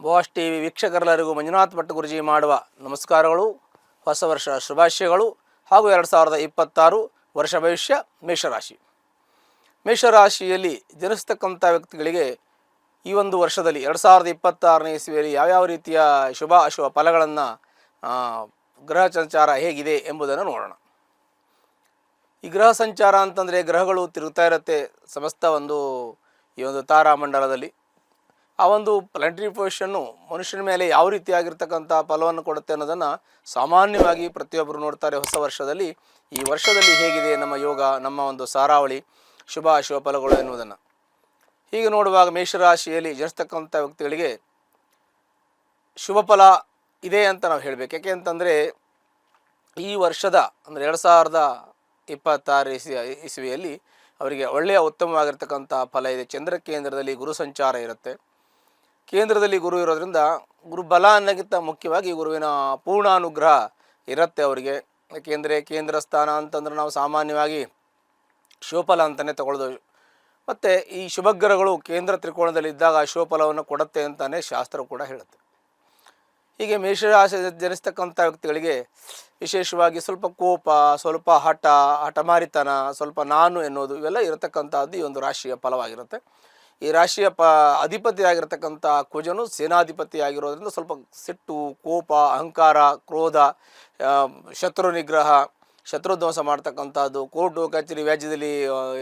Boss TV ವೀಕ್ಷಕರೆಲ್ಲರಿಗೂ Manjunath Bhat ಗುರುಜಿ ಮಾಡುವ ನಮಸ್ಕಾರಗಳು. ಹೊಸ ವರ್ಷ ಶುಭಾಶಯಗಳು ಹಾಗೂ 2026 ವರ್ಷ ಭವಿಷ್ಯ. ಮೇಷರಾಶಿಯಲ್ಲಿ ಜನಿಸ್ತಕ್ಕಂಥ ವ್ಯಕ್ತಿಗಳಿಗೆ ಈ ಒಂದು ವರ್ಷದಲ್ಲಿ 2026ನೇ ಇಸವಿಯಲ್ಲಿ ಯಾವ್ಯಾವ ರೀತಿಯ ಶುಭ ಅಶುಭ ಫಲಗಳನ್ನು ಗ್ರಹ ಸಂಚಾರ ಹೇಗಿದೆ ಎಂಬುದನ್ನು ನೋಡೋಣ. ಈ ಗ್ರಹ ಸಂಚಾರ ಅಂತಂದರೆ ಗ್ರಹಗಳು ತಿರುಗ್ತಾ ಇರುತ್ತೆ ಸಮಸ್ತ ಈ ಒಂದು ತಾರಾಮಂಡಲದಲ್ಲಿ. ಆ ಒಂದು ಪ್ಲಾನೆಟರಿ ಪೊಸಿಷನ್ನು ಮನುಷ್ಯನ ಮೇಲೆ ಯಾವ ರೀತಿಯಾಗಿರ್ತಕ್ಕಂಥ ಫಲವನ್ನು ಕೊಡುತ್ತೆ ಅನ್ನೋದನ್ನು ಸಾಮಾನ್ಯವಾಗಿ ಪ್ರತಿಯೊಬ್ಬರು ನೋಡ್ತಾರೆ. ಹೊಸ ವರ್ಷದಲ್ಲಿ ಈ ವರ್ಷದಲ್ಲಿ ಹೇಗಿದೆ ನಮ್ಮ ಯೋಗ, ನಮ್ಮ ಒಂದು ಸಾರಾವಳಿ, ಶುಭ ಅಶುಭ ಫಲಗಳು ಎನ್ನುವುದನ್ನು ಹೀಗೆ ನೋಡುವಾಗ ಮೇಷರಾಶಿಯಲ್ಲಿ ಜನಿಸ್ತಕ್ಕಂಥ ವ್ಯಕ್ತಿಗಳಿಗೆ ಶುಭ ಫಲ ಇದೆ ಅಂತ ನಾವು ಹೇಳಬೇಕು. ಯಾಕೆ ಅಂತಂದರೆ ಈ ವರ್ಷದ ಅಂದರೆ 2026 ಇಸವಿಯಲ್ಲಿ ಅವರಿಗೆ ಒಳ್ಳೆಯ ಉತ್ತಮವಾಗಿರ್ತಕ್ಕಂಥ ಫಲ ಇದೆ. ಚಂದ್ರ ಕೇಂದ್ರದಲ್ಲಿ ಗುರು ಸಂಚಾರ ಇರುತ್ತೆ. ಕೇಂದ್ರದಲ್ಲಿ ಗುರು ಇರೋದ್ರಿಂದ ಗುರು ಬಲ ಅನ್ನೋಕ್ಕಿಂತ ಮುಖ್ಯವಾಗಿ ಗುರುವಿನ ಪೂರ್ಣಾನುಗ್ರಹ ಇರುತ್ತೆ ಅವರಿಗೆ. ಏಕೆಂದರೆ ಕೇಂದ್ರ ಸ್ಥಾನ ಅಂತಂದ್ರೆ ನಾವು ಸಾಮಾನ್ಯವಾಗಿ ಶುಭಫಲ ಅಂತಲೇ ತಗೊಳ್ಳೋದು. ಮತ್ತು ಈ ಶುಭಗ್ರಹಗಳು ಕೇಂದ್ರ ತ್ರಿಕೋಣದಲ್ಲಿದ್ದಾಗ ಶುಭಫಲವನ್ನು ಕೊಡುತ್ತೆ ಅಂತಲೇ ಶಾಸ್ತ್ರ ಕೂಡ ಹೇಳುತ್ತೆ. ಹೀಗೆ ಮೇಷರಾಶಿ ಜನಿಸ್ತಕ್ಕಂಥ ವ್ಯಕ್ತಿಗಳಿಗೆ ವಿಶೇಷವಾಗಿ ಸ್ವಲ್ಪ ಕೋಪ, ಸ್ವಲ್ಪ ಹಠಮಾರಿತನ, ಸ್ವಲ್ಪ ನಾನು ಎನ್ನುವುದು ಇವೆಲ್ಲ ಇರತಕ್ಕಂಥದ್ದು ಈ ಒಂದು ರಾಶಿಯ ಫಲವಾಗಿರುತ್ತೆ. ಈ ರಾಶಿಯ ಅಧಿಪತಿ ಆಗಿರತಕ್ಕಂಥ ಕುಜನು ಸೇನಾಧಿಪತಿ ಆಗಿರೋದ್ರಿಂದ ಸ್ವಲ್ಪ ಸಿಟ್ಟು, ಕೋಪ, ಅಹಂಕಾರ, ಕ್ರೋಧ, ಶತ್ರು ನಿಗ್ರಹ, ಶತ್ರುಧ್ವಂಸ ಮಾಡ್ತಕ್ಕಂಥದ್ದು, ಕೋರ್ಟು ಕಚೇರಿ ವ್ಯಾಜ್ಯದಲ್ಲಿ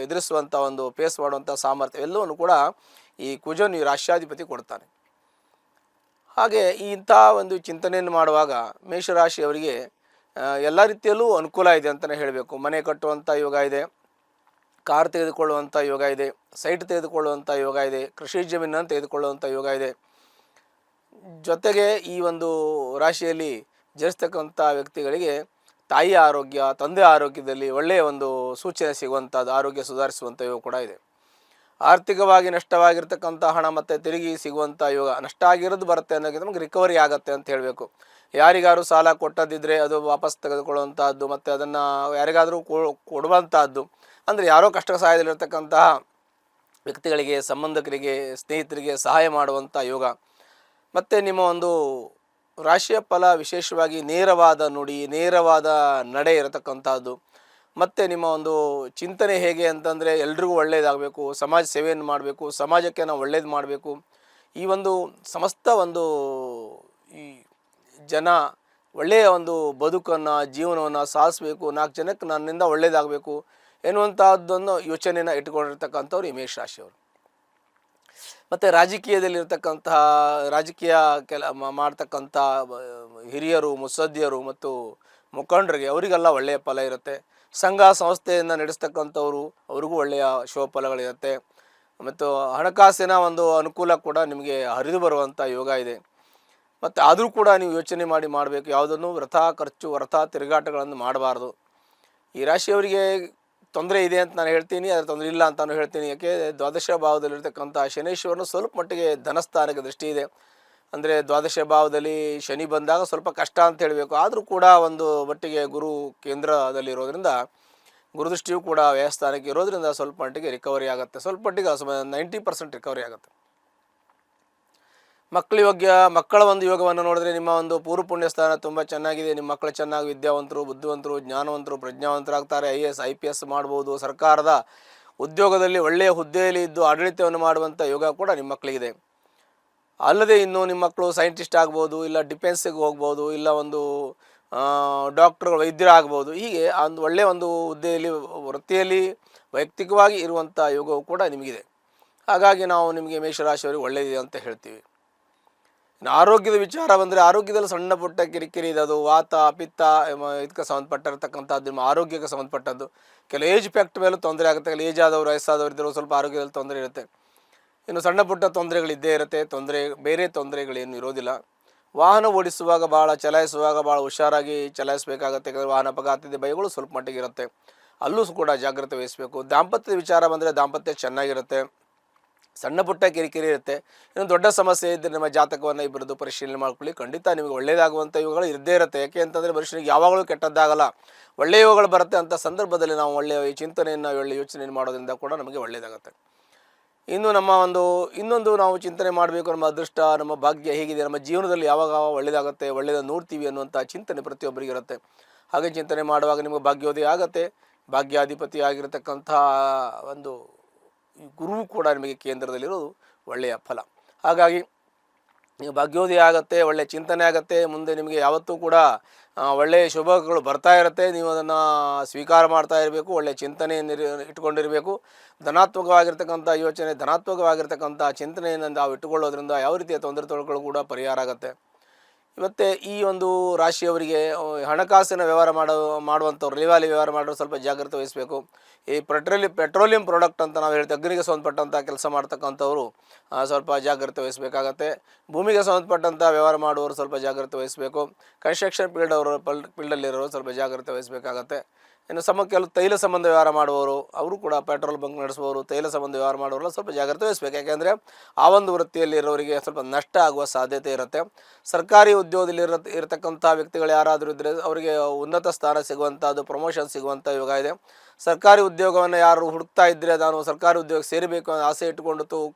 ಎದುರಿಸುವಂಥ ಫೇಸ್ ಮಾಡುವಂಥ ಸಾಮರ್ಥ್ಯ ಎಲ್ಲವನ್ನು ಕೂಡ ಈ ಕುಜನು ಈ ರಾಶ್ಯಾಧಿಪತಿ ಕೊಡ್ತಾನೆ. ಹಾಗೆ ಇಂಥ ಚಿಂತನೆಯನ್ನು ಮಾಡುವಾಗ ಮೇಷರಾಶಿಯವರಿಗೆ ಎಲ್ಲ ರೀತಿಯಲ್ಲೂ ಅನುಕೂಲ ಇದೆ ಅಂತಲೇ ಹೇಳಬೇಕು. ಮನೆ ಕಟ್ಟುವಂಥ ಯೋಗ ಇದೆ, ಕಾರ್ ತೆಗೆದುಕೊಳ್ಳುವಂಥ ಯೋಗ ಇದೆ, ಸೈಟ್ ತೆಗೆದುಕೊಳ್ಳುವಂಥ ಯೋಗ ಇದೆ, ಕೃಷಿ ಜಮೀನನ್ನು ತೆಗೆದುಕೊಳ್ಳುವಂಥ ಯೋಗ ಇದೆ. ಜೊತೆಗೆ ಈ ಒಂದು ರಾಶಿಯಲ್ಲಿ ಜನಿಸ್ತಕ್ಕಂಥ ವ್ಯಕ್ತಿಗಳಿಗೆ ತಾಯಿಯ ಆರೋಗ್ಯ, ತಂದೆ ಆರೋಗ್ಯದಲ್ಲಿ ಒಳ್ಳೆಯ ಸೂಚನೆ ಸಿಗುವಂಥದ್ದು, ಆರೋಗ್ಯ ಸುಧಾರಿಸುವಂಥ ಯೋಗ ಕೂಡ ಇದೆ. ಆರ್ಥಿಕವಾಗಿ ನಷ್ಟವಾಗಿರ್ತಕ್ಕಂಥ ಹಣ ಮತ್ತು ತಿರುಗಿ ಸಿಗುವಂಥ ಯೋಗ, ನಷ್ಟ ಆಗಿರೋದು ಬರುತ್ತೆ ಅನ್ನೋಕ್ಕಿಂತ ನಮಗೆ ರಿಕವರಿ ಆಗುತ್ತೆ ಅಂತ ಹೇಳಬೇಕು. ಯಾರಿಗಾರು ಸಾಲ ಕೊಟ್ಟದಿದ್ದರೆ ಅದು ವಾಪಸ್ ತೆಗೆದುಕೊಳ್ಳುವಂಥದ್ದು ಮತ್ತು ಅದನ್ನು ಯಾರಿಗಾದರೂ ಕೊಡುವಂಥದ್ದು, ಅಂದರೆ ಯಾರೋ ಕಷ್ಟ ಸಹಾಯದಲ್ಲಿರ್ತಕ್ಕಂತಹ ವ್ಯಕ್ತಿಗಳಿಗೆ, ಸಂಬಂಧಿಕರಿಗೆ, ಸ್ನೇಹಿತರಿಗೆ ಸಹಾಯ ಮಾಡುವಂಥ ಯೋಗ. ಮತ್ತು ನಿಮ್ಮ ರಾಶಿಯ ಫಲ ವಿಶೇಷವಾಗಿ ನೇರವಾದ ನುಡಿ, ನೇರವಾದ ನಡೆ ಇರತಕ್ಕಂಥದ್ದು. ಮತ್ತು ನಿಮ್ಮ ಚಿಂತನೆ ಹೇಗೆ ಅಂತಂದರೆ ಎಲ್ರಿಗೂ ಒಳ್ಳೆಯದಾಗಬೇಕು, ಸಮಾಜ ಸೇವೆಯನ್ನು ಮಾಡಬೇಕು, ಸಮಾಜಕ್ಕೆ ನಾವು ಒಳ್ಳೇದು ಮಾಡಬೇಕು, ಈ ಸಮಸ್ತ ಈ ಜನ ಒಳ್ಳೆಯ ಬದುಕನ್ನು, ಜೀವನವನ್ನು ಸಾಧಿಸಬೇಕು, 4 ಜನಕ್ಕೆ ನನ್ನಿಂದ ಒಳ್ಳೆಯದಾಗಬೇಕು ಎನ್ನುವಂಥದ್ದನ್ನು ಯೋಚನೆಯನ್ನು ಇಟ್ಕೊಂಡಿರ್ತಕ್ಕಂಥವ್ರು ಈ ಮೇಷರಾಶಿಯವರು. ಮತ್ತು ರಾಜಕೀಯದಲ್ಲಿರ್ತಕ್ಕಂತಹ ರಾಜಕೀಯ ಮಾಡ್ತಕ್ಕಂಥ ಹಿರಿಯರು, ಮುತ್ಸದ್ದಿಯರು ಮತ್ತು ಮುಖಂಡರಿಗೆ ಅವರಿಗೆಲ್ಲ ಒಳ್ಳೆಯ ಫಲ ಇರುತ್ತೆ. ಸಂಘ ಸಂಸ್ಥೆಯನ್ನು ನಡೆಸ್ತಕ್ಕಂಥವ್ರು ಅವ್ರಿಗೂ ಒಳ್ಳೆಯ ಶುಭ ಫಲಗಳಿರುತ್ತೆ. ಮತ್ತು ಹಣಕಾಸಿನ ಅನುಕೂಲ ಕೂಡ ನಿಮಗೆ ಹರಿದು ಬರುವಂಥ ಯೋಗ ಇದೆ. ಮತ್ತು ಆದರೂ ಕೂಡ ನೀವು ಯೋಚನೆ ಮಾಡಬೇಕು, ಯಾವುದನ್ನು ವ್ಯರ್ಥ ತಿರುಗಾಟಗಳನ್ನು ಮಾಡಬಾರ್ದು. ಈ ರಾಶಿಯವರಿಗೆ ತೊಂದರೆ ಇದೆ ಅಂತ ನಾನು ಹೇಳ್ತೀನಿ, ಅದರ ತೊಂದರೆ ಇಲ್ಲ ಅಂತಲೂ ಹೇಳ್ತೀನಿ. ಯಾಕೆ ದ್ವಾದಶ ಭಾವದಲ್ಲಿರ್ತಕ್ಕಂಥ ಶನೀಶ್ವರನು ಸ್ವಲ್ಪ ಮಟ್ಟಿಗೆ ಧನಸ್ಥಾನಕ್ಕೆ ದೃಷ್ಟಿ ಇದೆ. ಅಂದರೆ ದ್ವಾದಶ ಭಾವದಲ್ಲಿ ಶನಿ ಬಂದಾಗ ಸ್ವಲ್ಪ ಕಷ್ಟ ಅಂತ ಹೇಳಬೇಕು. ಆದರೂ ಕೂಡ ಮಟ್ಟಿಗೆ ಗುರು ಕೇಂದ್ರದಲ್ಲಿರೋದ್ರಿಂದ, ಗುರುದೃಷ್ಟಿಯೂ ಕೂಡ ವ್ಯಯಸ್ಥಾನಕ್ಕೆ ಇರೋದ್ರಿಂದ ಸ್ವಲ್ಪ ಮಟ್ಟಿಗೆ ರಿಕವರಿ ಆಗುತ್ತೆ. ಸ್ವಲ್ಪ ಮಟ್ಟಿಗೆ 90% ರಿಕವರಿ ಆಗುತ್ತೆ. ಮಕ್ಕಳ ಯೋಗವನ್ನು ನೋಡಿದ್ರೆ ನಿಮ್ಮ ಪೂರ್ವ ಪುಣ್ಯ ಸ್ಥಾನ ತುಂಬ ಚೆನ್ನಾಗಿದೆ. ನಿಮ್ಮ ಮಕ್ಕಳು ಚೆನ್ನಾಗಿ ವಿದ್ಯಾವಂತರು, ಬುದ್ಧಿವಂತರು, ಜ್ಞಾನವಂತರು, ಪ್ರಜ್ಞಾವಂತರಾಗ್ತಾರೆ. IAS IPS ಮಾಡ್ಬೋದು. ಸರ್ಕಾರದ ಉದ್ಯೋಗದಲ್ಲಿ ಒಳ್ಳೆಯ ಹುದ್ದೆಯಲ್ಲಿ ಇದ್ದು ಆಡಳಿತವನ್ನು ಮಾಡುವಂಥ ಯೋಗ ಕೂಡ ನಿಮ್ಮ ಮಕ್ಕಳಿಗಿದೆ. ಅಲ್ಲದೆ ಇನ್ನು ನಿಮ್ಮ ಮಕ್ಕಳು ಸೈಂಟಿಸ್ಟ್ ಆಗ್ಬೋದು, ಇಲ್ಲ ಡಿಫೆನ್ಸಿಗೆ ಹೋಗ್ಬೋದು, ಇಲ್ಲ ಡಾಕ್ಟರ್ಗಳು, ವೈದ್ಯರಾಗ್ಬೋದು. ಹೀಗೆ ಒಳ್ಳೆಯ ಹುದ್ದೆಯಲ್ಲಿ, ವೃತ್ತಿಯಲ್ಲಿ, ವೈಯಕ್ತಿಕವಾಗಿ ಇರುವಂಥ ಯೋಗವು ಕೂಡ ನಿಮಗಿದೆ. ಹಾಗಾಗಿ ನಾವು ನಿಮಗೆ ಮೇಷರಾಶಿಯವರಿಗೆ ಒಳ್ಳೆಯದಿದೆ ಅಂತ ಹೇಳ್ತೀವಿ. ಇನ್ನು ಆರೋಗ್ಯದ ವಿಚಾರ ಬಂದರೆ, ಆರೋಗ್ಯದಲ್ಲಿ ಸಣ್ಣ ಪುಟ್ಟ ಕಿರಿಕಿರಿ ಇದೆ. ಅದು ವಾತ, ಪಿತ್ತ ಇದಕ್ಕೆ ಸಂಬಂಧಪಟ್ಟಿರ್ತಕ್ಕಂಥದ್ದು, ನಿಮ್ಮ ಆರೋಗ್ಯಕ್ಕೆ ಸಂಬಂಧಪಟ್ಟದ್ದು. ಕೆಲವು ಏಜ್ ಫ್ಯಾಕ್ಟ್ ಮೇಲೂ ತೊಂದರೆ ಆಗುತ್ತೆ. ಕೆಲವು ಏಜ್ ಆದವರು, ವಯಸ್ಸಾದವರು ಇದ್ದರೂ ಸ್ವಲ್ಪ ಆರೋಗ್ಯದಲ್ಲಿ ತೊಂದರೆ ಇರುತ್ತೆ. ಇನ್ನು ಸಣ್ಣ ಪುಟ್ಟ ತೊಂದರೆಗಳಿದ್ದೇ ಇರುತ್ತೆ. ಬೇರೆ ತೊಂದರೆಗಳೇನು ಇರೋದಿಲ್ಲ. ವಾಹನ ಓಡಿಸುವಾಗ, ಚಲಾಯಿಸುವಾಗ ಭಾಳ ಹುಷಾರಾಗಿ ಚಲಾಯಿಸಬೇಕಾಗತ್ತೆ. ಯಾಕಂದರೆ ವಾಹನ ಅಪಘಾತದ ಭಯಗಳು ಸ್ವಲ್ಪ ಮಟ್ಟಿಗೆ ಇರುತ್ತೆ, ಅಲ್ಲೂ ಕೂಡ ಜಾಗ್ರತೆ ವಹಿಸಬೇಕು. ದಾಂಪತ್ಯದ ವಿಚಾರ ಬಂದರೆ ದಾಂಪತ್ಯ ಚೆನ್ನಾಗಿರುತ್ತೆ. ಸಣ್ಣ ಪುಟ್ಟ ಕಿರಿಕಿರಿ ಇರುತ್ತೆ. ಇನ್ನು ದೊಡ್ಡ ಸಮಸ್ಯೆ ಇದ್ದರೆ ನಿಮ್ಮ ಜಾತಕವನ್ನು ಇಬ್ಬರದು ಪರಿಶೀಲನೆ ಮಾಡ್ಕೊಳ್ಳಿ. ಖಂಡಿತ ನಿಮಗೆ ಒಳ್ಳೆಯದಾಗುವಂಥ ಯೋಗಗಳು ಇದ್ದೇ ಇರುತ್ತೆ. ಯಾಕೆ ಅಂತಂದರೆ ಮನುಷ್ಯನಿಗೆ ಯಾವಾಗಲೂ ಕೆಟ್ಟದ್ದಾಗಲ್ಲ, ಒಳ್ಳೆಯ ಯೋಗಗಳು ಬರುತ್ತೆ. ಅಂಥ ಸಂದರ್ಭದಲ್ಲಿ ನಾವು ಒಳ್ಳೆಯ ಚಿಂತನೆಯನ್ನು, ಒಳ್ಳೆಯ ಯೋಚನೆಯನ್ನು ಮಾಡೋದ್ರಿಂದ ಕೂಡ ನಮಗೆ ಒಳ್ಳೆಯದಾಗುತ್ತೆ. ಇನ್ನು ನಮ್ಮ ಇನ್ನೊಂದು ನಾವು ಚಿಂತನೆ ಮಾಡಬೇಕು, ನಮ್ಮ ಅದೃಷ್ಟ ನಮ್ಮ ಭಾಗ್ಯ ಹೇಗಿದೆ, ನಮ್ಮ ಜೀವನದಲ್ಲಿ ಯಾವಾಗ ಒಳ್ಳೆಯದಾಗುತ್ತೆ, ಒಳ್ಳೆಯದನ್ನು ನೋಡ್ತೀವಿ ಅನ್ನುವಂಥ ಚಿಂತನೆ ಪ್ರತಿಯೊಬ್ಬರಿಗೆ ಇರುತ್ತೆ. ಹಾಗೆ ಚಿಂತನೆ ಮಾಡುವಾಗ ನಿಮಗೆ ಭಾಗ್ಯೋದಯ ಆಗುತ್ತೆ. ಭಾಗ್ಯಾಧಿಪತಿ ಆಗಿರತಕ್ಕಂಥ ಒಂದು ಗುರು ಕೂಡ ನಿಮಗೆ ಕೇಂದ್ರದಲ್ಲಿರೋದು ಒಳ್ಳೆಯ ಫಲ. ಹಾಗಾಗಿ ನೀವು ಭಾಗ್ಯೋದಯ ಆಗುತ್ತೆ, ಒಳ್ಳೆಯ ಚಿಂತನೆ ಆಗುತ್ತೆ. ಮುಂದೆ ನಿಮಗೆ ಯಾವತ್ತೂ ಕೂಡ ಒಳ್ಳೆಯ ಶುಭಗಳು ಬರ್ತಾ ಇರುತ್ತೆ. ನೀವು ಅದನ್ನು ಸ್ವೀಕಾರ ಮಾಡ್ತಾ ಇರಬೇಕು. ಒಳ್ಳೆಯ ಚಿಂತನೆಯನ್ನು ಇಟ್ಕೊಂಡಿರಬೇಕು. ಧನಾತ್ಮಕವಾಗಿರ್ತಕ್ಕಂಥ ಯೋಚನೆ, ಧನಾತ್ಮಕವಾಗಿರ್ತಕ್ಕಂಥ ಚಿಂತನೆಯನ್ನು ನಾವು ಇಟ್ಟುಕೊಳ್ಳೋದ್ರಿಂದ ಯಾವ ರೀತಿಯ ತೊಂದರೆಗಳು ಕೂಡ ಪರಿಹಾರ ಆಗುತ್ತೆ. ಮತ್ತು ಈ ಒಂದು ರಾಶಿಯವರಿಗೆ ಹಣಕಾಸಿನ ವ್ಯವಹಾರ ಮಾಡುವಂಥವ್ರು, ರಿವಾಲಿ ವ್ಯವಹಾರ ಮಾಡೋರು ಸ್ವಲ್ಪ ಜಾಗ್ರತೆ ವಹಿಸಬೇಕು. ಈ ಪೆಟ್ರೋಲಿಯಂ ಪ್ರಾಡಕ್ಟ್ ಅಂತ ನಾವು ಹೇಳ್ತೀವಿ, ಅಗ್ನಿಗೆ ಸಂಬಂಧಪಟ್ಟಂಥ ಕೆಲಸ ಮಾಡ್ತಕ್ಕಂಥವ್ರು ಸ್ವಲ್ಪ ಜಾಗ್ರತೆ ವಹಿಸಬೇಕಾಗತ್ತೆ. ಭೂಮಿಗೆ ಸಂಬಂಧಪಟ್ಟಂಥ ವ್ಯವಹಾರ ಮಾಡುವವರು ಸ್ವಲ್ಪ ಜಾಗ್ರತೆ ವಹಿಸಬೇಕು. ಕನ್ಸ್ಟ್ರಕ್ಷನ್ ಫೀಲ್ಡಲ್ಲಿರೋರು ಸ್ವಲ್ಪ ಜಾಗ್ರತೆ ವಹಿಸಬೇಕಾಗತ್ತೆ. ಇನ್ನು ಕೆಲವು ತೈಲ ಸಂಬಂಧ ವ್ಯವಹಾರ ಮಾಡುವವರು, ಅವರು ಕೂಡ ಪೆಟ್ರೋಲ್ ಬಂಕ್ ನಡೆಸುವವರು, ತೈಲ ಸಂಬಂಧ ವ್ಯವಹಾರ ಮಾಡುವವರೆಲ್ಲ ಸ್ವಲ್ಪ ಜಾಗ್ರತೆ ವಹಿಸಬೇಕು. ಯಾಕೆಂದರೆ ಆ ಒಂದು ವೃತ್ತಿಯಲ್ಲಿರೋರಿಗೆ ಸ್ವಲ್ಪ ನಷ್ಟ ಆಗುವ ಸಾಧ್ಯತೆ ಇರುತ್ತೆ. ಸರ್ಕಾರಿ ಉದ್ಯೋಗದಲ್ಲಿ ಇರತಕ್ಕಂಥ ವ್ಯಕ್ತಿಗಳು ಯಾರಾದರೂ ಇದ್ದರೆ ಅವರಿಗೆ ಉನ್ನತ ಸ್ಥಾನ ಸಿಗುವಂಥದ್ದು, ಪ್ರಮೋಷನ್ ಸಿಗುವಂಥ ಯೋಗ ಇದೆ. ಸರ್ಕಾರಿ ಉದ್ಯೋಗವನ್ನು ಯಾರು ಹುಡುಕ್ತಾ ಇದ್ದರೆ, ನಾನು ಸರ್ಕಾರಿ ಉದ್ಯೋಗ ಸೇರಬೇಕು ಅನ್ನೋ ಆಸೆ ಇಟ್ಟುಕೊಂಡು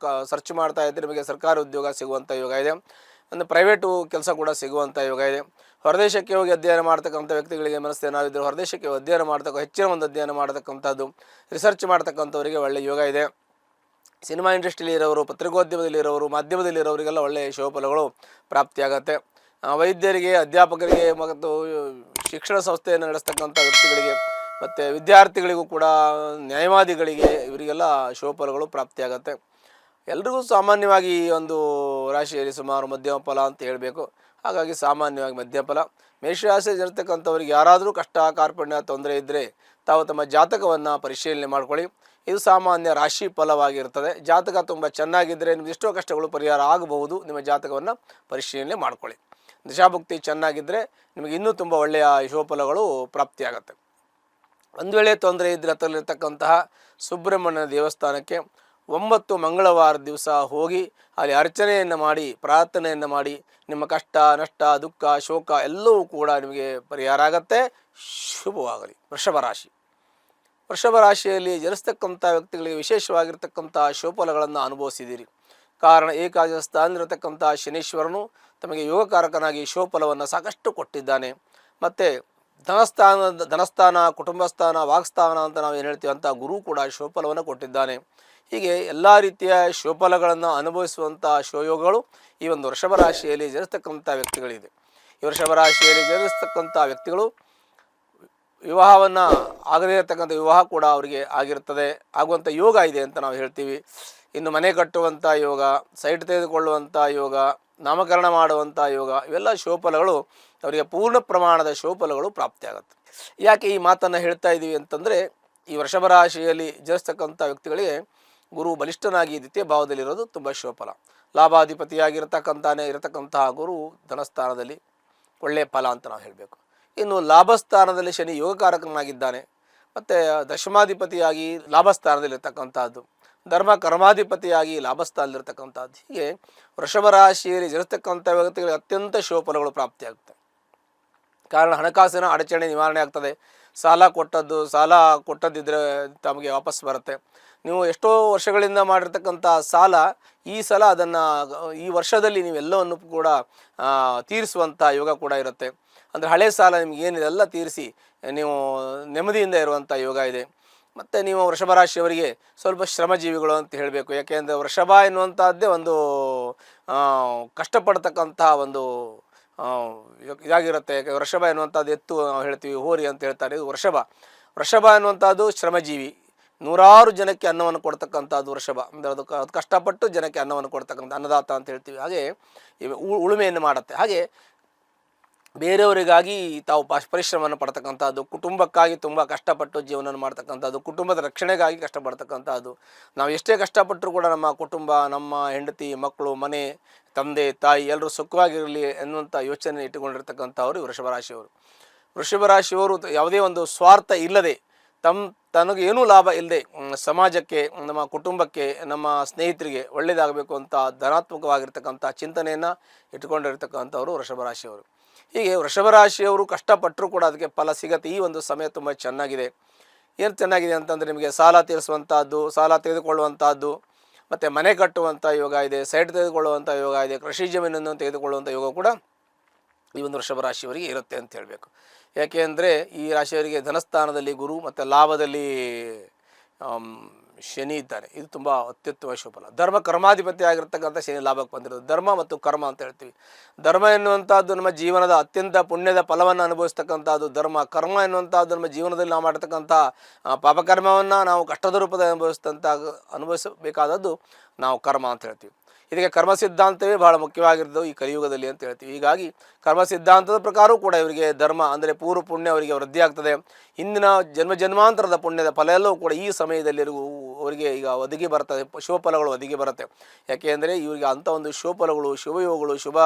ಸರ್ಚ್ ಮಾಡ್ತಾ ಇದ್ದರೆ ನಿಮಗೆ ಸರ್ಕಾರಿ ಉದ್ಯೋಗ ಸಿಗುವಂಥ ಯೋಗ ಇದೆ. ಒಂದು ಪ್ರೈವೇಟು ಕೆಲಸ ಕೂಡ ಸಿಗುವಂಥ ಯೋಗ ಇದೆ. ಹೊರದೇಶಕ್ಕೆ ಹೋಗಿ ಅಧ್ಯಯನ ಮಾಡ್ತಕ್ಕಂಥ ವ್ಯಕ್ತಿಗಳಿಗೆ ಮನಸ್ಸು ಏನಾದರೂ ಹೊರದೇಶಕ್ಕೆ ಅಧ್ಯಯನ ಹೆಚ್ಚಿನ ಒಂದು ಅಧ್ಯಯನ ಮಾಡತಕ್ಕಂಥದ್ದು, ರಿಸರ್ಚ್ ಮಾಡ್ತಕ್ಕಂಥವರಿಗೆ ಒಳ್ಳೆಯ ಯೋಗ ಇದೆ. ಸಿನಿಮಾ ಇಂಡಸ್ಟ್ರಿಯಲ್ಲಿ ಇರೋರು, ಪತ್ರಿಕೋದ್ಯಮದಲ್ಲಿರೋರು, ಮಾಧ್ಯಮದಲ್ಲಿರೋರಿಗೆಲ್ಲ ಒಳ್ಳೆಯ ಶುಭಫಲಗಳು ಪ್ರಾಪ್ತಿಯಾಗತ್ತೆ. ವೈದ್ಯರಿಗೆ, ಅಧ್ಯಾಪಕರಿಗೆ ಮತ್ತು ಶಿಕ್ಷಣ ಸಂಸ್ಥೆಯನ್ನು ನಡೆಸ್ತಕ್ಕಂಥ ವ್ಯಕ್ತಿಗಳಿಗೆ ಮತ್ತು ವಿದ್ಯಾರ್ಥಿಗಳಿಗೂ ಕೂಡ, ನ್ಯಾಯವಾದಿಗಳಿಗೆ, ಇವರಿಗೆಲ್ಲ ಶುಭಫಲಗಳು ಪ್ರಾಪ್ತಿಯಾಗತ್ತೆ. ಎಲ್ರಿಗೂ ಸಾಮಾನ್ಯವಾಗಿ ಈ ಒಂದು ರಾಶಿಯಲ್ಲಿ ಸುಮಾರು ಮಧ್ಯಮ ಫಲ ಅಂತ ಹೇಳಬೇಕು. ಹಾಗಾಗಿ ಸಾಮಾನ್ಯವಾಗಿ ಮಧ್ಯಮ ಫಲ. ಮೇಷರಾಶಿಯಲ್ಲಿ ಇರತಕ್ಕಂಥವ್ರಿಗೆ ಯಾರಾದರೂ ಕಷ್ಟ, ಕಾರ್ಪಣ್ಯ, ತೊಂದರೆ ಇದ್ದರೆ ತಾವು ತಮ್ಮ ಜಾತಕವನ್ನು ಪರಿಶೀಲನೆ ಮಾಡ್ಕೊಳ್ಳಿ. ಇದು ಸಾಮಾನ್ಯ ರಾಶಿ ಫಲವಾಗಿರ್ತದೆ. ಜಾತಕ ತುಂಬ ಚೆನ್ನಾಗಿದ್ದರೆ ನಿಮ್ಗೆ ಎಷ್ಟೋ ಕಷ್ಟಗಳು ಪರಿಹಾರ ಆಗಬಹುದು. ನಿಮ್ಮ ಜಾತಕವನ್ನು ಪರಿಶೀಲನೆ ಮಾಡ್ಕೊಳ್ಳಿ. ದಶಾಭುಕ್ತಿ ಚೆನ್ನಾಗಿದ್ದರೆ ನಿಮಗೆ ಇನ್ನೂ ತುಂಬ ಒಳ್ಳೆಯ ಶುಭಫಲಗಳು ಪ್ರಾಪ್ತಿಯಾಗತ್ತೆ. ಒಂದು ವೇಳೆ ತೊಂದರೆ ಇದ್ದರೆ ಹತ್ತಲಿರ್ತಕ್ಕಂತಹ ಸುಬ್ರಹ್ಮಣ್ಯ ದೇವಸ್ಥಾನಕ್ಕೆ 9 ಮಂಗಳವಾರ ದಿವಸ ಹೋಗಿ ಅಲ್ಲಿ ಅರ್ಚನೆಯನ್ನು ಮಾಡಿ, ಪ್ರಾರ್ಥನೆಯನ್ನು ಮಾಡಿ, ನಿಮ್ಮ ಕಷ್ಟ, ನಷ್ಟ, ದುಃಖ, ಶೋಕ ಎಲ್ಲವೂ ಕೂಡ ನಿಮಗೆ ಪರಿಹಾರ ಆಗತ್ತೆ. ಶುಭವಾಗಲಿ. ವೃಷಭ ರಾಶಿಯಲ್ಲಿ ಜನಿಸ್ತಕ್ಕಂಥ ವ್ಯಕ್ತಿಗಳಿಗೆ ವಿಶೇಷವಾಗಿರ್ತಕ್ಕಂಥ ಶುಭಫಲಗಳನ್ನು ಅನುಭವಿಸಿದ್ದೀರಿ. ಕಾರಣ ಏಕಾದಶ ಸ್ಥಾನದಲ್ಲಿರತಕ್ಕಂಥ ಶನೀಶ್ವರನು ತಮಗೆ ಯೋಗಕಾರಕನಾಗಿ ಶುಭಫಲವನ್ನು ಸಾಕಷ್ಟು ಕೊಟ್ಟಿದ್ದಾನೆ. ಮತ್ತು ಧನಸ್ಥಾನ, ಕುಟುಂಬ ಸ್ಥಾನ, ವಾಕ್ಸ್ಥಾನ ಅಂತ ನಾವು ಏನು ಹೇಳ್ತೀವಿ ಅಂತ ಗುರು ಕೂಡ ಶುಭಫಲವನ್ನು ಕೊಟ್ಟಿದ್ದಾನೆ. ಹೀಗೆ ಎಲ್ಲ ರೀತಿಯ ಶುಭಫಲಗಳನ್ನು ಅನುಭವಿಸುವಂಥ ಶುಭಯೋಗಗಳು ಈ ಒಂದು ವೃಷಭ ರಾಶಿಯಲ್ಲಿ ಜನಿಸ್ತಕ್ಕಂಥ ವ್ಯಕ್ತಿಗಳಿದೆ. ಈ ವೃಷಭ ರಾಶಿಯಲ್ಲಿ ಜನಿಸ್ತಕ್ಕಂಥ ವ್ಯಕ್ತಿಗಳು ವಿವಾಹವನ್ನು ಆಗದೇ ಇರತಕ್ಕಂಥ ವಿವಾಹ ಕೂಡ ಅವರಿಗೆ ಆಗಿರ್ತದೆ, ಆಗುವಂಥ ಯೋಗ ಇದೆ ಅಂತ ನಾವು ಹೇಳ್ತೀವಿ. ಇನ್ನು ಮನೆ ಕಟ್ಟುವಂಥ ಯೋಗ, ಸೈಟ್ ತೆಗೆದುಕೊಳ್ಳುವಂಥ ಯೋಗ, ನಾಮಕರಣ ಮಾಡುವಂಥ ಯೋಗ, ಇವೆಲ್ಲ ಶುಭಫಲಗಳು ಅವರಿಗೆ ಪೂರ್ಣ ಪ್ರಮಾಣದ ಶುಭಫಲಗಳು ಪ್ರಾಪ್ತಿಯಾಗುತ್ತೆ. ಯಾಕೆ ಈ ಮಾತನ್ನು ಹೇಳ್ತಾ ಇದ್ದೀವಿ ಅಂತಂದರೆ, ಈ ವೃಷಭ ರಾಶಿಯಲ್ಲಿ ಜನಿಸ್ತಕ್ಕಂಥ ವ್ಯಕ್ತಿಗಳಿಗೆ ಗುರು ಬಲಿಷ್ಠನಾಗಿ ದ್ವಿತೀಯ ಭಾವದಲ್ಲಿರೋದು ತುಂಬ ಶುಭಫಲ. ಇರತಕ್ಕಂತಹ ಗುರು ಧನಸ್ಥಾನದಲ್ಲಿ ಒಳ್ಳೆಯ ಫಲ ಅಂತ ನಾವು ಹೇಳಬೇಕು. ಇನ್ನು ಲಾಭಸ್ಥಾನದಲ್ಲಿ ಶನಿ ಯೋಗಕಾರಕನಾಗಿದ್ದಾನೆ. ಮತ್ತು ದಶಮಾಧಿಪತಿಯಾಗಿ ಲಾಭಸ್ಥಾನದಲ್ಲಿರ್ತಕ್ಕಂಥದ್ದು, ಧರ್ಮ ಕರ್ಮಾಧಿಪತಿಯಾಗಿ ಲಾಭಸ್ಥಾನದಲ್ಲಿರ್ತಕ್ಕಂಥದ್ದು. ಹೀಗೆ ವೃಷಭ ರಾಶಿಯಲ್ಲಿ ಜನಿಸ್ತಕ್ಕಂಥ ವ್ಯಕ್ತಿಗಳಿಗೆ ಅತ್ಯಂತ ಶುಭಫಲಗಳು ಪ್ರಾಪ್ತಿಯಾಗುತ್ತೆ. ಕಾರಣ ಹಣಕಾಸಿನ ಅಡಚಣೆ ನಿವಾರಣೆ ಆಗ್ತದೆ. ಸಾಲ ಕೊಟ್ಟದ್ದಿದ್ದರೆ ತಮಗೆ ವಾಪಸ್ ಬರುತ್ತೆ. ನೀವು ಎಷ್ಟೋ ವರ್ಷಗಳಿಂದ ಮಾಡಿರ್ತಕ್ಕಂಥ ಸಾಲ ಈ ವರ್ಷದಲ್ಲಿ ನೀವೆಲ್ಲವನ್ನು ಕೂಡ ತೀರಿಸುವಂಥ ಯೋಗ ಕೂಡ ಇರುತ್ತೆ. ಅಂದರೆ ಹಳೆ ಸಾಲ ನಿಮ್ಗೆ ಏನಿದೆ ಎಲ್ಲ ತೀರಿಸಿ ನೀವು ನೆಮ್ಮದಿಯಿಂದ ಇರುವಂಥ ಯೋಗ ಇದೆ. ಮತ್ತು ನೀವು ವೃಷಭ ರಾಶಿಯವರಿಗೆ ಸ್ವಲ್ಪ ಶ್ರಮಜೀವಿಗಳು ಅಂತ ಹೇಳಬೇಕು. ಯಾಕೆಂದರೆ ವೃಷಭ ಎನ್ನುವಂಥದ್ದೇ ಒಂದು ಕಷ್ಟಪಡ್ತಕ್ಕಂತಹ ಒಂದು ಇದಾಗಿರುತ್ತೆ. ವೃಷಭ ಎನ್ನುವಂಥದ್ದು ಎತ್ತು ನಾವು ಹೇಳ್ತೀವಿ, ಹೋರಿ ಅಂತ ಹೇಳ್ತಾರೆ. ಇದು ವೃಷಭ ಎನ್ನುವಂಥದ್ದು ಶ್ರಮಜೀವಿ, ನೂರಾರು ಜನಕ್ಕೆ ಅನ್ನವನ್ನು ಕೊಡ್ತಕ್ಕಂಥದ್ದು ವೃಷಭ. ಅಂದರೆ ಅದು ಕಷ್ಟಪಟ್ಟು ಜನಕ್ಕೆ ಅನ್ನವನ್ನು ಕೊಡ್ತಕ್ಕಂಥ ಅನ್ನದಾತ ಅಂತ ಹೇಳ್ತೀವಿ. ಹಾಗೆ ಉಳುಮೆಯನ್ನು ಮಾಡುತ್ತೆ. ಹಾಗೆ ಬೇರೆಯವರಿಗಾಗಿ ತಾವು ಪರಿಶ್ರಮವನ್ನು ಪಡ್ತಕ್ಕಂಥದ್ದು, ಕುಟುಂಬಕ್ಕಾಗಿ ತುಂಬ ಕಷ್ಟಪಟ್ಟು ಜೀವನ ಮಾಡ್ತಕ್ಕಂಥದ್ದು, ಕುಟುಂಬದ ರಕ್ಷಣೆಗಾಗಿ ಕಷ್ಟಪಡ್ತಕ್ಕಂಥದ್ದು. ನಾವು ಎಷ್ಟೇ ಕಷ್ಟಪಟ್ಟರೂ ಕೂಡ ನಮ್ಮ ಕುಟುಂಬ, ನಮ್ಮ ಹೆಂಡತಿ, ಮಕ್ಕಳು, ಮನೆ, ತಂದೆ, ತಾಯಿ ಎಲ್ಲರೂ ಸುಖವಾಗಿರಲಿ ಎನ್ನುವಂಥ ಯೋಚನೆ ಇಟ್ಟುಕೊಂಡಿರ್ತಕ್ಕಂಥವ್ರು ವೃಷಭ ರಾಶಿಯವರು. ವೃಷಭ ರಾಶಿಯವರು ಯಾವುದೇ ಒಂದು ಸ್ವಾರ್ಥ ಇಲ್ಲದೆ, ತನಗೇನೂ ಲಾಭ ಇಲ್ಲದೆ ಸಮಾಜಕ್ಕೆ, ನಮ್ಮ ಕುಟುಂಬಕ್ಕೆ, ನಮ್ಮ ಸ್ನೇಹಿತರಿಗೆ ಒಳ್ಳೆಯದಾಗಬೇಕು ಅಂತ ಧನಾತ್ಮಕವಾಗಿರ್ತಕ್ಕಂಥ ಚಿಂತನೆಯನ್ನು ಇಟ್ಟುಕೊಂಡಿರ್ತಕ್ಕಂಥವ್ರು ವೃಷಭ ರಾಶಿಯವರು. ಹೀಗೆ ವೃಷಭ ರಾಶಿಯವರು ಕಷ್ಟಪಟ್ಟರೂ ಕೂಡ ಅದಕ್ಕೆ ಫಲ ಸಿಗತ್ತೆ. ಈ ಒಂದು ಸಮಯ ತುಂಬ ಚೆನ್ನಾಗಿದೆ. ಏನು ಚೆನ್ನಾಗಿದೆ ಅಂತಂದರೆ, ನಿಮಗೆ ಸಾಲ ತೀರಿಸುವಂಥದ್ದು, ಸಾಲ ತೆಗೆದುಕೊಳ್ಳುವಂಥದ್ದು, ಮತ್ತು ಮನೆ ಕಟ್ಟುವಂಥ ಯೋಗ ಇದೆ, ಸೈಟ್ ತೆಗೆದುಕೊಳ್ಳುವಂಥ ಯೋಗ ಇದೆ, ಕೃಷಿ ಜಮೀನನ್ನು ತೆಗೆದುಕೊಳ್ಳುವಂಥ ಯೋಗ ಕೂಡ ಈ ಒಂದು ವೃಷಭ ರಾಶಿಯವರಿಗೆ ಇರುತ್ತೆ ಅಂತ ಹೇಳಬೇಕು. ಯಾಕೆ ಅಂದರೆ ಈ ರಾಶಿಯವರಿಗೆ ಧನಸ್ಥಾನದಲ್ಲಿ ಗುರು ಮತ್ತು ಲಾಭದಲ್ಲಿ ಶನಿ ಇದ್ದಾರೆ. ಇದು ತುಂಬ ಅತ್ಯುತ್ತಮ ಶುಭಲ. ಧರ್ಮ ಕರ್ಮಾಧಿಪತಿ ಆಗಿರ್ತಕ್ಕಂಥ ಶನಿ ಲಾಭಕ್ಕೆ ಬಂದಿರೋದು. ಧರ್ಮ ಮತ್ತು ಕರ್ಮ ಅಂತ ಹೇಳ್ತೀವಿ. ಧರ್ಮ ಎನ್ನುವಂಥದ್ದು ನಮ್ಮ ಜೀವನದ ಅತ್ಯಂತ ಪುಣ್ಯದ ಫಲವನ್ನು ಅನುಭವಿಸ್ತಕ್ಕಂಥದ್ದು ಧರ್ಮ. ಕರ್ಮ ಎನ್ನುವಂಥದ್ದು ನಮ್ಮ ಜೀವನದಲ್ಲಿ ನಾವು ಮಾಡತಕ್ಕಂಥ ಪಾಪಕರ್ಮವನ್ನು ನಾವು ಕಷ್ಟದ ರೂಪದಲ್ಲಿ ಅನುಭವಿಸಬೇಕಾದದ್ದು ನಾವು ಕರ್ಮ ಅಂತ ಹೇಳ್ತೀವಿ. ಇದಕ್ಕೆ ಕರ್ಮ ಸಿದ್ಧಾಂತವೇ ಬಹಳ ಮುಖ್ಯವಾಗಿರೋದು ಈ ಕಲಿಯುಗದಲ್ಲಿ ಅಂತ ಹೇಳ್ತೀವಿ. ಹೀಗಾಗಿ ಕರ್ಮ ಸಿದ್ಧಾಂತದ ಪ್ರಕಾರವೂ ಕೂಡ ಇವರಿಗೆ ಧರ್ಮ ಅಂದರೆ ಪೂರ್ವ ಪುಣ್ಯ ಅವರಿಗೆ ವೃದ್ಧಿ ಆಗ್ತದೆ. ಹಿಂದಿನ ಜನ್ಮಾಂತರದ ಪುಣ್ಯದ ಫಲ ಎಲ್ಲವೂ ಕೂಡ ಈ ಸಮಯದಲ್ಲಿ ಅವರಿಗೆ ಈಗ ಒದಗಿ ಬರ್ತದೆ, ಶುಭಫಲಗಳು ಒದಗಿ ಬರುತ್ತೆ. ಯಾಕೆ ಅಂದರೆ ಇವರಿಗೆ ಅಂಥ ಒಂದು ಶುಭಫಲಗಳು, ಶುಭಯೋಗಗಳು, ಶುಭ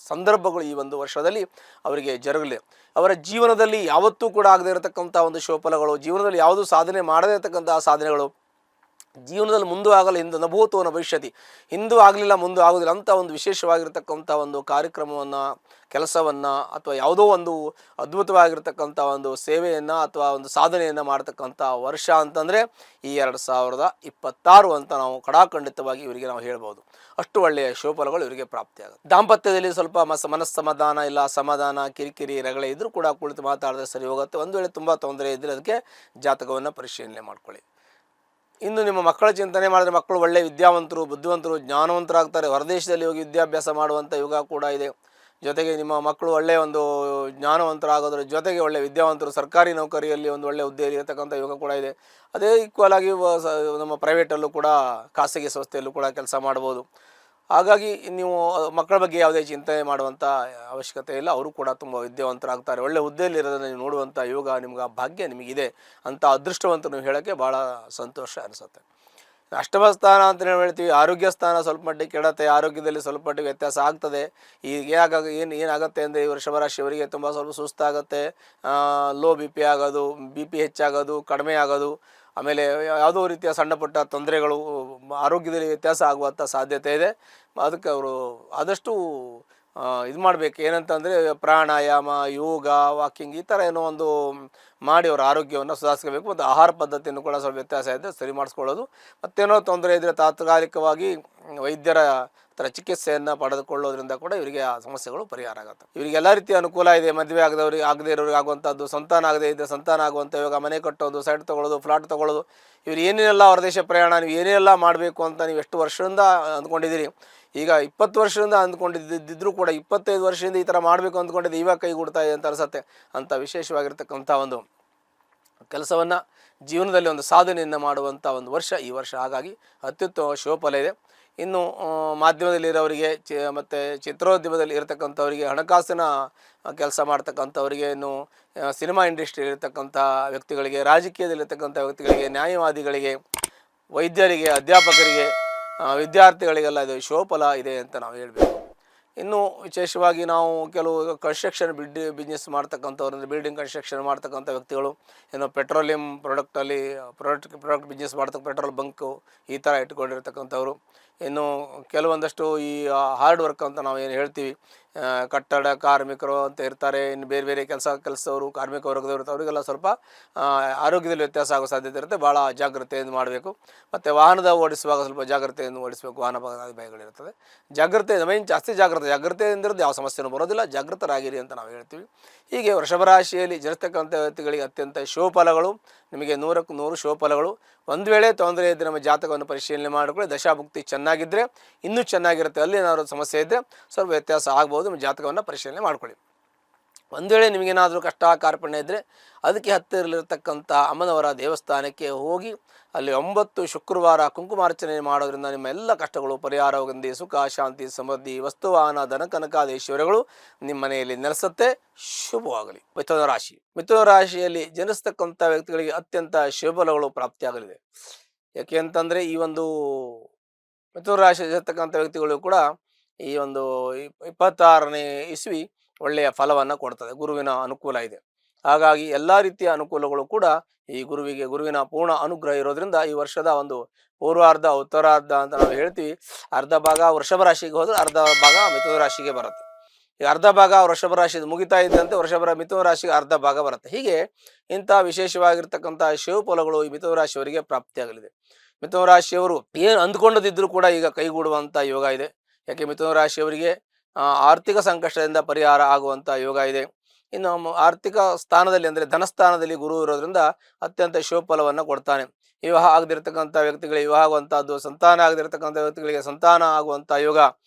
ಸಂದರ್ಭಗಳು ಈ ಒಂದು ವರ್ಷದಲ್ಲಿ ಅವರಿಗೆ ಜರುಗಲಿ. ಅವರ ಜೀವನದಲ್ಲಿ ಯಾವತ್ತೂ ಕೂಡ ಆಗದೇ ಇರತಕ್ಕಂಥ ಒಂದು ಶುಭಫಲಗಳು, ಜೀವನದಲ್ಲಿ ಯಾವುದೂ ಸಾಧನೆ ಮಾಡದೇ ಇರತಕ್ಕಂಥ ಸಾಧನೆಗಳು, ಜೀವನದಲ್ಲಿ ಮುಂದೂ ಆಗಲ್ಲ, ಹಿಂದೆ ನಭೂತವನ ಭವಿಷ್ಯತಿ, ಹಿಂದೂ ಆಗಲಿಲ್ಲ ಮುಂದೂ ಆಗೋದಿಲ್ಲ ಅಂತ ಒಂದು ವಿಶೇಷವಾಗಿರ್ತಕ್ಕಂಥ ಒಂದು ಕಾರ್ಯಕ್ರಮವನ್ನು, ಕೆಲಸವನ್ನು ಅಥವಾ ಯಾವುದೋ ಒಂದು ಅದ್ಭುತವಾಗಿರ್ತಕ್ಕಂಥ ಒಂದು ಸೇವೆಯನ್ನು ಅಥವಾ ಒಂದು ಸಾಧನೆಯನ್ನು ಮಾಡ್ತಕ್ಕಂಥ ವರ್ಷ ಅಂತಂದರೆ ಈ 2026 ಅಂತ ನಾವು ಕಡಾಖಂಡಿತವಾಗಿ ಇವರಿಗೆ ನಾವು ಹೇಳ್ಬೋದು. ಅಷ್ಟು ಒಳ್ಳೆಯ ಶುಭಫಲಗಳು ಇವರಿಗೆ ಪ್ರಾಪ್ತಿಯಾಗುತ್ತೆ. ದಾಂಪತ್ಯದಲ್ಲಿ ಸ್ವಲ್ಪ ಮನಸ್ಸಮಾಧಾನ ಇಲ್ಲ, ಅಸಮಾಧಾನ, ಕಿರಿಕಿರಿ, ರಗಳೆ ಇದ್ರೂ ಕೂಡ ಕುಳಿತು ಮಾತಾಡಿದ್ರೆ ಸರಿ ಹೋಗುತ್ತೆ. ಒಂದು ವೇಳೆ ತುಂಬ ತೊಂದರೆ ಇದ್ದರೆ ಅದಕ್ಕೆ ಜಾತಕವನ್ನು ಪರಿಶೀಲನೆ ಮಾಡ್ಕೊಳ್ಳಿ. ಇನ್ನು ನಿಮ್ಮ ಮಕ್ಕಳ ಚಿಂತನೆ ಮಾಡಿದ್ರೆ ಮಕ್ಕಳು ಒಳ್ಳೆಯ ವಿದ್ಯಾವಂತರು, ಬುದ್ಧಿವಂತರು, ಜ್ಞಾನವಂತರಾಗ್ತಾರೆ. ಹೊರದೇಶದಲ್ಲಿ ಹೋಗಿ ವಿದ್ಯಾಭ್ಯಾಸ ಮಾಡುವಂಥ ಯುಗ ಕೂಡ ಇದೆ. ಜೊತೆಗೆ ನಿಮ್ಮ ಮಕ್ಕಳು ಒಳ್ಳೆಯ ಒಂದು ಜ್ಞಾನವಂತರಾಗೋದ್ರ ಜೊತೆಗೆ ಒಳ್ಳೆಯ ವಿದ್ಯಾವಂತರು, ಸರ್ಕಾರಿ ನೌಕರಿಯಲ್ಲಿ ಒಂದು ಒಳ್ಳೆಯ ಹುದ್ದೆಯಲ್ಲಿ ಇರತಕ್ಕಂಥ ಯುಗ ಕೂಡ ಇದೆ. ಅದೇ ಈಕ್ವಲ್ ಆಗಿ ನಮ್ಮ ಪ್ರೈವೇಟಲ್ಲೂ ಕೂಡ, ಖಾಸಗಿ ಸಂಸ್ಥೆಯಲ್ಲೂ ಕೂಡ ಕೆಲಸ ಮಾಡ್ಬೋದು. ಹಾಗಾಗಿ ನೀವು ಮಕ್ಕಳ ಬಗ್ಗೆ ಯಾವುದೇ ಚಿಂತನೆ ಮಾಡುವಂಥ ಅವಶ್ಯಕತೆ ಇಲ್ಲ. ಅವರು ಕೂಡ ತುಂಬ ವಿದ್ಯಾವಂತರಾಗ್ತಾರೆ. ಒಳ್ಳೆ ಹುದ್ದೆಯಲ್ಲಿ ಇರೋದನ್ನು ನೀವು ನೋಡುವಂಥ ಯೋಗ, ನಿಮ್ಗೆ ಆ ಭಾಗ್ಯ ನಿಮಗಿದೆ ಅಂತ ಅದೃಷ್ಟವಂತ ನೀವು ಹೇಳೋಕ್ಕೆ ಭಾಳ ಸಂತೋಷ ಅನಿಸುತ್ತೆ. ಅಷ್ಟಮ ಸ್ಥಾನ ಅಂತ ಹೇಳ್ತೀವಿ. ಆರೋಗ್ಯ ಸ್ಥಾನ ಸ್ವಲ್ಪ ಮಟ್ಟಿಗೆ ಕೆಡತ್ತೆ, ಆರೋಗ್ಯದಲ್ಲಿ ಸ್ವಲ್ಪ ಮಟ್ಟಿಗೆ ವ್ಯತ್ಯಾಸ ಆಗ್ತದೆ. ಈಗ ಏನಾಗುತ್ತೆ ಅಂದರೆ ಈ ವೃಷಭ ರಾಶಿಯವರಿಗೆ ತುಂಬ ಸ್ವಲ್ಪ ಸುಸ್ತಾಗುತ್ತೆ, ಲೋ ಬಿ ಆಗೋದು, BP ಹೆಚ್ಚಾಗೋದು, ಕಡಿಮೆ ಆಗೋದು, ಆಮೇಲೆ ಯಾವುದೋ ರೀತಿಯ ಸಣ್ಣ ಪುಟ್ಟ ತೊಂದರೆಗಳು, ಆರೋಗ್ಯದಲ್ಲಿ ವ್ಯತ್ಯಾಸ ಆಗುವಂಥ ಸಾಧ್ಯತೆ ಇದೆ. ಅದಕ್ಕೆ ಅವರು ಆದಷ್ಟು ಇದು ಮಾಡಬೇಕು. ಏನಂತಂದರೆ ಪ್ರಾಣಾಯಾಮ, ಯೋಗ, ವಾಕಿಂಗ್ ಈ ಥರ ಏನೋ ಒಂದು ಮಾಡಿ ಅವರ ಆರೋಗ್ಯವನ್ನು ಸುಧಾರಿಸ್ಕೋಬೇಕು. ಮತ್ತು ಆಹಾರ ಪದ್ಧತಿಯನ್ನು ಕೂಡ ಸ್ವಲ್ಪ ವ್ಯತ್ಯಾಸ ಇದೆ, ಸರಿ ಮಾಡಿಸ್ಕೊಳ್ಳೋದು. ಮತ್ತೇನೋ ತೊಂದರೆ ಇದ್ದರೆ ತಾತ್ಕಾಲಿಕವಾಗಿ ವೈದ್ಯರ ಹತ್ರ ಚಿಕಿತ್ಸೆಯನ್ನು ಪಡೆದುಕೊಳ್ಳೋದ್ರಿಂದ ಕೂಡ ಇವರಿಗೆ ಆ ಸಮಸ್ಯೆಗಳು ಪರಿಹಾರ ಆಗುತ್ತೆ. ಇವರಿಗೆ ಎಲ್ಲ ರೀತಿಯ ಅನುಕೂಲ ಇದೆ. ಮದುವೆ ಆಗದೇ ಇರೋರಿಗೆ ಆಗುವಂಥದ್ದು, ಸಂತಾನ ಆಗದೇ ಇದ್ದರೆ ಸಂತಾನ ಆಗುವಂಥ ಇವಾಗ ಮನೆ ಕಟ್ಟೋದು, ಸೈಟ್ ತೊಗೊಳ್ಳೋದು, ಫ್ಲಾಟ್ ತೊಗೊಳ್ಳೋದು, ಇವ್ರು ಏನೇನೆಲ್ಲ ಹೊರದೇಶ ಪ್ರಯಾಣ, ನೀವು ಏನೆಲ್ಲ ಮಾಡಬೇಕು ಅಂತ ನೀವು ಎಷ್ಟು ವರ್ಷದಿಂದ ಅಂದ್ಕೊಂಡಿದ್ದೀರಿ. ಈಗ 20 ವರ್ಷದಿಂದ ಅಂದ್ಕೊಂಡಿದ್ದಿದ್ದರೂ ಕೂಡ 25 ವರ್ಷದಿಂದ ಈ ಥರ ಮಾಡಬೇಕು ಅಂದ್ಕೊಂಡಿದ್ದು ಇವಾಗ ಕೈಗೂಡ್ತಾ ಇದೆ ಅಂತ ಅನಿಸುತ್ತೆ. ಅಂಥ ವಿಶೇಷವಾಗಿರ್ತಕ್ಕಂಥ ಒಂದು ಕೆಲಸವನ್ನು, ಜೀವನದಲ್ಲಿ ಒಂದು ಸಾಧನೆಯನ್ನು ಮಾಡುವಂಥ ಒಂದು ವರ್ಷ ಈ ವರ್ಷ. ಹಾಗಾಗಿ ಅತ್ಯುತ್ತಮ ಶುಭಫಲ ಇದೆ. ಇನ್ನು ಮಾಧ್ಯಮದಲ್ಲಿರೋರಿಗೆ ಮತ್ತು ಚಿತ್ರೋದ್ಯಮದಲ್ಲಿ ಇರತಕ್ಕಂಥವರಿಗೆ, ಹಣಕಾಸಿನ ಕೆಲಸ ಮಾಡ್ತಕ್ಕಂಥವರಿಗೆ, ಇನ್ನು ಸಿನಿಮಾ ಇಂಡಸ್ಟ್ರಿ ಇರತಕ್ಕಂಥ ವ್ಯಕ್ತಿಗಳಿಗೆ, ರಾಜಕೀಯದಲ್ಲಿರ್ತಕ್ಕಂಥ ವ್ಯಕ್ತಿಗಳಿಗೆ, ನ್ಯಾಯವಾದಿಗಳಿಗೆ, ವೈದ್ಯರಿಗೆ, ಅಧ್ಯಾಪಕರಿಗೆ, ವಿದ್ಯಾರ್ಥಿಗಳಿಗೆಲ್ಲ ಇದು ಶುಭಫಲ ಇದೆ ಅಂತ ನಾವು ಹೇಳಬೇಕು. ಇನ್ನು ವಿಶೇಷವಾಗಿ ನಾವು ಕೆಲವು ಕನ್ಸ್ಟ್ರಕ್ಷನ್ ಬಿಸ್ನೆಸ್ ಮಾಡ್ತಕ್ಕಂಥವ್ರು, ಅಂದರೆ ಬಿಲ್ಡಿಂಗ್ ಕನ್ಸ್ಟ್ರಕ್ಷನ್ ಮಾಡ್ತಕ್ಕಂಥ ವ್ಯಕ್ತಿಗಳು, ಏನು petroleum product business petrol bunk ಈ ಥರ ಇಟ್ಕೊಂಡಿರ್ತಕ್ಕಂಥವ್ರು, ಇನ್ನು ಕೆಲವೊಂದಷ್ಟು ಈ ಹಾರ್ಡ್ ವರ್ಕ್ ಅಂತ ನಾವು ಏನು ಹೇಳ್ತೀವಿ, ಕಟ್ಟಡ ಕಾರ್ಮಿಕರು ಅಂತ ಇರ್ತಾರೆ. ಇನ್ನು ಬೇರೆ ಬೇರೆ ಕೆಲಸದವರು, ಕಾರ್ಮಿಕ ವರ್ಗದವರು ಇರ್ತಾರೆ. ಅವರಿಗೆಲ್ಲ ಸ್ವಲ್ಪ ಆರೋಗ್ಯದಲ್ಲಿ ವ್ಯತ್ಯಾಸ ಆಗೋ ಸಾಧ್ಯತೆ ಇರುತ್ತೆ. ಭಾಳ ಜಾಗ್ರತೆಯಿಂದ ಮಾಡಬೇಕು. ಮತ್ತು ವಾಹನದ ಓಡಿಸುವಾಗ ಸ್ವಲ್ಪ ಜಾಗ್ರತೆಯಿಂದ ಓಡಿಸಬೇಕು. ವಾಹನ ಭಯಗಳಿರ್ತದೆ. ಜಾಗ್ರತೆ ಮೇನ್ ಜಾಸ್ತಿ ಜಾಗ್ರತೆಯಿಂದಿರೋದು ಯಾವ ಸಮಸ್ಯೆನೂ ಬರೋದಿಲ್ಲ. ಜಾಗೃತರಾಗಿರಿ ಅಂತ ನಾವು ಹೇಳ್ತೀವಿ. ಹೀಗೆ ವೃಷಭ ರಾಶಿಯಲ್ಲಿ ಜನಿಸ್ತಕ್ಕಂಥ ವ್ಯಕ್ತಿಗಳಿಗೆ ಅತ್ಯಂತ ಶುಭಫಲಗಳು, ನಿಮಗೆ 100ಕ್ಕೆ 100 ಶುಭಫಲಗಳು. ಒಂದು ವೇಳೆ ತೊಂದರೆ ಇದ್ದರೆ ನಮ್ಮ ಜಾತಕವನ್ನು ಪರಿಶೀಲನೆ ಮಾಡಿಕೊಳ್ಳಿ. ದಶಾಭುಕ್ತಿ ಚೆನ್ನಾಗಿದ್ದರೆ ಇನ್ನೂ ಚೆನ್ನಾಗಿರುತ್ತೆ. ಅಲ್ಲಿ ಏನಾದರೂ ಸಮಸ್ಯೆ ಇದ್ದರೆ ಸ್ವಲ್ಪ ವ್ಯತ್ಯಾಸ ಆಗ್ಬೋದು. ನಿಮ್ಮ ಜಾತಕವನ್ನು ಪರಿಶೀಲನೆ ಮಾಡ್ಕೊಳ್ಳಿ. ಒಂದು ವೇಳೆ ನಿಮಗೇನಾದರೂ ಕಷ್ಟ ಕಾರ್ಪಣ್ಯ ಇದ್ದರೆ ಅದಕ್ಕೆ ಹತ್ತಿರಲಿರ್ತಕ್ಕಂಥ ಅಮ್ಮನವರ ದೇವಸ್ಥಾನಕ್ಕೆ ಹೋಗಿ ಅಲ್ಲಿ 9 ಶುಕ್ರವಾರ ಕುಂಕುಮಾರ್ಚನೆ ಮಾಡೋದ್ರಿಂದ ನಿಮ್ಮ ಎಲ್ಲ ಕಷ್ಟಗಳು ಪರಿಹಾರವಾಗಿ ಸುಖ, ಶಾಂತಿ, ಸಮೃದ್ಧಿ, ವಸ್ತುವಾಹನ, ಧನಕನಕಾದ ಐಶ್ವರ್ಯಗಳು ನಿಮ್ಮ ಮನೆಯಲ್ಲಿ ನೆಲೆಸುತ್ತೆ. ಶುಭವಾಗಲಿ. ಮಿಥುನ ರಾಶಿಯಲ್ಲಿ ಜನಿಸ್ತಕ್ಕಂಥ ವ್ಯಕ್ತಿಗಳಿಗೆ ಅತ್ಯಂತ ಶುಭಫಲಗಳು ಪ್ರಾಪ್ತಿಯಾಗಲಿದೆ. ಯಾಕೆ ಅಂತಂದರೆ ಈ ಒಂದು ಮಿಥುನ ರಾಶಿ ಇರತಕ್ಕಂಥ ವ್ಯಕ್ತಿಗಳು ಕೂಡ ಈ ಒಂದು 26ನೇ ಇಸ್ವಿ ಒಳ್ಳೆಯ ಫಲವನ್ನು ಕೊಡ್ತದೆ. ಗುರುವಿನ ಅನುಕೂಲ ಇದೆ. ಹಾಗಾಗಿ ಎಲ್ಲ ರೀತಿಯ ಅನುಕೂಲಗಳು ಕೂಡ ಈ ಗುರುವಿನ ಪೂರ್ಣ ಅನುಗ್ರಹ ಇರೋದ್ರಿಂದ ಈ ವರ್ಷದ ಒಂದು ಪೂರ್ವಾರ್ಧ, ಉತ್ತರಾರ್ಧ ಅಂತ ನಾವು ಹೇಳ್ತೀವಿ. ಅರ್ಧ ಭಾಗ ವೃಷಭ ರಾಶಿಗೆ ಹೋದರೆ ಅರ್ಧ ಭಾಗ ಮಿಥುನ ರಾಶಿಗೆ ಬರುತ್ತೆ. ಈಗ ಅರ್ಧ ಭಾಗ ವೃಷಭ ರಾಶಿ ಮುಗಿತಾ ಇದ್ದಂತೆ ಮಿಥುನ ರಾಶಿಗೆ ಅರ್ಧ ಭಾಗ ಬರುತ್ತೆ. ಹೀಗೆ ಇಂಥ ವಿಶೇಷವಾಗಿರ್ತಕ್ಕಂಥ ಶುಭಫಲಗಳು ಈ ಮಿಥುನ ರಾಶಿಯವರಿಗೆ ಪ್ರಾಪ್ತಿಯಾಗಲಿದೆ. ಮಿಥುನ ರಾಶಿಯವರು ಏನು ಅಂದ್ಕೊಂಡದಿದ್ರೂ ಕೂಡ ಈಗ ಕೈಗೂಡುವಂಥ ಯೋಗ ಇದೆ. ಯಾಕೆ ಮಿಥುನ ರಾಶಿಯವರಿಗೆ ಆರ್ಥಿಕ ಸಂಕಷ್ಟದಿಂದ ಪರಿಹಾರ ಆಗುವಂಥ ಯೋಗ ಇದೆ. ಇನ್ನು ಆರ್ಥಿಕ ಸ್ಥಾನದಲ್ಲಿ ಅಂದರೆ ಧನಸ್ಥಾನದಲ್ಲಿ ಗುರು ಇರೋದ್ರಿಂದ ಅತ್ಯಂತ ಶುಭ ಫಲವನ್ನು ಕೊಡ್ತಾನೆ. ವಿವಾಹ ಆಗದಿರ್ತಕ್ಕಂಥ ವ್ಯಕ್ತಿಗಳಿಗೆ ವಿವಾಹ ಆಗುವಂಥದ್ದು, ಸಂತಾನ ಆಗದಿರ್ತಕ್ಕಂಥ ವ್ಯಕ್ತಿಗಳಿಗೆ ಸಂತಾನ ಆಗುವಂಥ ಯೋಗ,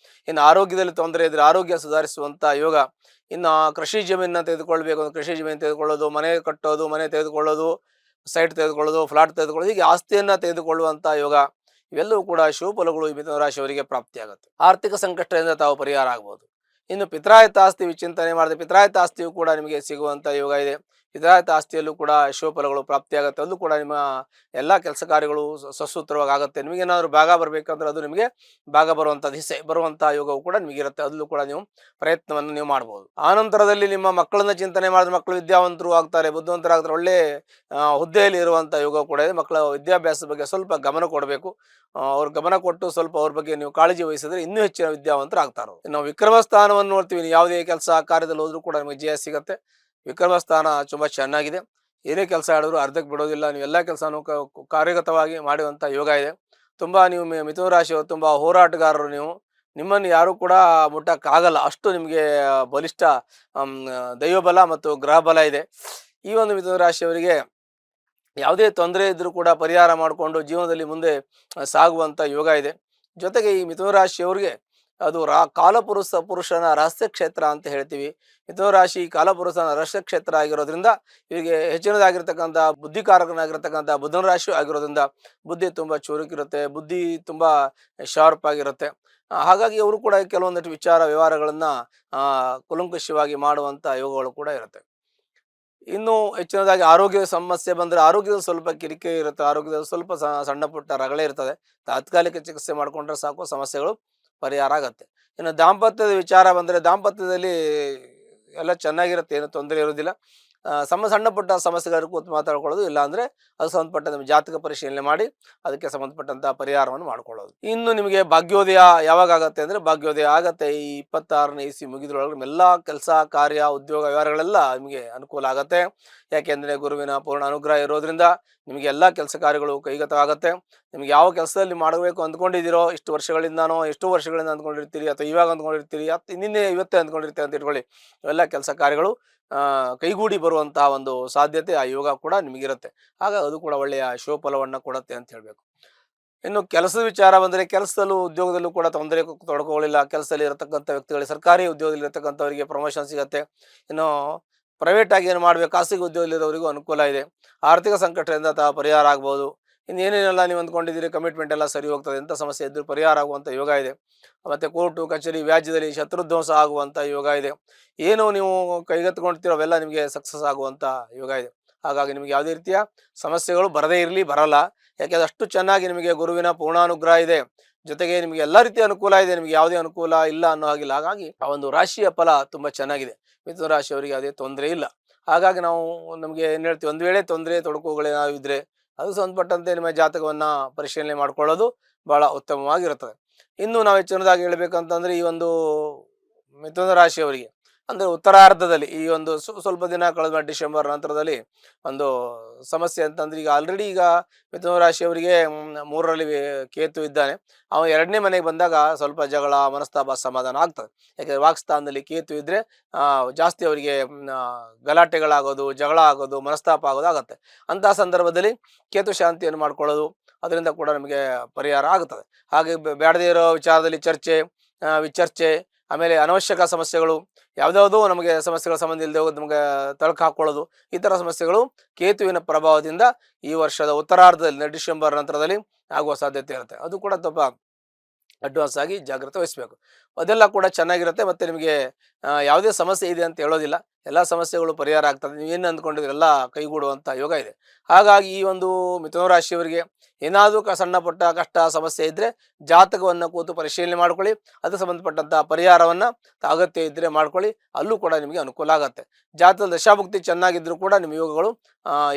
ಇನ್ನು ಆರೋಗ್ಯದಲ್ಲಿ ತೊಂದರೆ ಇದ್ದರೆ ಆರೋಗ್ಯ ಸುಧಾರಿಸುವಂಥ ಯೋಗ, ಇನ್ನು ಕೃಷಿ ಜಮೀನನ್ನ ತೆಗೆದುಕೊಳ್ಬೇಕು ಅಂದ್ರೆ ಕೃಷಿ ಜಮೀನು ತೆಗೆದುಕೊಳ್ಳೋದು, ಮನೆ ಕಟ್ಟೋದು, ಮನೆ ತೆಗೆದುಕೊಳ್ಳೋದು, ಸೈಟ್ ತೆಗೆದುಕೊಳ್ಳೋದು, ಫ್ಲಾಟ್ ತೆಗೆದುಕೊಳ್ಳೋದು, ಹೀಗೆ ಆಸ್ತಿಯನ್ನು ತೆಗೆದುಕೊಳ್ಳುವಂಥ ಯೋಗ, ಇವೆಲ್ಲವೂ ಕೂಡ ಶುಭ ಫಲಗಳು ಈ ಮಿಥುನ ರಾಶಿಯವರಿಗೆ ಪ್ರಾಪ್ತಿಯಾಗುತ್ತೆ. ಆರ್ಥಿಕ ಸಂಕಷ್ಟದಿಂದ ತಾವು ಪರಿಹಾರ ಆಗ್ಬೋದು. ಇನ್ನು ಪಿತ್ರಾಯತ ಆಸ್ತಿ ವಿಚಿಂತನೆ ಮಾಡಿದ್ರೆ ಪಿತ್ರಾಯತ ಆಸ್ತಿಯು ಕೂಡ ನಿಮಗೆ ಸಿಗುವಂಥ ಯೋಗ ಇದೆ. ಪಿತ್ರಾಯತ ಆಸ್ತಿಯಲ್ಲೂ ಕೂಡ ಶುಭ ಫಲಗಳು ಪ್ರಾಪ್ತಿಯಾಗುತ್ತೆ. ಅಲ್ಲೂ ಕೂಡ ನಿಮ್ಮ ಎಲ್ಲ ಕೆಲಸ ಕಾರ್ಯಗಳು ಸಸೂತ್ರವಾಗಿ ಆಗುತ್ತೆ. ನಿಮಗೇನಾದರೂ ಭಾಗ ಬರಬೇಕಂದ್ರೆ ಅದು ನಿಮಗೆ ಭಾಗ ಬರುವಂಥ ದಿಸೆ ಬರುವಂಥ ಯೋಗವು ಕೂಡ ನಿಮಗಿರುತ್ತೆ. ಅದಲ್ಲೂ ಕೂಡ ನೀವು ಪ್ರಯತ್ನವನ್ನು ನೀವು ಮಾಡ್ಬೋದು. ಆನಂತರದಲ್ಲಿ ನಿಮ್ಮ ಮಕ್ಕಳನ್ನ ಚಿಂತನೆ ಮಾಡಿದ್ರೆ ಮಕ್ಕಳು ವಿದ್ಯಾವಂತರು ಆಗ್ತಾರೆ, ಬುದ್ಧಿವಂತರಾಗ್ತಾರೆ, ಒಳ್ಳೆ ಹುದ್ದೆಯಲ್ಲಿ ಇರುವಂಥ ಯೋಗ ಕೂಡ ಇದೆ. ಮಕ್ಕಳ ವಿದ್ಯಾಭ್ಯಾಸದ ಬಗ್ಗೆ ಸ್ವಲ್ಪ ಗಮನ ಕೊಡಬೇಕು. ಅವ್ರ ಗಮನ ಕೊಟ್ಟು ಸ್ವಲ್ಪ ಅವ್ರ ಬಗ್ಗೆ ನೀವು ಕಾಳಜಿ ವಹಿಸಿದ್ರೆ ಇನ್ನೂ ಹೆಚ್ಚಿನ ವಿದ್ಯಾವಂತರು ಆಗ್ತಾರೆ. ನಾವು ವಿಕ್ರಮ ಸ್ಥಾನವನ್ನು ನೋಡ್ತೀವಿ. ಯಾವುದೇ ಕೆಲಸ ಕಾರ್ಯದಲ್ಲಿ ಹೋದ್ರೂ ಕೂಡ ನಿಮಗೆ ಜಯ ಸಿಗುತ್ತೆ. ವಿಕ್ರಮ ಸ್ಥಾನ ತುಂಬ ಚೆನ್ನಾಗಿದೆ. ಏನೇ ಕೆಲಸ ಹೇಳಿದ್ರು ಅರ್ಧಕ್ಕೆ ಬಿಡೋದಿಲ್ಲ. ನೀವು ಎಲ್ಲ ಕೆಲಸನೂ ಕಾರ್ಯಗತವಾಗಿ ಮಾಡುವಂಥ ಯೋಗ ಇದೆ. ತುಂಬ ನೀವು ಮಿಥುನ ರಾಶಿಯವರು ತುಂಬ ಹೋರಾಟಗಾರರು. ನೀವು ನಿಮ್ಮನ್ನು ಯಾರೂ ಕೂಡ ಮುಟ್ಟಕ್ಕಾಗಲ್ಲ, ಅಷ್ಟು ನಿಮಗೆ ಬಲಿಷ್ಠ ದೈವಬಲ ಮತ್ತು ಗ್ರಹ ಬಲ ಇದೆ. ಈ ಒಂದು ಮಿಥುನ ರಾಶಿಯವರಿಗೆ ಯಾವುದೇ ತೊಂದರೆ ಇದ್ದರೂ ಕೂಡ ಪರಿಹಾರ ಮಾಡಿಕೊಂಡು ಜೀವನದಲ್ಲಿ ಮುಂದೆ ಸಾಗುವಂಥ ಯೋಗ ಇದೆ. ಜೊತೆಗೆ ಈ ಮಿಥುನ ರಾಶಿಯವರಿಗೆ ಅದು ಪುರುಷನ ರಹಸ್ಯ ಕ್ಷೇತ್ರ ಅಂತ ಹೇಳ್ತೀವಿ. ಮಿಥುನ ರಾಶಿ ಕಾಲಪುರುಷನ ರಹಸ್ಯ ಕ್ಷೇತ್ರ ಆಗಿರೋದ್ರಿಂದ ಇವರಿಗೆ ಹೆಚ್ಚಿನದಾಗಿರ್ತಕ್ಕಂಥ ಬುದ್ಧಿಕಾರಕನಾಗಿರ್ತಕ್ಕಂಥ ಬುಧನ ರಾಶಿ ಆಗಿರೋದ್ರಿಂದ ಬುದ್ಧಿ ತುಂಬ ಚುರುಕಿರುತ್ತೆ, ಬುದ್ಧಿ ತುಂಬ ಶಾರ್ಪ್ ಆಗಿರುತ್ತೆ. ಹಾಗಾಗಿ ಅವರು ಕೂಡ ಕೆಲವೊಂದಷ್ಟು ವಿಚಾರ ವ್ಯವಹಾರಗಳನ್ನು ಕುಲಂಕುಷವಾಗಿ ಮಾಡುವಂಥ ಯೋಗಗಳು ಕೂಡ ಇರುತ್ತೆ. ಇನ್ನು ಹೆಚ್ಚಿನದಾಗಿ ಆರೋಗ್ಯದ ಸಮಸ್ಯೆ ಬಂದರೆ ಆರೋಗ್ಯದ ಸ್ವಲ್ಪ ಕಿರಿಕಿರಿ ಇರುತ್ತೆ. ಆರೋಗ್ಯದಲ್ಲಿ ಸ್ವಲ್ಪ ಸಣ್ಣ ಪುಟ್ಟ ರಗಳೆ ಇರ್ತದೆ. ತಾತ್ಕಾಲಿಕ ಚಿಕಿತ್ಸೆ ಮಾಡಿಕೊಂಡ್ರೆ ಸಾಕು, ಸಮಸ್ಯೆಗಳು ಪರಿಹಾರ ಆಗತ್ತೆ. ಇನ್ನು ದಾಂಪತ್ಯದ ವಿಚಾರ ಬಂದರೆ ದಾಂಪತ್ಯದಲ್ಲಿ ಎಲ್ಲ ಚೆನ್ನಾಗಿರುತ್ತೆ, ಏನು ತೊಂದರೆ ಇರೋದಿಲ್ಲ. ಸಣ್ಣ ಪುಟ್ಟ ಸಮಸ್ಯೆಗಳು ಕೂತು ಮಾತಾಡ್ಕೊಳ್ಳೋದು, ಇಲ್ಲಾಂದರೆ ಅದು ಸಂಬಂಧಪಟ್ಟ ನಿಮ್ಮ ಜಾತಕ ಪರಿಶೀಲನೆ ಮಾಡಿ ಅದಕ್ಕೆ ಸಂಬಂಧಪಟ್ಟಂಥ ಪರಿಹಾರವನ್ನು ಮಾಡ್ಕೊಳ್ಳೋದು. ಇನ್ನು ನಿಮಗೆ ಭಾಗ್ಯೋದಯ ಯಾವಾಗ ಆಗುತ್ತೆ ಅಂದರೆ ಭಾಗ್ಯೋದಯ ಆಗತ್ತೆ ಈ 26ನೇ ಇಸ್ವಿ ಮುಗಿದ್ರೊಳಗೆ. ಎಲ್ಲ ಕೆಲಸ ಕಾರ್ಯ ಉದ್ಯೋಗ ವ್ಯವಹಾರಗಳೆಲ್ಲ ನಿಮಗೆ ಅನುಕೂಲ ಆಗುತ್ತೆ. ಯಾಕೆಂದರೆ ಗುರುವಿನ ಪೂರ್ಣ ಅನುಗ್ರಹ ಇರೋದ್ರಿಂದ ನಿಮಗೆ ಎಲ್ಲ ಕೆಲಸ ಕಾರ್ಯಗಳು ಕೈಗತವಾಗುತ್ತೆ. ನಿಮ್ಗೆ ಯಾವ ಕೆಲಸದಲ್ಲಿ ಮಾಡಬೇಕು ಅಂದ್ಕೊಂಡಿದ್ದೀರೋ ಎಷ್ಟು ವರ್ಷಗಳಿಂದ ಅಂದ್ಕೊಂಡಿರ್ತೀರಿ, ಅಥವಾ ಇವಾಗ ಅಂದ್ಕೊಂಡಿರ್ತೀರಿ, ನಿನ್ನೆ ಇವತ್ತೇ ಅಂದ್ಕೊಂಡಿರ್ತೀರಿ ಅಂತ ಇಟ್ಕೊಳ್ಳಿ, ಇವೆಲ್ಲ ಕೆಲಸ ಕಾರ್ಯಗಳು ಕೈಗೂಡಿ ಬರುವಂತಹ ಒಂದು ಸಾಧ್ಯತೆ ಆ ಯೋಗ ಕೂಡ ನಿಮಗಿರುತ್ತೆ. ಹಾಗಾಗಿ ಅದು ಕೂಡ ಒಳ್ಳೆಯ ಶುಭ ಫಲವನ್ನು ಕೊಡುತ್ತೆ ಅಂತ ಹೇಳಬೇಕು. ಇನ್ನು ಕೆಲಸದ ವಿಚಾರ ಬಂದರೆ ಕೆಲಸದಲ್ಲೂ ಉದ್ಯೋಗದಲ್ಲೂ ಕೂಡ ತೊಂದರೆ ತೊಡಕೊಳ್ಳಿಲ್ಲ. ಕೆಲಸದಲ್ಲಿ ಇರತಕ್ಕಂಥ ವ್ಯಕ್ತಿಗಳಿಗೆ, ಸರ್ಕಾರಿ ಉದ್ಯೋಗದಲ್ಲಿ ಇರತಕ್ಕಂಥವರಿಗೆ ಪ್ರಮೋಷನ್ ಸಿಗುತ್ತೆ. ಇನ್ನು ಪ್ರೈವೇಟ್ ಆಗಿ ಏನು ಮಾಡಬೇಕು, ಖಾಸಗಿ ಉದ್ಯೋಗದಲ್ಲಿರೋರಿಗೂ ಅನುಕೂಲ ಇದೆ. ಆರ್ಥಿಕ ಸಂಕಟದಿಂದ ಪರಿಹಾರ ಆಗ್ಬೋದು. ಇನ್ನೇನೇನೆಲ್ಲ ನೀವು ಅಂದ್ಕೊಂಡಿದ್ದೀರಿ ಕಮಿಟ್ಮೆಂಟ್ ಎಲ್ಲ ಸರಿ ಹೋಗ್ತದೆ, ಎಂಥ ಸಮಸ್ಯೆ ಇದ್ದರೂ ಪರಿಹಾರ ಆಗುವಂಥ ಯೋಗ ಇದೆ. ಮತ್ತು ಕೋರ್ಟು ಕಚೇರಿ ವ್ಯಾಜ್ಯದಲ್ಲಿ ಶತ್ರುಧ್ವಂಸ ಆಗುವಂಥ ಯೋಗ ಇದೆ. ಏನು ನೀವು ಕೈಗೆತ್ಕೊಳ್ತೀರೋ ಅವೆಲ್ಲ ನಿಮಗೆ ಸಕ್ಸಸ್ ಆಗುವಂಥ ಯೋಗ ಇದೆ. ಹಾಗಾಗಿ ನಿಮಗೆ ಯಾವುದೇ ರೀತಿಯ ಸಮಸ್ಯೆಗಳು ಬರಲ್ಲ. ಯಾಕೆ ಅಷ್ಟು ಚೆನ್ನಾಗಿ ನಿಮಗೆ ಗುರುವಿನ ಪೂರ್ಣಾನುಗ್ರಹ ಇದೆ. ಜೊತೆಗೆ ನಿಮಗೆ ಎಲ್ಲ ರೀತಿಯ ಅನುಕೂಲ ಇದೆ, ನಿಮಗೆ ಯಾವುದೇ ಅನುಕೂಲ ಇಲ್ಲ ಅನ್ನೋ ಹಾಗಿಲ್ಲ. ಹಾಗಾಗಿ ಆ ಒಂದು ರಾಶಿಯ ಫಲ ತುಂಬ ಚೆನ್ನಾಗಿದೆ. ಮಿಥುನ ರಾಶಿಯವರಿಗೆ ಯಾವುದೇ ತೊಂದರೆ ಇಲ್ಲ. ಹಾಗಾಗಿ ನಮಗೆ ಏನು ಹೇಳ್ತೀವಿ, ಒಂದು ವೇಳೆ ತೊಂದರೆ ತೊಡಕುಗಳೇನಾದ್ರು ಇದ್ದರೆ ಅದು ಸಂಬಂಧಪಟ್ಟಂತೆ ನಿಮ್ಮ ಜಾತಕವನ್ನು ಪರಿಶೀಲನೆ ಮಾಡಿಕೊಳ್ಳೋದು ಭಾಳ ಉತ್ತಮವಾಗಿರುತ್ತದೆ. ಇನ್ನು ನಾವು ಹೆಚ್ಚಿನದಾಗಿ ಹೇಳಬೇಕಂತಂದರೆ ಈ ಒಂದು ಮಿಥುನ ರಾಶಿಯವರಿಗೆ ಅಂದರೆ ಉತ್ತರಾರ್ಧದಲ್ಲಿ ಈ ಒಂದು ಸ್ವಲ್ಪ ದಿನ ಕಳೆದ ಡಿಸೆಂಬರ್ ನಂತರದಲ್ಲಿ ಒಂದು ಸಮಸ್ಯೆ ಅಂತಂದ್ರೆ, ಈಗ ಮಿಥುನ ರಾಶಿಯವರಿಗೆ 3ರಲ್ಲಿ ಕೇತು ಇದ್ದಾನೆ. ಅವನು 2ನೇ ಮನೆಗೆ ಬಂದಾಗ ಸ್ವಲ್ಪ ಜಗಳ, ಮನಸ್ತಾಪ, ಸಮಾಧಾನ ಆಗ್ತದೆ. ಯಾಕೆಂದರೆ ವಾಕ್ಸ್ಥಾನದಲ್ಲಿ ಕೇತು ಇದ್ದರೆ ಜಾಸ್ತಿ ಅವರಿಗೆ ಗಲಾಟೆಗಳಾಗೋದು, ಜಗಳ ಆಗೋದು, ಮನಸ್ತಾಪ ಆಗೋದು ಆಗುತ್ತೆ. ಅಂತಹ ಸಂದರ್ಭದಲ್ಲಿ ಕೇತು ಶಾಂತಿಯನ್ನು ಮಾಡ್ಕೊಳ್ಳೋದು, ಅದರಿಂದ ಕೂಡ ನಮಗೆ ಪರಿಹಾರ ಆಗುತ್ತದೆ. ಹಾಗೆ ಬೇಡದೇ ಇರೋ ವಿಚಾರದಲ್ಲಿ ವಿಚರ್ಚೆ, ಆಮೇಲೆ ಅನವಶ್ಯಕ ಸಮಸ್ಯೆಗಳು, ಯಾವುದ್ಯಾವುದೋ ನಮಗೆ ಸಮಸ್ಯೆಗಳ ಸಂಬಂಧ ಇಲ್ಲದೆ ಹೋಗೋದು, ನಮಗೆ ತಳಕು ಹಾಕ್ಕೊಳ್ಳೋದು, ಈ ಥರ ಸಮಸ್ಯೆಗಳು ಕೇತುವಿನ ಪ್ರಭಾವದಿಂದ ಈ ವರ್ಷದ ಉತ್ತರಾರ್ಧದಲ್ಲಿ ಡಿಸೆಂಬರ್ ನಂತರದಲ್ಲಿ ಆಗುವ ಸಾಧ್ಯತೆ ಇರುತ್ತೆ. ಅದು ಕೂಡ ಸ್ವಲ್ಪ ಅಡ್ವಾನ್ಸ್ ಆಗಿ ಜಾಗ್ರತೆ ವಹಿಸಬೇಕು. ಅದೆಲ್ಲ ಕೂಡ ಚೆನ್ನಾಗಿರುತ್ತೆ. ಮತ್ತು ನಿಮಗೆ ಯಾವುದೇ ಸಮಸ್ಯೆ ಇದೆ ಅಂತ ಹೇಳೋದಿಲ್ಲ, ಎಲ್ಲ ಸಮಸ್ಯೆಗಳು ಪರಿಹಾರ ಆಗ್ತದೆ. ನೀವೇನು ಅಂದ್ಕೊಂಡಿದ್ರೆ ಎಲ್ಲ ಕೈಗೂಡುವಂಥ ಯೋಗ ಇದೆ. ಹಾಗಾಗಿ ಈ ಒಂದು ಮಿಥುನ ರಾಶಿಯವರಿಗೆ ಏನಾದರೂ ಸಣ್ಣ ಪುಟ್ಟ ಕಷ್ಟ ಸಮಸ್ಯೆ ಇದ್ದರೆ ಜಾತಕವನ್ನು ಕೂತು ಪರಿಶೀಲನೆ ಮಾಡ್ಕೊಳ್ಳಿ. ಅದಕ್ಕೆ ಸಂಬಂಧಪಟ್ಟಂಥ ಪರಿಹಾರವನ್ನು ಅಗತ್ಯ ಇದ್ದರೆ ಮಾಡ್ಕೊಳ್ಳಿ, ಅಲ್ಲೂ ಕೂಡ ನಿಮಗೆ ಅನುಕೂಲ ಆಗುತ್ತೆ. ಜಾತಕದ ದಶಾಭುಕ್ತಿ ಚೆನ್ನಾಗಿದ್ದರೂ ಕೂಡ ನಿಮ್ಮ ಯೋಗಗಳು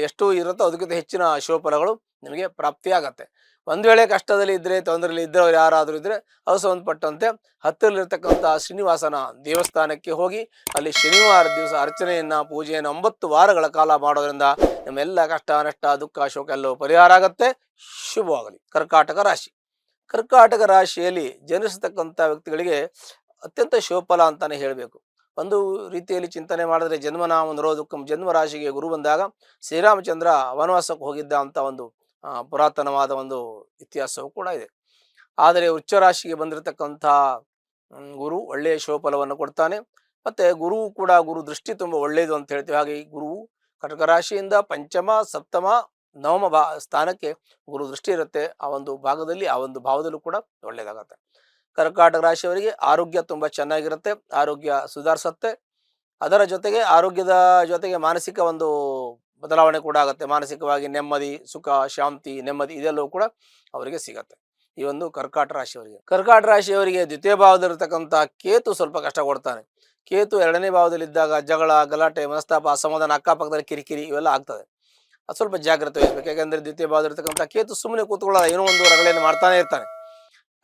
ಎಷ್ಟು ಇರುತ್ತೋ ಅದಕ್ಕಿಂತ ಹೆಚ್ಚಿನ ಶುಭ ಫಲಗಳು ನಿಮಗೆ ಪ್ರಾಪ್ತಿಯಾಗತ್ತೆ. ಒಂದು ವೇಳೆ ಕಷ್ಟದಲ್ಲಿ ಇದ್ದರೆ, ತೊಂದರೆಯಲ್ಲಿ ಇದ್ದವರು ಯಾರಾದರೂ ಇದ್ದರೆ ಅದು ಸಂಬಂಧಪಟ್ಟಂತೆ ಹತ್ತಿರಲ್ಲಿರ್ತಕ್ಕಂಥ ಶ್ರೀನಿವಾಸನ ದೇವಸ್ಥಾನಕ್ಕೆ ಹೋಗಿ ಅಲ್ಲಿ ಶನಿವಾರ ದಿವಸ ಅರ್ಚನೆಯನ್ನು ಪೂಜೆಯನ್ನು 9 ವಾರಗಳ ಕಾಲ ಮಾಡೋದ್ರಿಂದ ನಿಮ್ಮೆಲ್ಲ ಕಷ್ಟ ನಷ್ಟ ದುಃಖ ಶೋಕ ಎಲ್ಲವೂ ಪರಿಹಾರ ಆಗುತ್ತೆ. ಶುಭವಾಗಲಿ. ಕರ್ಕಾಟಕ ರಾಶಿ. ಕರ್ಕಾಟಕ ರಾಶಿಯಲ್ಲಿ ಜನಿಸತಕ್ಕಂಥ ವ್ಯಕ್ತಿಗಳಿಗೆ ಅತ್ಯಂತ ಶುಭಫಲ ಅಂತಾನೆ ಹೇಳಬೇಕು. ಒಂದು ರೀತಿಯಲ್ಲಿ ಚಿಂತನೆ ಮಾಡಿದ್ರೆ ಜನ್ಮನಾಮ ನಿರೋಧಕಂ, ಜನ್ಮ ರಾಶಿಗೆ ಗುರು ಬಂದಾಗ ಶ್ರೀರಾಮಚಂದ್ರ ವನವಾಸಕ್ಕೆ ಹೋಗಿದ್ದ ಅಂತ ಒಂದು ಪುರಾತನವಾದ ಒಂದು ಇತಿಹಾಸವೂ ಕೂಡ ಇದೆ. ಆದರೆ ವೃಶ್ಚಿಕ ರಾಶಿಗೆ ಬಂದಿರತಕ್ಕಂಥ ಗುರು ಒಳ್ಳೆಯ ಶುಭಫಲವನ್ನು ಕೊಡ್ತಾನೆ. ಮತ್ತು ಗುರು ಕೂಡ ಗುರು ದೃಷ್ಟಿ ತುಂಬ ಒಳ್ಳೆಯದು ಅಂತ ಹೇಳ್ತೀವಿ. ಹಾಗೆ ಈ ಗುರು ಕಟಕ ರಾಶಿಯಿಂದ ಪಂಚಮ ಸಪ್ತಮ ನವಮ ಸ್ಥಾನಕ್ಕೆ ಗುರು ದೃಷ್ಟಿ ಇರುತ್ತೆ. ಆ ಒಂದು ಭಾಗದಲ್ಲಿ ಆ ಒಂದು ಭಾವದಲ್ಲೂ ಕೂಡ ಒಳ್ಳೆಯದಾಗತ್ತೆ. ಕರ್ಕಾಟಕ ರಾಶಿಯವರಿಗೆ ಆರೋಗ್ಯ ತುಂಬ ಚೆನ್ನಾಗಿರುತ್ತೆ, ಆರೋಗ್ಯ ಸುಧಾರಿಸುತ್ತೆ. ಅದರ ಜೊತೆಗೆ ಆರೋಗ್ಯದ ಜೊತೆಗೆ ಮಾನಸಿಕ ಒಂದು ಬದಲಾವಣೆ ಕೂಡ ಆಗುತ್ತೆ. ಮಾನಸಿಕವಾಗಿ ನೆಮ್ಮದಿ, ಸುಖ, ಶಾಂತಿ, ನೆಮ್ಮದಿ ಇದೆಲ್ಲವೂ ಕೂಡ ಅವರಿಗೆ ಸಿಗತ್ತೆ. ಈ ಒಂದು ಕರ್ಕಾಟಕ ರಾಶಿಯವರಿಗೆ. ಕರ್ಕಾಟಕ ರಾಶಿಯವರಿಗೆ ದ್ವಿತೀಯ ಭಾವದಲ್ಲಿರ್ತಕ್ಕಂಥ ಕೇತು ಸ್ವಲ್ಪ ಕಷ್ಟ ಕೊಡ್ತಾನೆ. ಕೇತು 2ನೇ ಭಾವದಲ್ಲಿದ್ದಾಗ ಜಗಳ, ಗಲಾಟೆ, ಮನಸ್ತಾಪ, ಅಸಮಾಧಾನ, ಅಕ್ಕಪಕ್ಕದಲ್ಲಿ ಕಿರಿಕಿರಿ ಇವೆಲ್ಲ ಆಗ್ತದೆ. ಅದು ಸ್ವಲ್ಪ ಜಾಗ್ರತೆ ವಹಿಸಬೇಕು. ಯಾಕೆಂದರೆ ದ್ವಿತೀಯ ಭಾವದಲ್ಲಿರ್ತಕ್ಕಂಥ ಕೇತು ಸುಮ್ಮನೆ ಕೂತ್ಕೊಳ್ಳೋದು, ಏನೋ ಒಂದು ರಗಳೆಯನ್ನು ಮಾಡ್ತಾನೆ ಇರ್ತಾನೆ.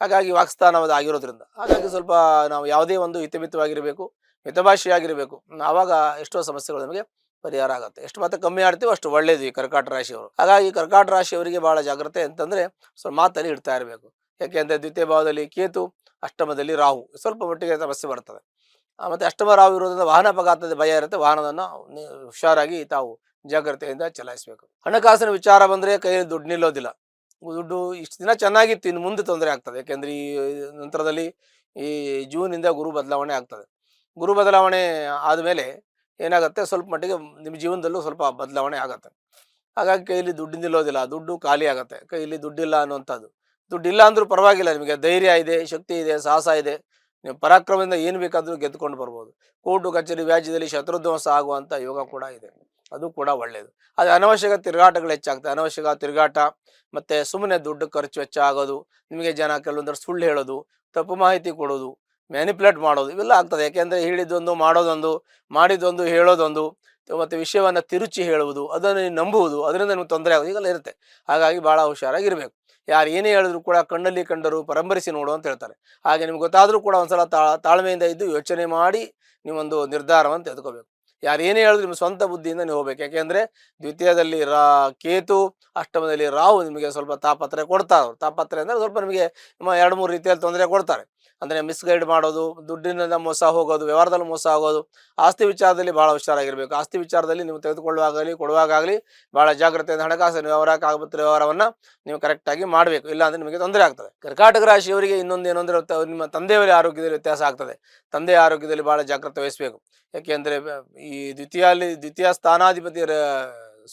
ಹಾಗಾಗಿ ವಾಕ್ಸ್ಥಾನವಾದ ಆಗಿರೋದ್ರಿಂದ ಹಾಗಾಗಿ ಸ್ವಲ್ಪ ನಾವು ಯಾವುದೇ ಒಂದು ಹಿತಮಿತವಾಗಿರಬೇಕು, ಮಿತಭಾಷೆಯಾಗಿರಬೇಕು. ಆವಾಗ ಎಷ್ಟೋ ಸಮಸ್ಯೆಗಳು ನಮಗೆ ಪರಿಹಾರ ಆಗುತ್ತೆ. ಎಷ್ಟು ಮಾತ್ರ ಕಮ್ಮಿ ಆಡ್ತೀವೋ ಅಷ್ಟು ಒಳ್ಳೆಯದು ಈ ಕರ್ಕಾಟಕ ರಾಶಿಯವರು. ಹಾಗಾಗಿ ಕರ್ಕಾಟಕ ರಾಶಿಯವರಿಗೆ ಭಾಳ ಜಾಗ್ರತೆ ಅಂತಂದರೆ ಸ್ವಲ್ಪ ಮಾತಲ್ಲಿ ಇಡ್ತಾ ಇರಬೇಕು. ಯಾಕೆಂದರೆ ದ್ವಿತೀಯ ಭಾವದಲ್ಲಿ ಕೇತು, ಅಷ್ಟಮದಲ್ಲಿ ರಾಹು, ಸ್ವಲ್ಪ ಮಟ್ಟಿಗೆ ಸಮಸ್ಯೆ ಬರ್ತದೆ. ಮತ್ತು ಅಷ್ಟಮ ರಾಹು ಇರೋದ್ರಿಂದ ವಾಹನ ಅಪಘಾತದ ಭಯ ಇರುತ್ತೆ. ವಾಹನವನ್ನು ಹುಷಾರಾಗಿ ತಾವು ಜಾಗ್ರತೆಯಿಂದ ಚಲಾಯಿಸಬೇಕು. ಹಣಕಾಸಿನ ವಿಚಾರ ಬಂದರೆ ಕೈಯಲ್ಲಿ ದುಡ್ಡು ನಿಲ್ಲೋದಿಲ್ಲ. ದುಡ್ಡು ಇಷ್ಟು ದಿನ ಚೆನ್ನಾಗಿತ್ತು, ಇನ್ನು ಮುಂದೆ ತೊಂದರೆ ಆಗ್ತದೆ. ಯಾಕೆಂದರೆ ಈ ನಂತರದಲ್ಲಿ ಈ ಜೂನಿಂದ ಗುರು ಬದಲಾವಣೆ ಆಗ್ತದೆ. ಗುರು ಬದಲಾವಣೆ ಆದಮೇಲೆ ಏನಾಗುತ್ತೆ, ಸ್ವಲ್ಪ ಮಟ್ಟಿಗೆ ನಿಮ್ಮ ಜೀವನದಲ್ಲೂ ಸ್ವಲ್ಪ ಬದಲಾವಣೆ ಆಗುತ್ತೆ. ಹಾಗಾಗಿ ಕೈಯಲ್ಲಿ ದುಡ್ಡು ನಿಲ್ಲೋದಿಲ್ಲ, ದುಡ್ಡು ಖಾಲಿ ಆಗುತ್ತೆ. ಕೈಯಲ್ಲಿ ದುಡ್ಡಿಲ್ಲ ಅನ್ನುವಂಥದ್ದು. ದುಡ್ಡಿಲ್ಲ ಅಂದರೂ ಪರವಾಗಿಲ್ಲ, ನಿಮಗೆ ಧೈರ್ಯ ಇದೆ, ಶಕ್ತಿ ಇದೆ, ಸಾಹಸ ಇದೆ. ನೀವು ಪರಾಕ್ರಮದಿಂದ ಏನು ಬೇಕಾದರೂ ಗೆದ್ದುಕೊಂಡು ಬರ್ಬೋದು. ಕೋರ್ಟು ಕಚೇರಿ ವ್ಯಾಜ್ಯದಲ್ಲಿ ಶತ್ರುಧ್ವಂಸ ಆಗುವಂಥ ಯೋಗ ಕೂಡ ಇದೆ, ಅದು ಕೂಡ ಒಳ್ಳೆಯದು. ಆದರೆ ಅನವಶ್ಯಕ ತಿರುಗಾಟಗಳು ಹೆಚ್ಚಾಗ್ತದೆ. ಅನವಶ್ಯಕ ತಿರುಗಾಟ ಮತ್ತು ಸುಮ್ಮನೆ ದುಡ್ಡು ಖರ್ಚು ವೆಚ್ಚ ಆಗೋದು, ನಿಮಗೆ ಜನ ಕೆಲವೊಂದಷ್ಟು ಸುಳ್ಳು ಹೇಳೋದು, ತಪ್ಪು ಮಾಹಿತಿ ಕೊಡೋದು, ಮ್ಯಾನಿಪ್ಯುಲೇಟ್ ಮಾಡೋದು ಇವೆಲ್ಲ ಆಗ್ತದೆ. ಯಾಕೆಂದರೆ ಹೇಳಿದ್ದೊಂದು ಮಾಡೋದೊಂದು, ಮಾಡಿದ್ದೊಂದು ಹೇಳೋದೊಂದು, ಮತ್ತು ವಿಷಯವನ್ನು ತಿರುಚಿ ಹೇಳುವುದು, ಅದನ್ನು ನಂಬುವುದು, ಅದರಿಂದ ನಿಮ್ಗೆ ತೊಂದರೆ ಆಗೋದು ಹೀಗೆಲ್ಲ ಇರುತ್ತೆ. ಹಾಗಾಗಿ ಭಾಳ ಹುಷಾರಾಗಿರಬೇಕು. ಯಾರು ಏನೇ ಹೇಳಿದ್ರು ಕೂಡ ಕಣ್ಣಲ್ಲಿ ಕಂಡರು ಪರಂಬರಿಸಿ ನೋಡು ಅಂತ ಹೇಳ್ತಾರೆ. ಹಾಗೆ ನಿಮ್ಗೆ ಗೊತ್ತಾದರೂ ಕೂಡ ಒಂದ್ಸಲ ತಾಳ್ಮೆಯಿಂದ ಇದ್ದು ಯೋಚನೆ ಮಾಡಿ ನೀವೊಂದು ನಿರ್ಧಾರವನ್ನು ತೆಗೆದುಕೋಬೇಕು. ಯಾರು ಏನೇ ಹೇಳಿದ್ರು ನಿಮ್ಮ ಸ್ವಂತ ಬುದ್ಧಿಯಿಂದ ನೀವು ಹೋಗ್ಬೇಕು. ಯಾಕೆಂದರೆ ದ್ವಿತೀಯದಲ್ಲಿ ಕೇತು, ಅಷ್ಟಮದಲ್ಲಿ ರಾಹು ನಿಮಗೆ ಸ್ವಲ್ಪ ತಾಪತ್ರೆ ಕೊಡ್ತಾರೆ. ಅವರು ತಾಪತ್ರೆ ಅಂದರೆ ಸ್ವಲ್ಪ ನಿಮಗೆ 2-3 ರೀತಿಯಲ್ಲಿ ತೊಂದರೆ ಕೊಡ್ತಾರೆ. ಅಂದರೆ ಮಿಸ್ಗೈಡ್ ಮಾಡೋದು, ದುಡ್ಡಿನಿಂದ ಮೋಸ ಹೋಗೋದು, ವ್ಯವಹಾರದಲ್ಲಿ ಮೋಸ ಆಗೋದು. ಆಸ್ತಿ ವಿಚಾರದಲ್ಲಿ ಭಾಳ ಹುಷಾರಾಗಿರಬೇಕು. ಆಸ್ತಿ ವಿಚಾರದಲ್ಲಿ ನೀವು ತೆಗೆದುಕೊಳ್ಳುವಾಗಲಿ ಕೊಡುವಾಗಲಿ ಭಾಳ ಜಾಗ್ರತೆಯಿಂದ ಹಣಕಾಸಿನ ವ್ಯವಹಾರ, ಕಾಗಪತ್ರ ವ್ಯವಹಾರವನ್ನು ನೀವು ಕರೆಕ್ಟಾಗಿ ಮಾಡಬೇಕು. ಇಲ್ಲಾಂದರೆ ನಿಮಗೆ ತೊಂದರೆ ಆಗ್ತದೆ. ಕರ್ಕಾಟಕ ರಾಶಿಯವರಿಗೆ ಇನ್ನೊಂದು ಏನು ಅಂದರೆ ನಿಮ್ಮ ತಂದೆಯವರ ಆರೋಗ್ಯದಲ್ಲಿ ವ್ಯತ್ಯಾಸ ಆಗ್ತದೆ. ತಂದೆಯ ಆರೋಗ್ಯದಲ್ಲಿ ಭಾಳ ಜಾಗ್ರತೆ ವಹಿಸಬೇಕು. ಯಾಕೆಂದರೆ ಈ ದ್ವಿತೀಯ ಸ್ಥಾನಾಧಿಪತಿ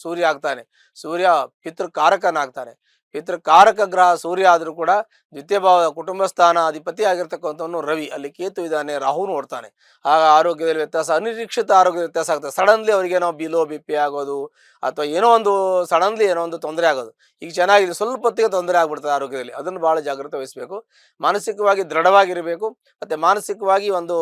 ಸೂರ್ಯ ಆಗ್ತಾನೆ. ಸೂರ್ಯ ಪಿತೃಕಾರಕನಾಗ್ತಾನೆ. ಪಿತೃಕಾರಕ ಗ್ರಹ ಸೂರ್ಯ ಆದರೂ ಕೂಡ ದ್ವಿತೀಯ ಭಾವ ಕುಟುಂಬ ಸ್ಥಾನ ಅಧಿಪತಿ ಆಗಿರ್ತಕ್ಕಂಥವನು ರವಿ, ಅಲ್ಲಿ ಕೇತು ಇದ್ದಾನೆ, ರಾಹು ನೋಡ್ತಾನೆ. ಆಗ ಆರೋಗ್ಯದಲ್ಲಿ ವ್ಯತ್ಯಾಸ, ಅನಿರೀಕ್ಷಿತ ಆರೋಗ್ಯದ ವ್ಯತ್ಯಾಸ ಆಗ್ತದೆ. ಸಡನ್ಲಿ ಅವರಿಗೇನೋ ಬಿಲೋ BP ಆಗೋದು, ಅಥವಾ ಏನೋ ಒಂದು ಸಡನ್ಲಿ ಏನೋ ಒಂದು ತೊಂದರೆ ಆಗೋದು. ಈಗ ಚೆನ್ನಾಗಿದೆ, ಸ್ವಲ್ಪ ಹೊತ್ತಿಗೆ ತೊಂದರೆ ಆಗ್ಬಿಡ್ತದೆ ಆರೋಗ್ಯದಲ್ಲಿ. ಅದನ್ನು ಭಾಳ ಜಾಗ್ರತೆ ವಹಿಸಬೇಕು. ಮಾನಸಿಕವಾಗಿ ದೃಢವಾಗಿರಬೇಕು. ಮತ್ತು ಮಾನಸಿಕವಾಗಿ ಒಂದು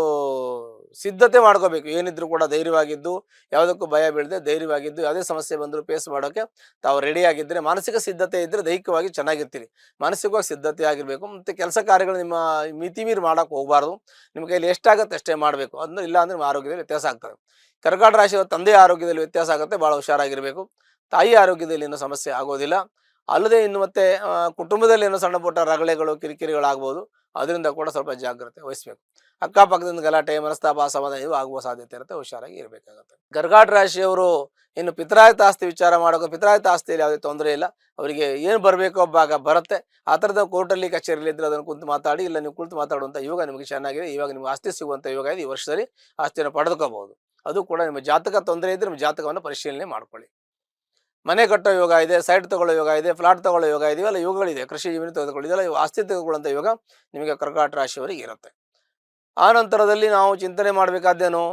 ಸಿದ್ಧತೆ ಮಾಡ್ಕೋಬೇಕು. ಏನಿದ್ರು ಕೂಡ ಧೈರ್ಯವಾಗಿದ್ದು, ಯಾವುದಕ್ಕೂ ಭಯ ಬೀಳದೆ ಧೈರ್ಯವಾಗಿದ್ದು, ಯಾವುದೇ ಸಮಸ್ಯೆ ಬಂದರೂ ಫೇಸ್ ಮಾಡೋಕ್ಕೆ ತಾವು ರೆಡಿಯಾಗಿದ್ದರೆ, ಮಾನಸಿಕ ಸಿದ್ಧತೆ ಇದ್ದರೆ ದೈಹಿಕವಾಗಿ ಚೆನ್ನಾಗಿರ್ತೀರಿ. ಮಾನಸಿಕವಾಗಿ ಸಿದ್ಧತೆ ಆಗಿರಬೇಕು. ಮತ್ತು ಕೆಲಸ ಕಾರ್ಯಗಳು ನಿಮ್ಮ ಮಿತಿ ಮೀರಿ ಮಾಡೋಕ್ಕೆ ಹೋಗಬಾರ್ದು. ನಿಮ್ಮ ಕೈಯಲ್ಲಿ ಎಷ್ಟಾಗುತ್ತೆ ಅಷ್ಟೇ ಮಾಡಬೇಕು. ಅದನ್ನು ಇಲ್ಲ ಅಂದರೆ ನಿಮ್ಮ ಆರೋಗ್ಯದಲ್ಲಿ ವ್ಯತ್ಯಾಸ ಆಗ್ತದೆ. ಕರ್ಕಾಟಕ ರಾಶಿಯ ತಂದೆಯ ಆರೋಗ್ಯದಲ್ಲಿ ವ್ಯತ್ಯಾಸ ಆಗುತ್ತೆ, ಭಾಳ ಹುಷಾರಾಗಿರಬೇಕು. ತಾಯಿ ಆರೋಗ್ಯದಲ್ಲಿ ಏನೂ ಸಮಸ್ಯೆ ಆಗೋದಿಲ್ಲ. ಅಲ್ಲದೆ ಇನ್ನು ಮತ್ತೆ ಕುಟುಂಬದಲ್ಲಿ ಏನೋ ಸಣ್ಣ ಪುಟ್ಟ ರಗಳೆಗಳು, ಕಿರಿಕಿರಿಗಳಾಗ್ಬೋದು. ಅದರಿಂದ ಕೂಡ ಸ್ವಲ್ಪ ಜಾಗ್ರತೆ ವಹಿಸಬೇಕು. ಅಕ್ಕಪಕ್ಕದಿಂದ ಗಲಾಟೆ, ಮನಸ್ತಾಪ, ಅಸಮಾಧಾನ ಇವು ಆಗುವ ಸಾಧ್ಯತೆ ಇರುತ್ತೆ. ಹುಷಾರಾಗಿ ಇರಬೇಕಾಗುತ್ತೆ. ಕರ್ಕಾಟಕ ರಾಶಿಯವರು ಇನ್ನು ಪಿತ್ರಾಯಿತ ಆಸ್ತಿ ವಿಚಾರ ಮಾಡೋಕೆ, ಪಿತ್ರಾಯಿತ ಆಸ್ತಿಯಲ್ಲಿ ಯಾವುದೇ ತೊಂದರೆ ಇಲ್ಲ. ಅವರಿಗೆ ಏನು ಬರಬೇಕೋ ಭಾಗ ಬರುತ್ತೆ. ಆ ಥರದ ಕೋರ್ಟಲ್ಲಿ ಕಚೇರಿಯಲ್ಲಿ ಇದ್ದರೆ ಅದನ್ನು ಕುಂತು ಮಾತಾಡಿ, ಇಲ್ಲ ನೀವು ಕುಳಿತು ಮಾತಾಡುವಂಥ ಯೋಗ ನಿಮಗೆ ಚೆನ್ನಾಗಿದೆ. ಇವಾಗ ನಿಮಗೆ ಆಸ್ತಿ ಸಿಗುವಂಥ ಯೋಗ ಇದೆ. ಈ ವರ್ಷದಲ್ಲಿ ಆಸ್ತಿಯನ್ನು ಪಡೆದುಕೋಬಹುದು. ಅದು ಕೂಡ ನಿಮ್ಮ ಜಾತಕ ತೊಂದರೆ ಇದ್ದರೆ ನಿಮ್ಮ ಜಾತಕವನ್ನು ಪರಿಶೀಲನೆ ಮಾಡ್ಕೊಳ್ಳಿ. ಮನೆ ಕಟ್ಟೋ ಯೋಗ ಇದೆ, ಸೈಟ್ ತಗೊಳ್ಳೋ ಯೋಗ ಇದೆ, ಫ್ಲಾಟ್ ತಗೊಳ್ಳೋ ಯೋಗ ಇದೆ, ಇವೆಲ್ಲ ಯೋಗಗಳಿದೆ. ಕೃಷಿ ಜಮೀನು ತೆಗೆದುಕೊಳ್ಳಿ, ಇದೆಲ್ಲ ಆಸ್ತಿ ತೆಗೆದುಕೊಳ್ಳುವಂಥ ಯೋಗ ನಿಮಗೆ ಕರ್ಕಾಟಕ ರಾಶಿಯವರಿಗೆ ಇರುತ್ತೆ. ಆ ನಂತರದಲ್ಲಿ ನಾವು ಚಿಂತನೆ ಮಾಡಬೇಕಾದ್ದೇನು,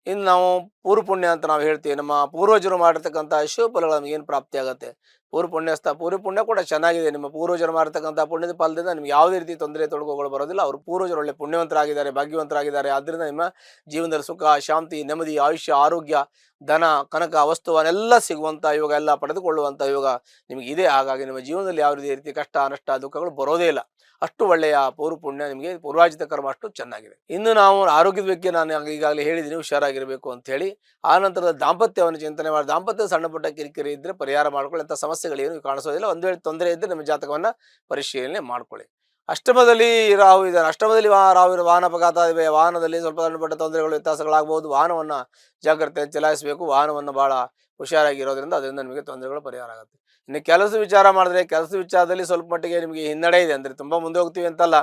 ಇನ್ನು ನಾವು ಪೂರ್ವ ಪುಣ್ಯ ಅಂತ ನಾವು ಹೇಳ್ತೀವಿ. ನಮ್ಮ ಪೂರ್ವಜರು ಮಾಡಿರ್ತಕ್ಕಂಥ ಶುಭ ಫಲಗಳು ನಮಗೇನು ಪ್ರಾಪ್ತಿ ಆಗುತ್ತೆ. ಪೂರ್ವ ಪುಣ್ಯಸ್ಥ ಪೂರ್ವ ಪುಣ್ಯ ಕೂಡ ಚೆನ್ನಾಗಿದೆ. ನಿಮ್ಮ ಪೂರ್ವಜರು ಮಾಡಿರ್ತಕ್ಕಂಥ ಪುಣ್ಯದ ಫಲದಿಂದ ನಿಮ್ಗೆ ಯಾವುದೇ ರೀತಿ ತೊಂದರೆ ತೊಡಕುಗಳು ಬರೋದಿಲ್ಲ. ಅವರು ಪೂರ್ವಜರು ಒಳ್ಳೆ ಪುಣ್ಯವಂತರಾಗಿದ್ದಾರೆ, ಭಾಗ್ಯವಂತರಾಗಿದ್ದಾರೆ. ಆದ್ದರಿಂದ ನಿಮ್ಮ ಜೀವನದಲ್ಲಿ ಸುಖ, ಶಾಂತಿ, ನೆಮ್ಮದಿ, ಆಯುಷ್ಯ, ಆರೋಗ್ಯ, ಧನ, ಕನಕ, ವಸ್ತುವನ್ನೆಲ್ಲ ಸಿಗುವಂಥ ಯೋಗ, ಎಲ್ಲ ಪಡೆದುಕೊಳ್ಳುವಂಥ ಯೋಗ ನಿಮಗಿದೆ. ಹಾಗಾಗಿ ನಿಮ್ಮ ಜೀವನದಲ್ಲಿ ಯಾವ ರೀತಿ ಕಷ್ಟ, ನಷ್ಟ, ದುಃಖಗಳು ಬರೋದೇ ಇಲ್ಲ. ಅಷ್ಟು ಒಳ್ಳೆಯ ಪೂರ್ವ ಪುಣ್ಯ ನಿಮಗೆ, ಪೂರ್ವಾಜಿತ ಕರ್ಮ ಅಷ್ಟು ಚೆನ್ನಾಗಿದೆ. ಇನ್ನು ನಾವು ಆರೋಗ್ಯದ ಬಗ್ಗೆ ನಾನು ಈಗಾಗಲೇ ಹೇಳಿದ್ದೀನಿ, ಹುಷಾರಾಗಿರಬೇಕು ಅಂತ ಹೇಳಿ. ಆ ನಂತರದ ದಾಂಪತ್ಯವನ್ನು ಚಿಂತನೆ ಮಾಡಿ, ದಾಂಪತ್ಯ ಸಣ್ಣ ಪುಟ್ಟ ಕಿರಿಕಿರಿ ಇದ್ದರೆ ಪರಿಹಾರ ಮಾಡ್ಕೊಳ್ಳಿ. ಅಂಥ ಸಮಸ್ಯೆಗಳೇನು ಕಾಣಿಸೋದಿಲ್ಲ. ಒಂದು ವೇಳೆ ತೊಂದರೆ ಇದ್ದರೆ ನಿಮ್ಮ ಜಾತಕವನ್ನು ಪರಿಶೀಲನೆ ಮಾಡ್ಕೊಳ್ಳಿ. ಅಷ್ಟಮದಲ್ಲಿ ರಾಹು ಇದ್ದಾನೆ. ಅಷ್ಟಮದಲ್ಲಿ ರಾಹು ಇರೋ ವಾಹನ ಅಪಘಾತ ಇವೆ. ವಾಹನದಲ್ಲಿ ಸ್ವಲ್ಪ ಸಣ್ಣ ಪುಟ್ಟ ತೊಂದರೆಗಳು, ವ್ಯತ್ಯಾಸಗಳಾಗಬಹುದು. ವಾಹನವನ್ನು ಜಾಗ್ರತೆ ಚಲಾಯಿಸಬೇಕು. ವಾಹನವನ್ನು ಭಾಳ ಹುಷಾರಾಗಿರೋದ್ರಿಂದ ಅದರಿಂದ ನಿಮಗೆ ತೊಂದರೆಗಳು ಪರಿಹಾರ ಆಗುತ್ತೆ. ಇನ್ನು ಕೆಲಸ ವಿಚಾರ ಮಾಡಿದ್ರೆ, ಕೆಲಸ ವಿಚಾರದಲ್ಲಿ ಸ್ವಲ್ಪ ಮಟ್ಟಿಗೆ ನಿಮಗೆ ಹಿನ್ನಡೆ ಇದೆ. ಅಂದರೆ ತುಂಬ ಮುಂದೆ ಹೋಗ್ತೀವಿ ಅಂತಲ್ಲ,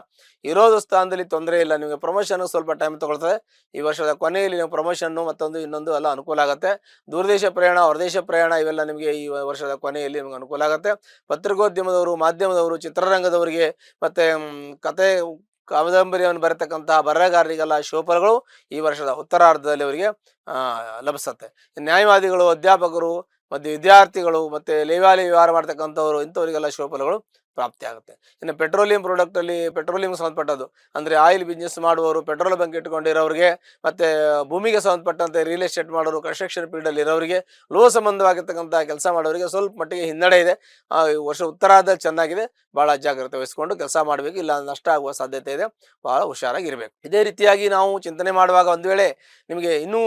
ಇರೋದು ಸ್ಥಾನದಲ್ಲಿ ತೊಂದರೆ ಇಲ್ಲ. ನಿಮಗೆ ಪ್ರಮೋಷನ್ ಸ್ವಲ್ಪ ಟೈಮ್ ತಗೊಳ್ತದೆ. ಈ ವರ್ಷದ ಕೊನೆಯಲ್ಲಿ ನೀವು ಪ್ರಮೋಷನ್ನು ಮತ್ತೊಂದು ಇನ್ನೊಂದು ಎಲ್ಲ ಅನುಕೂಲ ಆಗುತ್ತೆ. ದೂರದೇಶ ಪ್ರಯಾಣ, ಹೊರದೇಶ ಪ್ರಯಾಣ ಇವೆಲ್ಲ ನಿಮಗೆ ಈ ವರ್ಷದ ಕೊನೆಯಲ್ಲಿ ನಿಮಗೆ ಅನುಕೂಲ ಆಗುತ್ತೆ. ಪತ್ರಿಕೋದ್ಯಮದವರು, ಮಾಧ್ಯಮದವರು, ಚಿತ್ರರಂಗದವರಿಗೆ ಮತ್ತು ಕತೆ ಕಾದಂಬರಿಯನ್ನು ಬರೆತಕ್ಕಂತಹ ಬರಹಗಾರರಿಗೆಲ್ಲ ಶುಭಫಲಗಳು ಈ ವರ್ಷದ ಉತ್ತರಾರ್ಧದಲ್ಲಿ ಅವರಿಗೆ ಲಭಿಸುತ್ತೆ. ನ್ಯಾಯವಾದಿಗಳು, ಅಧ್ಯಾಪಕರು ಮತ್ತು ವಿದ್ಯಾರ್ಥಿಗಳು ಮತ್ತು ಲೇವಾಲಿ ವ್ಯವಹಾರ ಮಾಡ್ತಕ್ಕಂಥವ್ರು, ಇಂಥವರಿಗೆಲ್ಲ ಶುಭಫಲಗಳು ಪ್ರಾಪ್ತಿಯಾಗುತ್ತೆ. ಇನ್ನು ಪೆಟ್ರೋಲಿಯಂ ಪ್ರಾಡಕ್ಟಲ್ಲಿ, ಪೆಟ್ರೋಲಿಯಂ ಸಂಬಂಧಪಟ್ಟದ್ದು ಅಂದರೆ ಆಯಿಲ್ ಬಿಸ್ನೆಸ್ ಮಾಡುವವರು, ಪೆಟ್ರೋಲ್ ಬಂಕ್ ಇಟ್ಕೊಂಡಿರೋರಿಗೆ, ಮತ್ತು ಭೂಮಿಗೆ ಸಂಬಂಧಪಟ್ಟಂತೆ ರಿಯಲ್ ಎಸ್ಟೇಟ್ ಮಾಡೋರು, ಕನ್ಸ್ಟ್ರಕ್ಷನ್ ಫೀಲ್ಡಲ್ಲಿ ಇರೋರಿಗೆ, ಲೋ ಸಂಬಂಧವಾಗಿರ್ತಕ್ಕಂಥ ಕೆಲಸ ಮಾಡೋರಿಗೆ ಸ್ವಲ್ಪ ಮಟ್ಟಿಗೆ ಹಿನ್ನಡೆ ಇದೆ. ಈ ವರ್ಷ ಉತ್ತರಾರ್ಧದಲ್ಲಿ ಚೆನ್ನಾಗಿದೆ. ಭಾಳ ಜಾಗ್ರತೆ ವಹಿಸ್ಕೊಂಡು ಕೆಲಸ ಮಾಡಬೇಕು, ಇಲ್ಲ ನಷ್ಟ ಆಗುವ ಸಾಧ್ಯತೆ ಇದೆ. ಭಾಳ ಹುಷಾರಾಗಿರಬೇಕು. ಇದೇ ರೀತಿಯಾಗಿ ನಾವು ಚಿಂತನೆ ಮಾಡುವಾಗ ಒಂದು ವೇಳೆ ನಿಮಗೆ ಇನ್ನೂ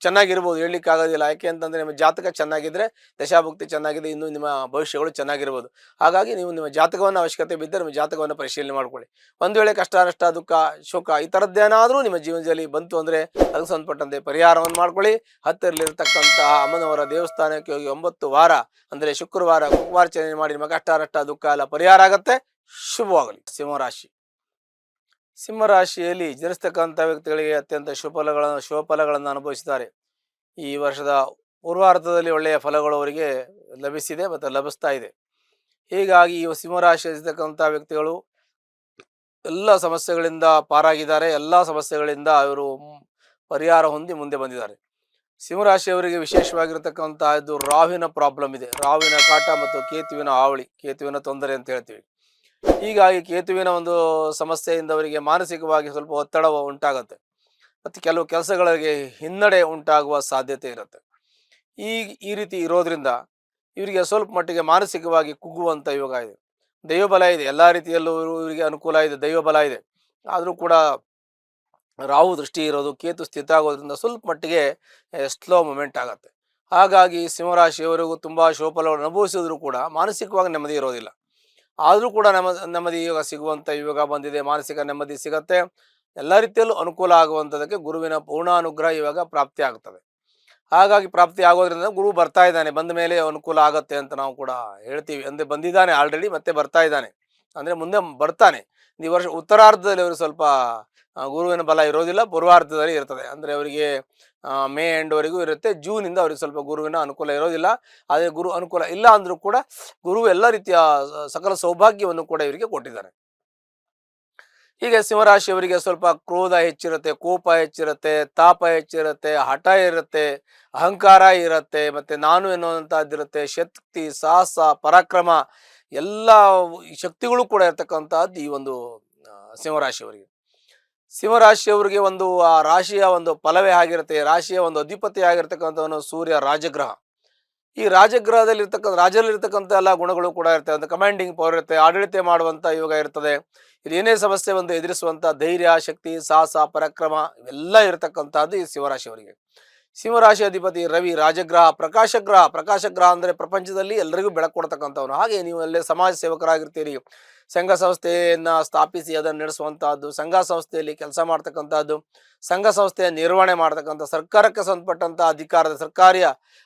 ಚೆನ್ನಾಗಿರ್ಬೋದು, ಹೇಳಲಿಕ್ಕಾಗೋದಿಲ್ಲ. ಯಾಕೆ ಅಂತಂದರೆ ನಿಮ್ಮ ಜಾತಕ ಚೆನ್ನಾಗಿದ್ದರೆ, ದಶಾಭುಕ್ತಿ ಚೆನ್ನಾಗಿದೆ, ಇನ್ನೂ ನಿಮ್ಮ ಭವಿಷ್ಯಗಳು ಚೆನ್ನಾಗಿರ್ಬೋದು. ಹಾಗಾಗಿ ನೀವು ನಿಮ್ಮ ಜಾತಕವನ್ನು ಅವಶ್ಯಕತೆ ಬಿದ್ದರೆ ನಿಮ್ಮ ಜಾತಕವನ್ನು ಪರಿಶೀಲನೆ ಮಾಡ್ಕೊಳ್ಳಿ. ಒಂದು ವೇಳೆ ಕಷ್ಟ, ನಷ್ಟ, ದುಃಖ, ಶೋಕ ಈ ಥರದ್ದೇನಾದರೂ ನಿಮ್ಮ ಜೀವನದಲ್ಲಿ ಬಂತು ಅಂದರೆ ಅದಕ್ಕೆ ಸಂಬಂಧಪಟ್ಟಂತೆ ಪರಿಹಾರವನ್ನು ಮಾಡ್ಕೊಳ್ಳಿ. ಹತ್ತಿರಲಿರ್ತಕ್ಕಂತಹ ಅಮ್ಮನವರ ದೇವಸ್ಥಾನಕ್ಕೆ ಹೋಗಿ 9 ವಾರ ಅಂದರೆ ಶುಕ್ರವಾರ ಕುಂಕುಮಾರ್ಚನೆ ಮಾಡಿ ನಿಮ್ಮ ಕಷ್ಟ, ನಷ್ಟ, ದುಃಖ ಎಲ್ಲ ಪರಿಹಾರ ಆಗುತ್ತೆ. ಶುಭವಾಗಲಿ. ಸಿಂಹರಾಶಿ. ಸಿಂಹರಾಶಿಯಲ್ಲಿ ಜನಿಸ್ತಕ್ಕಂಥ ವ್ಯಕ್ತಿಗಳಿಗೆ ಅತ್ಯಂತ ಶುಭಫಲಗಳನ್ನು ಅನುಭವಿಸಿದ್ದಾರೆ. ಈ ವರ್ಷದ ಪೂರ್ವಾರ್ಧದಲ್ಲಿ ಒಳ್ಳೆಯ ಫಲಗಳು ಅವರಿಗೆ ಲಭಿಸಿದೆ ಮತ್ತು ಲಭಿಸ್ತಾ ಇದೆ. ಹೀಗಾಗಿ ಈ ಸಿಂಹರಾಶಿಯಲ್ಲಿರ್ತಕ್ಕಂಥ ವ್ಯಕ್ತಿಗಳು ಎಲ್ಲ ಸಮಸ್ಯೆಗಳಿಂದ ಪಾರಾಗಿದ್ದಾರೆ. ಎಲ್ಲ ಸಮಸ್ಯೆಗಳಿಂದ ಅವರು ಪರಿಹಾರ ಹೊಂದಿ ಮುಂದೆ ಬಂದಿದ್ದಾರೆ. ಸಿಂಹರಾಶಿಯವರಿಗೆ ವಿಶೇಷವಾಗಿರತಕ್ಕಂತಹದ್ದು ರಾಹುವಿನ ಪ್ರಾಬ್ಲಮ್ ಇದೆ. ರಾಹುವಿನ ಕಾಟ ಮತ್ತು ಕೇತುವಿನ ಹಾವಳಿ, ಕೇತುವಿನ ತೊಂದರೆ ಅಂತ ಹೇಳ್ತೀವಿ. ಹೀಗಾಗಿ ಕೇತುವಿನ ಒಂದು ಸಮಸ್ಯೆಯಿಂದ ಅವರಿಗೆ ಮಾನಸಿಕವಾಗಿ ಸ್ವಲ್ಪ ಒತ್ತಡ ಉಂಟಾಗುತ್ತೆ ಮತ್ತು ಕೆಲವು ಕೆಲಸಗಳಿಗೆ ಹಿನ್ನಡೆ ಉಂಟಾಗುವ ಸಾಧ್ಯತೆ ಇರುತ್ತೆ. ಈ ರೀತಿ ಇರೋದ್ರಿಂದ ಇವರಿಗೆ ಸ್ವಲ್ಪ ಮಟ್ಟಿಗೆ ಮಾನಸಿಕವಾಗಿ ಕುಗ್ಗುವಂಥ ಯೋಗ ಇದೆ. ದೈವಬಲ ಇದೆ, ಎಲ್ಲ ರೀತಿಯಲ್ಲೂ ಇವರಿಗೆ ಅನುಕೂಲ ಇದೆ, ದೈವಬಲ ಇದೆ. ಆದರೂ ಕೂಡ ರಾಹು ದೃಷ್ಟಿ ಇರೋದು, ಕೇತು ಸ್ಥಿತ ಆಗೋದ್ರಿಂದ ಸ್ವಲ್ಪ ಮಟ್ಟಿಗೆ ಸ್ಲೋ ಮೂಮೆಂಟ್ ಆಗುತ್ತೆ. ಹಾಗಾಗಿ ಸಿಂಹರಾಶಿಯವರಿಗೂ ತುಂಬ ಶುಭಫಲವನ್ನು ಅನುಭವಿಸಿದ್ರು ಕೂಡ ಮಾನಸಿಕವಾಗಿ ನೆಮ್ಮದಿ ಇರೋದಿಲ್ಲ. ಆದರೂ ಕೂಡ ನೆಮ್ಮದಿ ಯೋಗ ಸಿಗುವಂಥ ಯೋಗ ಬಂದಿದೆ. ಮಾನಸಿಕ ನೆಮ್ಮದಿ ಸಿಗತ್ತೆ. ಎಲ್ಲ ರೀತಿಯಲ್ಲೂ ಅನುಕೂಲ ಆಗುವಂಥದ್ದಕ್ಕೆ ಗುರುವಿನ ಪೂರ್ಣಾನುಗ್ರಹ ಇವಾಗ ಪ್ರಾಪ್ತಿ ಆಗ್ತದೆ. ಹಾಗಾಗಿ ಪ್ರಾಪ್ತಿ ಆಗೋದ್ರಿಂದ ಗುರು ಬರ್ತಾ ಇದ್ದಾನೆ, ಬಂದ ಮೇಲೆ ಅನುಕೂಲ ಆಗತ್ತೆ ಅಂತ ನಾವು ಕೂಡ ಹೇಳ್ತೀವಿ. ಅಂದರೆ ಬಂದಿದ್ದಾನೆ ಆಲ್ರೆಡಿ, ಮತ್ತೆ ಬರ್ತಾ ಇದ್ದಾನೆ ಅಂದರೆ ಮುಂದೆ ಬರ್ತಾನೆ. ಈ ವರ್ಷ ಉತ್ತರಾರ್ಧದಲ್ಲಿ ಅವರು ಸ್ವಲ್ಪ ಗುರುವಿನ ಬಲ ಇರೋದಿಲ್ಲ, ಪೂರ್ವಾರ್ಧದಲ್ಲಿ ಇರ್ತದೆ. ಅಂದರೆ ಅವರಿಗೆ ಮೇ ಎಂಡ್ವರೆಗೂ ಇರುತ್ತೆ. ಜೂನಿಂದ ಅವ್ರಿಗೆ ಸ್ವಲ್ಪ ಗುರುವಿನ ಅನುಕೂಲ ಇರೋದಿಲ್ಲ. ಆದರೆ ಗುರು ಅನುಕೂಲ ಇಲ್ಲ ಅಂದರೂ ಕೂಡ ಗುರು ಎಲ್ಲ ರೀತಿಯ ಸಕಲ ಸೌಭಾಗ್ಯವನ್ನು ಕೂಡ ಇವರಿಗೆ ಕೊಟ್ಟಿದ್ದಾರೆ. ಹೀಗೆ ಸಿಂಹರಾಶಿಯವರಿಗೆ ಸ್ವಲ್ಪ ಕ್ರೋಧ ಹೆಚ್ಚಿರುತ್ತೆ, ಕೋಪ ಹೆಚ್ಚಿರುತ್ತೆ, ತಾಪ ಹೆಚ್ಚಿರುತ್ತೆ, ಹಠ ಇರುತ್ತೆ, ಅಹಂಕಾರ ಇರುತ್ತೆ, ಮತ್ತು ನಾನು ಎನ್ನುವಂಥದ್ದಿರುತ್ತೆ. ಶಕ್ತಿ, ಸಾಹಸ, ಪರಾಕ್ರಮ ಎಲ್ಲ ಶಕ್ತಿಗಳು ಕೂಡ ಇರ್ತಕ್ಕಂಥದ್ದು ಈ ಒಂದು ಸಿಂಹರಾಶಿಯವರಿಗೆ. ಸಿಂಹರಾಶಿಯವರಿಗೆ ಒಂದು ಆ ರಾಶಿಯ ಒಂದು ಫಲವೇ ಆಗಿರುತ್ತೆ. ರಾಶಿಯ ಒಂದು ಅಧಿಪತಿ ಆಗಿರ್ತಕ್ಕಂಥವನು ಸೂರ್ಯ, ರಾಜಗ್ರಹ. ಈ ರಾಜರಲ್ಲಿರ್ತಕ್ಕಂಥ ಎಲ್ಲ ಗುಣಗಳು ಕೂಡ ಇರ್ತವೆ. ಒಂದು ಕಮಾಂಡಿಂಗ್ ಪವರ್ ಇರುತ್ತೆ, ಆಡಳಿತ ಮಾಡುವಂಥ ಯೋಗ ಇರ್ತದೆ. ಇಲ್ಲಿ ಏನೇ ಸಮಸ್ಯೆ ಒಂದು ಎದುರಿಸುವಂಥ ಧೈರ್ಯ, ಶಕ್ತಿ, ಸಾಹಸ, ಪರಾಕ್ರಮ ಇವೆಲ್ಲ ಇರತಕ್ಕಂಥದ್ದು ಈ ಸಿಂಹರಾಶಿಯವರಿಗೆ. ಸಿಂಹರಾಶಿ ಅಧಿಪತಿ ರವಿ, ರಾಜಗ್ರಹ, ಪ್ರಕಾಶಗ್ರಹ ಅಂದರೆ ಪ್ರಪಂಚದಲ್ಲಿ ಎಲ್ಲರಿಗೂ ಬೆಳಕು ಕೊಡ್ತಕ್ಕಂಥವನು. ಹಾಗೆ ನೀವು ಅಲ್ಲೇ ಸಮಾಜ ಸೇವಕರಾಗಿರ್ತೀರಿ, ಸಂಘ ಸಂಸ್ಥೆಯನ್ನು ಸ್ಥಾಪಿಸಿ ಅದನ್ನು ನಡೆಸುವಂತಹದ್ದು, ಸಂಘ ಸಂಸ್ಥೆಯಲ್ಲಿ ಕೆಲಸ ಮಾಡ್ತಕ್ಕಂಥದ್ದು, ಸಂಘ ಸಂಸ್ಥೆಯ ನಿರ್ವಹಣೆ ಮಾಡ್ತಕ್ಕಂಥ, ಸರ್ಕಾರಕ್ಕೆ ಸಂಬಂಧಪಟ್ಟಂಥ ಸರ್ಕಾರಿ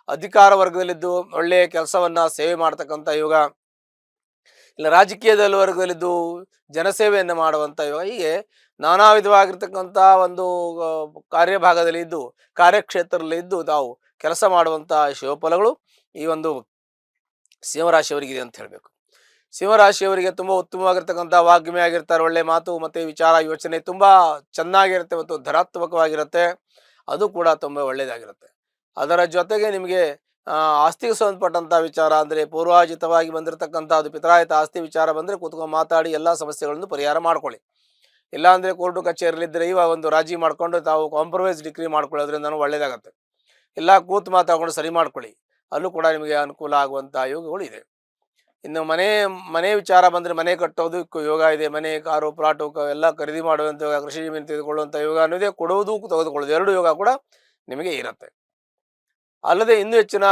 ಅಧಿಕಾರ ವರ್ಗದಲ್ಲಿದ್ದು ಒಳ್ಳೆಯ ಕೆಲಸವನ್ನು ಸೇವೆ ಮಾಡ್ತಕ್ಕಂಥ ಯೋಗ, ಇಲ್ಲ ರಾಜಕೀಯದಲ್ಲಿ ವರ್ಗದಲ್ಲಿದ್ದು ಜನಸೇವೆಯನ್ನು ಮಾಡುವಂಥ ಯೋಗ. ಹೀಗೆ ನಾನಾ ವಿಧವಾಗಿರ್ತಕ್ಕಂಥ ಒಂದು ಕಾರ್ಯಭಾಗದಲ್ಲಿ ಇದ್ದು, ಕಾರ್ಯಕ್ಷೇತ್ರದಲ್ಲಿ ಇದ್ದು ತಾವು ಕೆಲಸ ಮಾಡುವಂಥ ಶಿವಫಲಗಳು ಈ ಒಂದು ಸಿಂಹರಾಶಿಯವರಿಗಿದೆ ಅಂತ ಹೇಳಬೇಕು. ಸಿಂಹರಾಶಿಯವರಿಗೆ ತುಂಬ ಉತ್ತಮವಾಗಿರ್ತಕ್ಕಂಥ ವಾಗ್ಮಿ ಆಗಿರ್ತಾರೆ. ಒಳ್ಳೆ ಮಾತು ಮತ್ತು ವಿಚಾರ, ಯೋಚನೆ ತುಂಬ ಚೆನ್ನಾಗಿರುತ್ತೆ ಮತ್ತು ಧನಾತ್ಮಕವಾಗಿರುತ್ತೆ. ಅದು ಕೂಡ ತುಂಬ ಒಳ್ಳೆಯದಾಗಿರುತ್ತೆ. ಅದರ ಜೊತೆಗೆ ನಿಮಗೆ ಆಸ್ತಿಗೆ ಸಂಬಂಧಪಟ್ಟಂಥ ವಿಚಾರ ಅಂದರೆ ಪೂರ್ವಾಜಿತವಾಗಿ ಬಂದಿರತಕ್ಕಂಥದ್ದು ಪಿತ್ರಾಯಿತ ಆಸ್ತಿ ವಿಚಾರ ಬಂದರೆ ಕೂತ್ಕೊಂಡು ಮಾತಾಡಿ ಎಲ್ಲ ಸಮಸ್ಯೆಗಳನ್ನು ಪರಿಹಾರ ಮಾಡ್ಕೊಳ್ಳಿ. ಇಲ್ಲಾಂದರೆ ಕೋರ್ಟು ಕಚೇರಿಲಿದ್ದರೆ ಇವಾಗ ಒಂದು ರಾಜಿ ಮಾಡಿಕೊಂಡು ತಾವು ಕಾಂಪ್ರಮೈಸ್ ಡಿಗ್ರಿ ಮಾಡ್ಕೊಳ್ಳೋದ್ರಿಂದ ಒಳ್ಳೆಯದಾಗತ್ತೆ. ಇಲ್ಲ ಕೂತು ಮಾತಾಡ್ಕೊಂಡು ಸರಿ ಮಾಡ್ಕೊಳ್ಳಿ, ಅಲ್ಲೂ ಕೂಡ ನಿಮಗೆ ಅನುಕೂಲ ಆಗುವಂಥ ಯೋಗಗಳು ಇದೆ. ಇನ್ನು ಮನೆ ವಿಚಾರ ಬಂದರೆ ಮನೆ ಕಟ್ಟೋದಕ್ಕೂ ಯೋಗ ಇದೆ. ಮನೆ, ಕಾರು, ಪ್ಲಾಟು ಎಲ್ಲ ಖರೀದಿ ಮಾಡುವಂಥ ಯೋಗ, ಕೃಷಿ ಜಮೀನು ತೆಗೆದುಕೊಳ್ಳುವಂಥ ಯೋಗ ಅನ್ನೋದೇ, ಕೊಡುವುದು ತೆಗೆದುಕೊಳ್ಳೋದು ಎರಡು ಯೋಗ ಕೂಡ ನಿಮಗೆ ಇರುತ್ತೆ. ಅಲ್ಲದೆ ಇನ್ನೂ ಹೆಚ್ಚಿನ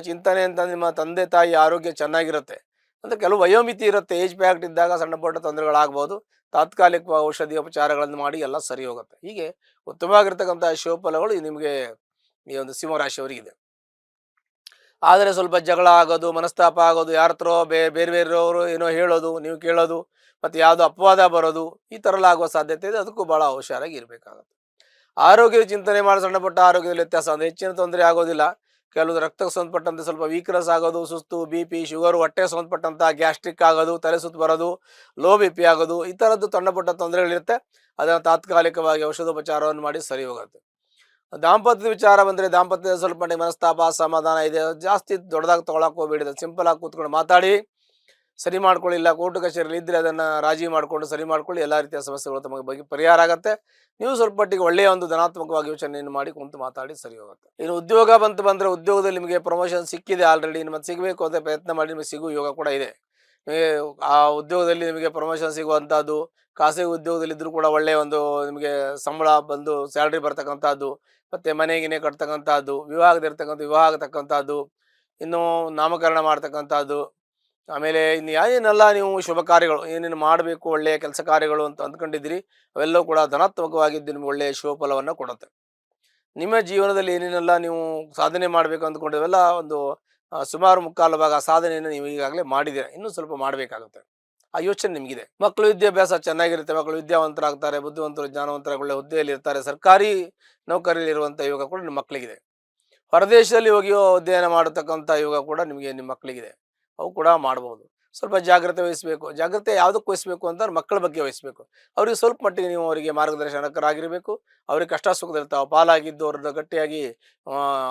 ಚಿಂತನೆ ಅಂತ ನಿಮ್ಮ ತಂದೆ ತಾಯಿ ಆರೋಗ್ಯ ಚೆನ್ನಾಗಿರುತ್ತೆ. ಅಂದರೆ ಕೆಲವು ವಯೋಮಿತಿ ಇರುತ್ತೆ, ಏಜ್ ಪ್ಯಾಕ್ಟ್ ಇದ್ದಾಗ ಸಣ್ಣ ಪುಟ್ಟ ತೊಂದರೆಗಳಾಗ್ಬೋದು. ತಾತ್ಕಾಲಿಕ ಔಷಧಿ ಉಪಚಾರಗಳನ್ನು ಮಾಡಿ ಎಲ್ಲ ಸರಿ ಹೋಗುತ್ತೆ. ಹೀಗೆ ಉತ್ತಮವಾಗಿರ್ತಕ್ಕಂಥ ಶಿವಫಲಗಳು ನಿಮಗೆ ಈ ಒಂದು ಸಿಂಹರಾಶಿಯವರಿಗಿದೆ. ಆದರೆ ಸ್ವಲ್ಪ ಜಗಳ ಆಗೋದು, ಮನಸ್ತಾಪ ಆಗೋದು, ಯಾರ ಹತ್ರ ಬೇರೆಯವರು ಏನೋ ಹೇಳೋದು, ನೀವು ಕೇಳೋದು, ಮತ್ತು ಯಾವುದೋ ಅಪವಾದ ಬರೋದು, ಈ ಥರ ಎಲ್ಲ ಆಗುವ ಸಾಧ್ಯತೆ ಇದೆ. ಅದಕ್ಕೂ ಭಾಳ ಹುಷಾರಾಗಿ ಇರಬೇಕಾಗುತ್ತೆ. ಆರೋಗ್ಯದ ಚಿಂತನೆ ಮಾಡಿ ಸಣ್ಣ ಪುಟ್ಟ ಆರೋಗ್ಯದಲ್ಲಿ ವ್ಯತ್ಯಾಸ ಅಂದರೆ ಹೆಚ್ಚಿನ ತೊಂದರೆ ಆಗೋದಿಲ್ಲ. ಕೆಲವು ರಕ್ತಕ್ಕೆ ಸಂಬಂಧಪಟ್ಟಂತೆ ಸ್ವಲ್ಪ ವೀಕ್ನೆಸ್ ಆಗೋದು, ಸುಸ್ತು, BP, ಶುಗರು, ಹೊಟ್ಟೆ ಸಂಬಂಧಪಟ್ಟಂಥ ಗ್ಯಾಸ್ಟ್ರಿಕ್ ಆಗೋದು, ತಲೆ ಸುತ್ತು ಬರೋದು, ಲೋ BP ಆಗೋದು, ಈ ಥರದ್ದು ಸಣ್ಣ ಪುಟ್ಟ ತೊಂದರೆಗಳಿರುತ್ತೆ. ಅದನ್ನು ತಾತ್ಕಾಲಿಕವಾಗಿ ಔಷಧೋಪಚಾರವನ್ನು ಮಾಡಿ ಸರಿ ಹೋಗುತ್ತೆ. ದಾಂಪತ್ಯದ ವಿಚಾರ ಬಂದರೆ ದಾಂಪತ್ಯದ ಸ್ವಲ್ಪ ಮಟ್ಟಿಗೆ ಮನಸ್ತಾಪ, ಅಸಮಾಧಾನ ಇದೆ. ಜಾಸ್ತಿ ದೊಡ್ಡದಾಗಿ ತೊಗೊಳಕ್ಕೆ ಹೋಗ್ಬೇಡಿ, ಸಿಂಪಲ್ ಆಗಿ ಕೂತ್ಕೊಂಡು ಮಾತಾಡಿ ಸರಿ ಮಾಡ್ಕೊಳ್ಳಿ. ಇಲ್ಲ ಕೋರ್ಟು ಕಚೇರಿಯಲ್ಲಿ ಇದ್ದರೆ ಅದನ್ನು ರಾಜಿ ಮಾಡಿಕೊಂಡು ಸರಿ ಮಾಡ್ಕೊಳ್ಳಿ. ಎಲ್ಲ ರೀತಿಯ ಸಮಸ್ಯೆಗಳು ತಮಗೆ ಬಗ್ಗೆ ಪರಿಹಾರ ಆಗುತ್ತೆ. ನೀವು ಸ್ವಲ್ಪ ಮಟ್ಟಿಗೆ ಒಳ್ಳೆಯ ಒಂದು ಧನಾತ್ಮಕವಾಗಿ ಯೋಚನೆಯನ್ನು ಮಾಡಿ ಕುಂತು ಮಾತಾಡಿ ಸರಿ ಹೋಗುತ್ತೆ. ಇನ್ನು ಉದ್ಯೋಗ ಬಂದರೆ ಉದ್ಯೋಗದಲ್ಲಿ ನಿಮಗೆ ಪ್ರಮೋಷನ್ ಸಿಕ್ಕಿದೆ ಆಲ್ರೆಡಿ, ನಿಮಗೆ ಸಿಗಬೇಕು ಅಂತ ಪ್ರಯತ್ನ ಮಾಡಿ ನಿಮಗೆ ಸಿಗುವ ಯೋಗ ಕೂಡ ಇದೆ. ನಿಮಗೆ ಆ ಉದ್ಯೋಗದಲ್ಲಿ ನಿಮಗೆ ಪ್ರಮೋಷನ್ ಸಿಗುವಂಥದ್ದು, ಖಾಸಗಿ ಉದ್ಯೋಗದಲ್ಲಿದ್ದರೂ ಕೂಡ ಒಳ್ಳೆಯ ಒಂದು ನಿಮಗೆ ಸಂಬಳ ಬಂದು ಸ್ಯಾಲ್ರಿ ಬರ್ತಕ್ಕಂಥದ್ದು, ಮತ್ತು ಮನೆಗಿನೇ ಕಟ್ತಕ್ಕಂಥದ್ದು, ವಿವಾಹ ಆಗತಕ್ಕಂಥದ್ದು, ಇನ್ನು ನಾಮಕರಣ ಮಾಡ್ತಕ್ಕಂಥದ್ದು, ಆಮೇಲೆ ಇನ್ನು ಏನೆಲ್ಲ ನೀವು ಶುಭ ಕಾರ್ಯಗಳು ಏನೇನು ಮಾಡಬೇಕು, ಒಳ್ಳೆಯ ಕೆಲಸ ಕಾರ್ಯಗಳು ಅಂತ ಅಂದ್ಕೊಂಡಿದ್ದೀರಿ, ಅವೆಲ್ಲವೂ ಕೂಡ ಧನಾತ್ಮಕವಾಗಿದ್ದು ನಿಮ್ಗೆ ಒಳ್ಳೆಯ ಶುಭಫಲವನ್ನು ಕೊಡುತ್ತೆ. ನಿಮ್ಮ ಜೀವನದಲ್ಲಿ ಏನೇನೆಲ್ಲ ನೀವು ಸಾಧನೆ ಮಾಡಬೇಕು ಅಂದ್ಕೊಂಡಿವೆಲ್ಲ ಒಂದು ಸುಮಾರು ಮುಕ್ಕಾಲು ಭಾಗ ಸಾಧನೆಯನ್ನು ನೀವು ಈಗಾಗಲೇ ಮಾಡಿದ್ದೀರ. ಇನ್ನೂ ಸ್ವಲ್ಪ ಮಾಡಬೇಕಾಗುತ್ತೆ. ಆ ಯೋಚನೆ ನಿಮಗಿದೆ. ಮಕ್ಕಳು ವಿದ್ಯಾಭ್ಯಾಸ ಚೆನ್ನಾಗಿರುತ್ತೆ, ಮಕ್ಕಳು ವಿದ್ಯಾವಂತರಾಗ್ತಾರೆ, ಬುದ್ಧಿವಂತರು, ಜ್ಞಾನವಂತರ ಒಳ್ಳೆ ಹುದ್ದೆಯಲ್ಲಿ ಇರ್ತಾರೆ, ಸರ್ಕಾರಿ ನೌಕರಿಯಲ್ಲಿರುವಂಥ ಯೋಗ ಕೂಡ ನಿಮ್ಮ ಮಕ್ಕಳಿಗಿದೆ. ಹೊರದೇಶದಲ್ಲಿ ಹೋಗಿಯೋ ಅಧ್ಯಯನ ಮಾಡತಕ್ಕಂಥ ಯೋಗ ಕೂಡ ನಿಮಗೆ ನಿಮ್ಮ ಮಕ್ಕಳಿಗಿದೆ. ಅವು ಕೂಡ ಮಾಡ್ಬೋದು. ಸ್ವಲ್ಪ ಜಾಗ್ರತೆ ವಹಿಸಬೇಕು. ಜಾಗ್ರತೆ ಯಾವುದಕ್ಕೆ ವಹಿಸಬೇಕು ಅಂತ ಮಕ್ಕಳ ಬಗ್ಗೆ ವಹಿಸಬೇಕು. ಅವ್ರಿಗೆ ಸ್ವಲ್ಪ ಮಟ್ಟಿಗೆ ನೀವು ಅವರಿಗೆ ಮಾರ್ಗದರ್ಶನಕರಾಗಿರಬೇಕು. ಅವ್ರಿಗೆ ಕಷ್ಟ ಸುಖದಲ್ಲಿ ತಾವು ಪಾಲಾಗಿದ್ದು ಅವ್ರದ್ದು ಗಟ್ಟಿಯಾಗಿ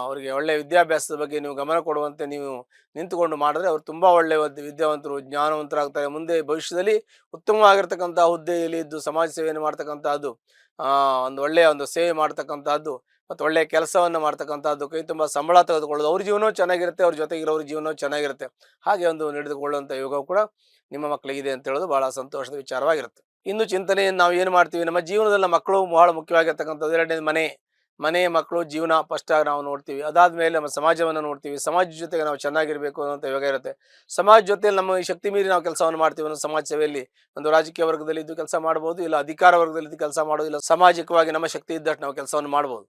ಅವರಿಗೆ ಒಳ್ಳೆಯ ವಿದ್ಯಾಭ್ಯಾಸದ ಬಗ್ಗೆ ನೀವು ಗಮನ ಕೊಡುವಂತೆ ನೀವು ನಿಂತುಕೊಂಡು ಮಾಡಿದ್ರೆ ಅವ್ರು ತುಂಬ ಒಳ್ಳೆಯ ವಿದ್ಯಾವಂತರು, ಜ್ಞಾನವಂತರಾಗ್ತಾರೆ. ಮುಂದೆ ಭವಿಷ್ಯದಲ್ಲಿ ಉತ್ತಮವಾಗಿರ್ತಕ್ಕಂಥ ಹುದ್ದೆಯಲ್ಲಿ ಇದ್ದು ಸಮಾಜ ಸೇವೆಯನ್ನು ಮಾಡ್ತಕ್ಕಂಥದ್ದು, ಒಂದು ಒಳ್ಳೆಯ ಒಂದು ಸೇವೆ ಮಾಡ್ತಕ್ಕಂಥದ್ದು, ಮತ್ತು ಒಳ್ಳೆಯ ಕೆಲಸವನ್ನು ಮಾಡ್ತಕ್ಕಂಥದ್ದು, ಕೈ ತುಂಬ ಸಂಬಳ ತೆಗೆದುಕೊಳ್ಳೋದು, ಅವ್ರ ಜೀವನವೂ ಚೆನ್ನಾಗಿರುತ್ತೆ, ಅವ್ರ ಜೊತೆಗಿರೋರ ಜೀವನವೂ ಚೆನ್ನಾಗಿರುತ್ತೆ. ಹಾಗೆ ಒಂದು ನಡೆದುಕೊಳ್ಳುವಂಥ ಯೋಗ ಕೂಡ ನಿಮ್ಮ ಮಕ್ಕಳಿಗಿದೆ ಅಂತ ಹೇಳೋದು ಭಾಳ ಸಂತೋಷದ ವಿಚಾರವಾಗಿರುತ್ತೆ. ಇನ್ನು ಚಿಂತನೆಯನ್ನು ನಾವು ಏನು ಮಾಡ್ತೀವಿ, ನಮ್ಮ ಜೀವನದಲ್ಲಿ ಮಕ್ಕಳು ಬಹಳ ಮುಖ್ಯವಾಗಿರ್ತಕ್ಕಂಥದ್ದು. ಎರಡನೇದು ಮನೆ, ಮಕ್ಕಳು, ಜೀವನ ಫಸ್ಟಾಗಿ ನಾವು ನೋಡ್ತೀವಿ. ಅದಾದಮೇಲೆ ನಮ್ಮ ಸಮಾಜವನ್ನು ನೋಡ್ತೀವಿ. ಸಮಾಜ ಜೊತೆಗೆ ನಾವು ಚೆನ್ನಾಗಿರಬೇಕು ಅನ್ನೋಂಥ ಯೋಗ ಇರುತ್ತೆ. ಸಮಾಜ ಜೊತೆಯಲ್ಲಿ ನಮ್ಮ ಶಕ್ತಿ ಮೀರಿ ನಾವು ಕೆಲಸವನ್ನು ಮಾಡ್ತೀವಿ. ಒಂದು ಸಮಾಜ ಸೇವೆಯಲ್ಲಿ ಒಂದು ರಾಜಕೀಯ ವರ್ಗದಲ್ಲಿ ಇದ್ದು ಕೆಲಸ ಮಾಡ್ಬೋದು, ಇಲ್ಲ ಅಧಿಕಾರ ವರ್ಗದಲ್ಲಿದ್ದು ಕೆಲಸ ಮಾಡೋದು, ಇಲ್ಲ ಸಾಮಾಜಿಕವಾಗಿ ನಮ್ಮ ಶಕ್ತಿ ಇದ್ದಷ್ಟು ನಾವು ಕೆಲಸವನ್ನು ಮಾಡ್ಬೋದು.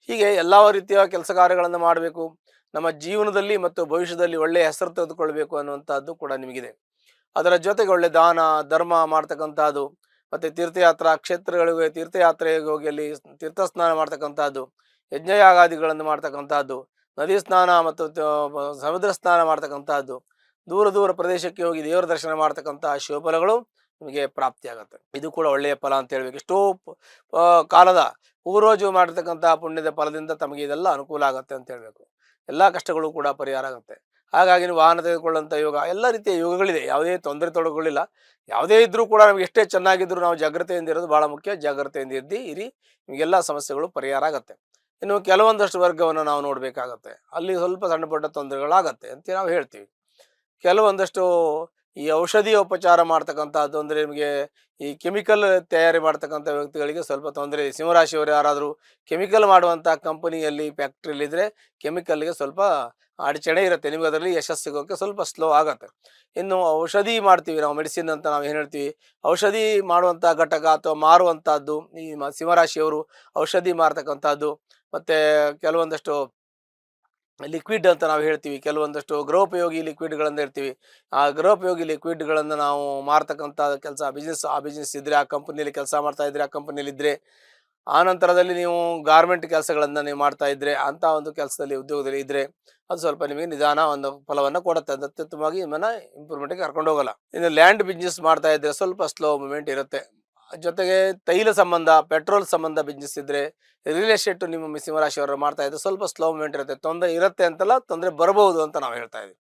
ಹೀಗೆ ಎಲ್ಲ ರೀತಿಯ ಕೆಲಸ ಕಾರ್ಯಗಳನ್ನು ಮಾಡಬೇಕು. ನಮ್ಮ ಜೀವನದಲ್ಲಿ ಮತ್ತು ಭವಿಷ್ಯದಲ್ಲಿ ಒಳ್ಳೆಯ ಹೆಸರು ತೆಗೆದುಕೊಳ್ಬೇಕು ಅನ್ನುವಂಥದ್ದು ಕೂಡ ನಿಮಗಿದೆ. ಅದರ ಜೊತೆಗೆ ಒಳ್ಳೆ ದಾನ ಧರ್ಮ ಮಾಡ್ತಕ್ಕಂಥದ್ದು, ಮತ್ತು ತೀರ್ಥಯಾತ್ರೆಗೆ ಹೋಗಿ ಅಲ್ಲಿ ತೀರ್ಥ ಸ್ನಾನ ಮಾಡ್ತಕ್ಕಂಥದ್ದು, ಯಜ್ಞಯಾಗಾದಿಗಳನ್ನು ಮಾಡ್ತಕ್ಕಂಥದ್ದು, ನದಿ ಸ್ನಾನ ಮತ್ತು ಸಮುದ್ರ ಸ್ನಾನ ಮಾಡ್ತಕ್ಕಂಥದ್ದು, ದೂರ ಪ್ರದೇಶಕ್ಕೆ ಹೋಗಿ ದೇವರ ದರ್ಶನ ಮಾಡ್ತಕ್ಕಂಥ ಶಿವಫಲಗಳು ನಿಮಗೆ ಪ್ರಾಪ್ತಿಯಾಗುತ್ತೆ. ಇದು ಕೂಡ ಒಳ್ಳೆಯ ಫಲ ಅಂತ ಹೇಳ್ಬೇಕು. ಎಷ್ಟೋ ಕಾಲದ ಪೂರ್ವಜರು ಮಾಡಿರ್ತಕ್ಕಂಥ ಪುಣ್ಯದ ಫಲದಿಂದ ತಮಗೆ ಇದೆಲ್ಲ ಅನುಕೂಲ ಆಗುತ್ತೆ ಅಂತ ಹೇಳ್ಬೇಕು. ಎಲ್ಲ ಕಷ್ಟಗಳು ಕೂಡ ಪರಿಹಾರ ಆಗುತ್ತೆ. ಹಾಗಾಗಿ ನೀವು ವಾಹನ ತೆಗೆದುಕೊಳ್ಳುವಂಥ ಯೋಗ, ಎಲ್ಲ ರೀತಿಯ ಯೋಗಗಳಿದೆ. ಯಾವುದೇ ತೊಂದರೆ ತೊಡಗುಗಳಿಲ್ಲ. ಯಾವುದೇ ಇದ್ದರೂ ಕೂಡ ನಮಗೆ ಎಷ್ಟೇ ಚೆನ್ನಾಗಿದ್ದರೂ ನಾವು ಜಾಗ್ರತೆಯಿಂದ ಇರೋದು ಭಾಳ ಮುಖ್ಯ. ಜಾಗ್ರತೆಯಿಂದ ಇರಿ, ನಿಮಗೆಲ್ಲ ಸಮಸ್ಯೆಗಳು ಪರಿಹಾರ ಆಗುತ್ತೆ. ಇನ್ನು ಕೆಲವೊಂದಷ್ಟು ವರ್ಗವನ್ನು ನಾವು ನೋಡಬೇಕಾಗತ್ತೆ. ಅಲ್ಲಿ ಸ್ವಲ್ಪ ಸಣ್ಣ ಪುಟ್ಟ ತೊಂದರೆಗಳಾಗತ್ತೆ ಅಂತ ನಾವು ಹೇಳ್ತೀವಿ. ಕೆಲವೊಂದಷ್ಟು ಈ ಔಷಧೀಯ ಉಪಚಾರ ಮಾಡ್ತಕ್ಕಂಥದ್ದು ಅಂದರೆ ನಿಮಗೆ ಈ ಕೆಮಿಕಲ್ ತಯಾರಿ ಮಾಡ್ತಕ್ಕಂಥ ವ್ಯಕ್ತಿಗಳಿಗೆ ಸ್ವಲ್ಪ ತೊಂದರೆ. ಸಿಂಹರಾಶಿಯವರು ಯಾರಾದರೂ ಕೆಮಿಕಲ್ ಮಾಡುವಂಥ ಕಂಪನಿಯಲ್ಲಿ ಫ್ಯಾಕ್ಟ್ರಿಯಲ್ಲಿದ್ದರೆ ಕೆಮಿಕಲ್ಗೆ ಸ್ವಲ್ಪ ಅಡಚಣೆ ಇರುತ್ತೆ. ನಿಮಗೆ ಅದರಲ್ಲಿ ಯಶಸ್ಸು ಸಿಗೋಕ್ಕೆ ಸ್ವಲ್ಪ ಸ್ಲೋ ಆಗುತ್ತೆ. ಇನ್ನು ಔಷಧಿ ಮಾಡ್ತೀವಿ ನಾವು, ಮೆಡಿಸಿನ್ ಅಂತ ನಾವು ಏನು ಹೇಳ್ತೀವಿ, ಔಷಧಿ ಮಾಡುವಂಥ ಘಟಕ ಅಥವಾ ಮಾರುವಂಥದ್ದು ಈ ಸಿಂಹರಾಶಿಯವರು ಔಷಧಿ ಮಾರ್ತಕ್ಕಂಥದ್ದು, ಮತ್ತು ಕೆಲವೊಂದಷ್ಟು ಲಿಕ್ವಿಡ್ ಅಂತ ನಾವು ಹೇಳ್ತೀವಿ, ಕೆಲವೊಂದಷ್ಟು ಗೃಹೋಪಯೋಗಿ ಲಿಕ್ವಿಡ್ಗಳನ್ನು ಹೇಳ್ತೀವಿ. ಆ ಗೃಹೋಪಯೋಗಿ ಲಿಕ್ವಿಡ್ಗಳನ್ನು ನಾವು ಮಾರ್ತಕ್ಕಂಥ ಕೆಲಸ ಆ ಬಿಸ್ನೆಸ್ ಇದ್ದರೆ, ಆ ಕಂಪನಿಯಲ್ಲಿ ಕೆಲಸ ಮಾಡ್ತಾಯಿದ್ರೆ, ಆ ಕಂಪನಿಯಲ್ಲಿದ್ದರೆ, ಆ ನಂತರದಲ್ಲಿ ನೀವು ಗಾರ್ಮೆಂಟ್ ಕೆಲಸಗಳನ್ನು ನೀವು ಮಾಡ್ತಾಯಿದ್ರೆ, ಅಂಥ ಒಂದು ಕೆಲಸದಲ್ಲಿ ಉದ್ಯೋಗದಲ್ಲಿ ಇದ್ದರೆ ಅದು ಸ್ವಲ್ಪ ನಿಮಗೆ ನಿಧಾನ ಒಂದು ಫಲವನ್ನು ಕೊಡುತ್ತೆ. ಅದು ಅತ್ಯುತ್ತಮವಾಗಿ ನಿಮ್ಮನ್ನು ಇಂಪ್ರೂವ್ಮೆಂಟಿಗೆ ಕರ್ಕೊಂಡು ಹೋಗಲ್ಲ. ಇನ್ನು ಲ್ಯಾಂಡ್ ಬಿಸ್ನೆಸ್ ಮಾಡ್ತಾಯಿದ್ರೆ ಸ್ವಲ್ಪ ಸ್ಲೋ ಮೂಮೆಂಟ್ ಇರುತ್ತೆ. ಜೊತೆಗೆ ತೈಲ ಸಂಬಂಧ, ಪೆಟ್ರೋಲ್ ಸಂಬಂಧ ಬಿಸ್ನೆಸ್ ಇದ್ದರೆ, ರಿಯಲ್ ಎಸ್ಟೇಟು ನಿಮ್ಮ ಸಿಂಹರಾಶಿಯವರು ಮಾಡ್ತಾ ಇದ್ದರೆ ಸ್ವಲ್ಪ ಸ್ಲೋ ಮೂವ್ಮೆಂಟ್ ಇರುತ್ತೆ. ತೊಂದರೆ ಇರುತ್ತೆ ಅಂತಲ್ಲ, ತೊಂದರೆ ಬರಬಹುದು ಅಂತ ನಾವು ಹೇಳ್ತಾ ಇದ್ದೀವಿ.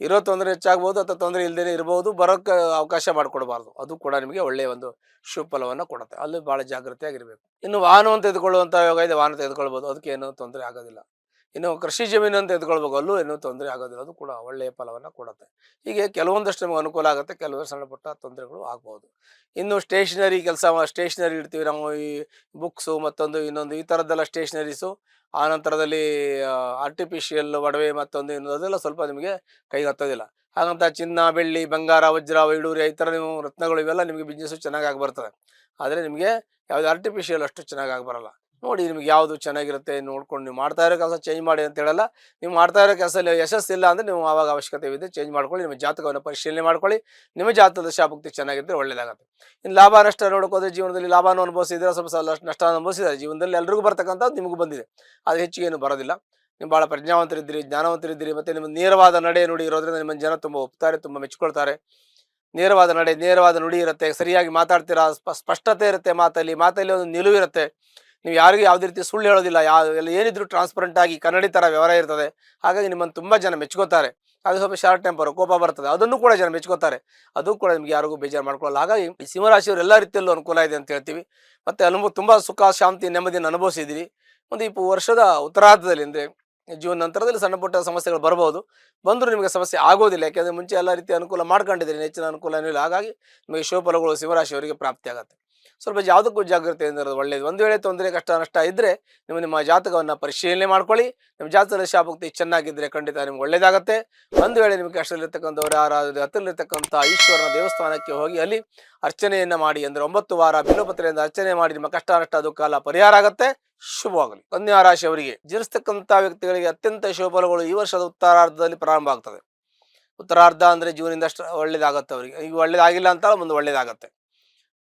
ಇರೋ ತೊಂದರೆ ಹೆಚ್ಚಾಗ್ಬೋದು ಅಥವಾ ತೊಂದರೆ ಇಲ್ಲದೇ ಇರ್ಬೋದು, ಬರೋಕ್ಕೆ ಅವಕಾಶ ಮಾಡಿಕೊಡಬಾರ್ದು. ಅದು ಕೂಡ ನಿಮಗೆ ಒಳ್ಳೆಯ ಒಂದು ಶುಭ ಫಲವನ್ನು ಕೊಡುತ್ತೆ. ಅಲ್ಲಿ ಭಾಳ ಜಾಗೃತಿಯಾಗಿರಬೇಕು. ಇನ್ನು ವಾಹನವನ್ನು ತೆಗೆದುಕೊಳ್ಳುವಂಥ ಯೋಗ ಇದೆ, ವಾಹನ ತೆಗೆದುಕೊಳ್ಬೋದು, ಅದಕ್ಕೆ ಏನೂ ತೊಂದರೆ ಆಗೋದಿಲ್ಲ. ಇನ್ನು ಕೃಷಿ ಜಮೀನನ್ನು ತೆಗೆದುಕೊಳ್ಬೇಕು, ಅಲ್ಲೂ ಏನೂ ತೊಂದರೆ ಆಗೋದಿಲ್ಲ, ಅದು ಕೂಡ ಒಳ್ಳೆಯ ಫಲವನ್ನು ಕೊಡುತ್ತೆ. ಹೀಗೆ ಕೆಲವೊಂದಷ್ಟು ನಮಗೆ ಅನುಕೂಲ ಆಗುತ್ತೆ, ಕೆಲವು ಸಣ್ಣ ಪುಟ್ಟ ತೊಂದರೆಗಳು ಆಗ್ಬೋದು. ಇನ್ನು ಸ್ಟೇಷನರಿ ಕೆಲಸ, ಸ್ಟೇಷನರಿ ಇಡ್ತೀವಿ ನಾವು, ಈ ಬುಕ್ಸು ಮತ್ತೊಂದು ಇನ್ನೊಂದು ಈ ಥರದ್ದೆಲ್ಲ ಸ್ಟೇಷನರೀಸು, ಆ ನಂತರದಲ್ಲಿ ಆರ್ಟಿಫಿಷಿಯಲ್ ಒಡವೆ ಮತ್ತೊಂದು ಇನ್ನೊಂದು ಅದೆಲ್ಲ ಸ್ವಲ್ಪ ನಿಮಗೆ ಕೈಗೆ ಹತ್ತೋದಿಲ್ಲ. ಹಾಗಂತ ಚಿನ್ನ, ಬೆಳ್ಳಿ, ಬಂಗಾರ, ವಜ್ರ, ವೈಡೂರ್ಯ ಈ ಥರ ನೀವು ರತ್ನಗಳು ಇವೆಲ್ಲ ನಿಮಗೆ ಬಿಸ್ನೆಸ್ಸು ಚೆನ್ನಾಗಿ ಬರ್ತದೆ. ಆದರೆ ನಿಮಗೆ ಯಾವುದು ಆರ್ಟಿಫಿಷಿಯಲ್ ಅಷ್ಟು ಚೆನ್ನಾಗಿ ಬರಲ್ಲ. ನೋಡಿ ನಿಮ್ಗೆ ಯಾವುದು ಚೆನ್ನಾಗಿರುತ್ತೆ ನೋಡ್ಕೊಂಡು ನೀವು ಮಾಡ್ತಾ ಇರೋ ಕೆಲಸ ಚೇಂಜ್ ಮಾಡಿ ಅಂತ ಹೇಳಲ್ಲ. ನೀವು ಮಾಡ್ತಾ ಇರೋ ಕೆಲಸದಲ್ಲಿ ಯಶಸ್ಸಿಲ್ಲ ಅಂದರೆ ನೀವು ಆವಾಗ ಅವಶ್ಯಕತೆ ಇದೆ ಚೇಂಜ್ ಮಾಡ್ಕೊಳ್ಳಿ. ನಿಮ್ಮ ಜಾತಕವನ್ನು ಪರಿಶೀಲನೆ ಮಾಡ್ಕೊಳ್ಳಿ. ನಿಮ್ಮ ಜಾತಕದ ಶಾಭುಕ್ತಿ ಚೆನ್ನಾಗಿದ್ದರೆ ಒಳ್ಳೆಯದಾಗುತ್ತೆ. ಇನ್ನು ಲಾಭ ನಷ್ಟ ನೋಡ್ಕೋದ್ರೆ ಜೀವನದಲ್ಲಿ ಲಾಭನೂ ಅನುಭವಿಸಿದ್ರೆ ಸ್ವಲ್ಪ ನಷ್ಟ ಅನುಭವಿಸಿದ್ದಾರೆ. ಜೀವನದಲ್ಲಿ ಎಲ್ರಿಗೂ ಬರ್ತಕ್ಕಂಥದ್ದು ನಿಮಗೂ ಬಂದಿದೆ, ಅದು ಹೆಚ್ಚಿಗೆ ಏನು ಬರೋದಿಲ್ಲ. ನೀವು ಭಾಳ ಪ್ರಜ್ಞಾವಂತರಿದ್ದೀರಿ, ಜ್ಞಾನವಂತರಿದ್ದೀರಿ, ಮತ್ತು ನಿಮ್ಮ ನೇರವಾದ ನಡೆ ನುಡಿ ಇರೋದ್ರಿಂದ ನಿಮ್ಮ ಜನ ತುಂಬ ಒಪ್ತಾರೆ, ತುಂಬ ಮೆಚ್ಕೊಳ್ತಾರೆ. ನೇರವಾದ ನಡೆ, ನೇರವಾದ ನುಡಿ ಇರುತ್ತೆ, ಸರಿಯಾಗಿ ಮಾತಾಡ್ತೀರಾ, ಸ್ಪಷ್ಟತೆ ಇರುತ್ತೆ, ಮಾತಲ್ಲಿ ಒಂದು ನಿಲುವು ಇರುತ್ತೆ. ನೀವು ಯಾರಿಗೂ ಯಾವುದೇ ರೀತಿ ಸುಳ್ಳು ಹೇಳೋದಿಲ್ಲ, ಎಲ್ಲ ಏನಿದ್ರು ಟ್ರಾನ್ಸ್ಪರೆಂಟ್ ಆಗಿ ಕನ್ನಡಿ ಥರ ವ್ಯವಹಾರ ಇರ್ತದೆ. ಹಾಗಾಗಿ ನಿಮ್ಮನ್ನು ತುಂಬ ಜನ ಮೆಚ್ಕೋತಾರೆ. ಅದು ಸ್ವಲ್ಪ ಶಾರ್ಟ್ ಟೆಂಪರು, ಕೋಪ ಬರ್ತದೆ, ಅದನ್ನು ಕೂಡ ಜನ ಮೆಚ್ಕೋತಾರೆ. ಅದು ಕೂಡ ನಿಮ್ಗೆ ಯಾರಿಗೂ ಬೇಜಾರು ಮಾಡ್ಕೊಳ್ಳಲ್ಲ. ಹಾಗಾಗಿ ಈ ಸಿಂಹರಾಶಿಯವರು ಎಲ್ಲ ರೀತಿಯಲ್ಲೂ ಅನುಕೂಲ ಇದೆ ಅಂತ ಹೇಳ್ತೀವಿ. ಮತ್ತು ತುಂಬ ಸುಖ, ಶಾಂತಿ, ನೆಮ್ಮದಿಯನ್ನು ಅನುಭವಿಸಿದ್ದೀರಿ. ಒಂದು ಈ ವರ್ಷದ ಉತ್ತರಾರ್ಧದಲ್ಲಿ ಅಂದರೆ ಜೂನ್ ನಂತರದಲ್ಲಿ ಸಣ್ಣ ಪುಟ್ಟ ಸಮಸ್ಯೆಗಳು ಬರ್ಬೋದು, ಬಂದರೂ ನಿಮಗೆ ಸಮಸ್ಯೆ ಆಗೋದಿಲ್ಲ. ಯಾಕೆಂದರೆ ಮುಂಚೆ ಎಲ್ಲ ರೀತಿಯ ಅನುಕೂಲ ಮಾಡ್ಕೊಂಡಿದ್ದೀರಿ, ಹೆಚ್ಚಿನ ಅನುಕೂಲ ಏನಿಲ್ಲ. ಹಾಗಾಗಿ ನಿಮಗೆ ಶುಭ ಫಲಗಳು ಸಿಂಹರಾಶಿಯವರಿಗೆ ಪ್ರಾಪ್ತಿ ಆಗುತ್ತೆ. ಸ್ವಲ್ಪ ಯಾವುದಕ್ಕೂ ಜಾಗ್ರತೆಯಿಂದ ಇರೋದು ಒಳ್ಳೆಯದು. ಒಂದು ವೇಳೆ ತೊಂದರೆ, ಕಷ್ಟ, ನಷ್ಟ ಇದ್ದರೆ ನಿಮ್ಮ ಜಾತಕವನ್ನು ಪರಿಶೀಲನೆ ಮಾಡ್ಕೊಳ್ಳಿ. ನಿಮ್ಮ ಜಾತಕದ ಶಾಭುಕ್ತಿ ಚೆನ್ನಾಗಿದ್ದರೆ ಖಂಡಿತ ನಿಮ್ಗೆ ಒಳ್ಳೆಯದಾಗುತ್ತೆ. ಒಂದು ವೇಳೆ ನಿಮಗೆ ಕಷ್ಟದಲ್ಲಿರ್ತಕ್ಕಂಥವ್ರು ಯಾರಾದರೂ ಹತ್ತಿರಲಿರ್ತಕ್ಕಂಥ ಈಶ್ವರನ ದೇವಸ್ಥಾನಕ್ಕೆ ಹೋಗಿ ಅಲ್ಲಿ ಅರ್ಚನೆಯನ್ನು ಮಾಡಿ, ಅಂದರೆ 9 ವಾರ ಬಿಲ್ವಪತ್ರೆಯಿಂದ ಅರ್ಚನೆ ಮಾಡಿ ನಿಮ್ಮ ಕಷ್ಟ, ನಷ್ಟ, ದುಃಖ ಎಲ್ಲ ಪರಿಹಾರ ಆಗುತ್ತೆ. ಶುಭವಾಗಲಿ. ಕನ್ಯಾ ರಾಶಿಯವರಿಗೆ ಜನಿಸ್ತಕ್ಕಂಥ ವ್ಯಕ್ತಿಗಳಿಗೆ ಅತ್ಯಂತ ಶುಭ ಫಲಗಳು ಈ ವರ್ಷದ ಉತ್ತರಾರ್ಧದಲ್ಲಿ ಪ್ರಾರಂಭ ಆಗ್ತದೆ. ಉತ್ತರಾರ್ಧ ಅಂದರೆ ಜೂನಿಂದ ಅಷ್ಟು ಒಳ್ಳೇದಾಗುತ್ತೆ ಅವರಿಗೆ. ಈಗ ಒಳ್ಳೇದಾಗಿಲ್ಲ ಅಂತ ಮುಂದೆ ಒಳ್ಳೇದಾಗುತ್ತೆ.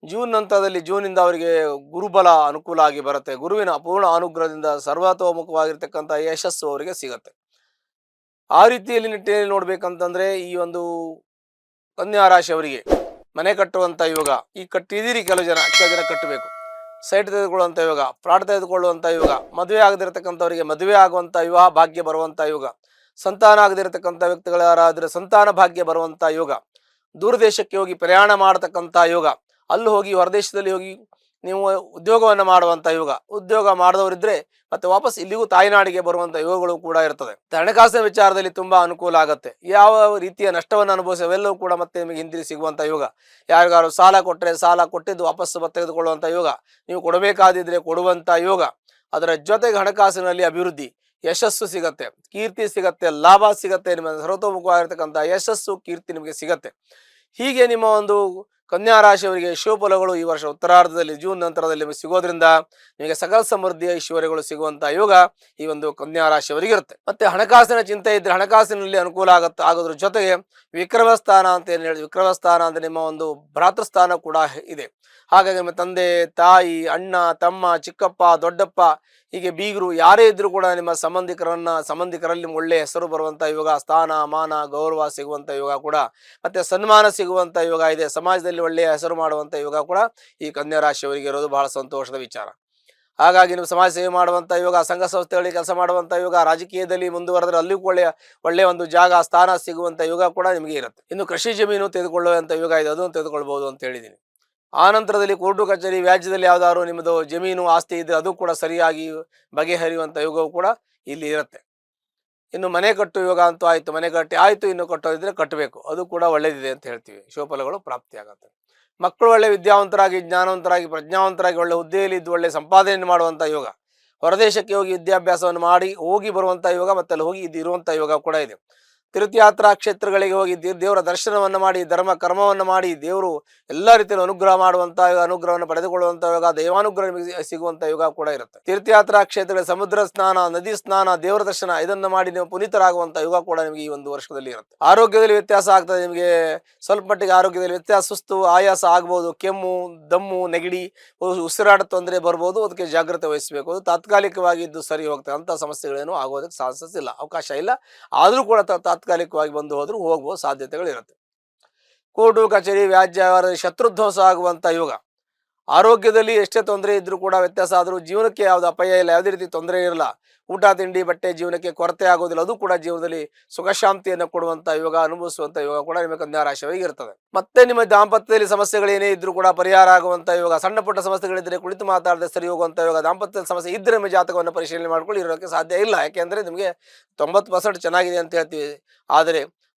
ಜೂನ್ ನಂತರದಲ್ಲಿ ಜೂನಿಂದ ಅವರಿಗೆ ಗುರುಬಲ ಅನುಕೂಲ ಆಗಿ ಬರುತ್ತೆ. ಗುರುವಿನ ಪೂರ್ಣ ಅನುಗ್ರಹದಿಂದ ಸರ್ವತೋಮುಖವಾಗಿರ್ತಕ್ಕಂಥ ಯಶಸ್ಸು ಅವರಿಗೆ ಸಿಗುತ್ತೆ. ಆ ರೀತಿಯಲ್ಲಿ ನಿಟ್ಟಿನಲ್ಲಿ ನೋಡ್ಬೇಕಂತಂದ್ರೆ ಈ ಒಂದು ಕನ್ಯಾ ರಾಶಿಯವರಿಗೆ ಮನೆ ಕಟ್ಟುವಂಥ ಯೋಗ, ಈ ಕಟ್ಟಿದ್ದೀರಿ ಕೆಲವು ಜನ ಕಟ್ಟಬೇಕು. ಸೈಟ್ ತೆಗೆದುಕೊಳ್ಳುವಂಥ ಯೋಗ, ಪ್ಲಾಟ್ ತೆಗೆದುಕೊಳ್ಳುವಂಥ ಯೋಗ, ಮದುವೆ ಆಗದಿರತಕ್ಕಂಥವರಿಗೆ ಮದುವೆ ಆಗುವಂಥ ವಿವಾಹ ಭಾಗ್ಯ ಬರುವಂಥ ಯೋಗ, ಸಂತಾನ ಆಗದಿರತಕ್ಕಂಥ ವ್ಯಕ್ತಿಗಳು ಯಾರಾದರೆ ಸಂತಾನ ಭಾಗ್ಯ ಬರುವಂಥ ಯೋಗ, ದೂರದೇಶಕ್ಕೆ ಹೋಗಿ ಪ್ರಯಾಣ ಮಾಡತಕ್ಕಂಥ ಯೋಗ, ಅಲ್ಲಿ ಹೋಗಿ ಹೊರದೇಶದಲ್ಲಿ ಹೋಗಿ ನೀವು ಉದ್ಯೋಗವನ್ನು ಮಾಡುವಂಥ ಯೋಗ, ಉದ್ಯೋಗ ಮಾಡಿದವರಿದ್ದರೆ ಮತ್ತೆ ವಾಪಸ್ ಇಲ್ಲಿಗೂ ತಾಯ್ನಾಡಿಗೆ ಬರುವಂಥ ಯೋಗಗಳು ಕೂಡ ಇರ್ತದೆ. ಹಣಕಾಸಿನ ವಿಚಾರದಲ್ಲಿ ತುಂಬ ಅನುಕೂಲ ಆಗುತ್ತೆ. ಯಾವ ರೀತಿಯ ನಷ್ಟವನ್ನು ಅನುಭವಿಸಿ ಅವೆಲ್ಲವೂ ಕೂಡ ಮತ್ತೆ ನಿಮಗೆ ಹಿಂದಿರುಗಿ ಸಿಗುವಂಥ ಯೋಗ. ಯಾರಿಗಾರು ಸಾಲ ಕೊಟ್ಟರೆ ಸಾಲ ಕೊಟ್ಟಿದ್ದು ವಾಪಸ್ಸು ತೆಗೆದುಕೊಳ್ಳುವಂಥ ಯೋಗ, ನೀವು ಕೊಡಬೇಕಾದಿದ್ರೆ ಕೊಡುವಂಥ ಯೋಗ, ಅದರ ಜೊತೆಗೆ ಹಣಕಾಸಿನಲ್ಲಿ ಅಭಿವೃದ್ಧಿ, ಯಶಸ್ಸು ಸಿಗತ್ತೆ, ಕೀರ್ತಿ ಸಿಗತ್ತೆ, ಲಾಭ ಸಿಗತ್ತೆ. ನಿಮ್ಮ ಸರ್ವತೋಮುಖವಾಗಿರ್ತಕ್ಕಂಥ ಯಶಸ್ಸು, ಕೀರ್ತಿ ನಿಮಗೆ ಸಿಗತ್ತೆ. ಹೀಗೆ ನಿಮ್ಮ ಒಂದು ಕನ್ಯಾ ರಾಶಿಯವರಿಗೆ ಶುಭ ಫಲಗಳು ಈ ವರ್ಷ ಉತ್ತರಾರ್ಧದಲ್ಲಿ ಜೂನ್ ನಂತರದಲ್ಲಿ ನಿಮಗೆ ಸಿಗೋದ್ರಿಂದ ನಿಮಗೆ ಸಕಲ ಸಮೃದ್ಧಿಯ ಐಶ್ವರ್ಯಗಳು ಸಿಗುವಂಥ ಯೋಗ ಈ ಒಂದು ಕನ್ಯಾ ರಾಶಿಯವರಿಗೆ ಇರುತ್ತೆ. ಮತ್ತೆ ಹಣಕಾಸಿನ ಚಿಂತೆ ಇದ್ದರೆ ಹಣಕಾಸಿನಲ್ಲಿ ಅನುಕೂಲ ಆಗೋದ್ರ ಜೊತೆಗೆ ವಿಕ್ರಮ ಸ್ಥಾನ ಅಂತ ಏನು ಹೇಳಿ, ವಿಕ್ರಮ ಸ್ಥಾನ ಅಂದರೆ ನಿಮ್ಮ ಒಂದು ಭ್ರಾತೃಸ್ಥಾನ ಕೂಡ ಇದೆ. ಹಾಗಾಗಿ ನಿಮ್ಮ ತಂದೆ, ತಾಯಿ, ಅಣ್ಣ, ತಮ್ಮ, ಚಿಕ್ಕಪ್ಪ, ದೊಡ್ಡಪ್ಪ, ಹೀಗೆ ಬೀಗರು ಯಾರೇ ಇದ್ರೂ ಕೂಡ ನಿಮ್ಮ ಸಂಬಂಧಿಕರಲ್ಲಿ ಒಳ್ಳೆಯ ಹೆಸರು ಬರುವಂಥ ಯೋಗ, ಸ್ಥಾನ, ಮಾನ, ಗೌರವ ಸಿಗುವಂಥ ಯೋಗ ಕೂಡ, ಮತ್ತೆ ಸನ್ಮಾನ ಸಿಗುವಂಥ ಯೋಗ ಇದೆ. ಸಮಾಜದಲ್ಲಿ ಒಳ್ಳೆಯ ಹೆಸರು ಮಾಡುವಂಥ ಯೋಗ ಕೂಡ ಈ ಕನ್ಯಾ ರಾಶಿಯವರಿಗೆ ಇರೋದು ಬಹಳ ಸಂತೋಷದ ವಿಚಾರ. ಹಾಗಾಗಿ ನೀವು ಸಮಾಜ ಸೇವೆ ಮಾಡುವಂಥ ಯೋಗ, ಸಂಘ ಸಂಸ್ಥೆಗಳಿಗೆ ಕೆಲಸ ಮಾಡುವಂಥ ಯೋಗ, ರಾಜಕೀಯದಲ್ಲಿ ಮುಂದುವರೆದ್ರೆ ಅಲ್ಲಿಗೂ ಒಳ್ಳೆಯ ಒಂದು ಜಾಗ, ಸ್ಥಾನ ಸಿಗುವಂಥ ಯೋಗ ಕೂಡ ನಿಮಗೆ ಇರುತ್ತೆ. ಇನ್ನು ಕೃಷಿ ಜಮೀನು ತೆಗೆದುಕೊಳ್ಳುವಂಥ ಯೋಗ ಇದೆ, ಅದನ್ನು ತೆಗೆದುಕೊಳ್ಬಹುದು ಅಂತ ಹೇಳಿದ್ದೀನಿ. ಆ ನಂತರದಲ್ಲಿ ಕೋರ್ಟು ಕಚೇರಿ ವ್ಯಾಜ್ಯದಲ್ಲಿ ಯಾವ್ದಾದ್ರು ನಿಮ್ಮದು ಜಮೀನು ಆಸ್ತಿ ಇದ್ದರೆ ಅದು ಕೂಡ ಸರಿಯಾಗಿ ಬಗೆಹರಿಯುವಂಥ ಯೋಗವು ಕೂಡ ಇಲ್ಲಿ ಇರುತ್ತೆ. ಇನ್ನು ಮನೆ ಕಟ್ಟು ಯೋಗ ಅಂತೂ ಆಯಿತು, ಮನೆ ಕಟ್ಟಿ ಆಯಿತು, ಇನ್ನು ಕಟ್ಟೋದಿದ್ರೆ ಕಟ್ಟಬೇಕು, ಅದು ಕೂಡ ಒಳ್ಳೆಯದಿದೆ ಅಂತ ಹೇಳ್ತೀವಿ. ಶುಭಫಲಗಳು ಪ್ರಾಪ್ತಿಯಾಗತ್ತೆ. ಮಕ್ಕಳು ಒಳ್ಳೆ ವಿದ್ಯಾವಂತರಾಗಿ, ಜ್ಞಾನವಂತರಾಗಿ, ಪ್ರಜ್ಞಾವಂತರಾಗಿ ಒಳ್ಳೆ ಹುದ್ದೆಯಲ್ಲಿ ಇದ್ದು ಒಳ್ಳೆ ಸಂಪಾದನೆ ಮಾಡುವಂಥ ಯೋಗ, ಹೊರದೇಶಕ್ಕೆ ಹೋಗಿ ವಿದ್ಯಾಭ್ಯಾಸವನ್ನು ಮಾಡಿ ಹೋಗಿ ಬರುವಂಥ ಯೋಗ, ಮತ್ತು ಅಲ್ಲಿ ಹೋಗಿ ಇರುವಂಥ ಯೋಗ ಕೂಡ ಇದೆ. ತೀರ್ಥಯಾತ್ರಾ ಕ್ಷೇತ್ರಗಳಿಗೆ ಹೋಗಿ ದೇವರ ದರ್ಶನವನ್ನು ಮಾಡಿ, ಧರ್ಮ ಕರ್ಮವನ್ನು ಮಾಡಿ, ದೇವರು ಎಲ್ಲ ರೀತಿಯಲ್ಲಿ ಅನುಗ್ರಹ ಮಾಡುವಂಥ ಅನುಗ್ರಹವನ್ನು ಪಡೆದುಕೊಳ್ಳುವಂಥ ಯೋಗ, ದೈವಾನುಗ್ರಹ ನಿಮಗೆ ಸಿಗುವಂಥ ಯೋಗ ಕೂಡ ಇರುತ್ತೆ. ತೀರ್ಥಯಾತ್ರಾ ಕ್ಷೇತ್ರಗಳಲ್ಲಿ ಸಮುದ್ರ ಸ್ನಾನ, ನದಿ ಸ್ನಾನ, ದೇವರ ದರ್ಶನ ಇದನ್ನು ಮಾಡಿ ನೀವು ಪುನೀತರಾಗುವಂಥ ಯೋಗ ಕೂಡ ನಿಮಗೆ ಈ ಒಂದು ವರ್ಷದಲ್ಲಿ ಇರುತ್ತೆ. ಆರೋಗ್ಯದಲ್ಲಿ ವ್ಯತ್ಯಾಸ ಆಗ್ತದೆ. ನಿಮಗೆ ಸ್ವಲ್ಪ ಮಟ್ಟಿಗೆ ಆರೋಗ್ಯದಲ್ಲಿ ವ್ಯತ್ಯಾಸ, ಸುಸ್ತು, ಆಯಾಸ ಆಗ್ಬೋದು, ಕೆಮ್ಮು, ದಮ್ಮು, ನೆಗಡಿ, ಉಸಿರಾಟ ತೊಂದರೆ ಬರ್ಬೋದು. ಅದಕ್ಕೆ ಜಾಗ್ರತೆ ವಹಿಸಬೇಕು. ಅದು ತಾತ್ಕಾಲಿಕವಾಗಿ ಇದ್ದು ಸರಿ ಹೋಗ್ತದೆ. ಅಂಥ ಸಮಸ್ಯೆಗಳೇನು ಆಗೋದಕ್ಕೆ ಚಾನ್ಸಸ್ ಇಲ್ಲ, ಅವಕಾಶ ಇಲ್ಲ. ಆದರೂ ಕೂಡ ತಾತ್ಕಾಲಿಕವಾಗಿ ಬಂದು ಹೋದರೂ ಹೋಗುವ ಸಾಧ್ಯತೆಗಳಿರುತ್ತೆ. ಕೋರ್ಟು ಕಚೇರಿ ವ್ಯಾಜ್ಯ ಶತ್ರುಧ್ವಂಸ ಆಗುವಂಥ ಯೋಗ, ಆರೋಗ್ಯದಲ್ಲಿ ಎಷ್ಟೇ ತೊಂದರೆ ಇದ್ರೂ ಕೂಡ ವ್ಯತ್ಯಾಸ ಆದರೂ ಜೀವನಕ್ಕೆ ಯಾವುದು ಅಪಾಯ ಇಲ್ಲ, ಯಾವುದೇ ರೀತಿ ತೊಂದರೆ ಇರಲ್ಲ, ಊಟ ತಿಂಡಿ ಬಟ್ಟೆ ಜೀವನಕ್ಕೆ ಕೊರತೆ ಆಗೋದಿಲ್ಲ, ಅದು ಕೂಡ ಜೀವನದಲ್ಲಿ ಸುಖ ಶಾಂತಿಯನ್ನು ಕೊಡುವಂಥ ಯೋಗ, ಅನುಭವಿಸುವಂಥ ಯೋಗ ಕೂಡ ನಿಮ್ಮ ಕನ್ಯಾ ರಾಶಿಯವರಿಗೆ ಇರ್ತದೆ. ಮತ್ತೆ ನಿಮ್ಮ ದಾಂಪತ್ಯದಲ್ಲಿ ಸಮಸ್ಯೆಗಳೇನೇ ಇದ್ರೂ ಕೂಡ ಪರಿಹಾರ ಆಗುವಂಥ ಯೋಗ, ಸಣ್ಣ ಪುಟ್ಟ ಸಮಸ್ಯೆಗಳಿದ್ದರೆ ಕುಳಿತು ಮಾತಾಡದೆ ಸರಿ ಹೋಗುವಂಥ ಯೋಗ, ದಾಂಪತ್ಯದ ಸಮಸ್ಯೆ ಇದ್ದರೆ ನಿಮ್ಮ ಜಾತಕವನ್ನು ಪರಿಶೀಲನೆ ಮಾಡ್ಕೊಳ್ಳಿ, ಇರೋಕ್ಕೆ ಸಾಧ್ಯ ಇಲ್ಲ. ಯಾಕೆಂದರೆ ನಿಮಗೆ 90% ಚೆನ್ನಾಗಿದೆ ಅಂತ ಹೇಳ್ತೀವಿ, ಆದರೆ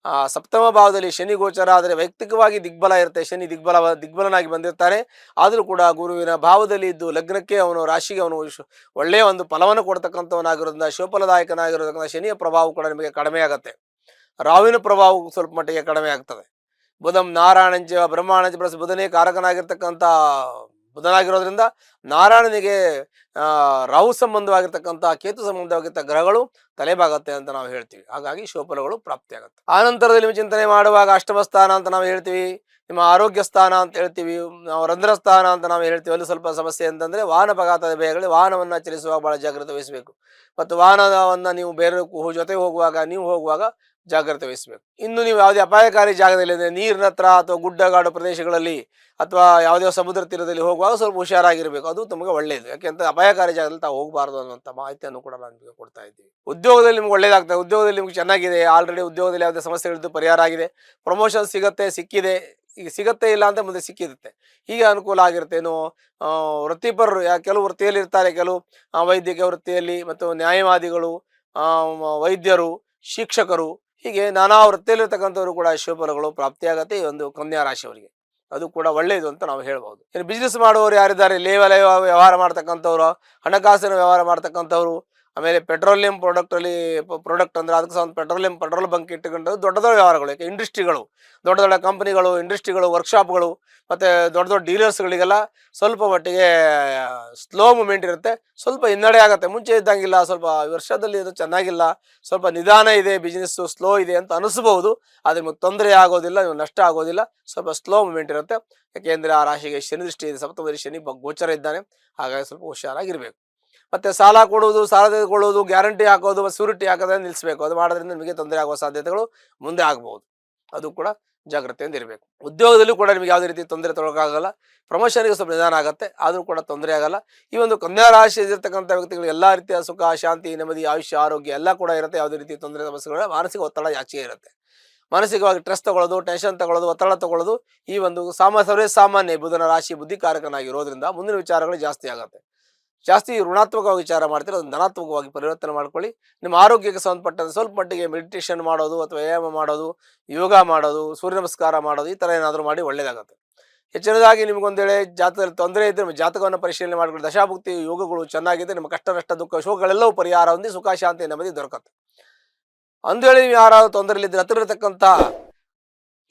ಸಪ್ತಮ ಭಾವದಲ್ಲಿ ಶನಿ ಗೋಚರ ಆದರೆ ವೈಯಕ್ತಿಕವಾಗಿ ದಿಗ್ಬಲ ಇರುತ್ತೆ, ಶನಿ ದಿಗ್ಬಲನಾಗಿ ಬಂದಿರ್ತಾನೆ. ಆದರೂ ಕೂಡ ಗುರುವಿನ ಭಾವದಲ್ಲಿ ಇದ್ದು ಲಗ್ನಕ್ಕೆ ಅವನು ರಾಶಿಗೆ ಅವನು ಒಳ್ಳೆಯ ಒಂದು ಫಲವನ್ನು ಕೊಡ್ತಕ್ಕಂಥವನಾಗಿರೋದ್ರಿಂದ ಶಿವಫಲದಾಯಕನಾಗಿರೋದ್ರಿಂದ ಶನಿಯ ಪ್ರಭಾವ ಕೂಡ ನಿಮಗೆ ಕಡಿಮೆ ಆಗುತ್ತೆ, ರಾಹುವಿನ ಪ್ರಭಾವ ಸ್ವಲ್ಪ ಮಟ್ಟಿಗೆ ಕಡಿಮೆ ಆಗ್ತದೆ. ಬುಧಂ ನಾರಾಯಣಂಚ ಬ್ರಹ್ಮಾಣಂಚ ಪ್ಲಸ್ ಬುಧನೇ ಕಾರಕನಾಗಿರ್ತಕ್ಕಂಥ ಬುಧನಾಗಿರೋದ್ರಿಂದ ನಾರಾಯಣನಿಗೆ ರಾಹು ಸಂಬಂಧವಾಗಿರ್ತಕ್ಕಂಥ ಕೇತು ಸಂಬಂಧವಾಗಿರ್ತ ಗ್ರಹಗಳು ತಲೆಬಾಗತ್ತೆ ಅಂತ ನಾವು ಹೇಳ್ತೀವಿ. ಹಾಗಾಗಿ ಶುಭಫಲಗಳು ಪ್ರಾಪ್ತಿಯಾಗುತ್ತೆ. ಆನಂತರದಲ್ಲಿ ನೀವು ಚಿಂತನೆ ಮಾಡುವಾಗ ಅಷ್ಟಮ ಸ್ಥಾನ ಅಂತ ನಾವು ಹೇಳ್ತೀವಿ, ನಿಮ್ಮ ಆರೋಗ್ಯ ಸ್ಥಾನ ಅಂತ ಹೇಳ್ತೀವಿ, ನಾವು ರಂಧ್ರ ಸ್ಥಾನ ಅಂತ ನಾವು ಹೇಳ್ತೀವಿ. ಅಲ್ಲಿ ಸ್ವಲ್ಪ ಸಮಸ್ಯೆ ಅಂತಂದರೆ ವಾಹನ ಅಪಘಾತದ ಭಯಗಳು, ವಾಹನವನ್ನು ಚಲಿಸುವಾಗ ಭಾಳ ಜಾಗ್ರತೆ ವಹಿಸಬೇಕು. ಮತ್ತು ವಾಹನವನ್ನು ನೀವು ಬೇರೆ ಜೊತೆ ಹೋಗುವಾಗ, ನೀವು ಹೋಗುವಾಗ ಜಾಗ್ರತೆ ವಹಿಸಬೇಕು. ಇನ್ನು ನೀವು ಯಾವುದೇ ಅಪಾಯಕಾರಿ ಜಾಗದಲ್ಲಿ ಅಂದರೆ ನೀರಿನ ಹತ್ರ ಅಥವಾ ಗುಡ್ಡಗಾಡು ಪ್ರದೇಶಗಳಲ್ಲಿ ಅಥವಾ ಯಾವುದೇ ಸಮುದ್ರ ತೀರದಲ್ಲಿ ಹೋಗುವಾಗ ಸ್ವಲ್ಪ ಹುಷಾರಾಗಿರಬೇಕು, ಅದು ತಮಗೆ ಒಳ್ಳೆಯದು. ಯಾಕೆಂತ ಅಪಾಯಕಾರಿ ಜಾಗದಲ್ಲಿ ತಾವು ಹೋಗಬಾರ್ದು ಅನ್ನುವಂಥ ಮಾಹಿತಿಯನ್ನು ಕೂಡ ನಾನು ನಿಮಗೆ ಕೊಡ್ತಾ ಇದ್ದೀವಿ. ಉದ್ಯೋಗದಲ್ಲಿ ನಿಮ್ಗೆ ಒಳ್ಳೇದಾಗ್ತದೆ, ಉದ್ಯೋಗದಲ್ಲಿ ನಿಮ್ಗೆ ಚೆನ್ನಾಗಿದೆ, ಆಲ್ರೆಡಿ ಉದ್ಯೋಗದಲ್ಲಿ ಯಾವುದೇ ಸಮಸ್ಯೆಗಳಿದ್ದು ಪರಿಹಾರ ಆಗಿದೆ, ಪ್ರಮೋಷನ್ ಸಿಗುತ್ತೆ, ಸಿಕ್ಕಿದೆ, ಈಗ ಸಿಗುತ್ತೆ ಇಲ್ಲ ಅಂತ ಮುಂದೆ ಸಿಕ್ಕಿರುತ್ತೆ, ಹೀಗೆ ಅನುಕೂಲ ಆಗಿರುತ್ತೆ. ಏನು ವೃತ್ತಿಪರರು ಕೆಲವು ವೃತ್ತಿಯಲ್ಲಿ ಇರ್ತಾರೆ, ಕೆಲವು ವೈದ್ಯಕೀಯ ವೃತ್ತಿಯಲ್ಲಿ, ಮತ್ತು ನ್ಯಾಯವಾದಿಗಳು, ವೈದ್ಯರು, ಶಿಕ್ಷಕರು, ಹೀಗೆ ನಾನಾ ವೃತ್ತಿಯಲ್ಲಿರ್ತಕ್ಕಂಥವ್ರು ಕೂಡ ಶುಭಫಲಗಳು ಪ್ರಾಪ್ತಿಯಾಗತ್ತೆ ಈ ಒಂದು ಕನ್ಯಾ ರಾಶಿಯವರಿಗೆ, ಅದು ಕೂಡ ಒಳ್ಳೆಯದು ಅಂತ ನಾವು ಹೇಳ್ಬೋದು. ಇನ್ನು ಬಿಸ್ನೆಸ್ ಮಾಡುವವರು ಯಾರಿದ್ದಾರೆ, ಲೇವ ವ್ಯವಹಾರ ಮಾಡ್ತಕ್ಕಂಥವ್ರು, ಹಣಕಾಸಿನ ವ್ಯವಹಾರ ಮಾಡ್ತಕ್ಕಂಥವ್ರು, ಆಮೇಲೆ ಪೆಟ್ರೋಲಿಯಂ ಪ್ರಾಡಕ್ಟ್ ಅಂದರೆ ಅದಕ್ಕೆ ಪೆಟ್ರೋಲ್ ಬಂಕ್ ಇಟ್ಟುಕೊಂಡು ದೊಡ್ಡ ದೊಡ್ಡ ವ್ಯವಹಾರಗಳು, ಯಾಕೆ ಇಂಡಸ್ಟ್ರಿಗಳು, ದೊಡ್ಡ ದೊಡ್ಡ ಕಂಪನಿಗಳು, ಇಂಡಸ್ಟ್ರಿಗಳು, ವರ್ಕ್ಶಾಪ್ಗಳು, ಮತ್ತು ದೊಡ್ಡ ದೊಡ್ಡ ಡೀಲರ್ಸ್ಗಳಿಗೆಲ್ಲ ಸ್ವಲ್ಪ ಮಟ್ಟಿಗೆ ಸ್ಲೋ ಮೂಮೆಂಟ್ ಇರುತ್ತೆ, ಸ್ವಲ್ಪ ಹಿನ್ನಡೆ ಆಗುತ್ತೆ, ಮುಂಚೆ ಇದ್ದಂಗಿಲ್ಲ, ಸ್ವಲ್ಪ ವರ್ಷದಲ್ಲಿ ಇದು ಚೆನ್ನಾಗಿಲ್ಲ, ಸ್ವಲ್ಪ ನಿಧಾನ ಇದೆ, ಬಿಸ್ನೆಸ್ಸು ಸ್ಲೋ ಇದೆ ಅಂತ ಅನಿಸ್ಬೋದು, ಆದರೆ ನಿಮಗೆ ತೊಂದರೆ ಆಗೋದಿಲ್ಲ, ನೀವು ನಷ್ಟ ಆಗೋದಿಲ್ಲ, ಸ್ವಲ್ಪ ಸ್ಲೋ ಮೂಮೆಂಟ್ ಇರುತ್ತೆ. ಯಾಕೆಂದರೆ ಆ ರಾಶಿಗೆ ಶನಿ ದೃಷ್ಟಿ ಇದೆ, ಸಪ್ತಮದಲ್ಲಿ ಶನಿ ಗೋಚರ ಇದ್ದಾನೆ, ಹಾಗಾಗಿ ಸ್ವಲ್ಪ ಹುಷಾರಾಗಿರಬೇಕು. ಮತ್ತು ಸಾಲ ಕೊಡುವುದು, ಸಾಲ ತೆಗೆದುಕೊಳ್ಳುವುದು, ಗ್ಯಾರಂಟಿ ಹಾಕೋದು, ಸೂರಿಟಿ ಹಾಕೋದನ್ನು ನಿಲ್ಲಿಸಬೇಕು, ಅದು ಮಾಡೋದ್ರಿಂದ ನಿಮಗೆ ತೊಂದರೆ ಆಗುವ ಸಾಧ್ಯತೆಗಳು ಮುಂದೆ ಆಗ್ಬೋದು, ಅದು ಕೂಡ ಜಾಗ್ರತೆಯಿಂದ ಇರಬೇಕು. ಉದ್ಯೋಗದಲ್ಲೂ ಕೂಡ ನಿಮಗೆ ಯಾವುದೇ ರೀತಿ ತೊಂದರೆ ತೊಗೊಳಕ್ಕಾಗಲ್ಲ, ಪ್ರಮೋಷನ್ಗೆ ಸ್ವಲ್ಪ ನಿಧಾನ ಆಗುತ್ತೆ, ಆದರೂ ಕೂಡ ತೊಂದರೆ ಆಗಲ್ಲ. ಈ ಒಂದು ಕನ್ಯಾ ರಾಶಿಯಲ್ಲಿರ್ತಕ್ಕಂಥ ವ್ಯಕ್ತಿಗಳು ಎಲ್ಲ ರೀತಿಯ ಸುಖ, ಶಾಂತಿ, ನೆಮ್ಮದಿ, ಆಯುಷ್ಯ, ಆರೋಗ್ಯ ಎಲ್ಲ ಕೂಡ ಇರುತ್ತೆ, ಯಾವುದೇ ರೀತಿ ತೊಂದರೆ ಸಮಸ್ಯೆಗಳ ಮಾನಸಿಕ ಒತ್ತಡ ಜಾಸ್ತಿಯೇ ಇರುತ್ತೆ. ಮಾನಸಿಕವಾಗಿ ಸ್ಟ್ರೆಸ್ ತಗೊಳ್ಳೋದು, ಟೆನ್ಷನ್ ತಗೊಳ್ಳೋದು, ಒತ್ತಡ ತಗೊಳ್ಳೋದು ಈ ಒಂದು ಸರ್ವೇ ಸಾಮಾನ್ಯ. ಬುಧನ ರಾಶಿ ಬುದ್ಧಿಕಾರಕನಾಗಿರೋದ್ರಿಂದ ಮುಂದಿನ ವಿಚಾರಗಳು ಜಾಸ್ತಿ ಆಗುತ್ತೆ. ಜಾಸ್ತಿ ಋಣಾತ್ಮಕವಾಗಿ ವಿಚಾರ ಮಾಡ್ತೀರ, ಅದನ್ನು ಧನಾತ್ಮಕವಾಗಿ ಪರಿವರ್ತನೆ ಮಾಡ್ಕೊಳ್ಳಿ. ನಿಮ್ಮ ಆರೋಗ್ಯಕ್ಕೆ ಸಂಬಂಧಪಟ್ಟಂತೆ ಸ್ವಲ್ಪ ಮಟ್ಟಿಗೆ ಮೆಡಿಟೇಷನ್ ಮಾಡೋದು, ಅಥವಾ ವ್ಯಾಯಾಮ ಮಾಡೋದು, ಯೋಗ ಮಾಡೋದು, ಸೂರ್ಯ ನಮಸ್ಕಾರ ಮಾಡೋದು, ಈ ಥರ ಏನಾದರೂ ಮಾಡಿ ಒಳ್ಳೆಯದಾಗುತ್ತೆ. ಹೆಚ್ಚಿನದಾಗಿ ನಿಮಗೊಂದು ವೇಳೆ ಜಾತಕದಲ್ಲಿ ತೊಂದರೆ ಇದ್ದರೆ ನಿಮ್ಮ ಜಾತಕವನ್ನು ಪರಿಶೀಲನೆ ಮಾಡಿಕೊಂಡು ದಶಾಭುಕ್ತಿ ಯೋಗಗಳು ಚೆನ್ನಾಗಿದೆ, ನಿಮ್ಮ ಕಷ್ಟ ನಷ್ಟ ದುಃಖ ಶೋಕಗಳೆಲ್ಲವೂ ಪರಿಹಾರ ಹೊಂದಿ ಸುಖ ಶಾಂತಿ ನೆಮ್ಮದಿ ದೊರಕುತ್ತೆ. ಒಂದು ವೇಳೆ ನೀವು ಯಾರಾದರೂ ತೊಂದರೆಯಲ್ಲಿದ್ದರೆ ಹತ್ತಿರ ಇರತಕ್ಕಂಥ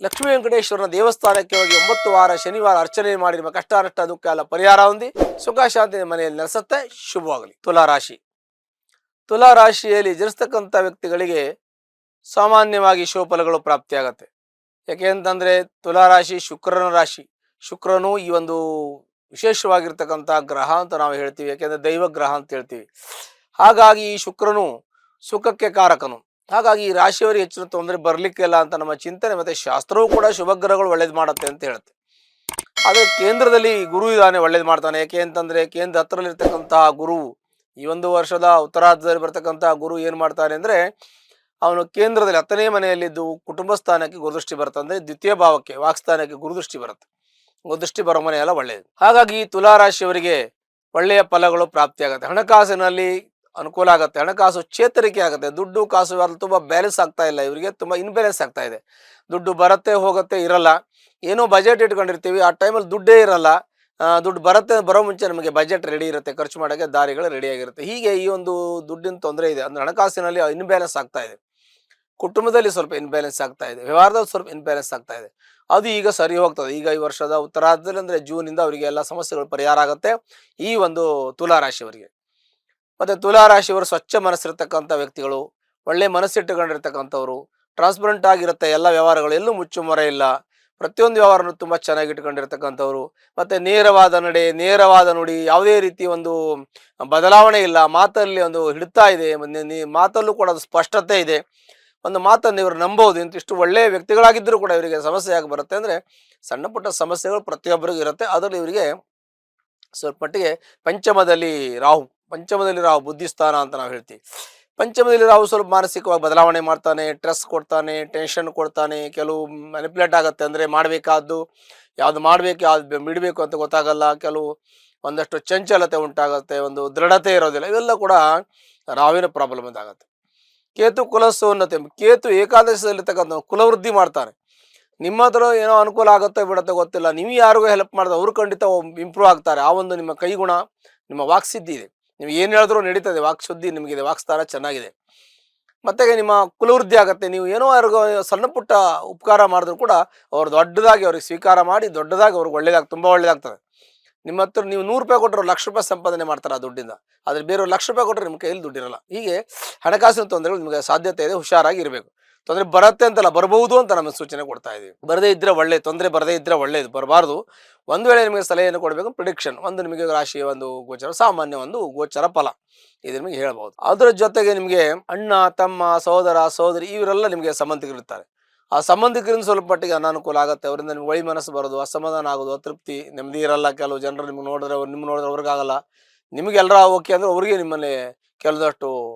ಲಕ್ಷ್ಮೀ ವೆಂಕಟೇಶ್ವರನ ದೇವಸ್ಥಾನಕ್ಕೆ ಹೋಗಿ 9 ವಾರ ಶನಿವಾರ ಅರ್ಚನೆ ಮಾಡಿ ನಿಮ್ಮ ಕಷ್ಟ ನಷ್ಟ ದುಃಖ ಎಲ್ಲ ಪರಿಹಾರ ಹೊಂದಿ ಸುಖ ಶಾಂತಿ ಮನೆಯಲ್ಲಿ ನೆಲೆಸುತ್ತೆ. ಶುಭವಾಗಲಿ. ತುಲಾ ರಾಶಿಯಲ್ಲಿ ಜನಿಸ್ತಕ್ಕಂಥ ವ್ಯಕ್ತಿಗಳಿಗೆ ಸಾಮಾನ್ಯವಾಗಿ ಶುಭಫಲಗಳು ಪ್ರಾಪ್ತಿಯಾಗತ್ತೆ. ಯಾಕೆ ಅಂತಂದರೆ ತುಲಾ ರಾಶಿ ಶುಕ್ರನ ರಾಶಿ. ಶುಕ್ರನು ಈ ಒಂದು ವಿಶೇಷವಾಗಿರ್ತಕ್ಕಂಥ ಗ್ರಹ ಅಂತ ನಾವು ಹೇಳ್ತೀವಿ, ಯಾಕೆಂದರೆ ದೈವ ಗ್ರಹ ಅಂತ ಹೇಳ್ತೀವಿ. ಹಾಗಾಗಿ ಈ ಶುಕ್ರನು ಸುಖಕ್ಕೆ ಕಾರಕನು. ಹಾಗಾಗಿ ಈ ರಾಶಿಯವರಿಗೆ ಹೆಚ್ಚಿನ ತೊಂದರೆ ಬರಲಿಕ್ಕಿಲ್ಲ ಅಂತ ನಮ್ಮ ಚಿಂತನೆ, ಮತ್ತು ಶಾಸ್ತ್ರವೂ ಕೂಡ ಶುಭ ಗ್ರಹಗಳು ಒಳ್ಳೇದು ಮಾಡುತ್ತೆ ಅಂತ ಹೇಳುತ್ತೆ. ಆದರೆ ಕೇಂದ್ರದಲ್ಲಿ ಗುರು ಇದ್ದಾನೆ, ಒಳ್ಳೇದು ಮಾಡ್ತಾನೆ. ಯಾಕೆ ಅಂತಂದರೆ ಕೇಂದ್ರ ಹತ್ತಿರಲ್ಲಿರ್ತಕ್ಕಂತಹ ಗುರು ಈ ಒಂದು ವರ್ಷದ ಉತ್ತರಾರ್ಧದಲ್ಲಿ ಬರ್ತಕ್ಕಂಥ ಗುರು ಏನು ಮಾಡ್ತಾನೆ ಅಂದರೆ, ಅವನು ಕೇಂದ್ರದಲ್ಲಿ 10ನೇ ಮನೆಯಲ್ಲಿದ್ದು ಕುಟುಂಬ ಸ್ಥಾನಕ್ಕೆ ಗುರುದೃಷ್ಟಿ ಬರುತ್ತೆ, ಅಂದರೆ ದ್ವಿತೀಯ ಭಾವಕ್ಕೆ ವಾಕ್ಸ್ಥಾನಕ್ಕೆ ಗುರುದೃಷ್ಟಿ ಬರುತ್ತೆ. ಗುರುದೃಷ್ಟಿ ಬರೋ ಮನೆ ಎಲ್ಲ ಒಳ್ಳೆಯದು. ಹಾಗಾಗಿ ತುಲಾ ರಾಶಿಯವರಿಗೆ ಒಳ್ಳೆಯ ಫಲಗಳು ಪ್ರಾಪ್ತಿಯಾಗುತ್ತೆ. ಹಣಕಾಸಿನಲ್ಲಿ ಅನುಕೂಲ ಆಗುತ್ತೆ, ಹಣಕಾಸು ಚೇತರಿಕೆ ಆಗುತ್ತೆ. ದುಡ್ಡು ಕಾಸು ತುಂಬ ಬ್ಯಾಲೆನ್ಸ್ ಆಗ್ತಾ ಇಲ್ಲ, ಇವರಿಗೆ ತುಂಬ ಇನ್ಬ್ಯಾಲೆನ್ಸ್ ಆಗ್ತಾ ಇದೆ. ದುಡ್ಡು ಬರುತ್ತೆ ಹೋಗುತ್ತೆ ಇರಲ್ಲ, ಏನೋ ಬಜೆಟ್ ಇಟ್ಕೊಂಡಿರ್ತೀವಿ, ಆ ಟೈಮಲ್ಲಿ ದುಡ್ಡೇ ಇರಲ್ಲ. ದುಡ್ಡು ಬರೋ ಮುಂಚೆ ನಮಗೆ ಬಜೆಟ್ ರೆಡಿ ಇರುತ್ತೆ, ಖರ್ಚು ಮಾಡೋಕ್ಕೆ ದಾರಿಗಳು ರೆಡಿಯಾಗಿರುತ್ತೆ. ಹೀಗೆ ಈ ಒಂದು ದುಡ್ಡಿನ ತೊಂದರೆ ಇದೆ, ಅಂದರೆ ಹಣಕಾಸಿನಲ್ಲಿ ಇನ್ಬ್ಯಾಲೆನ್ಸ್ ಆಗ್ತಾ ಇದೆ, ಕುಟುಂಬದಲ್ಲಿ ಸ್ವಲ್ಪ ಇನ್ಬ್ಯಾಲೆನ್ಸ್ ಆಗ್ತಾ ಇದೆ, ವ್ಯವಹಾರದಲ್ಲಿ ಸ್ವಲ್ಪ ಇನ್ಬ್ಯಾಲೆನ್ಸ್ ಆಗ್ತಾ ಇದೆ. ಅದು ಈಗ ಸರಿ ಹೋಗ್ತದೆ. ಈಗ ಈ ವರ್ಷದ ಉತ್ತರಾರ್ಧದಲ್ಲಿ ಅಂದರೆ ಜೂನಿಂದ ಅವರಿಗೆ ಎಲ್ಲ ಸಮಸ್ಯೆಗಳು ಪರಿಹಾರ ಆಗುತ್ತೆ ಈ ಒಂದು ತುಲಾ ರಾಶಿಯವರಿಗೆ. ಮತ್ತು ತುಲಾ ರಾಶಿಯವರು ಸ್ವಚ್ಛ ಮನಸ್ಸಿರ್ತಕ್ಕಂಥ ವ್ಯಕ್ತಿಗಳು, ಒಳ್ಳೆ ಮನಸ್ಸಿಟ್ಟುಕೊಂಡಿರ್ತಕ್ಕಂಥವ್ರು, ಟ್ರಾನ್ಸ್ಪರೆಂಟ್ ಆಗಿರುತ್ತೆ ಎಲ್ಲ ವ್ಯವಹಾರಗಳು, ಎಲ್ಲೂ ಮುಚ್ಚುಮರೆ ಇಲ್ಲ, ಪ್ರತಿಯೊಂದು ವ್ಯವಹಾರನೂ ತುಂಬ ಚೆನ್ನಾಗಿ ಇಟ್ಕೊಂಡಿರ್ತಕ್ಕಂಥವ್ರು. ಮತ್ತು ನೇರವಾದ ನಡೆ, ನೇರವಾದ ನುಡಿ, ಯಾವುದೇ ರೀತಿ ಒಂದು ಬದಲಾವಣೆ ಇಲ್ಲ, ಮಾತಲ್ಲಿ ಒಂದು ಹಿಡಿತಾ ಇದೆ, ಮಾತಲ್ಲೂ ಕೂಡ ಅದು ಸ್ಪಷ್ಟತೆ ಇದೆ, ಒಂದು ಮಾತನ್ನು ಇವರು ನಂಬೋದು. ಇಂತಿಷ್ಟು ಒಳ್ಳೆಯ ವ್ಯಕ್ತಿಗಳಾಗಿದ್ದರೂ ಕೂಡ ಇವರಿಗೆ ಸಮಸ್ಯೆ ಆಗಿ ಬರುತ್ತೆ. ಅಂದರೆ ಸಣ್ಣ ಪುಟ್ಟ ಸಮಸ್ಯೆಗಳು ಪ್ರತಿಯೊಬ್ಬರಿಗೂ ಇರುತ್ತೆ, ಅದರಲ್ಲಿ ಇವರಿಗೆ ಸ್ವಲ್ಪ ಮಟ್ಟಿಗೆ ಪಂಚಮದಲ್ಲಿ ರಾಹು, ಪಂಚಮದಲ್ಲಿ ರಾಹು ಬುದ್ಧಿಸ್ಥಾನ ಅಂತ ನಾವು ಹೇಳ್ತೀವಿ. ಪಂಚಮದಲ್ಲಿ ರಾಹು ಸ್ವಲ್ಪ ಮಾನಸಿಕವಾಗಿ ಬದಲಾವಣೆ ಮಾಡ್ತಾನೆ, ಸ್ಟ್ರೆಸ್ ಕೊಡ್ತಾನೆ, ಟೆನ್ಷನ್ ಕೊಡ್ತಾನೆ, ಕೆಲವು ಮ್ಯಾನಿಪುಲೇಟ್ ಆಗುತ್ತೆ. ಅಂದರೆ ಮಾಡಬೇಕಾದ್ದು ಯಾವ್ದು ಮಾಡಬೇಕು ಯಾವ್ದು ಬಿಡಬೇಕು ಅಂತ ಗೊತ್ತಾಗಲ್ಲ, ಕೆಲವು ಒಂದಷ್ಟು ಚಂಚಲತೆ ಉಂಟಾಗುತ್ತೆ, ಒಂದು ದೃಢತೆ ಇರೋದಿಲ್ಲ, ಇವೆಲ್ಲ ಕೂಡ ರಾಹುವಿನ ಪ್ರಾಬ್ಲಮ್ ಆಗುತ್ತೆ. ಕೇತು ಕುಲಸೋನ್ನತೆ, ಕೇತು ಏಕಾದಶದಲ್ಲಿರ್ತಕ್ಕಂಥ ಕುಲವೃದ್ಧಿ ಮಾಡ್ತಾನೆ. ನಿಮ್ಮ ಹತ್ರ ಏನೋ ಅನುಕೂಲ ಆಗುತ್ತೋ ಬಿಡುತ್ತೋ ಗೊತ್ತಿಲ್ಲ, ನೀವು ಯಾರಿಗೂ ಹೆಲ್ಪ್ ಮಾಡಿದ್ರೆ ಅವರು ಖಂಡಿತ ಇಂಪ್ರೂವ್ ಆಗ್ತಾರೆ. ಆ ಒಂದು ನಿಮ್ಮ ಕೈಗುಣ, ನಿಮ್ಮ ವಾಕ್ಸಿದ್ಧಿ ಇದೆ. ನೀವು ಏನು ಹೇಳಿದ್ರೂ ನಡೀತದೆ, ವಾಕ್ಶುದ್ಧಿ ನಿಮಗಿದೆ, ವಾಕ್ಸ್ಥಾನ ಚೆನ್ನಾಗಿದೆ. ಮತ್ತೆ ನಿಮ್ಮ ಕುಲವೃದ್ಧಿ ಆಗುತ್ತೆ. ನೀವು ಏನೋ ಯಾರಿಗೋ ಸಣ್ಣ ಪುಟ್ಟ ಉಪಕಾರ ಮಾಡಿದ್ರು ಕೂಡ ಅವ್ರು ದೊಡ್ಡದಾಗಿ ಅವ್ರಿಗೆ ಸ್ವೀಕಾರ ಮಾಡಿ ದೊಡ್ಡದಾಗಿ ಅವ್ರಿಗೆ ತುಂಬ ಒಳ್ಳೇದಾಗ್ತದೆ. ನಿಮ್ಮ ಹತ್ರ ನೀವು 100 ರೂಪಾಯಿ ಕೊಟ್ಟರು ₹1,00,000 ಸಂಪಾದನೆ ಮಾಡ್ತಾರೆ ಆ ದುಡ್ಡಿಂದ. ಆದರೆ ಬೇರೆಯವ್ರು ₹1,00,000 ಕೊಟ್ಟರೆ ನಿಮ್ಮ ಕೈಯಲ್ಲಿ ದುಡ್ಡಿರಲ್ಲ. ಹೀಗೆ ಹಣಕಾಸಿನ ತೊಂದರೆಗಳು ನಿಮಗೆ ಸಾಧ್ಯತೆ ಇದೆ, ಹುಷಾರಾಗಿ ಇರಬೇಕು. ತೊಂದರೆ ಬರುತ್ತೆ ಅಂತಲ್ಲ, ಬರಬಹುದು ಅಂತ ನಮಗೆ ಸೂಚನೆ ಕೊಡ್ತಾ ಇದ್ದೀವಿ. ಬರದೇ ಇದ್ದರೆ ಒಳ್ಳೆಯದು, ತೊಂದರೆ ಬರದೇ ಇದ್ದರೆ ಒಳ್ಳೆಯದು, ಬರಬಾರ್ದು. ಒಂದು ವೇಳೆ ನಿಮಗೆ ಸಲಹೆಯನ್ನು ಕೊಡಬೇಕು, ಪ್ರಿಡಿಕ್ಷನ್ ಒಂದು ನಿಮಗೆ ರಾಶಿಯ ಒಂದು ಗೋಚರ, ಸಾಮಾನ್ಯ ಒಂದು ಗೋಚರ ಫಲ ಇದು ನಿಮಗೆ ಹೇಳ್ಬೋದು. ಅದರ ಜೊತೆಗೆ ನಿಮಗೆ ಅಣ್ಣ ತಮ್ಮ ಸಹೋದರ ಸಹೋದರಿ ಇವರೆಲ್ಲ ನಿಮಗೆ ಸಂಬಂಧಿಕರಿರ್ತಾರೆ. ಆ ಸಂಬಂಧಿಕರಿಂದ ಸ್ವಲ್ಪ ಮಟ್ಟಿಗೆ ಅನಾನುಕೂಲ ಆಗುತ್ತೆ. ಅವರಿಂದ ನಿಮ್ಗೆ ಒಳ್ಳೆ ಮನಸ್ಸು ಬರೋದು, ಅಸಮಾಧಾನ ಆಗೋದು, ಅತೃಪ್ತಿ, ನೆಮ್ಮದಿ ಇರಲ್ಲ. ಕೆಲವು ಜನರು ನಿಮ್ಗೆ ನೋಡಿದ್ರೆ ಅವ್ರಿಗಾಗಲ್ಲ, ನಿಮಗೆಲ್ಲರ ಓಕೆ ಅಂದರೆ ಅವ್ರಿಗೆ ನಿಮ್ಮಲ್ಲಿ ಕೆಲದಷ್ಟು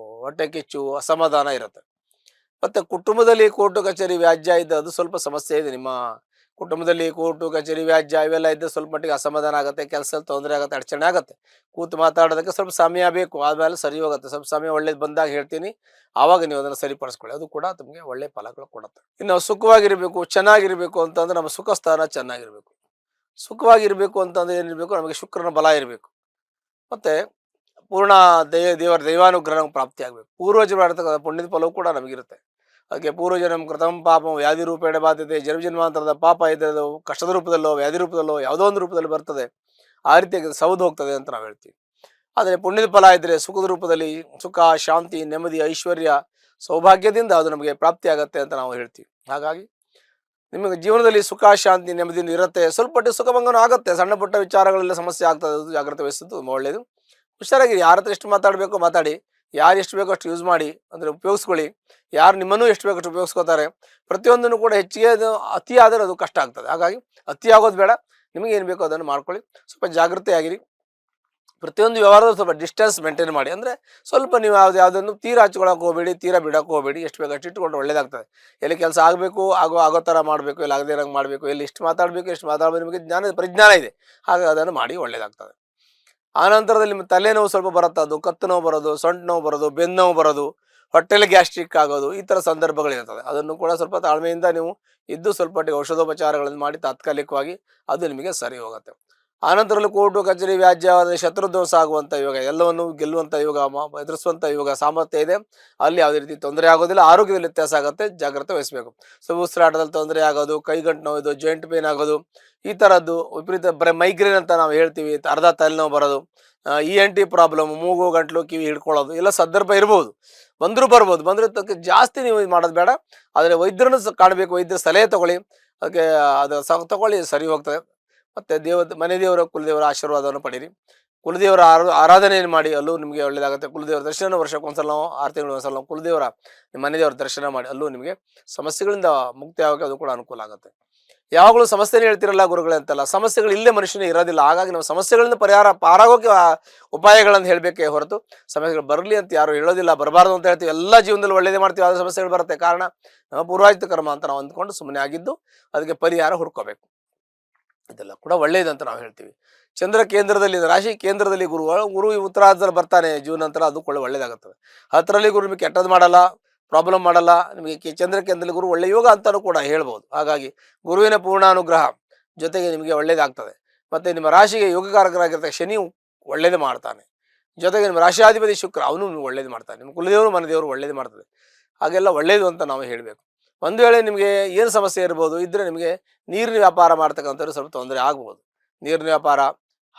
ಹೊಟ್ಟೆ ಕಿಚ್ಚು, ಅಸಮಾಧಾನ ಇರುತ್ತೆ. ಮತ್ತು ಕುಟುಂಬದಲ್ಲಿ ಕೋರ್ಟು ಕಚೇರಿ ವ್ಯಾಜ್ಯ ಇದ್ದು ಅದು ಸ್ವಲ್ಪ ಸಮಸ್ಯೆ ಇದೆ. ನಿಮ್ಮ ಕುಟುಂಬದಲ್ಲಿ ಕೋರ್ಟು ಕಚೇರಿ ವ್ಯಾಜ್ಯ ಇವೆಲ್ಲ ಇದ್ದರೆ ಸ್ವಲ್ಪ ಮಟ್ಟಿಗೆ ಅಸಮಾಧಾನ ಆಗುತ್ತೆ, ಕೆಲಸದಲ್ಲಿ ತೊಂದರೆ ಆಗುತ್ತೆ, ಅಡಚಣೆ ಆಗುತ್ತೆ. ಕೂತು ಮಾತಾಡೋದಕ್ಕೆ ಸ್ವಲ್ಪ ಸಮಯ ಬೇಕು, ಆದಮೇಲೆ ಸರಿ ಹೋಗುತ್ತೆ. ಸ್ವಲ್ಪ ಸಮಯ ಒಳ್ಳೇದು ಬಂದಾಗ ಹೇಳ್ತೀನಿ, ಆವಾಗ ನೀವು ಅದನ್ನು ಸರಿಪಡಿಸ್ಕೊಳ್ಳಿ, ಅದು ಕೂಡ ನಿಮಗೆ ಒಳ್ಳೆಯ ಫಲಗಳು ಕೊಡುತ್ತೆ. ಇನ್ನು ಸುಖವಾಗಿರಬೇಕು, ಚೆನ್ನಾಗಿರಬೇಕು ಅಂತಂದರೆ ನಮ್ಮ ಸುಖ ಸ್ಥಾನ ಚೆನ್ನಾಗಿರಬೇಕು. ಸುಖವಾಗಿರಬೇಕು ಅಂತಂದರೆ ಏನಿರಬೇಕು, ನಮಗೆ ಶುಕ್ರನ ಬಲ ಇರಬೇಕು. ಮತ್ತು ಪೂರ್ಣ ದೇವರ ದೈವಾನುಗ್ರಹ ಪ್ರಾಪ್ತಿ ಆಗಬೇಕು. ಪೂರ್ವಜರು ಮಾಡ್ತಕ್ಕಂಥ ಪುಣ್ಯದ ಫಲವು ಕೂಡ ನಮಗಿರುತ್ತೆ. ಅದಕ್ಕೆ ಪೂರ್ವಜನ್ಮ ಕೃತಂ ಪಾಪಂ ವ್ಯಾಧಿ ರೂಪೇಣ ಬಾಧ್ಯತೆ, ಜನ್ಮಜನ್ಮಾಂತರದ ಪಾಪ ಇದ್ದರೆ ಕಷ್ಟದ ರೂಪದಲ್ಲೋ ವ್ಯಾಧಿ ರೂಪದಲ್ಲೋ ಯಾವುದೋ ಒಂದು ರೂಪದಲ್ಲಿ ಬರ್ತದೆ, ಆ ರೀತಿಯಾಗಿ ಸೌದು ಹೋಗ್ತದೆ ಅಂತ ನಾವು ಹೇಳ್ತೀವಿ. ಆದರೆ ಪುಣ್ಯದ ಫಲ ಇದ್ದರೆ ಸುಖದ ರೂಪದಲ್ಲಿ ಸುಖ, ಶಾಂತಿ, ನೆಮ್ಮದಿ, ಐಶ್ವರ್ಯ, ಸೌಭಾಗ್ಯದಿಂದ ಅದು ನಮಗೆ ಪ್ರಾಪ್ತಿ ಆಗುತ್ತೆ ಅಂತ ನಾವು ಹೇಳ್ತೀವಿ. ಹಾಗಾಗಿ ನಿಮಗೆ ಜೀವನದಲ್ಲಿ ಸುಖ, ಶಾಂತಿ, ನೆಮ್ಮದಿಯಿಂದ ಇರುತ್ತೆ. ಸ್ವಲ್ಪ ಸುಖಭಂಗನೂ ಆಗುತ್ತೆ, ಸಣ್ಣ ಪುಟ್ಟ ವಿಚಾರಗಳೆಲ್ಲ ಸಮಸ್ಯೆ ಆಗ್ತದೆ, ಅದು ಜಾಗ್ರತೆ ವಹಿಸೋದು ತುಂಬ ಒಳ್ಳೆಯದು. ಹುಷಾರಾಗಿ ಯಾರ ಹತ್ರ ಎಷ್ಟು ಮಾತಾಡಬೇಕೋ ಮಾತಾಡಿ, ಯಾರು ಎಷ್ಟು ಬೇಕೋ ಅಷ್ಟು ಯೂಸ್ ಮಾಡಿ, ಅಂದರೆ ಉಪಯೋಗಿಸ್ಕೊಳ್ಳಿ. ಯಾರು ನಿಮ್ಮನ್ನು ಎಷ್ಟು ಬೇಕಷ್ಟು ಉಪಯೋಗಿಸ್ಕೋತಾರೆ. ಪ್ರತಿಯೊಂದನ್ನು ಕೂಡ ಹೆಚ್ಚಿಗೆ ಅದು ಅತಿ ಆದರೆ ಅದು ಕಷ್ಟ ಆಗ್ತದೆ. ಹಾಗಾಗಿ ಅತಿ ಆಗೋದು ಬೇಡ, ನಿಮಗೆ ಏನು ಬೇಕೋ ಅದನ್ನು ಮಾಡ್ಕೊಳ್ಳಿ. ಸ್ವಲ್ಪ ಜಾಗೃತೆಯಾಗಿರಿ. ಪ್ರತಿಯೊಂದು ವ್ಯವಹಾರದಲ್ಲೂ ಸ್ವಲ್ಪ ಡಿಸ್ಟೆನ್ಸ್ ಮೇಂಟೈನ್ ಮಾಡಿ. ಅಂದರೆ ಸ್ವಲ್ಪ ನೀವು ಯಾವುದನ್ನು ತೀರಾ ಹಚ್ಕೊಳ್ಳೋಕೆ ಹೋಗಬೇಡಿ, ತೀರಾ ಬಿಡೋಕೆ ಹೋಗಬೇಡಿ. ಎಷ್ಟು ಬೇಕಷ್ಟು ಇಟ್ಟುಕೊಂಡು ಒಳ್ಳೇದಾಗ್ತದೆ. ಎಲ್ಲಿ ಕೆಲಸ ಆಗಬೇಕು ಆಗೋ ಥರ ಮಾಡಬೇಕು, ಎಲ್ಲಿ ಆಗದೇ ಇರೋಂಗೆ ಮಾಡಬೇಕು, ಎಲ್ಲಿ ಎಷ್ಟು ಮಾತಾಡಬೇಕು ಎಷ್ಟು ಮಾತಾಡಬೇಕು, ನಿಮಗೆ ಪರಿಜ್ಞಾನ ಇದೆ, ಹಾಗಾಗಿ ಅದನ್ನು ಮಾಡಿ ಒಳ್ಳೇದಾಗ್ತದೆ. ಆನಂತರದಲ್ಲಿ ನಿಮ್ಮ ತಲೆನೋವು ಸ್ವಲ್ಪ ಬರುತ್ತೆ, ಅದು ಕತ್ತು ನೋವು ಬರೋದು, ಸೊಂಟು ನೋವು ಬರೋದು, ಬೆನ್ನು ನೋವು ಬರೋದು, ಹೊಟ್ಟೆಲಿ ಗ್ಯಾಸ್ಟ್ರಿಕ್ ಆಗೋದು, ಈ ಥರ ಸಂದರ್ಭಗಳಿರ್ತದೆ. ಅದನ್ನು ಕೂಡ ಸ್ವಲ್ಪ ತಾಳ್ಮೆಯಿಂದ ನೀವು ಇದ್ದು ಸ್ವಲ್ಪ ಔಷಧೋಪಚಾರಗಳನ್ನು ಮಾಡಿ ತಾತ್ಕಾಲಿಕವಾಗಿ ಅದು ನಿಮಗೆ ಸರಿ ಹೋಗುತ್ತೆ. ಆನಂತರದಲ್ಲಿ ಕೋರ್ಟು ಕಚೇರಿ ವ್ಯಾಜ್ಯ, ಶತ್ರುದೋಷ ಆಗುವಂಥ ಯೋಗ, ಎಲ್ಲವನ್ನು ಗೆಲ್ಲುವಂಥ ಯೋಗ, ಎದುರಿಸುವಂಥ ಯೋಗ ಸಾಮರ್ಥ್ಯ ಇದೆ. ಅಲ್ಲಿ ಯಾವುದೇ ರೀತಿ ತೊಂದರೆ ಆಗೋದಿಲ್ಲ, ಆರೋಗ್ಯದಲ್ಲಿ ವ್ಯತ್ಯಾಸ ಆಗುತ್ತೆ, ಜಾಗ್ರತೆ ವಹಿಸಬೇಕು. ಸೊ ಉಸಿರಾಟದಲ್ಲಿ ತೊಂದರೆ ಆಗೋದು, ಕೈಗಂಟು ನೋವು, ಜಾಯಿಂಟ್ ಪೇನ್ ಆಗೋದು, ಈ ಥರದ್ದು ವಿಪರೀತ ಮೈಗ್ರೇನ್ ಅಂತ ನಾವು ಹೇಳ್ತೀವಿ, ಅರ್ಧ ತಲೆನೋವು ಬರೋದು, ENT ಪ್ರಾಬ್ಲಮ್, ಮೂಗು ಗಂಟ್ಲು ಕಿವಿ ಹಿಡ್ಕೊಳ್ಳೋದು ಎಲ್ಲ ಸಂದರ್ಭ ಇರ್ಬೋದು, ಬರ್ಬೋದು. ಬಂದರೆ ಜಾಸ್ತಿ ನೀವು ಇದು ಮಾಡೋದು ಬೇಡ. ಆದರೆ ವೈದ್ಯರನ್ನು ಕಾಣಬೇಕು, ವೈದ್ಯರ ಸಲಹೆ ತೊಗೊಳ್ಳಿ, ಅದಕ್ಕೆ ಅದು ತಗೊಳ್ಳಿ, ಸರಿ ಹೋಗ್ತದೆ. ಮತ್ತು ಮನೆ ದೇವರ ಕುಲದೇವರ ಆಶೀರ್ವಾದವನ್ನು ಪಡೀರಿ. ಕುಲದೇವರ ಆರಾಧನೆಯನ್ನು ಮಾಡಿ, ಅಲ್ಲೂ ನಿಮಗೆ ಒಳ್ಳೆಯದಾಗುತ್ತೆ. ಕುಲದೇವರ ದರ್ಶನ ವರ್ಷಕ್ಕೊಂದ್ಸಲ 6 ತಿಂಗಳು ಒಂದ್ಸಲ ಕುಲದೇವರ ನಿಮ್ಮ ಮನೆ ದೇವರ ದರ್ಶನ ಮಾಡಿ, ಅಲ್ಲೂ ನಿಮಗೆ ಸಮಸ್ಯೆಗಳಿಂದ ಮುಕ್ತಿ ಆಗೋಕ್ಕೆ ಅದು ಕೂಡ ಅನುಕೂಲ ಆಗುತ್ತೆ. ಯಾವಾಗಲೂ ಸಮಸ್ಯೆನೇ ಹೇಳ್ತಿರಲ್ಲ ಗುರುಗಳೇ ಅಂತಲ್ಲ, ಸಮಸ್ಯೆಗಳು ಇಲ್ಲೇ ಮನುಷ್ಯನೇ ಇರೋದಿಲ್ಲ. ಹಾಗಾಗಿ ನಾವು ಸಮಸ್ಯೆಗಳಿಂದ ಪಾರಾಗೋಕೆ ಉಪಾಯಗಳನ್ನು ಹೇಳಬೇಕೇ ಹೊರತು ಸಮಸ್ಯೆಗಳು ಬರಲಿ ಅಂತ ಯಾರು ಹೇಳೋದಿಲ್ಲ. ಬರಬಾರ್ದು ಅಂತ ಹೇಳ್ತೀವಿ, ಎಲ್ಲ ಜೀವನದಲ್ಲಿ ಒಳ್ಳೇದೇ ಮಾಡ್ತೀವಿ, ಯಾವುದೇ ಸಮಸ್ಯೆಗಳು ಬರುತ್ತೆ. ಕಾರಣ ನಮ್ಮ ಪೂರ್ವಾಜಿತ ಕರ್ಮ ಅಂತ ನಾವು ಅಂದ್ಕೊಂಡು ಸುಮ್ಮನೆ ಆಗಿದ್ದು ಅದಕ್ಕೆ ಪರಿಹಾರ ಹುಡ್ಕೋಬೇಕು. ಇದೆಲ್ಲ ಕೂಡ ಒಳ್ಳೆಯದು ಅಂತ ನಾವು ಹೇಳ್ತೀವಿ. ಚಂದ್ರ ಕೇಂದ್ರದಲ್ಲಿ, ರಾಶಿ ಕೇಂದ್ರದಲ್ಲಿ ಗುರು ಉತ್ತರಾರ್ಧದಲ್ಲಿ ಬರ್ತಾನೆ ಜೂನ್ ನಂತರ, ಅದು ಒಳ್ಳೆಯದಾಗುತ್ತದೆ. 10ರಲ್ಲಿ ಗುರು ನಿಮಗೆ ಕೆಟ್ಟದ್ದು ಮಾಡಲ್ಲ, ಪ್ರಾಬ್ಲಮ್ ಮಾಡಲ್ಲ. ನಿಮಗೆ ಚಂದ್ರ ಕೇಂದ್ರದಲ್ಲಿ ಗುರು ಒಳ್ಳೆಯ ಯೋಗ ಅಂತಲೂ ಕೂಡ ಹೇಳ್ಬೋದು. ಹಾಗಾಗಿ ಗುರುವಿನ ಪೂರ್ಣಾನುಗ್ರಹ ಜೊತೆಗೆ ನಿಮಗೆ ಒಳ್ಳೆಯದಾಗ್ತದೆ. ಮತ್ತು ನಿಮ್ಮ ರಾಶಿಗೆ ಯೋಗಕಾರಕರಾಗಿರ್ತಾರೆ ಶನಿ ಒಳ್ಳೇದು ಮಾಡ್ತಾನೆ. ಜೊತೆಗೆ ನಿಮ್ಮ ರಾಶಿಯಾಧಿಪತಿ ಶುಕ್ರ ಅವನು ನಿಮ್ಗೆ ಒಳ್ಳೇದು ಮಾಡ್ತಾನೆ. ನಿಮ್ಮ ಕುಲದೇವರು ಮನೆದೇವರು ಒಳ್ಳೇದು ಮಾಡ್ತದೆ. ಹಾಗೆಲ್ಲ ಒಳ್ಳೆಯದು ಅಂತ ನಾವು ಹೇಳಬೇಕು. ಒಂದು ವೇಳೆ ನಿಮಗೆ ಏನು ಸಮಸ್ಯೆ ಇರ್ಬೋದು ಇದ್ದರೆ, ನಿಮಗೆ ನೀರಿನ ವ್ಯಾಪಾರ ಮಾಡ್ತಕ್ಕಂಥವ್ರು ಸ್ವಲ್ಪ ತೊಂದರೆ ಆಗ್ಬೋದು. ನೀರಿನ ವ್ಯಾಪಾರ,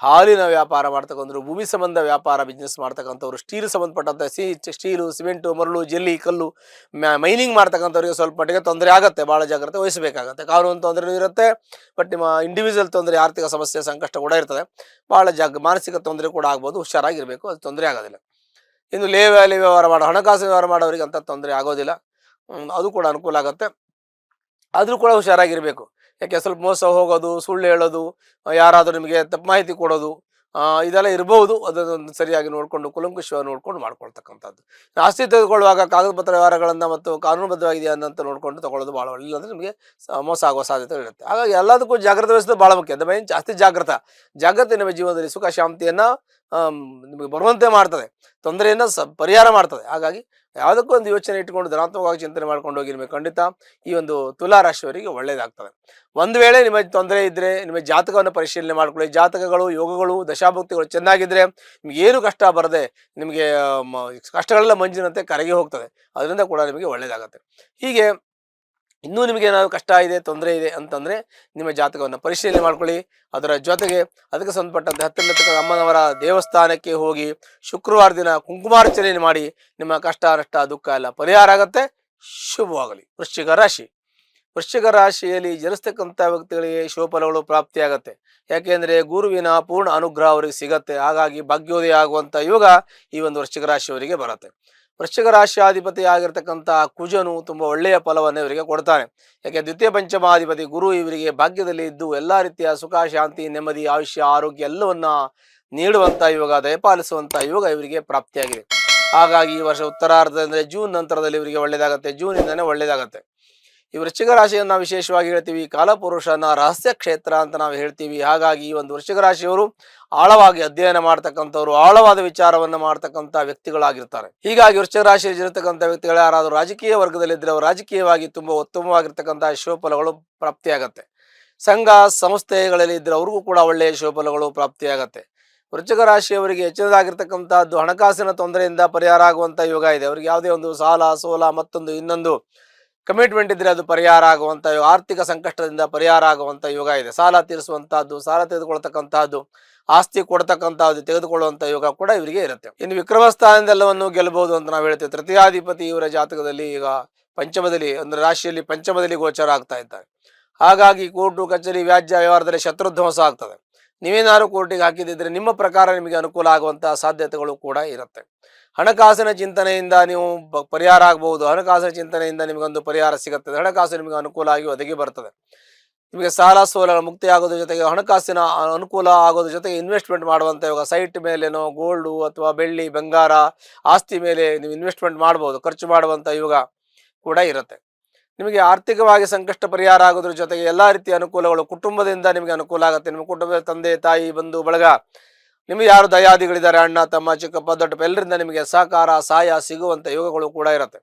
ಹಾಲಿನ ವ್ಯಾಪಾರ ಮಾಡ್ತಕ್ಕಂಥವ್ರು, ಭೂಮಿ ಸಂಬಂಧ ವ್ಯಾಪಾರ ಬಿಸ್ನೆಸ್ ಮಾಡ್ತಕ್ಕಂಥವ್ರು, ಸ್ಟೀಲ್ ಸಂಬಂಧಪಟ್ಟಂಥ ಸ್ಟೀಲು, ಸಿಮೆಂಟು, ಮರಳು, ಜಲ್ಲಿ, ಕಲ್ಲು, ಮೈನಿಂಗ್ ಮಾಡ್ತಕ್ಕಂಥವ್ರಿಗೆ ಸ್ವಲ್ಪ ಮಟ್ಟಿಗೆ ತೊಂದರೆ ಆಗುತ್ತೆ. ಭಾಳ ಜಾಗ್ರತೆ ವಹಿಸಬೇಕಾಗತ್ತೆ. ಕಾನೂನು ತೊಂದರೆ ಇರುತ್ತೆ, ಬಟ್ ನಿಮ್ಮ ಇಂಡಿವಿಜುವಲ್ ತೊಂದರೆ, ಆರ್ಥಿಕ ಸಮಸ್ಯೆ, ಸಂಕಷ್ಟ ಕೂಡ ಇರ್ತದೆ. ಭಾಳ ಮಾನಸಿಕ ತೊಂದರೆ ಕೂಡ ಆಗ್ಬೋದು. ಹುಷಾರಾಗಿರಬೇಕು, ಅದು ತೊಂದರೆ ಆಗೋದಿಲ್ಲ. ಇನ್ನು ಲೇವಾಲಿ ವ್ಯವಹಾರ ಹಣಕಾಸು ವ್ಯವಹಾರ ಮಾಡೋರಿಗೆ ಅಂಥ ತೊಂದರೆ ಆಗೋದಿಲ್ಲ, ಅದು ಕೂಡ ಅನುಕೂಲ ಆಗುತ್ತೆ. ಆದರೂ ಕೂಡ ಹುಷಾರಾಗಿರಬೇಕು. ಯಾಕೆ ಸ್ವಲ್ಪ ಮೋಸ ಹೋಗೋದು, ಸುಳ್ಳು ಹೇಳೋದು, ಯಾರಾದರೂ ನಿಮಗೆ ತಪ್ಪು ಮಾಹಿತಿ ಕೊಡೋದು, ಇದೆಲ್ಲ ಇರಬಹುದು. ಅದನ್ನು ಸರಿಯಾಗಿ ನೋಡಿಕೊಂಡು ಕುಲಂಕುಷವಾಗಿ ನೋಡಿಕೊಂಡು ಮಾಡ್ಕೊಳ್ತಕ್ಕಂಥದ್ದು. ಆಸ್ತಿ ತೆಗೆದುಕೊಳ್ಳುವಾಗ ಕಾಗದ ಪತ್ರ ವ್ಯವಹಾರಗಳನ್ನು ಮತ್ತು ಕಾನೂನುಬದ್ಧವಾಗಿದೆಯಾ ಅಂತ ನೋಡಿಕೊಂಡು ತಗೊಳ್ಳೋದು ಭಾಳ ಒಳ್ಳೆ, ಇಲ್ಲಾಂದರೆ ನಿಮಗೆ ಮೋಸ ಆಗುವ ಸಾಧ್ಯತೆಗಳಿರುತ್ತೆ. ಹಾಗಾಗಿ ಎಲ್ಲದಕ್ಕೂ ಜಾಗ್ರತೆ ವಹಿಸೋದು ಭಾಳ ಮುಖ್ಯ. ದ ಮೈನ್ ಜಾಸ್ತಿ ಜಾಗ್ರತೆ ನಿಮ್ಮ ಜೀವನದಲ್ಲಿ ಸುಖ ಶಾಂತಿಯನ್ನು ನಿಮಗೆ ಬರುವಂತೆ ಮಾಡ್ತದೆ, ತೊಂದರೆಯನ್ನು ಪರಿಹಾರ ಮಾಡ್ತದೆ. ಹಾಗಾಗಿ ಯಾವುದಕ್ಕೂ ಒಂದು ಯೋಚನೆ ಇಟ್ಟುಕೊಂಡು ಧನಾತ್ಮಕವಾಗಿ ಚಿಂತನೆ ಮಾಡ್ಕೊಂಡು ಹೋಗಿ ನಿಮಗೆ ಖಂಡಿತ ಈ ಒಂದು ತುಲಾ ರಾಶಿಯವರಿಗೆ ಒಳ್ಳೆಯದಾಗ್ತದೆ. ಒಂದು ವೇಳೆ ನಿಮಗೆ ತೊಂದರೆ ಇದ್ದರೆ ನಿಮ್ಮ ಜಾತಕವನ್ನು ಪರಿಶೀಲನೆ ಮಾಡ್ಕೊಳ್ಳಿ. ಜಾತಕಗಳು, ಯೋಗಗಳು, ದಶಾಭುಕ್ತಿಗಳು ಚೆನ್ನಾಗಿದ್ದರೆ ನಿಮ್ಗೆ ಏನು ಕಷ್ಟ ಬರದೆ ನಿಮಗೆ ಕಷ್ಟಗಳೆಲ್ಲ ಮಂಜಿನಂತೆ ಕರಗಿ ಹೋಗ್ತದೆ. ಅದರಿಂದ ಕೂಡ ನಿಮಗೆ ಒಳ್ಳೆಯದಾಗುತ್ತೆ. ಹೀಗೆ ಇನ್ನೂ ನಿಮಗೆ ಏನಾದರೂ ಕಷ್ಟ ಇದೆ, ತೊಂದರೆ ಇದೆ ಅಂತಂದರೆ ನಿಮ್ಮ ಜಾತಕವನ್ನು ಪರಿಶೀಲನೆ ಮಾಡ್ಕೊಳ್ಳಿ. ಅದರ ಜೊತೆಗೆ ಅದಕ್ಕೆ ಸಂಬಂಧಪಟ್ಟಂತೆ ಹತ್ತಿರ ಅಮ್ಮನವರ ದೇವಸ್ಥಾನಕ್ಕೆ ಹೋಗಿ ಶುಕ್ರವಾರ ದಿನ ಕುಂಕುಮಾರ್ಚನೆಯನ್ನು ಮಾಡಿ ನಿಮ್ಮ ಕಷ್ಟ, ನಷ್ಟ, ದುಃಖ ಎಲ್ಲ ಪರಿಹಾರ ಆಗುತ್ತೆ. ಶುಭವಾಗಲಿ. ವೃಶ್ಚಿಕ ರಾಶಿಯಲ್ಲಿ ಜನಿಸ್ತಕ್ಕಂಥ ವ್ಯಕ್ತಿಗಳಿಗೆ ಶುಭಫಲಗಳು ಪ್ರಾಪ್ತಿಯಾಗತ್ತೆ. ಯಾಕೆಂದರೆ ಗುರುವಿನ ಪೂರ್ಣ ಅನುಗ್ರಹ ಅವರಿಗೆ ಸಿಗತ್ತೆ. ಹಾಗಾಗಿ ಭಾಗ್ಯೋದಯ ಆಗುವಂಥ ಯೋಗ ಈ ಒಂದು ವೃಶ್ಚಿಕ ರಾಶಿಯವರಿಗೆ ಬರುತ್ತೆ. ವೃಶ್ಚಿಕ ರಾಶಿಯಾಧಿಪತಿ ಆಗಿರ್ತಕ್ಕಂಥ ಕುಜನು ತುಂಬ ಒಳ್ಳೆಯ ಫಲವನ್ನು ಇವರಿಗೆ ಕೊಡ್ತಾನೆ. ಯಾಕೆ ದ್ವಿತೀಯ ಪಂಚಮಾಧಿಪತಿ ಗುರು ಇವರಿಗೆ ಭಾಗ್ಯದಲ್ಲಿ ಇದ್ದು ಎಲ್ಲ ರೀತಿಯ ಸುಖ, ಶಾಂತಿ, ನೆಮ್ಮದಿ, ಆಯುಷ್ಯ, ಆರೋಗ್ಯ ಎಲ್ಲವನ್ನ ನೀಡುವಂಥ ಯೋಗ, ದಯಪಾಲಿಸುವಂಥ ಯೋಗ ಇವರಿಗೆ ಪ್ರಾಪ್ತಿಯಾಗಿದೆ. ಹಾಗಾಗಿ ಈ ವರ್ಷ ಉತ್ತರಾರ್ಧದಲ್ಲಿ ಅಂದರೆ ಜೂನ್ ನಂತರದಲ್ಲಿ ಇವರಿಗೆ ಒಳ್ಳೆಯದಾಗುತ್ತೆ. ಜೂನಿಂದನೇ ಒಳ್ಳೆಯದಾಗುತ್ತೆ. ಈ ವೃಶ್ಚಿಕ ರಾಶಿಯನ್ನು ನಾವು ವಿಶೇಷವಾಗಿ ಹೇಳ್ತೀವಿ ಕಾಲಪುರುಷನ ರಹಸ್ಯ ಕ್ಷೇತ್ರ ಅಂತ ನಾವು ಹೇಳ್ತೀವಿ. ಹಾಗಾಗಿ ಈ ಒಂದು ವೃಶ್ಚಿಕ ರಾಶಿಯವರು ಆಳವಾಗಿ ಅಧ್ಯಯನ ಮಾಡ್ತಕ್ಕಂಥವ್ರು, ಆಳವಾದ ವಿಚಾರವನ್ನು ಮಾಡ್ತಕ್ಕಂಥ ವ್ಯಕ್ತಿಗಳಾಗಿರ್ತಾರೆ. ಹೀಗಾಗಿ ವೃಶ್ಚಿಕ ರಾಶಿಯಲ್ಲಿ ಇರತಕ್ಕಂಥ ವ್ಯಕ್ತಿಗಳು ಯಾರಾದರೂ ರಾಜಕೀಯ ವರ್ಗದಲ್ಲಿದ್ದರೆ ಅವರು ರಾಜಕೀಯವಾಗಿ ತುಂಬ ಉತ್ತಮವಾಗಿರ್ತಕ್ಕಂಥ ಶುಭಫಲಗಳು ಪ್ರಾಪ್ತಿಯಾಗತ್ತೆ. ಸಂಘ ಸಂಸ್ಥೆಗಳಲ್ಲಿ ಇದ್ದರೆ ಅವ್ರಿಗೂ ಕೂಡ ಒಳ್ಳೆಯ ಶುಭಫಲಗಳು ಪ್ರಾಪ್ತಿಯಾಗತ್ತೆ. ವೃಶ್ಚಿಕ ರಾಶಿಯವರಿಗೆ ಹೆಚ್ಚಿನದಾಗಿರ್ತಕ್ಕಂಥದ್ದು ಹಣಕಾಸಿನ ತೊಂದರೆಯಿಂದ ಪರಿಹಾರ ಆಗುವಂಥ ಯೋಗ ಇದೆ. ಅವರಿಗೆ ಯಾವುದೇ ಒಂದು ಸಾಲ, ಸೋಲ, ಮತ್ತೊಂದು ಇನ್ನೊಂದು ಕಮಿಟ್ಮೆಂಟ್ ಇದ್ದರೆ ಅದು ಪರಿಹಾರ ಆಗುವಂಥ ಯೋಗ, ಆರ್ಥಿಕ ಸಂಕಷ್ಟದಿಂದ ಪರಿಹಾರ ಆಗುವಂಥ ಯೋಗ ಇದೆ. ಸಾಲ ತೀರಿಸುವಂತಹದ್ದು, ಸಾಲ ತೆಗೆದುಕೊಳ್ತಕ್ಕಂತಹದ್ದು, ಆಸ್ತಿ ಕೊಡ್ತಕ್ಕಂಥದ್ದು, ತೆಗೆದುಕೊಳ್ಳುವಂಥ ಯೋಗ ಕೂಡ ಇವರಿಗೆ ಇರುತ್ತೆ. ಇನ್ನು ವಿಕ್ರಮ ಸ್ಥಾನದೆಲ್ಲವನ್ನು ಗೆಲ್ಲಬಹುದು ಅಂತ ನಾವು ಹೇಳ್ತೇವೆ. ತೃತೀಯಾಧಿಪತಿ ಇವರ ಜಾತಕದಲ್ಲಿ ಈಗ ಪಂಚಮದಲ್ಲಿ ಅಂದರೆ ರಾಶಿಯಲ್ಲಿ ಪಂಚಮದಲ್ಲಿ ಗೋಚರ ಆಗ್ತಾ ಇದ್ದಾರೆ. ಹಾಗಾಗಿ ಕೋರ್ಟು ಕಚೇರಿ ವ್ಯಾಜ್ಯ ವ್ಯವಹಾರದಲ್ಲಿ ಶತ್ರುಧ್ವಂಸ ಆಗ್ತದೆ. ನೀವೇನಾದ್ರು ಕೋರ್ಟಿಗೆ ಹಾಕಿದಿದ್ರೆ ನಿಮ್ಮ ಪ್ರಕಾರ ನಿಮಗೆ ಅನುಕೂಲ ಆಗುವಂತಹ ಸಾಧ್ಯತೆಗಳು ಕೂಡ ಇರುತ್ತೆ. ಹಣಕಾಸಿನ ಚಿಂತನೆಯಿಂದ ನೀವು ಪರಿಹಾರ ಆಗಬಹುದು. ಹಣಕಾಸಿನ ಚಿಂತನೆಯಿಂದ ನಿಮಗೊಂದು ಪರಿಹಾರ ಸಿಗುತ್ತದೆ. ಹಣಕಾಸು ನಿಮಗೆ ಅನುಕೂಲ ಆಗಿ ಒದಗಿ ಬರ್ತದೆ. ನಿಮಗೆ ಸಾಲ ಸೋಲ ಮುಕ್ತಿ ಆಗೋದ್ರ ಜೊತೆಗೆ ಹಣಕಾಸಿನ ಅನುಕೂಲ ಆಗೋದ್ರ ಜೊತೆಗೆ ಇನ್ವೆಸ್ಟ್ಮೆಂಟ್ ಮಾಡುವಂಥ ಇವಾಗ ಸೈಟ್ ಮೇಲೇನೋ ಗೋಲ್ಡು ಅಥವಾ ಬೆಳ್ಳಿ ಬಂಗಾರ ಆಸ್ತಿ ಮೇಲೆ ನೀವು ಇನ್ವೆಸ್ಟ್ಮೆಂಟ್ ಮಾಡ್ಬೋದು, ಖರ್ಚು ಮಾಡುವಂಥ ಯೋಗ ಕೂಡ ಇರುತ್ತೆ. ನಿಮಗೆ ಆರ್ಥಿಕವಾಗಿ ಸಂಕಷ್ಟ ಪರಿಹಾರ ಆಗೋದ್ರ ಜೊತೆಗೆ ಎಲ್ಲ ರೀತಿಯ ಅನುಕೂಲಗಳು, ಕುಟುಂಬದಿಂದ ನಿಮಗೆ ಅನುಕೂಲ ಆಗುತ್ತೆ. ನಿಮ್ಮ ಕುಟುಂಬದ ತಂದೆ ತಾಯಿ ಬಂಧು ಬಳಗ, ನಿಮಗೆ ಯಾರು ದಯಾದಿಗಳಿದ್ದಾರೆ, ಅಣ್ಣ ತಮ್ಮ ಚಿಕ್ಕಪ್ಪ ದೊಡ್ಡಪ್ಪ, ಎಲ್ಲರಿಂದ ನಿಮಗೆ ಸಹಕಾರ ಸಹಾಯ ಸಿಗುವಂಥ ಯೋಗಗಳು ಕೂಡ ಇರುತ್ತೆ.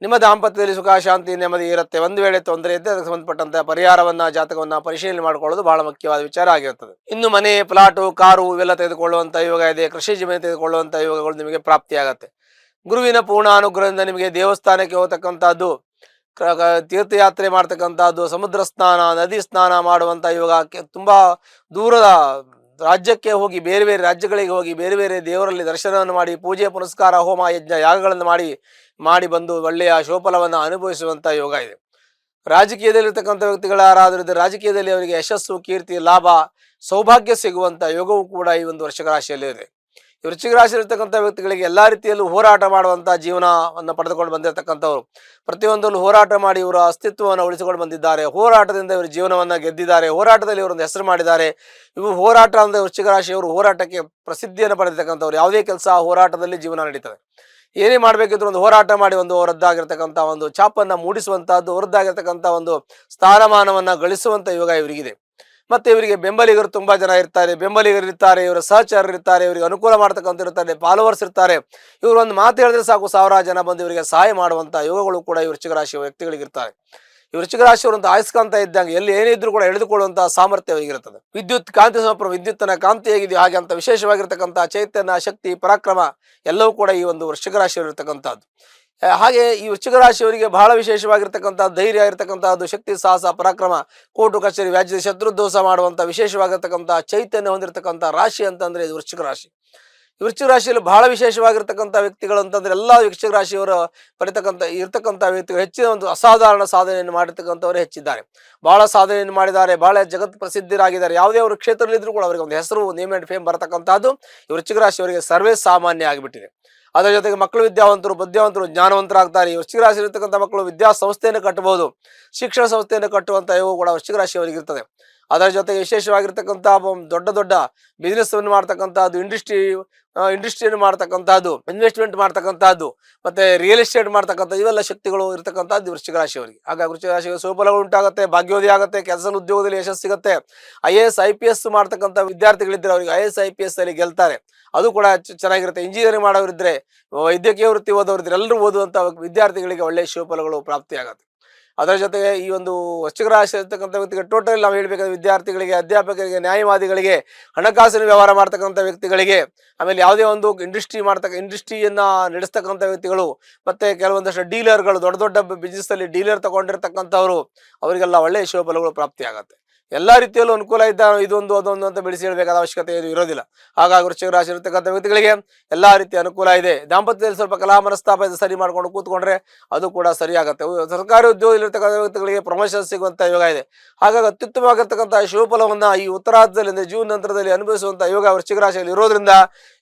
ನಿಮ್ಮ ದಾಂಪತ್ಯದಲ್ಲಿ ಸುಖ ಶಾಂತಿ ನೆಮ್ಮದಿ ಇರುತ್ತೆ. ಒಂದು ವೇಳೆ ತೊಂದರೆ ಇದ್ದರೆ ಅದಕ್ಕೆ ಸಂಬಂಧಪಟ್ಟಂತೆ ಪರಿಹಾರವನ್ನ ಜಾತಕವನ್ನ ಪರಿಶೀಲನೆ ಮಾಡಿಕೊಳ್ಳೋದು ಬಹಳ ಮುಖ್ಯವಾದ ವಿಚಾರ ಆಗಿರುತ್ತದೆ. ಇನ್ನು ಮನೆ, ಪ್ಲಾಟು, ಕಾರು ಇವೆಲ್ಲ ತೆಗೆದುಕೊಳ್ಳುವಂಥ ಯೋಗ ಇದೆ. ಕೃಷಿ ಜಮೀನು ತೆಗೆದುಕೊಳ್ಳುವಂಥ ಯೋಗಗಳು ನಿಮಗೆ ಪ್ರಾಪ್ತಿಯಾಗತ್ತೆ. ಗುರುವಿನ ಪೂರ್ಣ ಅನುಗ್ರಹದಿಂದ ನಿಮಗೆ ದೇವಸ್ಥಾನಕ್ಕೆ ಹೋಗತಕ್ಕಂಥದ್ದು, ತೀರ್ಥಯಾತ್ರೆ ಮಾಡ್ತಕ್ಕಂಥದ್ದು, ಸಮುದ್ರ ಸ್ನಾನ, ನದಿ ಸ್ನಾನ ಮಾಡುವಂಥ ಯೋಗ, ತುಂಬಾ ದೂರದ ರಾಜ್ಯಕ್ಕೆ ಹೋಗಿ ಬೇರೆ ಬೇರೆ ರಾಜ್ಯಗಳಿಗೆ ಹೋಗಿ ಬೇರೆ ಬೇರೆ ದೇವರಲ್ಲಿ ದರ್ಶನವನ್ನು ಮಾಡಿ ಪೂಜೆ ಪುನಸ್ಕಾರ ಹೋಮ ಯಜ್ಞ ಯಾಗಗಳನ್ನು ಮಾಡಿ ಬಂದು ಒಳ್ಳೆಯ ಶೋಫಲವನ್ನು ಅನುಭವಿಸುವಂಥ ಯೋಗ ಇದೆ. ರಾಜಕೀಯದಲ್ಲಿರ್ತಕ್ಕಂಥ ವ್ಯಕ್ತಿಗಳು ಯಾರಾದರೂ ಇದ್ದರೆ ರಾಜಕೀಯದಲ್ಲಿ ಅವರಿಗೆ ಯಶಸ್ಸು, ಕೀರ್ತಿ, ಲಾಭ, ಸೌಭಾಗ್ಯ ಸಿಗುವಂಥ ಯೋಗವೂ ಕೂಡ ಈ ಒಂದು ವೃಶ್ಚಿಕ ರಾಶಿಯಲ್ಲಿ ಇದೆ. ಈ ವೃಶ್ಚಿಕ ರಾಶಿಯಲ್ಲಿರ್ತಕ್ಕಂಥ ವ್ಯಕ್ತಿಗಳಿಗೆ ಎಲ್ಲ ರೀತಿಯಲ್ಲೂ ಹೋರಾಟ ಮಾಡುವಂಥ ಜೀವನವನ್ನು ಪಡೆದುಕೊಂಡು ಬಂದಿರತಕ್ಕಂಥವ್ರು, ಪ್ರತಿಯೊಂದಲ್ಲೂ ಹೋರಾಟ ಮಾಡಿ ಇವರ ಅಸ್ತಿತ್ವವನ್ನು ಉಳಿಸಿಕೊಂಡು ಬಂದಿದ್ದಾರೆ. ಹೋರಾಟದಿಂದ ಇವರು ಜೀವನವನ್ನು ಗೆದ್ದಿದ್ದಾರೆ. ಹೋರಾಟದಲ್ಲಿ ಇವರೊಂದು ಹೆಸರು ಮಾಡಿದ್ದಾರೆ. ಇವು ಹೋರಾಟ ಅಂದರೆ ವೃಶ್ಚಿಕ ರಾಶಿಯವರು ಹೋರಾಟಕ್ಕೆ ಪ್ರಸಿದ್ಧಿಯನ್ನು ಪಡೆದಿರ್ತಕ್ಕಂಥವ್ರು. ಯಾವುದೇ ಕೆಲಸ ಹೋರಾಟದಲ್ಲಿ ಜೀವನ ನಡೀತದೆ. ಏನೇ ಮಾಡಬೇಕಿದ್ರು ಒಂದು ಹೋರಾಟ ಮಾಡಿ ಒಂದು ಅವರದ್ದಾಗಿರ್ತಕ್ಕಂಥ ಒಂದು ಛಾಪನ್ನು ಮೂಡಿಸುವಂತಹದ್ದು, ಅವರದ್ದಾಗಿರ್ತಕ್ಕಂಥ ಒಂದು ಸ್ಥಾನಮಾನವನ್ನು ಗಳಿಸುವಂಥ ಯೋಗ ಇವರಿಗಿದೆ. ಮತ್ತೆ ಇವರಿಗೆ ಬೆಂಬಲಿಗರು ತುಂಬಾ ಜನ ಇರ್ತಾರೆ. ಬೆಂಬಲಿಗರು ಇರ್ತಾರೆ, ಇವರ ಸಹಚರರು ಇರ್ತಾರೆ, ಇವರಿಗೆ ಅನುಕೂಲ ಮಾಡ್ತಕ್ಕಂಥ ಇರ್ತಾರೆ, ಫಾಲೋವರ್ಸ್ ಇರ್ತಾರೆ. ಇವರು ಒಂದು ಮಾತು ಹೇಳಿದ್ರೆ ಸಾಕು, ಸಾವಿರಾರು ಜನ ಬಂದು ಇವರಿಗೆ ಸಹಾಯ ಮಾಡುವಂಥ ಯೋಗಗಳು ಕೂಡ ಈ ವೃಶ್ಚಿಕ ರಾಶಿಯ ವ್ಯಕ್ತಿಗಳಿಗೆ ಇರ್ತಾರೆ. ಈ ವೃಶ್ಚಿಕ ರಾಶಿಯವರಂತ ಆಯಸ್ಕಾಂತ ಇದ್ದಂಗೆ ಎಲ್ಲಿ ಏನೇ ಇದ್ರೂ ಕೂಡ ಎಳೆದುಕೊಳ್ಳುವಂತಹ ಸಾಮರ್ಥ್ಯ ಅವರಿಗಿರುತ್ತದೆ. ವಿದ್ಯುತ್ ಕಾಂತಿ ಸಮರ್ಪಣ, ವಿದ್ಯುತ್ತನ ಕಾಂತಿ ಹೇಗಿದೆಯೋ ಹಾಗೆ ಅಂತ ವಿಶೇಷವಾಗಿರ್ತಕ್ಕಂಥ ಚೈತನ್ಯ, ಶಕ್ತಿ, ಪರಾಕ್ರಮ ಎಲ್ಲವೂ ಕೂಡ ಈ ಒಂದು ವೃಶ್ಚಿಕ ರಾಶಿಯಲ್ಲಿರ್ತಕ್ಕಂಥದ್ದು. ಹಾಗೆ ಈ ವೃಶ್ಚಿಕ ರಾಶಿಯವರಿಗೆ ಬಹಳ ವಿಶೇಷವಾಗಿರ್ತಕ್ಕಂಥ ಧೈರ್ಯ ಇರತಕ್ಕಂಥದ್ದು, ಶಕ್ತಿ, ಸಾಹಸ, ಪರಾಕ್ರಮ, ಕೋರ್ಟು ಕಚೇರಿ ವ್ಯಾಜ್ಯ ಶತ್ರುದೋಷ ಮಾಡುವಂಥ ವಿಶೇಷವಾಗಿರ್ತಕ್ಕಂಥ ಚೈತನ್ಯ ಹೊಂದಿರತಕ್ಕಂಥ ರಾಶಿ ಅಂತಂದ್ರೆ ಇದು ವೃಶ್ಚಿಕ ರಾಶಿ. ಈ ವೃಶ್ಚಿಕ ರಾಶಿಯಲ್ಲಿ ಬಹಳ ವಿಶೇಷವಾಗಿರ್ತಕ್ಕಂಥ ವ್ಯಕ್ತಿಗಳು ಅಂತಂದ್ರೆ ಎಲ್ಲ ವೃಶ್ಚಿಕ ರಾಶಿಯವರು ಇರ್ತಕ್ಕಂಥ ವ್ಯಕ್ತಿಗಳು ಹೆಚ್ಚಿನ ಒಂದು ಅಸಾಧಾರಣ ಸಾಧನೆಯನ್ನು ಮಾಡಿರ್ತಕ್ಕಂಥವರೇ ಹೆಚ್ಚಿದ್ದಾರೆ. ಬಹಳ ಸಾಧನೆಯನ್ನು ಮಾಡಿದ್ದಾರೆ, ಬಹಳ ಜಗತ್ ಪ್ರಸಿದ್ಧರಾಗಿದ್ದಾರೆ. ಯಾವುದೇ ಅವರು ಕ್ಷೇತ್ರದಲ್ಲಿ ಇದ್ರೂ ಕೂಡ ಅವರಿಗೆ ಒಂದು ಹೆಸರು, ನೇಮ್ ಅಂಡ್ ಫೇಮ್ ಬರತಕ್ಕಂಥದ್ದು ಈ ವೃಶ್ಚಿಕ ರಾಶಿಯವರಿಗೆ ಸರ್ವೇ ಸಾಮಾನ್ಯ ಆಗಿಬಿಟ್ಟಿದೆ. ಅದರ ಜೊತೆಗೆ ಮಕ್ಕಳು ವಿದ್ಯಾವಂತರು, ಬುದ್ಧಿವಂತರು, ಜ್ಞಾನವಂತರಾಗ್ತಾರೆ. ಈ ವೃಶ್ಚಿಕ ರಾಶಿ ಇರತಕ್ಕಂಥ ಮಕ್ಕಳು ವಿದ್ಯಾಸಂಸ್ಥೆಯನ್ನು ಕಟ್ಟಬಹುದು, ಶಿಕ್ಷಣ ಸಂಸ್ಥೆಯನ್ನು ಕಟ್ಟುವಂಥ ಯೋಗ ಕೂಡ ವೃಶ್ಚಿಕ ರಾಶಿಯವರಿಗೆ ಇರ್ತದೆ. ಅದರ ಜೊತೆಗೆ ವಿಶೇಷವಾಗಿರ್ತಕ್ಕಂಥ ದೊಡ್ಡ ದೊಡ್ಡ ಬಿಸ್ನೆಸ್ ಅನ್ನು ಮಾಡ್ತಕ್ಕಂಥದ್ದು, ಇಂಡಸ್ಟ್ರಿಯನ್ನು ಮಾಡ್ತಕ್ಕಂಥದ್ದು, ಇನ್ವೆಸ್ಟ್ಮೆಂಟ್ ಮಾಡ್ತಕ್ಕಂಥದ್ದು, ಮತ್ತೆ ರಿಯಲ್ ಎಸ್ಟೇಟ್ ಮಾಡ್ತಕ್ಕಂಥ ಇವೆಲ್ಲ ಶಕ್ತಿಗಳು ಇರತಕ್ಕಂಥದ್ದು ವೃಶ್ಚಿಕ ರಾಶಿಯವರಿಗೆ. ಹಾಗಾಗಿ ವೃಶ್ಚಿಕ ರಾಶಿಗೆ ಸುಫಲಗಳು ಉಂಟಾಗುತ್ತೆ, ಭಾಗ್ಯೋದಯ ಆಗುತ್ತೆ, ಕೆಲಸ ಉದ್ಯೋಗದಲ್ಲಿ ಯಶಸ್ಸು ಸಿಗುತ್ತೆ. IAS IPS ಮಾಡ್ತಕ್ಕಂಥ ವಿದ್ಯಾರ್ಥಿಗಳಿದ್ರೆ ಅವರಿಗೆ IAS IPS ಅಲ್ಲಿ ಗೆಲ್ತಾರೆ, ಅದು ಕೂಡ ಚೆನ್ನಾಗಿರುತ್ತೆ. ಇಂಜಿನಿಯರಿಂಗ್ ಮಾಡೋರಿದ್ರೆ, ವೈದ್ಯಕೀಯ ವೃತ್ತಿ ಓದೋರಿದ್ರೆ, ಎಲ್ಲರೂ ಓದುವಂಥ ವಿದ್ಯಾರ್ಥಿಗಳಿಗೆ ಒಳ್ಳೆಯ ಶುಭಫಲಗಳು ಪ್ರಾಪ್ತಿಯಾಗುತ್ತೆ. ಅದರ ಜೊತೆಗೆ ಈ ಒಂದು ವೃಶ್ಚಿಕ ರಾಶಿ ಇರ್ತಕ್ಕಂಥ ವ್ಯಕ್ತಿಗೆ ಟೋಟಲ್ ನಾವು ಹೇಳ್ಬೇಕಾದ್ರೆ ವಿದ್ಯಾರ್ಥಿಗಳಿಗೆ, ಅಧ್ಯಾಪಕರಿಗೆ, ನ್ಯಾಯವಾದಿಗಳಿಗೆ, ಹಣಕಾಸಿನ ವ್ಯವಹಾರ ಮಾಡ್ತಕ್ಕಂಥ ವ್ಯಕ್ತಿಗಳಿಗೆ, ಆಮೇಲೆ ಯಾವುದೇ ಒಂದು ಇಂಡಸ್ಟ್ರಿಯನ್ನ ನಡೆಸ್ತಕ್ಕಂಥ ವ್ಯಕ್ತಿಗಳು, ಮತ್ತೆ ಕೆಲವೊಂದಷ್ಟು ಡೀಲರ್ಗಳು, ದೊಡ್ಡ ದೊಡ್ಡ ಬಿಸ್ನೆಸ್ ಅಲ್ಲಿ ಡೀಲರ್ ತಗೊಂಡಿರ್ತಕ್ಕಂಥವ್ರು, ಅವರಿಗೆಲ್ಲ ಒಳ್ಳೆಯ ಶುಭಫಲಗಳು ಪ್ರಾಪ್ತಿಯಾಗತ್ತೆ. ಎಲ್ಲ ರೀತಿಯಲ್ಲೂ ಅನುಕೂಲ ಇದ್ದ ಇದೊಂದು ಅದೊಂದು ಅಂತ ಬೆಳೆಸಿ ಹೇಳಬೇಕಾದ ಅವಶ್ಯಕತೆ ಏನು ಇರೋದಿಲ್ಲ. ಹಾಗಾಗಿ ವೃಶ್ಚಿಕ ರಾಶಿ ಇರತಕ್ಕಂಥ ವ್ಯಕ್ತಿಗಳಿಗೆ ಎಲ್ಲಾ ರೀತಿಯ ಅನುಕೂಲ ಇದೆ. ದಾಂಪತ್ಯದಲ್ಲಿ ಸ್ವಲ್ಪ ಕಲಹ ಮನಸ್ತಾಪ ಸರಿ ಮಾಡ್ಕೊಂಡು ಕೂತ್ಕೊಂಡ್ರೆ ಅದು ಕೂಡ ಸರಿಯಾಗುತ್ತೆ. ಸರ್ಕಾರಿ ಉದ್ಯೋಗದಲ್ಲಿರ್ತಕ್ಕಂಥ ವ್ಯಕ್ತಿಗಳಿಗೆ ಪ್ರಮೋಷನ್ ಸಿಗುವಂತ ಯೋಗ ಇದೆ. ಹಾಗಾಗಿ ಅತ್ಯುತ್ತಮವಾಗಿರ್ತಕ್ಕಂಥ ಶುಭಫಲವನ್ನ ಈ ಉತ್ತರಾರ್ಧದಲ್ಲಿ ಅಂದ್ರೆ ಜೂನ್ ನಂತರದಲ್ಲಿ ಅನುಭವಿಸುವಂತ ಯೋಗ ವೃಶ್ಚಿಕ ರಾಶಿಯಲ್ಲಿ ಇರೋದ್ರಿಂದ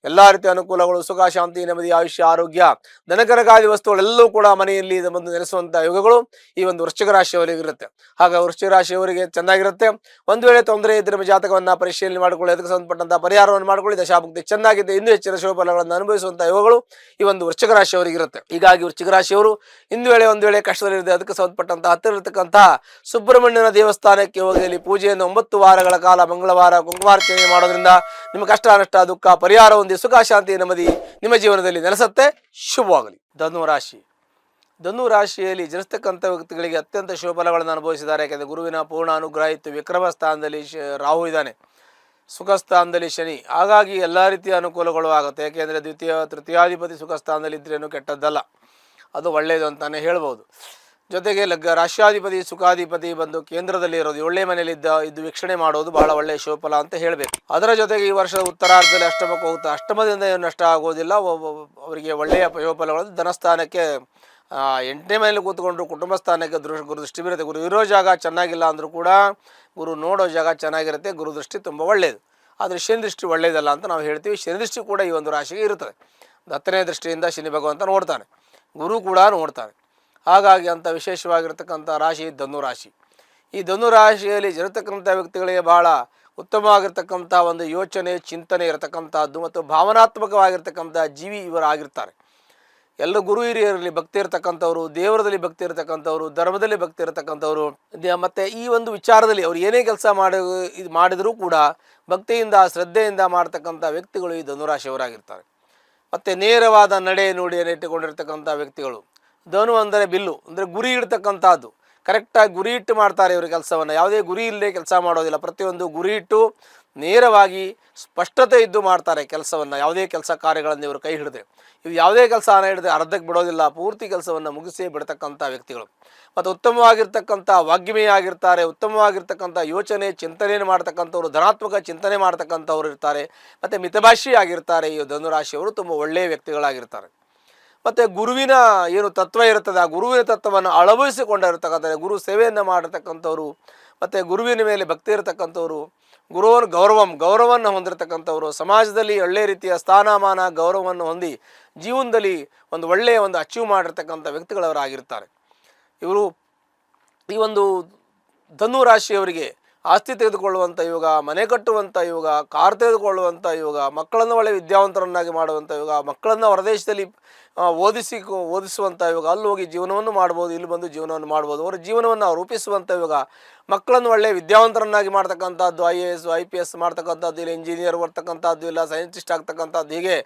ಎಲ್ಲಾ ರೀತಿಯ ಅನುಕೂಲಗಳು, ಸುಖ, ಶಾಂತಿ, ನೆಮ್ಮದಿ, ಆಯುಷ್ಯ, ಆರೋಗ್ಯ, ದನಕನಕಾದಿ ವಸ್ತುಗಳೆಲ್ಲವೂ ಕೂಡ ಮನೆಯಲ್ಲಿ ಬಂದು ನೆಲೆಸುವಂತ ಯೋಗಗಳು ಈ ಒಂದು ವೃಶ್ಚಿಕ ರಾಶಿಯವರಿಗೆ ಇರುತ್ತೆ. ಹಾಗಾಗಿ ವೃಶ್ಚಿಕ ರಾಶಿಯವರಿಗೆ ಚೆನ್ನಾಗಿರುತ್ತೆ. ಒಂದು ವೇಳೆ ತೊಂದರೆ ಇದ್ರೆ ನಿಮ್ಮ ಜಾತಕವನ್ನ ಪರಿಶೀಲನೆ ಮಾಡಿಕೊಳ್ಳಿ, ಅದಕ್ಕೆ ಸಂಬಂಧಪಟ್ಟಂತಹ ಪರಿಹಾರವನ್ನು ಮಾಡಿಕೊಳ್ಳಿ. ದಶಾಭುಕ್ತಿ ಚೆನ್ನಾಗಿದೆ, ಇನ್ನೂ ಹೆಚ್ಚಿನ ಶುಭಫಲಗಳನ್ನು ಅನುಭವಿಸುವಂತಹ ಯೋಗಗಳು ಈ ಒಂದು ವೃಶ್ಚಿಕ ರಾಶಿಯವರಿಗೆ ಇರುತ್ತೆ. ಹೀಗಾಗಿ ವೃಶ್ಚಿಕ ರಾಶಿಯವರು ಒಂದು ವೇಳೆ ಕಷ್ಟದಲ್ಲಿದೆ, ಅದಕ್ಕೆ ಸಂಬಂಧಪಟ್ಟಂತಹ ಹತ್ತಿರ ಇರತಕ್ಕಂತಹ ಸುಬ್ರಹ್ಮಣ್ಯನ ದೇವಸ್ಥಾನಕ್ಕೆ ಹೋಗಿ ಅಲ್ಲಿ ಪೂಜೆಯನ್ನು 9 ವಾರಗಳ ಕಾಲ ಮಂಗಳವಾರ ಕುಂಕುಮಾರ್ಚನೆ ಮಾಡೋದ್ರಿಂದ ನಿಮ್ಮ ಕಷ್ಟ, ನಷ್ಟ, ದುಃಖ ಪರಿಹಾರ ಹೊಂದಿ ಸುಖ, ಶಾಂತಿ, ನೆಮ್ಮದಿ ನಿಮ್ಮ ಜೀವನದಲ್ಲಿ ನೆಲೆಸುತ್ತೆ. ಶುಭವಾಗಲಿ. ಧನು ರಾಶಿಯಲ್ಲಿ ಜನಿಸ್ತಕ್ಕಂಥ ವ್ಯಕ್ತಿಗಳಿಗೆ ಅತ್ಯಂತ ಶುಭಫಲಗಳನ್ನು ಅನುಭವಿಸಿದ್ದಾರೆ. ಯಾಕೆಂದರೆ ಗುರುವಿನ ಪೂರ್ಣ ಅನುಗ್ರಹ ಇತ್ತು. ವಿಕ್ರಮ ಸ್ಥಾನದಲ್ಲಿ ರಾಹು ಇದ್ದಾನೆ, ಸುಖ ಸ್ಥಾನದಲ್ಲಿ ಶನಿ. ಹಾಗಾಗಿ ಎಲ್ಲ ರೀತಿಯ ಅನುಕೂಲಗಳು ಆಗುತ್ತೆ. ಯಾಕೆಂದರೆ ತೃತೀಯಾಧಿಪತಿ ಸುಖ ಸ್ಥಾನದಲ್ಲಿ ಇದ್ರೇನು ಕೆಟ್ಟದ್ದಲ್ಲ, ಅದು ಒಳ್ಳೆಯದು ಅಂತಾನೆ ಹೇಳ್ಬೋದು. ಜೊತೆಗೆ ರಾಷ್ಟ್ರಾಧಿಪತಿ ಸುಖಾಧಿಪತಿ ಬಂದು ಕೇಂದ್ರದಲ್ಲಿ ಇರೋದು, ಒಳ್ಳೆಯ ಮನೆಯಲ್ಲಿ ಇದ್ದು ವೀಕ್ಷಣೆ ಮಾಡೋದು ಬಹಳ ಒಳ್ಳೆಯ ಶುಭಫಲ ಅಂತ ಹೇಳಬೇಕು. ಅದರ ಜೊತೆಗೆ ಈ ವರ್ಷದ ಉತ್ತರಾರ್ಧದಲ್ಲಿ ಅಷ್ಟಮಕ್ಕೆ ಹೋಗುತ್ತೆ. ಅಷ್ಟಮದಿಂದ ಏನು ನಷ್ಟ ಆಗೋದಿಲ್ಲ, ಅವರಿಗೆ ಒಳ್ಳೆಯ ಶುಭಫಲಗಳು. ಧನಸ್ಥಾನಕ್ಕೆ 8ನೇ ಮನೆಯಲ್ಲಿ ಕೂತ್ಕೊಂಡ್ರು, ಕುಟುಂಬ ಸ್ಥಾನಕ್ಕೆ ಗುರು ದೃಷ್ಟಿ ಬೀರುತ್ತೆ. ಗುರು ಇರೋ ಜಾಗ ಚೆನ್ನಾಗಿಲ್ಲ ಅಂದರೂ ಕೂಡ ಗುರು ನೋಡೋ ಜಾಗ ಚೆನ್ನಾಗಿರುತ್ತೆ. ಗುರು ದೃಷ್ಟಿ ತುಂಬ ಒಳ್ಳೆಯದು. ಆದರೆ ಶನಿ ದೃಷ್ಟಿ ಒಳ್ಳೆಯದಲ್ಲ ಅಂತ ನಾವು ಹೇಳ್ತೀವಿ. ಶನಿ ದೃಷ್ಟಿ ಕೂಡ ಈ ಒಂದು ರಾಶಿಗೆ ಇರುತ್ತದೆ. 10ನೇ ದೃಷ್ಟಿಯಿಂದ ಶನಿ ಭಗವಂತ ನೋಡ್ತಾನೆ, ಗುರು ಕೂಡ ನೋಡ್ತಾನೆ. ಹಾಗಾಗಿ ಅಂತ ವಿಶೇಷವಾಗಿರ್ತಕ್ಕಂಥ ರಾಶಿ ಧನು ರಾಶಿ. ಈ ಧನು ರಾಶಿಯಲ್ಲಿ ಜನಿರ್ತಕ್ಕಂಥ ವ್ಯಕ್ತಿಗಳಿಗೆ ಬಹಳ ಉತ್ತಮವಾಗಿರ್ತಕ್ಕಂಥ ಒಂದು ಯೋಚನೆ, ಚಿಂತನೆ ಇರತಕ್ಕಂಥದ್ದು ಮತ್ತು ಭಾವನಾತ್ಮಕವಾಗಿರ್ತಕ್ಕಂಥ ಜೀವಿ ಇವರಾಗಿರ್ತಾರೆ. ಎಲ್ಲ ಗುರು ಹಿರಿಯರಲ್ಲಿ ಭಕ್ತಿ ಇರತಕ್ಕಂಥವ್ರು, ದೇವರದಲ್ಲಿ ಭಕ್ತಿ ಇರತಕ್ಕಂಥವ್ರು, ಧರ್ಮದಲ್ಲಿ ಭಕ್ತಿ ಇರತಕ್ಕಂಥವ್ರು, ಮತ್ತು ಈ ಒಂದು ವಿಚಾರದಲ್ಲಿ ಅವ್ರು ಏನೇ ಕೆಲಸ ಮಾಡಿದರೂ ಕೂಡ ಭಕ್ತಿಯಿಂದ, ಶ್ರದ್ಧೆಯಿಂದ ಮಾಡ್ತಕ್ಕಂಥ ವ್ಯಕ್ತಿಗಳು ಈ ಧನುರಾಶಿಯವರಾಗಿರ್ತಾರೆ. ಮತ್ತು ನೇರವಾದ ನಡೆ ನುಡಿಯನ್ನು ಇಟ್ಟುಕೊಂಡಿರ್ತಕ್ಕಂಥ ವ್ಯಕ್ತಿಗಳು. ಧನು ಅಂದರೆ ಬಿಲ್ಲು, ಅಂದರೆ ಗುರಿ ಇಡ್ತಕ್ಕಂಥದ್ದು. ಕರೆಕ್ಟಾಗಿ ಗುರಿ ಇಟ್ಟು ಮಾಡ್ತಾರೆ ಇವರು ಕೆಲಸವನ್ನು. ಯಾವುದೇ ಗುರಿ ಇಲ್ಲದೆ ಕೆಲಸ ಮಾಡೋದಿಲ್ಲ. ಪ್ರತಿಯೊಂದು ಗುರಿ ಇಟ್ಟು ನೇರವಾಗಿ ಸ್ಪಷ್ಟತೆ ಇದ್ದು ಮಾಡ್ತಾರೆ ಕೆಲಸವನ್ನು. ಯಾವುದೇ ಕೆಲಸ ಕಾರ್ಯಗಳನ್ನು ಇವರು ಕೈ ಹಿಡಿದ್ರೆ, ಇವು ಯಾವುದೇ ಕೆಲಸ ಹಿಡಿದ್ರೆ ಅರ್ಧಕ್ಕೆ ಬಿಡೋದಿಲ್ಲ, ಪೂರ್ತಿ ಕೆಲಸವನ್ನು ಮುಗಿಸೇ ಬಿಡ್ತಕ್ಕಂಥ ವ್ಯಕ್ತಿಗಳು. ಮತ್ತು ಉತ್ತಮವಾಗಿರ್ತಕ್ಕಂಥ ವಾಗ್ಮಿ ಆಗಿರ್ತಾರೆ. ಉತ್ತಮವಾಗಿರ್ತಕ್ಕಂಥ ಯೋಚನೆ, ಚಿಂತನೆಯನ್ನು ಮಾಡ್ತಕ್ಕಂಥವ್ರು, ಧನಾತ್ಮಕ ಚಿಂತನೆ ಮಾಡ್ತಕ್ಕಂಥವ್ರು ಇರ್ತಾರೆ. ಮತ್ತು ಮಿತಭಾಷಿ ಆಗಿರ್ತಾರೆ. ಈ ಧನುರಾಶಿಯವರು ತುಂಬ ಒಳ್ಳೆಯ ವ್ಯಕ್ತಿಗಳಾಗಿರ್ತಾರೆ. ಮತ್ತು ಗುರುವಿನ ಏನು ತತ್ವ ಇರ್ತದೆ, ಆ ಗುರುವಿನ ತತ್ವವನ್ನು ಅಳವಡಿಸಿಕೊಂಡಿರ್ತಕ್ಕಂಥ, ಗುರು ಸೇವೆಯನ್ನು ಮಾಡಿರ್ತಕ್ಕಂಥವ್ರು, ಮತ್ತು ಗುರುವಿನ ಮೇಲೆ ಭಕ್ತಿ ಇರತಕ್ಕಂಥವ್ರು, ಗೌರವವನ್ನು ಹೊಂದಿರತಕ್ಕಂಥವ್ರು, ಸಮಾಜದಲ್ಲಿ ಒಳ್ಳೆಯ ರೀತಿಯ ಸ್ಥಾನಮಾನ ಗೌರವವನ್ನು ಹೊಂದಿ ಜೀವನದಲ್ಲಿ ಒಂದು ಒಳ್ಳೆಯ ಒಂದು ಅಚೀವ್ ಮಾಡಿರ್ತಕ್ಕಂಥ ವ್ಯಕ್ತಿಗಳವರಾಗಿರ್ತಾರೆ. ಇವರು ಈ ಒಂದು ಧನು ರಾಶಿಯವರಿಗೆ ಆಸ್ತಿ ತೆಗೆದುಕೊಳ್ಳುವಂಥ ಯೋಗ, ಮನೆ ಕಟ್ಟುವಂಥ ಯೋಗ, ಕಾರ್ ತೆಗೆದುಕೊಳ್ಳುವಂಥ ಯೋಗ, ಮಕ್ಕಳನ್ನು ಒಳ್ಳೆಯ ವಿದ್ಯಾವಂತರನ್ನಾಗಿ ಮಾಡುವಂಥ ಯೋಗ, ಮಕ್ಕಳನ್ನು ಹೊರದೇಶದಲ್ಲಿ ಓದಿಸುವಂಥ ಯೋಗ, ಅಲ್ಲಿ ಹೋಗಿ ಜೀವನವನ್ನು ಮಾಡ್ಬೋದು, ಇಲ್ಲಿ ಬಂದು ಜೀವನವನ್ನು ಮಾಡ್ಬೋದು, ಅವರ ಜೀವನವನ್ನು ರೂಪಿಸುವಂಥ ಯೋಗ, ಮಕ್ಕಳನ್ನು ಒಳ್ಳೆಯ ವಿದ್ಯಾವಂತರನ್ನಾಗಿ ಮಾಡ್ತಕ್ಕಂಥದ್ದು, IAS IPS ಮಾಡ್ತಕ್ಕಂಥದ್ದು, ಇಲ್ಲ ಇಂಜಿನಿಯರ್ ಬರ್ತಕ್ಕಂಥದ್ದು, ಇಲ್ಲ ಸೈಂಟಿಸ್ಟ್ ಆಗ್ತಕ್ಕಂಥದ್ದು, ಹೀಗೆ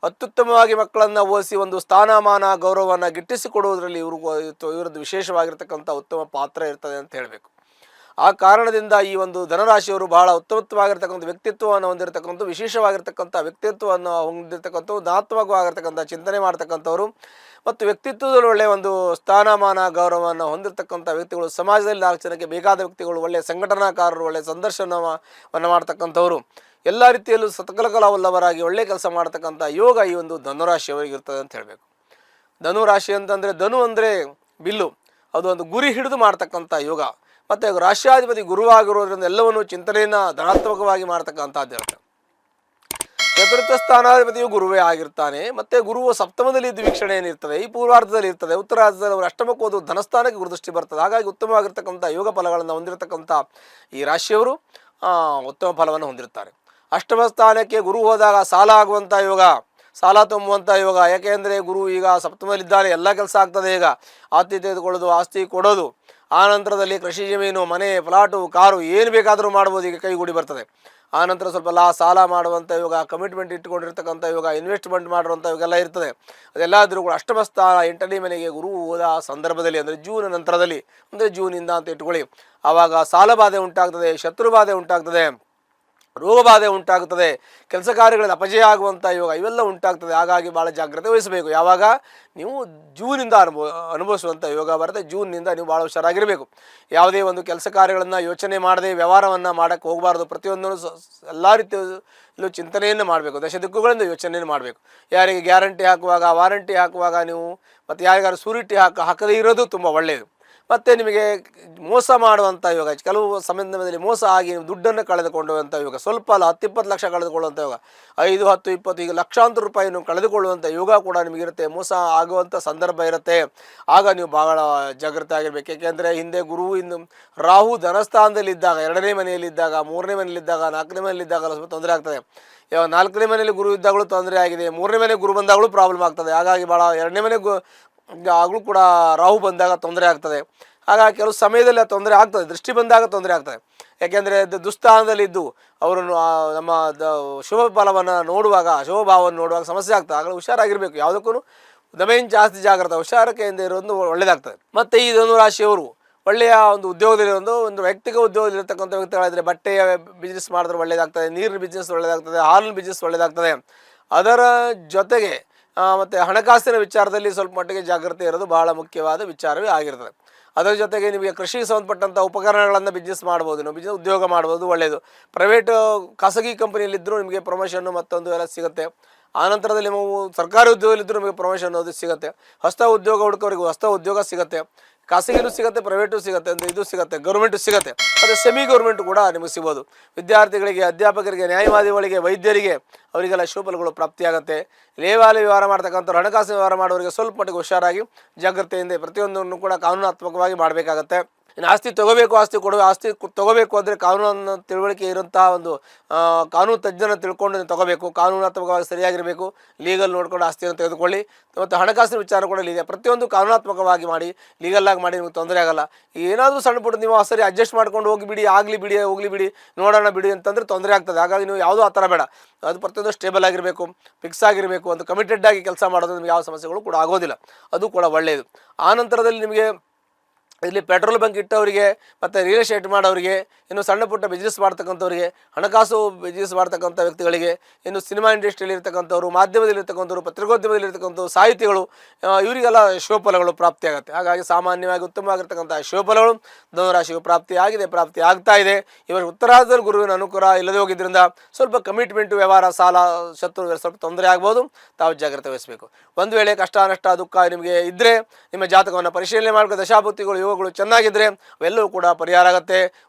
ಅತ್ಯುತ್ತಮವಾಗಿ ಮಕ್ಕಳನ್ನು ಓದಿಸಿ ಒಂದು ಸ್ಥಾನಮಾನ ಗೌರವವನ್ನು ಗಿಟ್ಟಿಸಿಕೊಡುವುದರಲ್ಲಿ ಇವ್ರದ್ದು ವಿಶೇಷವಾಗಿರ್ತಕ್ಕಂಥ ಉತ್ತಮ ಪಾತ್ರ ಇರ್ತದೆ ಅಂತ ಹೇಳಬೇಕು. ಆ ಕಾರಣದಿಂದ ಈ ಒಂದು ಧನರಾಶಿಯವರು ಬಹಳ ಉತ್ತಮವಾಗಿರ್ತಕ್ಕಂಥ ವ್ಯಕ್ತಿತ್ವವನ್ನು ಹೊಂದಿರತಕ್ಕಂಥ, ವಿಶೇಷವಾಗಿರ್ತಕ್ಕಂಥ ವ್ಯಕ್ತಿತ್ವವನ್ನು ಹೊಂದಿರತಕ್ಕಂಥವು, ಧನಾತ್ಮಕವಾಗಿರ್ತಕ್ಕಂಥ ಚಿಂತನೆ ಮಾಡ್ತಕ್ಕಂಥವ್ರು ಮತ್ತು ವ್ಯಕ್ತಿತ್ವದಲ್ಲಿ ಒಳ್ಳೆಯ ಒಂದು ಸ್ಥಾನಮಾನ ಗೌರವವನ್ನು ಹೊಂದಿರತಕ್ಕಂಥ ವ್ಯಕ್ತಿಗಳು, ಸಮಾಜದಲ್ಲಿ 4 ಜನಕ್ಕೆ ಬೇಕಾದ ವ್ಯಕ್ತಿಗಳು, ಒಳ್ಳೆಯ ಸಂಘಟನಾಕಾರರು, ಒಳ್ಳೆಯ ಸಂದರ್ಶನವನ್ನು ಮಾಡ್ತಕ್ಕಂಥವ್ರು, ಎಲ್ಲ ರೀತಿಯಲ್ಲೂ ಸಕಲಕಲಾವಲ್ಲವರಾಗಿ ಒಳ್ಳೆಯ ಕೆಲಸ ಮಾಡ್ತಕ್ಕಂಥ ಯೋಗ ಈ ಒಂದು ಧನುರಾಶಿಯವರಿಗೆ ಇರ್ತದೆ ಅಂತ ಹೇಳಬೇಕು. ಧನುರಾಶಿ ಅಂತಂದರೆ, ಧನು ಅಂದರೆ ಬಿಲ್ಲು, ಅದು ಒಂದು ಗುರಿ ಹಿಡಿದು ಮಾಡ್ತಕ್ಕಂಥ ಯೋಗ. ಮತ್ತು ರಾಷ್ಟ್ರಾಧಿಪತಿ ಗುರುವಾಗಿರೋದ್ರಿಂದ ಎಲ್ಲವನ್ನು ಚಿಂತನೆಯನ್ನು ಧನಾತ್ಮಕವಾಗಿ ಮಾಡ್ತಕ್ಕಂಥದ್ದು ಇರುತ್ತೆ. ಚತುರ್ಥ ಸ್ಥಾನಾಧಿಪತಿಯು ಗುರುವೇ ಆಗಿರ್ತಾನೆ. ಮತ್ತೆ ಗುರುವು ಸಪ್ತಮದಲ್ಲಿ ಇದ್ದು ವೀಕ್ಷಣೆ ಏನಿರ್ತದೆ, ಈ ಪೂರ್ವಾರ್ಧದಲ್ಲಿ ಇರ್ತದೆ. ಉತ್ತರಾರ್ಧದಲ್ಲಿ ಅವರು ಅಷ್ಟಮಕ್ಕೆ ಹೋದ ಧನಸ್ಥಾನಕ್ಕೆ ಗುರುದೃಷ್ಟಿ ಬರ್ತದೆ. ಹಾಗಾಗಿ ಉತ್ತಮವಾಗಿರ್ತಕ್ಕಂಥ ಯೋಗ ಫಲಗಳನ್ನು ಹೊಂದಿರತಕ್ಕಂಥ ಈ ರಾಶಿಯವರು ಉತ್ತಮ ಫಲವನ್ನು ಹೊಂದಿರ್ತಾರೆ. ಅಷ್ಟಮ ಸ್ಥಾನಕ್ಕೆ ಗುರು ಹೋದಾಗ ಸಾಲ ಆಗುವಂಥ ಯೋಗ, ಸಾಲ ತುಂಬುವಂಥ ಯೋಗ. ಯಾಕೆಂದರೆ ಗುರು ಈಗ ಸಪ್ತಮದಲ್ಲಿದ್ದಾರೆ, ಎಲ್ಲ ಕೆಲಸ ಆಗ್ತದೆ. ಈಗ ಆಸ್ತಿ ತೆಗೆದುಕೊಳ್ಳೋದು, ಆಸ್ತಿ ಕೊಡೋದು, ಆ ನಂತರದಲ್ಲಿ ಕೃಷಿ ಜಮೀನು, ಮನೆ, ಪ್ಲಾಟು, ಕಾರು ಏನು ಬೇಕಾದರೂ ಮಾಡ್ಬೋದು, ಈಗ ಕೈಗೂಡಿ ಬರ್ತದೆ. ಆ ನಂತರ ಸ್ವಲ್ಪ ಸಾಲ ಮಾಡುವಂಥ ಯೋಗ, ಕಮಿಟ್ಮೆಂಟ್ ಇಟ್ಟುಕೊಂಡಿರ್ತಕ್ಕಂಥ ಯೋಗ, ಇನ್ವೆಸ್ಟ್ಮೆಂಟ್ ಮಾಡುವಂಥ ಯೋಗ ಎಲ್ಲ ಇರ್ತದೆ. ಅದೆಲ್ಲಾದರೂ ಕೂಡ ಅಷ್ಟಮ ಸ್ಥಾನ 8ನೇ ಮನೆಗೆ ಗುರು ಹೋದ ಸಂದರ್ಭದಲ್ಲಿ, ಅಂದರೆ ಜೂನ್ ನಂತರದಲ್ಲಿ, ಅಂದರೆ ಜೂನಿಂದ ಅಂತ ಇಟ್ಕೊಳ್ಳಿ, ಆವಾಗ ಸಾಲ ಬಾಧೆ ಉಂಟಾಗ್ತದೆ, ಶತ್ರು ಬಾಧೆ ಉಂಟಾಗ್ತದೆ, ರೋಗ ಬಾಧೆ ಉಂಟಾಗುತ್ತದೆ, ಕೆಲಸ ಕಾರ್ಯಗಳಲ್ಲಿ ಅಪಜಯ ಆಗುವಂಥ ಯೋಗ ಇವೆಲ್ಲ ಉಂಟಾಗ್ತದೆ. ಹಾಗಾಗಿ ಭಾಳ ಜಾಗ್ರತೆ ವಹಿಸಬೇಕು. ಯಾವಾಗ ನೀವು ಜೂನಿಂದ ಅನುಭವಿಸುವಂಥ ಯೋಗ ಬರುತ್ತೆ, ಜೂನ್ನಿಂದ ನೀವು ಭಾಳ ಹುಷಾರಾಗಿರಬೇಕು. ಯಾವುದೇ ಒಂದು ಕೆಲಸ ಕಾರ್ಯಗಳನ್ನು ಯೋಚನೆ ಮಾಡದೆ ವ್ಯವಹಾರವನ್ನು ಮಾಡೋಕ್ಕೆ ಹೋಗಬಾರ್ದು. ಪ್ರತಿಯೊಂದನ್ನು ಎಲ್ಲ ರೀತಿಯಲ್ಲೂ ಚಿಂತನೆಯನ್ನು ಮಾಡಬೇಕು, ದಶದಿಕ್ಕುಗಳಿಂದ ಯೋಚನೆಯನ್ನು ಮಾಡಬೇಕು. ಯಾರಿಗೆ ಗ್ಯಾರಂಟಿ ಹಾಕುವಾಗ, ವಾರಂಟಿ ಹಾಕುವಾಗ ನೀವು ಮತ್ತು ಯಾರಿಗಾರು ಸೂರಿಟಿ ಹಾಕದೇ ಇರೋದು ತುಂಬ ಒಳ್ಳೆಯದು. ಮತ್ತು ನಿಮಗೆ ಮೋಸ ಮಾಡುವಂಥ ಯೋಗ, ಕೆಲವು ಸಂದರ್ಭದಲ್ಲಿ ಮೋಸ ಆಗಿ ನೀವು ದುಡ್ಡನ್ನು ಕಳೆದುಕೊಳ್ಳುವಂಥ ಯೋಗ, ಸ್ವಲ್ಪ ಅಲ್ಲ 10-20 ಲಕ್ಷ ಕಳೆದುಕೊಳ್ಳುವಂಥ ಯೋಗ, 5, 10, 20 ಈಗ ಲಕ್ಷಾಂತರ ರೂಪಾಯಿಯನ್ನು ಕಳೆದುಕೊಳ್ಳುವಂಥ ಯೋಗ ಕೂಡ ನಿಮಗಿರುತ್ತೆ. ಮೋಸ ಆಗುವಂಥ ಸಂದರ್ಭ ಇರುತ್ತೆ. ಆಗ ನೀವು ಭಾಳ ಜಾಗ್ರತೆ ಆಗಿರಬೇಕು. ಏಕೆಂದರೆ ಹಿಂದೆ ಗುರು ರಾಹು ಧನಸ್ಥಾನದಲ್ಲಿದ್ದಾಗ, 2ನೇ ಮನೆಯಲ್ಲಿದ್ದಾಗ, 3ನೇ ಮನೆಯಲ್ಲಿದ್ದಾಗ, 4ನೇ ಮನೆಯಲ್ಲಿದ್ದಾಗ ಸ್ವಲ್ಪ ತೊಂದರೆ ಆಗ್ತದೆ. 4ನೇ ಮನೆಯಲ್ಲಿ ಗುರು ಇದ್ದಾಗಲೂ ತೊಂದರೆ ಆಗಿದೆ, 3ನೇ ಮನೆ ಗುರು ಬಂದಾಗಲೂ ಪ್ರಾಬ್ಲಮ್ ಆಗ್ತದೆ. ಹಾಗಾಗಿ ಭಾಳ 2ನೇ ಮನೆ ಆಗಲೂ ಕೂಡ ರಾಹು ಬಂದಾಗ ತೊಂದರೆ ಆಗ್ತದೆ. ಹಾಗಾಗಿ ಕೆಲವು ಸಮಯದಲ್ಲಿ ತೊಂದರೆ ಆಗ್ತದೆ, ದೃಷ್ಟಿ ಬಂದಾಗ ತೊಂದರೆ ಆಗ್ತದೆ. ಯಾಕೆಂದರೆ ದುಸ್ಥಾನದಲ್ಲಿದ್ದು ಅವರನ್ನು ನಮ್ಮ ಶುಭ ಫಲವನ್ನು ನೋಡುವಾಗ, ಶುಭ ಭಾವವನ್ನು ನೋಡುವಾಗ ಸಮಸ್ಯೆ ಆಗ್ತದೆ. ಆಗಲೂ ಹುಷಾರಾಗಿರಬೇಕು. ಯಾವುದಕ್ಕೂ ದಮೇನ್ ಜಾಸ್ತಿ ಜಾಗ್ರತೆ, ಹುಷಾರಿಕೆಯಿಂದ ಇರೋದು ಒಳ್ಳೆಯದಾಗ್ತದೆ. ಮತ್ತು ಈ ಧನು ರಾಶಿಯವರು ಒಳ್ಳೆಯ ಒಂದು ಉದ್ಯೋಗದಲ್ಲಿ ಒಂದು ವೈಯಕ್ತಿಕ ಉದ್ಯೋಗದಲ್ಲಿರ್ತಕ್ಕಂಥ ವ್ಯಕ್ತಿಗಳಾದರೆ ಬಟ್ಟೆಯ ಬಿಸ್ನೆಸ್ ಮಾಡಿದ್ರೆ ಒಳ್ಳೆಯದಾಗ್ತದೆ, ನೀರಿನ ಬಿಸ್ನೆಸ್ ಒಳ್ಳೆಯದಾಗ್ತದೆ, ಹಾಲಿನ ಬಿಸ್ನೆಸ್ ಒಳ್ಳೆಯದಾಗ್ತದೆ. ಅದರ ಜೊತೆಗೆ ಮತ್ತು ಹಣಕಾಸಿನ ವಿಚಾರದಲ್ಲಿ ಸ್ವಲ್ಪ ಮಟ್ಟಿಗೆ ಜಾಗ್ರತೆ ಇರೋದು ಭಾಳ ಮುಖ್ಯವಾದ ವಿಚಾರವೇ ಆಗಿರ್ತದೆ. ಅದರ ಜೊತೆಗೆ ನಿಮಗೆ ಕೃಷಿಗೆ ಸಂಬಂಧಪಟ್ಟಂಥ ಉಪಕರಣಗಳನ್ನು ಬಿಸ್ನೆಸ್ ಮಾಡ್ಬೋದು, ನೀವು ಬಿಸ್ನೆಸ್ ಉದ್ಯೋಗ ಮಾಡ್ಬೋದು, ಒಳ್ಳೆಯದು. ಪ್ರೈವೇಟ್ ಖಾಸಗಿ ಕಂಪನಿಯಲ್ಲಿದ್ದರೂ ನಿಮಗೆ ಪ್ರಮೋಷನ್ನು ಮತ್ತೊಂದು ಎಲ್ಲ ಸಿಗುತ್ತೆ. ಆನಂತರದಲ್ಲಿ ನೀವು ಸರ್ಕಾರಿ ಉದ್ಯೋಗದಲ್ಲಿದ್ದರೂ ನಿಮಗೆ ಪ್ರಮೋಷನ್ ಅನ್ನೋದು ಸಿಗುತ್ತೆ. ಹೊಸ ಉದ್ಯೋಗ ಹುಡುಕೋರಿಗೆ ಹೊಸ ಉದ್ಯೋಗ ಸಿಗುತ್ತೆ, ಖಾಸಗಿನೂ ಸಿಗುತ್ತೆ, ಪ್ರೈವೇಟು ಸಿಗುತ್ತೆ, ಅಂದರೆ ಇದು ಸಿಗುತ್ತೆ, ಗೌರ್ಮೆಂಟು ಸಿಗುತ್ತೆ, ಮತ್ತು ಸೆಮಿ ಗೌರ್ಮೆಂಟು ಕೂಡ ನಿಮಗೆ ಸಿಗ್ಬೋದು. ವಿದ್ಯಾರ್ಥಿಗಳಿಗೆ, ಅಧ್ಯಾಪಕರಿಗೆ, ನ್ಯಾಯವಾದಿಗಳಿಗೆ, ವೈದ್ಯರಿಗೆ ಅವರಿಗೆಲ್ಲ ಶುಭಫಲಗಳು ಪ್ರಾಪ್ತಿಯಾಗುತ್ತೆ. ಲೇವಾಲಿ ವ್ಯವಹಾರ ಮಾಡ್ತಕ್ಕಂಥವ್ರು, ಹಣಕಾಸಿನ ವ್ಯವಹಾರ ಮಾಡೋರಿಗೆ ಸ್ವಲ್ಪ ಮಟ್ಟಿಗೆ ಹುಷಾರಾಗಿ ಜಾಗ್ರತೆಯಿಂದ ಪ್ರತಿಯೊಂದನ್ನು ಕೂಡ ಕಾನೂನಾತ್ಮಕವಾಗಿ ಮಾಡಬೇಕಾಗತ್ತೆ. ಇನ್ನು ಆಸ್ತಿ ತೊಗೋಬೇಕು, ಆಸ್ತಿ ತೊಗೋಬೇಕು ಅಂದರೆ ಕಾನೂನನ್ನು ತಿಳುವಳಿಕೆ ಇರುವಂತಹ ಒಂದು ಕಾನೂನು ತಜ್ಞನ ತಿಳ್ಕೊಂಡು ತೊಗೋಬೇಕು. ಕಾನೂನಾತ್ಮಕವಾಗಿ ಸರಿಯಾಗಿರಬೇಕು, ಲೀಗಲ್ ನೋಡ್ಕೊಂಡು ಆಸ್ತಿಯನ್ನು ತೆಗೆದುಕೊಳ್ಳಿ. ಮತ್ತು ಹಣಕಾಸಿನ ವಿಚಾರ ಕೂಡ ಇದೆ, ಪ್ರತಿಯೊಂದು ಕಾನೂನಾತ್ಮಕವಾಗಿ ಮಾಡಿ, ಲೀಗಲ್ಲಾಗಿ ಮಾಡಿ, ನಿಮಗೆ ತೊಂದರೆ ಆಗಲ್ಲ. ಏನಾದರೂ ಸಣ್ಣ ಪುಟ್ಟ ನೀವು ಸರಿ ಅಡ್ಜಸ್ಟ್ ಮಾಡ್ಕೊಂಡು ಹೋಗಿಬಿಡಿ, ಹೋಗಲಿ ಬಿಡಿ, ನೋಡೋಣ ಬಿಡಿ ಅಂತಂದರೆ ತೊಂದರೆ ಆಗ್ತದೆ. ಹಾಗಾಗಿ ನೀವು ಯಾವುದೂ ಆ ಥರ ಬೇಡ, ಅದು ಪ್ರತಿಯೊಂದು ಸ್ಟೇಬಲ್ ಆಗಿರಬೇಕು, ಫಿಕ್ಸ್ ಆಗಿರಬೇಕು, ಒಂದು ಕಮಿಟೆಡ್ ಆಗಿ ಕೆಲಸ ಮಾಡೋದು ನಿಮಗೆ ಯಾವ ಸಮಸ್ಯೆಗಳು ಕೂಡ ಆಗೋದಿಲ್ಲ, ಅದು ಕೂಡ ಒಳ್ಳೆಯದು. ಆ ನಂತರದಲ್ಲಿ ನಿಮಗೆ ಇಲ್ಲಿ ಪೆಟ್ರೋಲ್ ಬಂಕ್ ಇಟ್ಟವರಿಗೆ, ಮತ್ತು ರಿಯಲ್ ಎಸ್ಟೇಟ್ ಮಾಡೋರಿಗೆ, ಇನ್ನು ಸಣ್ಣ ಪುಟ್ಟ ಬಿಸ್ನೆಸ್ ಮಾಡ್ತಕ್ಕಂಥವ್ರಿಗೆ, ಹಣಕಾಸು ಬಿಸ್ನೆಸ್ ಮಾಡ್ತಕ್ಕಂಥ ವ್ಯಕ್ತಿಗಳಿಗೆ, ಇನ್ನು ಸಿನಿಮಾ ಇಂಡಸ್ಟ್ರಿಯಲ್ಲಿ ಇರ್ತಕ್ಕಂಥವ್ರು, ಮಾಧ್ಯಮದಲ್ಲಿರ್ತಕ್ಕಂಥವ್ರು, ಪತ್ರಿಕೋದ್ಯಮದಲ್ಲಿರ್ತಕ್ಕಂಥವ್ರು, ಸಾಹಿತಿಗಳು, ಇವರಿಗೆಲ್ಲ ಶುಭಫಲಗಳು ಪ್ರಾಪ್ತಿಯಾಗುತ್ತೆ. ಹಾಗಾಗಿ ಸಾಮಾನ್ಯವಾಗಿ ಉತ್ತಮವಾಗಿರ್ತಕ್ಕಂಥ ಶುಭಫಲಗಳು ಧನುರಾಶಿಗೂ ಪ್ರಾಪ್ತಿ ಆಗ್ತಾ ಇದೆ. ಇವರು ಉತ್ತರಾರ್ಧದಲ್ಲಿ ಗುರುವಿನ ಅನುಕೂಲ ಇಲ್ಲದೆ ಹೋಗಿದ್ದರಿಂದ ಸ್ವಲ್ಪ ಕಮಿಟ್ಮೆಂಟು, ವ್ಯವಹಾರ, ಸಾಲ, ಶತ್ರು ಸ್ವಲ್ಪ ತೊಂದರೆ ಆಗ್ಬೋದು. ತಾವು ಜಾಗ್ರತೆ ವಹಿಸಬೇಕು. ಒಂದು ವೇಳೆ ಕಷ್ಟ, ನಷ್ಟ, ದುಃಖ ನಿಮಗೆ ಇದ್ದರೆ ನಿಮ್ಮ ಜಾತಕವನ್ನು ಪರಿಶೀಲನೆ ಮಾಡ್ಕೊಂಡು ದಶಾಭುಕ್ತಿಗಳು ಯೋಗಗಳು ಚೆನ್ನಾಗಿದ್ದರೆ ಅವೆಲ್ಲವೂ ಕೂಡ ಪರಿಹಾರ ಆಗುತ್ತೆ.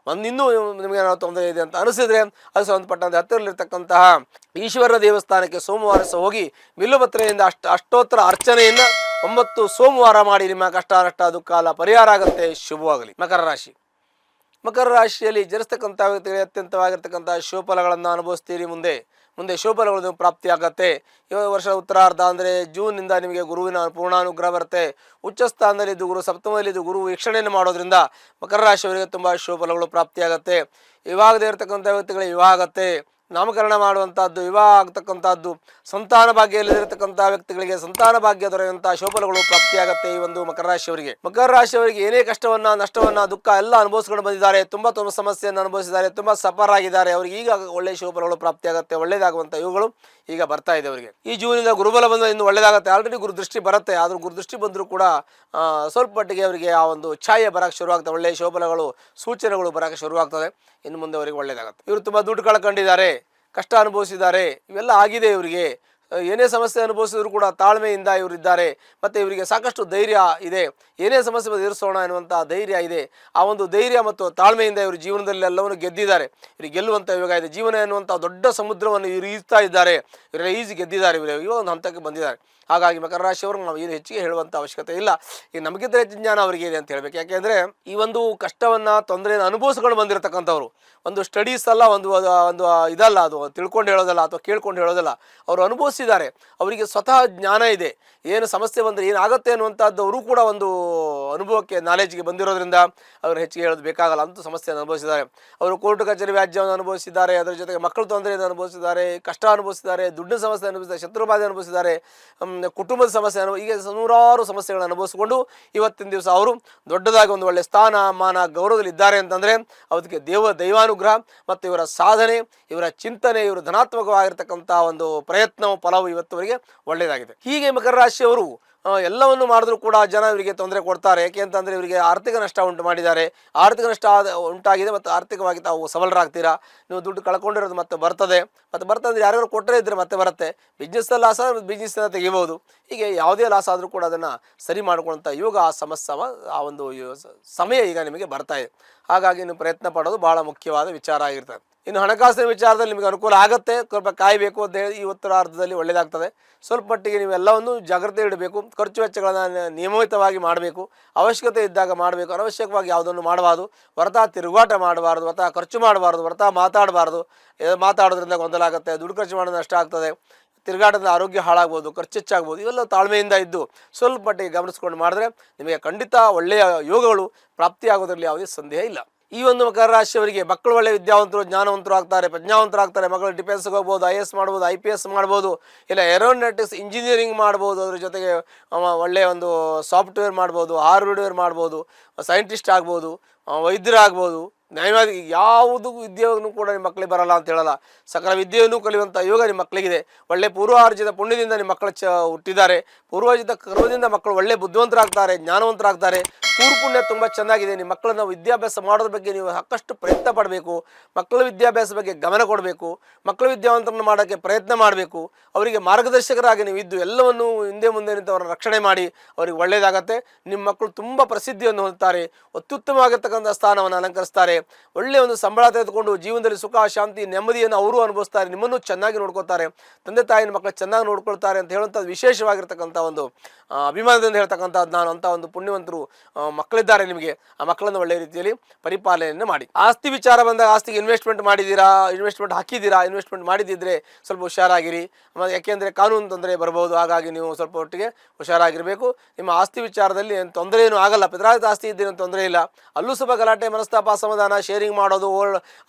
ಇನ್ನೂ ನಿಮಗೆ ಏನಾದ್ರು ತೊಂದರೆ ಇದೆ ಅಂತ ಅನಿಸಿದರೆ ಅದು ಸಂಬಂಧಪಟ್ಟಂತೆ ಹತ್ತಿರಲ್ಲಿರ್ತಕ್ಕಂತಹ ಈಶ್ವರ ದೇವಸ್ಥಾನಕ್ಕೆ ಸೋಮವಾರ ಹೋಗಿ ಬಿಲ್ಲುಪತ್ರೆಯಿಂದ ಅಷ್ಟೋತ್ತರ ಅರ್ಚನೆಯನ್ನು 9 ಸೋಮವಾರ ಮಾಡಿ ನಿಮ್ಮ ಕಷ್ಟ, ನಷ್ಟ, ದುಃಖ ಎಲ್ಲ ಪರಿಹಾರ ಆಗುತ್ತೆ. ಶುಭವಾಗಲಿ. ಮಕರ ರಾಶಿಯಲ್ಲಿ ಜನಿಸ್ತಕ್ಕಂಥ ವ್ಯಕ್ತಿಗಳಿಗೆ ಅತ್ಯಂತವಾಗಿರ್ತಕ್ಕಂಥ ಶುಭಫಲಗಳನ್ನು ಅನುಭವಿಸ್ತೀರಿ. ಮುಂದೆ ಶುಭಫಲಗಳು ಪ್ರಾಪ್ತಿಯಾಗತ್ತೆ. ಈ ವರ್ಷ ಉತ್ತರಾರ್ಧ ಅಂದರೆ ಜೂನ್ನಿಂದ ನಿಮಗೆ ಗುರುವಿನ ಪೂರ್ಣಾನುಗ್ರಹ ಬರುತ್ತೆ. ಉಚ್ಚ ಸ್ಥಾನದಲ್ಲಿದ್ದು ಗುರು, ಸಪ್ತಮದಲ್ಲಿದ್ದು ಗುರು ವೀಕ್ಷಣೆಯನ್ನು ಮಾಡೋದ್ರಿಂದ ಮಕರ ರಾಶಿಯವರಿಗೆ ತುಂಬ ಶುಭಫಲಗಳು ಪ್ರಾಪ್ತಿಯಾಗತ್ತೆ. ವಿವಾಹದೇ ಇರತಕ್ಕಂಥ ವ್ಯಕ್ತಿಗಳಿಗೆ ವಿವಾಹ ಆಗತ್ತೆ. ನಾಮಕರಣ ಮಾಡುವಂಥದ್ದು, ವಿವಾಹ ಆಗ್ತಕ್ಕಂಥದ್ದು, ಸಂತಾನ ಭಾಗ್ಯ ಇಲ್ಲದಿರತಕ್ಕಂಥ ವ್ಯಕ್ತಿಗಳಿಗೆ ಸಂತಾನ ಭಾಗ್ಯ ದೊರೆಯುವಂಥ ಶುಭಫಲಗಳು ಪ್ರಾಪ್ತಿಯಾಗುತ್ತೆ. ಈ ಒಂದು ಮಕರ ರಾಶಿಯವರಿಗೆ ಏನೇ ಕಷ್ಟವನ್ನ, ನಷ್ಟವನ್ನ, ದುಃಖ ಎಲ್ಲ ಅನುಭವಿಸ್ಕೊಂಡು ಬಂದಿದ್ದಾರೆ, ತುಂಬ ಸಮಸ್ಯೆಯನ್ನು ಅನುಭವಿಸಿದ್ದಾರೆ, ತುಂಬ ಸಫರ್ ಆಗಿದ್ದಾರೆ. ಅವರಿಗೆ ಈಗ ಒಳ್ಳೆಯ ಶುಭಫಲಗಳು ಪ್ರಾಪ್ತಿಯಾಗುತ್ತೆ, ಒಳ್ಳೆಯದಾಗುವಂಥ ಇವುಗಳು ಈಗ ಬರ್ತಾ ಇದೆ ಅವರಿಗೆ. ಈ ಜೂನಿಂದ ಗುರುಬಲ ಬಂದ ಇನ್ನು ಒಳ್ಳೆಯದಾಗುತ್ತೆ. ಆಲ್ರೆಡಿ ಗುರುದೃಷ್ಟಿ ಬರುತ್ತೆ, ಆದರೂ ಗುರುದೃಷ್ಟಿ ಬಂದರೂ ಕೂಡ ಸ್ವಲ್ಪ ಮಟ್ಟಿಗೆ ಅವರಿಗೆ ಆ ಒಂದು ಛಾಯೆ ಬರೋಕ್ಕೆ ಶುರುವಾಗ್ತದೆ, ಒಳ್ಳೆಯ ಶುಭಫಲಗಳು, ಸೂಚನೆಗಳು ಬರೋಕ್ಕೆ ಶುರುವಾಗ್ತದೆ. ಇನ್ನು ಮುಂದೆ ಅವರಿಗೆ ಒಳ್ಳೆಯದಾಗುತ್ತೆ. ಇವರು ತುಂಬ ದುಡ್ಡು ಕಳ್ಕೊಂಡಿದ್ದಾರೆ, ಕಷ್ಟ ಅನುಭವಿಸಿದ್ದಾರೆ, ಇವೆಲ್ಲ ಆಗಿದೆ ಇವರಿಗೆ. ಏನೇ ಸಮಸ್ಯೆ ಅನುಭವಿಸಿದ್ರು ಕೂಡ ತಾಳ್ಮೆಯಿಂದ ಇವರಿದ್ದಾರೆ, ಮತ್ತು ಇವರಿಗೆ ಸಾಕಷ್ಟು ಧೈರ್ಯ ಇದೆ. ಏನೇ ಸಮಸ್ಯೆ ಎದುರಿಸೋಣ ಎನ್ನುವಂಥ ಧೈರ್ಯ ಇದೆ. ಆ ಒಂದು ಧೈರ್ಯ ಮತ್ತು ತಾಳ್ಮೆಯಿಂದ ಇವರು ಜೀವನದಲ್ಲಿ ಎಲ್ಲವನ್ನು ಗೆದ್ದಿದ್ದಾರೆ. ಇವರು ಗೆಲ್ಲುವಂಥ ಯೋಗ ಇದೆ. ಜೀವನ ಎನ್ನುವಂಥ ದೊಡ್ಡ ಸಮುದ್ರವನ್ನು ಇವರು ಈಜ್ತಾ ಇದ್ದಾರೆ. ಇವರೆಲ್ಲ ಈಜಿ ಗೆದ್ದಿದ್ದಾರೆ. ಇವರು ಒಂದು ಹಂತಕ್ಕೆ ಬಂದಿದ್ದಾರೆ. ಹಾಗಾಗಿ ಮಕರ ರಾಶಿಯವರು ನಾವು ಏನು ಹೆಚ್ಚಿಗೆ ಹೇಳುವಂಥ ಅವಶ್ಯಕತೆ ಇಲ್ಲ. ಈಗ ನಮಗಿಂತ ಹೆಚ್ಚಿನ ಜ್ಞಾನ ಅವರಿಗೆ ಇದೆ ಅಂತ ಹೇಳಬೇಕು. ಯಾಕೆಂದರೆ ಈ ಒಂದು ಕಷ್ಟವನ್ನು, ತೊಂದರೆಯನ್ನು ಅನುಭವಿಸ್ಕೊಂಡು ಬಂದಿರತಕ್ಕಂಥವ್ರು. ಒಂದು ಸ್ಟಡೀಸ್ ಅಲ್ಲ, ಒಂದು ಇದಲ್ಲ, ಅದು ತಿಳ್ಕೊಂಡು ಹೇಳೋದಲ್ಲ ಅಥವಾ ಕೇಳ್ಕೊಂಡು ಹೇಳೋದಲ್ಲ. ಅವರು ಅನುಭವಿಸಿದ್ದಾರೆ. ಅವರಿಗೆ ಸ್ವತಃ ಜ್ಞಾನ ಇದೆ. ಏನು ಸಮಸ್ಯೆ ಬಂದರೆ ಏನಾಗುತ್ತೆ ಅನ್ನುವಂಥದ್ದು ಅವರು ಕೂಡ ಒಂದು ಅನುಭವಕ್ಕೆ, ನಾಲೆಜ್ಗೆ ಬಂದಿರೋದ್ರಿಂದ ಅವರು ಹೆಚ್ಚಿಗೆ ಹೇಳೋದು ಬೇಕಾಗಲ್ಲ. ಅಂತೂ ಸಮಸ್ಯೆಯನ್ನು ಅನುಭವಿಸಿದ್ದಾರೆ. ಅವರು ಕೋರ್ಟ್ ಕಚೇರಿ ವ್ಯಾಜ್ಯವನ್ನು ಅನುಭವಿಸಿದ್ದಾರೆ. ಅದರ ಜೊತೆಗೆ ಮಕ್ಕಳ ತೊಂದರೆಯನ್ನು ಅನುಭವಿಸಿದ್ದಾರೆ, ಕಷ್ಟ ಅನುಭವಿಸಿದ್ದಾರೆ, ದುಡ್ಡಿನ ಸಮಸ್ಯೆ ಅನುಭವಿಸಿದ್ದಾರೆ, ಶತ್ರುಬಾಧೆ ಅನುಭವಿಸಿದ್ದಾರೆ, ಕುಟುಂಬದ ಸಮಸ್ಯೆ ಹೀಗೆ ನೂರಾರು ಸಮಸ್ಯೆಗಳನ್ನು ಅನುಭವಿಸಿಕೊಂಡು ಇವತ್ತಿನ ದಿವಸ ಅವರು ದೊಡ್ಡದಾಗಿ ಒಂದು ಒಳ್ಳೆಯ ಸ್ಥಾನ, ಮಾನ, ಗೌರವದಲ್ಲಿ ಇದ್ದಾರೆ ಅಂತಂದರೆ ಅದಕ್ಕೆ ದೈವಾನುಗ್ರಹ ಮತ್ತು ಇವರ ಸಾಧನೆ, ಇವರ ಚಿಂತನೆ, ಇವರು ಧನಾತ್ಮಕವಾಗಿರ್ತಕ್ಕಂಥ ಒಂದು ಪ್ರಯತ್ನವು, ಫಲವು ಇವತ್ತುವರೆಗೆ ಒಳ್ಳೆಯದಾಗಿದೆ. ಹೀಗೆ ಮಕರ ರಾಶಿಯವರು ಎಲ್ಲವನ್ನು ಮಾಡಿದ್ರೂ ಕೂಡ ಜನ ಇವರಿಗೆ ತೊಂದರೆ ಕೊಡ್ತಾರೆ. ಯಾಕೆ ಅಂತಂದರೆ ಇವರಿಗೆ ಆರ್ಥಿಕ ನಷ್ಟ ಉಂಟು ಮಾಡಿದ್ದಾರೆ. ಆರ್ಥಿಕ ನಷ್ಟ ಉಂಟಾಗಿದೆ ಮತ್ತು ಆರ್ಥಿಕವಾಗಿ ತಾವು ಸಬಲರಾಗ್ತೀರಾ. ನೀವು ದುಡ್ಡು ಕಳ್ಕೊಂಡಿರೋದು ಮತ್ತೆ ಬರ್ತದೆ. ಅಂದರೆ ಯಾರ್ಯಾರು ಕೊಟ್ಟರೆ ಇದ್ದರೆ ಮತ್ತೆ ಬರುತ್ತೆ. ಬಿಸ್ನೆಸ್ಸಲ್ಲಿ ಲಾಸ್ ಆದರೆ ಬಿಸ್ನೆಸ್ನ ತೆಗಿಬೋದು. ಹೀಗೆ ಯಾವುದೇ ಲಾಸ್ ಆದರೂ ಕೂಡ ಅದನ್ನು ಸರಿ ಮಾಡ್ಕೊಳ್ಳೋಂಥ ಯೋಗ, ಆ ಒಂದು ಸಮಯ ಈಗ ನಿಮಗೆ ಬರ್ತಾ ಇದೆ. ಹಾಗಾಗಿ ನೀವು ಪ್ರಯತ್ನ ಪಡೋದು ಭಾಳ ಮುಖ್ಯವಾದ ವಿಚಾರ ಆಗಿರ್ತದೆ. ಇನ್ನು ಹಣಕಾಸಿನ ವಿಚಾರದಲ್ಲಿ ನಿಮಗೆ ಅನುಕೂಲ ಆಗುತ್ತೆ. ಸ್ವಲ್ಪ ಕಾಯಬೇಕು ಅಂತ ಹೇಳಿ ಈ ಉತ್ತರಾರ್ಧದಲ್ಲಿ ಒಳ್ಳೆಯದಾಗ್ತದೆ. ಸ್ವಲ್ಪ ಮಟ್ಟಿಗೆ ನೀವೆಲ್ಲವನ್ನು ಜಾಗ್ರತೆ ಇಡಬೇಕು. ಖರ್ಚು ವೆಚ್ಚಗಳನ್ನು ನಿಯಮಿತವಾಗಿ ಮಾಡಬೇಕು. ಅವಶ್ಯಕತೆ ಇದ್ದಾಗ ಮಾಡಬೇಕು. ಅನವಶ್ಯಕವಾಗಿ ಯಾವುದನ್ನು ಮಾಡಬಾರ್ದು. ಹೊರತಾ ತಿರುಗಾಟ ಮಾಡಬಾರ್ದು, ಹೊರತಾ ಖರ್ಚು ಮಾಡಬಾರ್ದು, ಹೊರತಾ ಮಾತಾಡಬಾರ್ದು. ಮಾತಾಡೋದ್ರಿಂದ ಗೊಂದಲ ಆಗುತ್ತೆ, ದುಡ್ಡು ಖರ್ಚು ಮಾಡೋದು ನಷ್ಟ ಆಗ್ತದೆ, ತಿರುಗಾಟದ ಆರೋಗ್ಯ ಹಾಳಾಗ್ಬೋದು, ಖರ್ಚು ಹೆಚ್ಚಾಗ್ಬೋದು. ಇವೆಲ್ಲ ತಾಳ್ಮೆಯಿಂದ ಇದ್ದು ಸ್ವಲ್ಪ ಮಟ್ಟಿಗೆ ಗಮನಿಸ್ಕೊಂಡು ಮಾಡಿದ್ರೆ ನಿಮಗೆ ಖಂಡಿತ ಒಳ್ಳೆಯ ಯೋಗಗಳು ಪ್ರಾಪ್ತಿಯಾಗೋದ್ರಲ್ಲಿ ಯಾವುದೇ ಸಂದೇಹ ಇಲ್ಲ. ಈ ಒಂದು ಮಕರ ರಾಶಿಯವರಿಗೆ ಮಕ್ಕಳು ಒಳ್ಳೆಯ ವಿದ್ಯಾವಂತರು, ಜ್ಞಾನವಂತರು ಆಗ್ತಾರೆ, ಪ್ರಜ್ಞಾವಂತರಾಗ್ತಾರೆ. ಮಕ್ಕಳು ಡಿಫೆನ್ಸ್ಗೆ ಹೋಗ್ಬೋದು, IAS ಮಾಡ್ಬೋದು, IPS ಮಾಡ್ಬೋದು, ಇಲ್ಲ ಏರೋನಾಟಿಕ್ಸ್ ಇಂಜಿನಿಯರಿಂಗ್ ಮಾಡ್ಬೋದು. ಅದ್ರ ಜೊತೆಗೆ ಒಳ್ಳೆಯ ಒಂದು ಸಾಫ್ಟ್ವೇರ್ ಮಾಡ್ಬೋದು, ಹಾರ್ಡ್ವೇರ್ ಮಾಡ್ಬೋದು, ಸೈಂಟಿಸ್ಟ್ ಆಗ್ಬೋದು, ವೈದ್ಯರಾಗ್ಬೋದು, ನ್ಯಾಯವಾದಿ. ಯಾವುದು ವಿದ್ಯೆಯನ್ನು ಕೂಡ ನಿಮ್ಮ ಮಕ್ಕಳಿಗೆ ಬರಲ್ಲ ಅಂತ ಹೇಳಲ್ಲ. ಸಕಲ ವಿದ್ಯೆಯನ್ನು ಕಲಿಯುವಂಥ ಯೋಗ ನಿಮ್ಮ ಮಕ್ಕಳಿಗಿದೆ. ಒಳ್ಳೆ ಪೂರ್ವಾರ್ಜಿತ ಪುಣ್ಯದಿಂದ ನಿಮ್ಮ ಮಕ್ಕಳು ಹುಟ್ಟಿದ್ದಾರೆ. ಪೂರ್ವಾರ್ಜಿತ ಕರ್ಮದಿಂದ ಮಕ್ಕಳು ಒಳ್ಳೆ ಬುದ್ಧಿವಂತರಾಗ್ತಾರೆ, ಜ್ಞಾನವಂತರಾಗ್ತಾರೆ. ಪುಣ್ಯ ತುಂಬ ಚೆನ್ನಾಗಿದೆ. ನಿಮ್ಮ ಮಕ್ಕಳನ್ನು ವಿದ್ಯಾಭ್ಯಾಸ ಮಾಡೋದ್ರ ಬಗ್ಗೆ ನೀವು ಸಾಕಷ್ಟು ಪ್ರಯತ್ನ ಪಡಬೇಕು. ಮಕ್ಕಳ ವಿದ್ಯಾಭ್ಯಾಸ ಬಗ್ಗೆ ಗಮನ ಕೊಡಬೇಕು. ಮಕ್ಕಳ ವಿದ್ಯಾವಂತರನ್ನು ಮಾಡೋಕ್ಕೆ ಪ್ರಯತ್ನ ಮಾಡಬೇಕು. ಅವರಿಗೆ ಮಾರ್ಗದರ್ಶಕರಾಗಿ ನೀವು ಇದ್ದು ಎಲ್ಲವನ್ನು ಹಿಂದೆ ಮುಂದೆ ನಿಂತು ಅವರನ್ನು ರಕ್ಷಣೆ ಮಾಡಿ ಅವರಿಗೆ ಒಳ್ಳೆಯದಾಗತ್ತೆ. ನಿಮ್ಮ ಮಕ್ಕಳು ತುಂಬ ಪ್ರಸಿದ್ಧಿಯನ್ನು ಹೊಂದುತ್ತಾರೆ. ಅತ್ಯುತ್ತಮವಾಗಿರ್ತಕ್ಕಂಥ ಸ್ಥಾನವನ್ನು ಅಲಂಕರಿಸ್ತಾರೆ. ಒಳ್ಳೆಯ ಒಂದು ಸಂಬಳ ತೆಗೆದುಕೊಂಡು ಜೀವನದಲ್ಲಿ ಸುಖ, ಶಾಂತಿ, ನೆಮ್ಮದಿಯನ್ನು ಅವರು ಅನುಭವಿಸ್ತಾರೆ. ನಿಮ್ಮನ್ನು ಚೆನ್ನಾಗಿ ನೋಡ್ಕೊತಾರೆ. ತಂದೆ ತಾಯಿನ ಮಕ್ಕಳು ಚೆನ್ನಾಗಿ ನೋಡ್ಕೊಳ್ತಾರೆ ಅಂತ ಹೇಳುವಂಥದ್ದು ವಿಶೇಷವಾಗಿರ್ತಕ್ಕಂಥ ಒಂದು ಅಭಿಮಾನದಿಂದ ಹೇಳ್ತಕ್ಕಂಥದ್ದು. ನಾನು ಅಂಥ ಒಂದು ಪುಣ್ಯವಂತರು ಮಕ್ಕಳಿದ್ದಾರೆ ನಿಮಗೆ. ಆ ಮಕ್ಕಳನ್ನು ಒಳ್ಳೆಯ ರೀತಿಯಲ್ಲಿ ಪರಿಪಾಲನೆಯನ್ನು ಮಾಡಿ. ಆಸ್ತಿ ವಿಚಾರ ಬಂದಾಗ ಆಸ್ತಿಗೆ ಇನ್ವೆಸ್ಟ್ಮೆಂಟ್ ಮಾಡಿದ್ದೀರಾ, ಇನ್ವೆಸ್ಟ್ಮೆಂಟ್ ಹಾಕಿದ್ದೀರಾ, ಇನ್ವೆಸ್ಟ್ಮೆಂಟ್ ಮಾಡಿದ್ದಿದ್ರೆ ಸ್ವಲ್ಪ ಹುಷಾರಾಗಿರಿ. ಯಾಕೆಂದರೆ ಕಾನೂನು ತೊಂದರೆ ಬರ್ಬೋದು. ಹಾಗಾಗಿ ನೀವು ಸ್ವಲ್ಪ ಒಟ್ಟಿಗೆ ಹುಷಾರಾಗಿರಬೇಕು. ನಿಮ್ಮ ಆಸ್ತಿ ವಿಚಾರದಲ್ಲಿ ಏನು ತೊಂದರೆ ಏನೂ ಆಗಲ್ಲ. ಪಿತ್ರಾರ್ಜಿತ ಆಸ್ತಿ ಇದ್ದೇನೆ ತೊಂದರೆ ಇಲ್ಲ. ಅಲ್ಲೂ ಸ್ವಲ್ಪ ಗಲಾಟೆ, ಮನಸ್ತಾಪ, ಅಸಮಾಧಾನ, ಶೇರಿಂಗ್ ಮಾಡೋದು,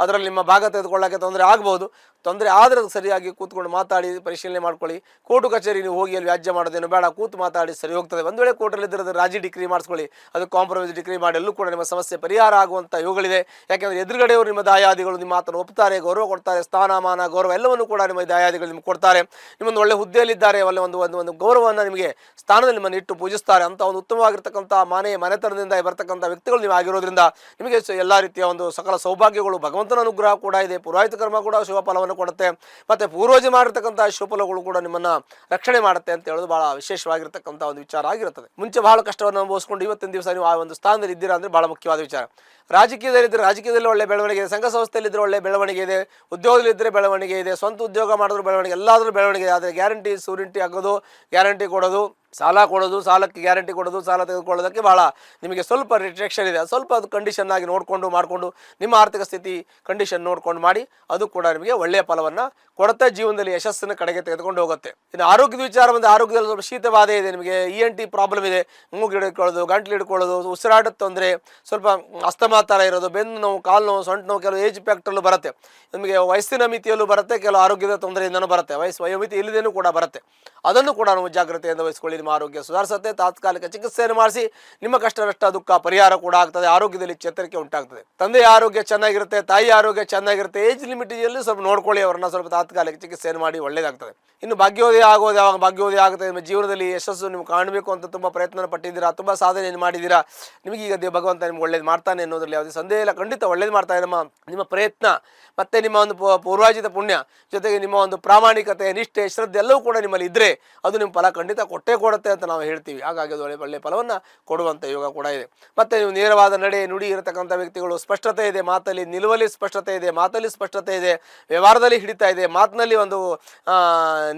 ಅದರಲ್ಲಿ ನಿಮ್ಮ ಭಾಗ ತೆಗೆದುಕೊಳ್ಳೋಕ್ಕೆ ತೊಂದರೆ ಆಗ್ಬೋದು. ತೊಂದರೆ ಆದರೆ ಸರಿಯಾಗಿ ಕೂತ್ಕೊಂಡು ಮಾತಾಡಿ ಪರಿಶೀಲನೆ ಮಾಡ್ಕೊಳ್ಳಿ. ಕೋರ್ಟು ಕಚೇರಿ ನೀವು ಹೋಗಿ ಅಲ್ಲಿ ವ್ಯಾಜ್ಯ ಮಾಡೋದೇನು ಬೇಡ, ಕೂತು ಮಾತಾಡಿ ಸರಿ ಹೋಗ್ತದೆ. ಒಂದು ವೇಳೆ ಕೋರ್ಟಲ್ಲಿ ಇದ್ದರೆ ರಾಜಿ ಡಿಗ್ರಿ ಮಾಡಿಸ್ಕೊಳ್ಳಿ, ಅದು ಕಾಂಪ್ರಮೈಸ್ ಡಿಗ್ರಿ ಮಾಡಿ ಎಲ್ಲೂ ಕೂಡ ನಿಮ್ಮ ಸಮಸ್ಯೆ ಪರಿಹಾರ ಆಗುವಂಥ ಯೋಗಗಳಿದೆ. ಯಾಕೆಂದರೆ ಎದುರುಗಡೆಯವರು ನಿಮ್ಮ ದಾಯಾದಿಗಳು ನಿಮ್ಮ ಮಾತನ್ನು ಒಪ್ತಾರೆ, ಗೌರವ ಕೊಡ್ತಾರೆ. ಸ್ಥಾನಮಾನ, ಗೌರವ ಎಲ್ಲವನ್ನು ಕೂಡ ನಿಮ್ಮ ದಾಯಾದಿಗಳು ನಿಮ್ಗೆ ಕೊಡ್ತಾರೆ. ನಿಮ್ಮೊಂದು ಒಳ್ಳೆ ಹುದ್ದೆಯಲ್ಲಿದ್ದಾರೆ, ಒಳ್ಳೆ ಒಂದು ಗೌರವವನ್ನು ನಿಮಗೆ ಸ್ಥಾನದಲ್ಲಿ ನಿಮ್ಮನ್ನು ಇಟ್ಟು ಪೂಜಿಸ್ತಾರೆ. ಅಂತ ಒಂದು ಉತ್ತಮವಾಗಿರ್ತಕ್ಕಂಥ ಮನೆತನದಿಂದ ಬರ್ತಕ್ಕಂಥ ವ್ಯಕ್ತಿಗಳು ನೀವು ಆಗಿರೋದ್ರಿಂದ ನಿಮಗೆ ಎಲ್ಲ ರೀತಿಯ ಒಂದು ಸಕಲ ಸೌಭಾಗ್ಯಗಳು, ಭಗವಂತನ ಅನುಗ್ರಹ ಕೂಡ ಇದೆ. ಪುರೋಹಿತ ಕರ್ಮ ಕೂಡ ಶುಭ ಫಲವನ್ನು ಕೊಡುತ್ತೆ. ಮತ್ತು ಪೂರ್ವಜ ಮಾಡಿರ್ತಕ್ಕಂಥ ಶುಭಫಲಗಳು ಕೂಡ ನಿಮ್ಮನ್ನು ರಕ್ಷಣೆ ಮಾಡುತ್ತೆ ಅಂತ ಹೇಳೋದು ಬಹಳ ವಿಶೇಷವಾಗಿರ್ತಕ್ಕಂಥ ಒಂದು ವಿಚಾರ ಆಗಿರುತ್ತದೆ. ಮುಂಚೆ ಬಹಳ ಕಷ್ಟವನ್ನು ಅನುಭವಿಸ್ಕೊಂಡು ಇವತ್ತಿನ ದಿವಸ ನೀವು ಆ ಒಂದು ಸ್ಥಾನದಲ್ಲಿ ಇದ್ದೀರಾ ಅಂದರೆ ಬಹಳ ಮುಖ್ಯವಾದ ವಿಚಾರ. ರಾಜಕೀಯದಲ್ಲಿದ್ದರೆ ರಾಜಕೀಯದಲ್ಲಿ ಒಳ್ಳೆ ಬೆಳವಣಿಗೆ ಇದೆ, ಸಂಘ ಸಂಸ್ಥೆಯಲ್ಲಿದ್ದರೆ ಒಳ್ಳೆ ಬೆಳವಣಿಗೆ ಇದೆ, ಉದ್ಯೋಗದಲ್ಲಿದ್ದರೆ ಬೆಳವಣಿಗೆ ಇದೆ, ಸ್ವಂತ ಉದ್ಯೋಗ ಮಾಡಿದ್ರು ಬೆಳವಣಿಗೆ, ಎಲ್ಲಾದರೂ ಬೆಳವಣಿಗೆ ಇದೆ. ಆದರೆ ಗ್ಯಾರಂಟಿ ಸೂರಿಂಟಿ ಆಗೋದು, ಗ್ಯಾರಂಟಿ ಕೊಡೋದು, ಸಾಲ ಕೊಡೋದು, ಸಾಲಕ್ಕೆ ಗ್ಯಾರಂಟಿ ಕೊಡೋದು, ಸಾಲ ತೆಗೆದುಕೊಳ್ಳೋದಕ್ಕೆ ಭಾಳ ನಿಮಗೆ ಸ್ವಲ್ಪ ರಿಸ್ಟ್ರಿಕ್ಷನ್ ಇದೆ. ಸ್ವಲ್ಪ ಅದು ಕಂಡೀಷನ್ ಆಗಿ ನೋಡಿಕೊಂಡು ಮಾಡಿಕೊಂಡು ನಿಮ್ಮ ಆರ್ಥಿಕ ಸ್ಥಿತಿ ಕಂಡೀಷನ್ ನೋಡ್ಕೊಂಡು ಮಾಡಿ, ಅದು ಕೂಡ ನಿಮಗೆ ಒಳ್ಳೆಯ ಫಲವನ್ನು ಕೊಡುತ್ತೆ. ಜೀವನದಲ್ಲಿ ಯಶಸ್ಸಿನ ಕಡೆಗೆ ತೆಗೆದುಕೊಂಡು ಹೋಗುತ್ತೆ. ಇನ್ನು ಆರೋಗ್ಯದ ವಿಚಾರ ಬಂದರೆ ಆರೋಗ್ಯದಲ್ಲಿ ಸ್ವಲ್ಪ ಶೀತ ಬಾಧೆ ಇದೆ, ನಿಮಗೆ ENT ಪ್ರಾಬ್ಲಮ್ ಇದೆ. ಮೂಗು ಹಿಡ್ಕೊಳ್ಳೋದು, ಗಂಟ್ಲು ಹಿಡ್ಕೊಳ್ಳೋದು, ಉಸಿರಾಟದ ತೊಂದರೆ, ಸ್ವಲ್ಪ ಅಸ್ತಮಾ ಥರ ಇರೋದು, ಬೆನ್ನು ನೋವು, ಕಾಲು ನೋವು, ಸೊಂಟ ನೋವು, ಕೆಲವು ಏಜ್ ಫ್ಯಾಕ್ಟರಲ್ಲೂ ಬರುತ್ತೆ. ನಿಮಗೆ ವಯಸ್ಸಿನ ಮಿತಿಯಲ್ಲೂ ಬರುತ್ತೆ, ಕೆಲವು ಆರೋಗ್ಯದ ತೊಂದರೆಯಿಂದನೂ ಬರುತ್ತೆ, ವಯೋಮಿತಿ ಇಲ್ಲದೇನೂ ಕೂಡ ಬರುತ್ತೆ. ಅದನ್ನು ಕೂಡ ನಾವು ಜಾಗ್ರತೆಯಿಂದ ವಹಿಸ್ಕೊಳ್ಳಿ. ನಿಮ್ಮ ಆರೋಗ್ಯ ಸುಧಾರಿಸುತ್ತೆ. ತಾತ್ಕಾಲಿಕ ಚಿಕಿತ್ಸೆಯನ್ನು ಮಾಡಿಸಿ ನಿಮ್ಮ ಕಷ್ಟ ನಷ್ಟ ದುಃಖ ಪರಿಹಾರ ಕೂಡ ಆಗ್ತದೆ. ಆರೋಗ್ಯದಲ್ಲಿ ಚೇತರಿಕೆ ಉಂಟಾಗ್ತದೆ. ತಂದೆಯ ಆರೋಗ್ಯ ಚೆನ್ನಾಗಿರುತ್ತೆ, ತಾಯಿ ಆರೋಗ್ಯ ಚೆನ್ನಾಗಿರುತ್ತೆ. ಏಜ್ ಲಿಮಿಟಲ್ಲಿ ಸ್ವಲ್ಪ ನೋಡ್ಕೊಳ್ಳಿ, ಅವರನ್ನ ಸ್ವಲ್ಪ ತಾತ್ಕಾಲಿಕ ಚಿಕಿತ್ಸೆಯನ್ನು ಮಾಡಿ ಒಳ್ಳೇದಾಗ್ತದೆ. ಇನ್ನು ಭಾಗ್ಯೋದಯ ಆಗೋದು ಯಾವಾಗ ಭಾಗ್ಯೋದಯ ಆಗುತ್ತೆ, ನಿಮ್ಮ ಜೀವನದಲ್ಲಿ ಯಶಸ್ಸು ನೀವು ಕಾಣಬೇಕು ಅಂತ ತುಂಬ ಪ್ರಯತ್ನ ಪಟ್ಟಿದ್ದೀರಾ, ತುಂಬ ಸಾಧನೆಯನ್ನು ಮಾಡಿದ್ದೀರಾ, ನಿಮಗೆ ಈಗ ಭಗವಂತ ನಿಮ್ಗೆ ಒಳ್ಳೇದು ಮಾಡ್ತಾನೆ ಅನ್ನೋದ್ರಲ್ಲಿ ಯಾವುದೇ ಸಂದೇಹ ಇಲ್ಲ. ಖಂಡಿತ ಒಳ್ಳೇದು ಮಾಡ್ತಾನೆ. ನಿಮ್ಮ ಪ್ರಯತ್ನ ಮತ್ತು ನಿಮ್ಮ ಒಂದು ಪೂರ್ವಾರ್ಜಿತ ಪುಣ್ಯ ಜೊತೆಗೆ ನಿಮ್ಮ ಒಂದು ಪ್ರಾಮಾಣಿಕತೆ, ನಿಷ್ಠೆ, ಶ್ರದ್ಧೆ ಎಲ್ಲವೂ ಕೂಡ ನಿಮ್ಮಲ್ಲಿ ಇದ್ದರೆ ಅದು ನಿಮ್ಮ ಫಲ ಖಂಡಿತ ಕೊಟ್ಟೇ ಕೊಡುತ್ತೆ ಅಂತ ನಾವು ಹೇಳ್ತೀವಿ. ಹಾಗಾಗಿ ಅದು ಒಳ್ಳೆ ಫಲವನ್ನು ಕೊಡುವಂಥ ಯೋಗ ಕೂಡ ಇದೆ. ಮತ್ತು ನೀವು ನೇರವಾದ ನಡೆ ನುಡಿ ಇರತಕ್ಕಂಥ ವ್ಯಕ್ತಿಗಳು, ಸ್ಪಷ್ಟತೆ ಇದೆ ಮಾತಲ್ಲಿ, ನಿಲುವಲ್ಲಿ ಸ್ಪಷ್ಟತೆ ಇದೆ, ಮಾತಲ್ಲಿ ಸ್ಪಷ್ಟತೆ ಇದೆ, ವ್ಯವಹಾರದಲ್ಲಿ ಹಿಡಿತಾ ಇದೆ, ಮಾತಿನಲ್ಲಿ ಒಂದು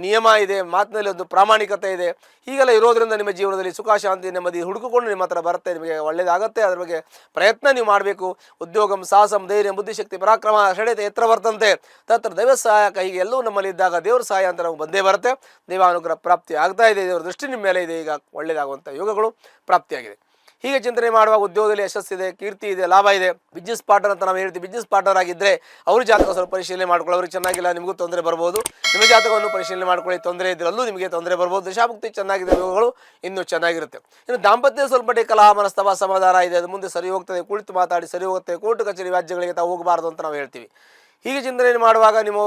ನಿಯಮ ಇದೆ, ಮಾತಿನಲ್ಲಿ ಒಂದು ಪ್ರಾಮಾಣಿಕತೆ ಇದೆ. ಹೀಗೆಲ್ಲ ಇರೋದ್ರಿಂದ ನಿಮ್ಮ ಜೀವನದಲ್ಲಿ ಸುಖ ಶಾಂತಿ ನೆಮ್ಮದಿ ಹುಡುಕಿಕೊಂಡು ನಿಮ್ಮ ಹತ್ರ ಬರುತ್ತೆ, ನಿಮಗೆ ಒಳ್ಳೆಯದಾಗುತ್ತೆ. ಅದ್ರ ಬಗ್ಗೆ ಪ್ರಯತ್ನ ನೀವು ಮಾಡಬೇಕು. ಉದ್ಯೋಗಂ ಸಾಹಸಂ ಧೈರ್ಯ ಬುದ್ಧಿಶಕ್ತಿ ಪರಾಕ್ರಮ ಷಡತೆ ಎತ್ತರ ಬರ್ತಂತೆ ತತ್ರ ದೈವ ಸಹಾಯಕ. ಹೀಗೆ ಎಲ್ಲವೂ ನಮ್ಮಲ್ಲಿ ಇದ್ದಾಗ ದೇವ್ರ ಸಹಾಯ ಅಂತ ನಮಗೆ ಬಂದೇ ಬರುತ್ತೆ. ದೈವಾನುಗ್ರಹ ಪ್ರಾಪ್ತಿ ಆಗ್ತಾ ಇದೆ, ದೇವರ ದೃಷ್ಟಿ ನಿಮ್ಮ ಮೇಲೆ ಇದೆ. ಈಗ ಒಳ್ಳೆಯದಾಗುವಂಥ ಯೋಗಗಳು ಪ್ರಾಪ್ತಿಯಾಗಿದೆ. ಹೀಗೆ ಚಿಂತನೆ ಮಾಡುವಾಗ ಉದ್ಯೋಗದಲ್ಲಿ ಯಶಸ್ಸಿದೆ, ಕೀರ್ತಿ ಇದೆ, ಲಾಭ ಇದೆ. ಬಿಸ್ನೆಸ್ ಪಾರ್ಟ್ನರ್ ಅಂತ ನಾವು ಹೇಳ್ತೀವಿ. ಬಿಸ್ನೆಸ್ ಪಾರ್ಟ್ನರ್ ಆಗಿದ್ದರೆ ಅವ್ರ ಜಾತಕ ಸ್ವಲ್ಪ ಪರಿಶೀಲನೆ ಮಾಡ್ಕೊಳ್ಳಿ. ಅವ್ರಿಗೆ ಚೆನ್ನಾಗಿಲ್ಲ, ನಿಮಗೂ ತೊಂದರೆ ಬರ್ಬೋದು. ನಿಮ್ಮ ಜಾತಕವನ್ನು ಪರಿಶೀಲನೆ ಮಾಡ್ಕೊಳ್ಳಿ. ತೊಂದರೆ ಇದ್ರಲ್ಲೂ ನಿಮಗೆ ತೊಂದರೆ ಬರ್ಬೋದು. ದಶಾಭುಕ್ತಿ ಚೆನ್ನಾಗಿದೆ, ಯೋಗಗಳು ಇನ್ನೂ ಚೆನ್ನಾಗಿರುತ್ತೆ. ಇನ್ನು ದಾಂಪತ್ಯ ಸ್ವಲ್ಪ ಕಲಹ ಮನಸ್ತವ ಸಮಾಧಾನ ಇದೆ, ಅದು ಮುಂದೆ ಸರಿ ಹೋಗ್ತದೆ. ಕುಳಿತು ಮಾತಾಡಿ ಸರಿ ಹೋಗುತ್ತೆ. ಕೋರ್ಟ್ ಕಚೇರಿ ವ್ಯಾಜ್ಯಗಳಿಗೆ ತಾವು ಹೋಗಬಾರ್ದು ಅಂತ ನಾವು ಹೇಳ್ತೀವಿ. ಹೀಗೆ ಚಿಂತನೆಯನ್ನು ಮಾಡುವಾಗ ನಿಮ್ಮ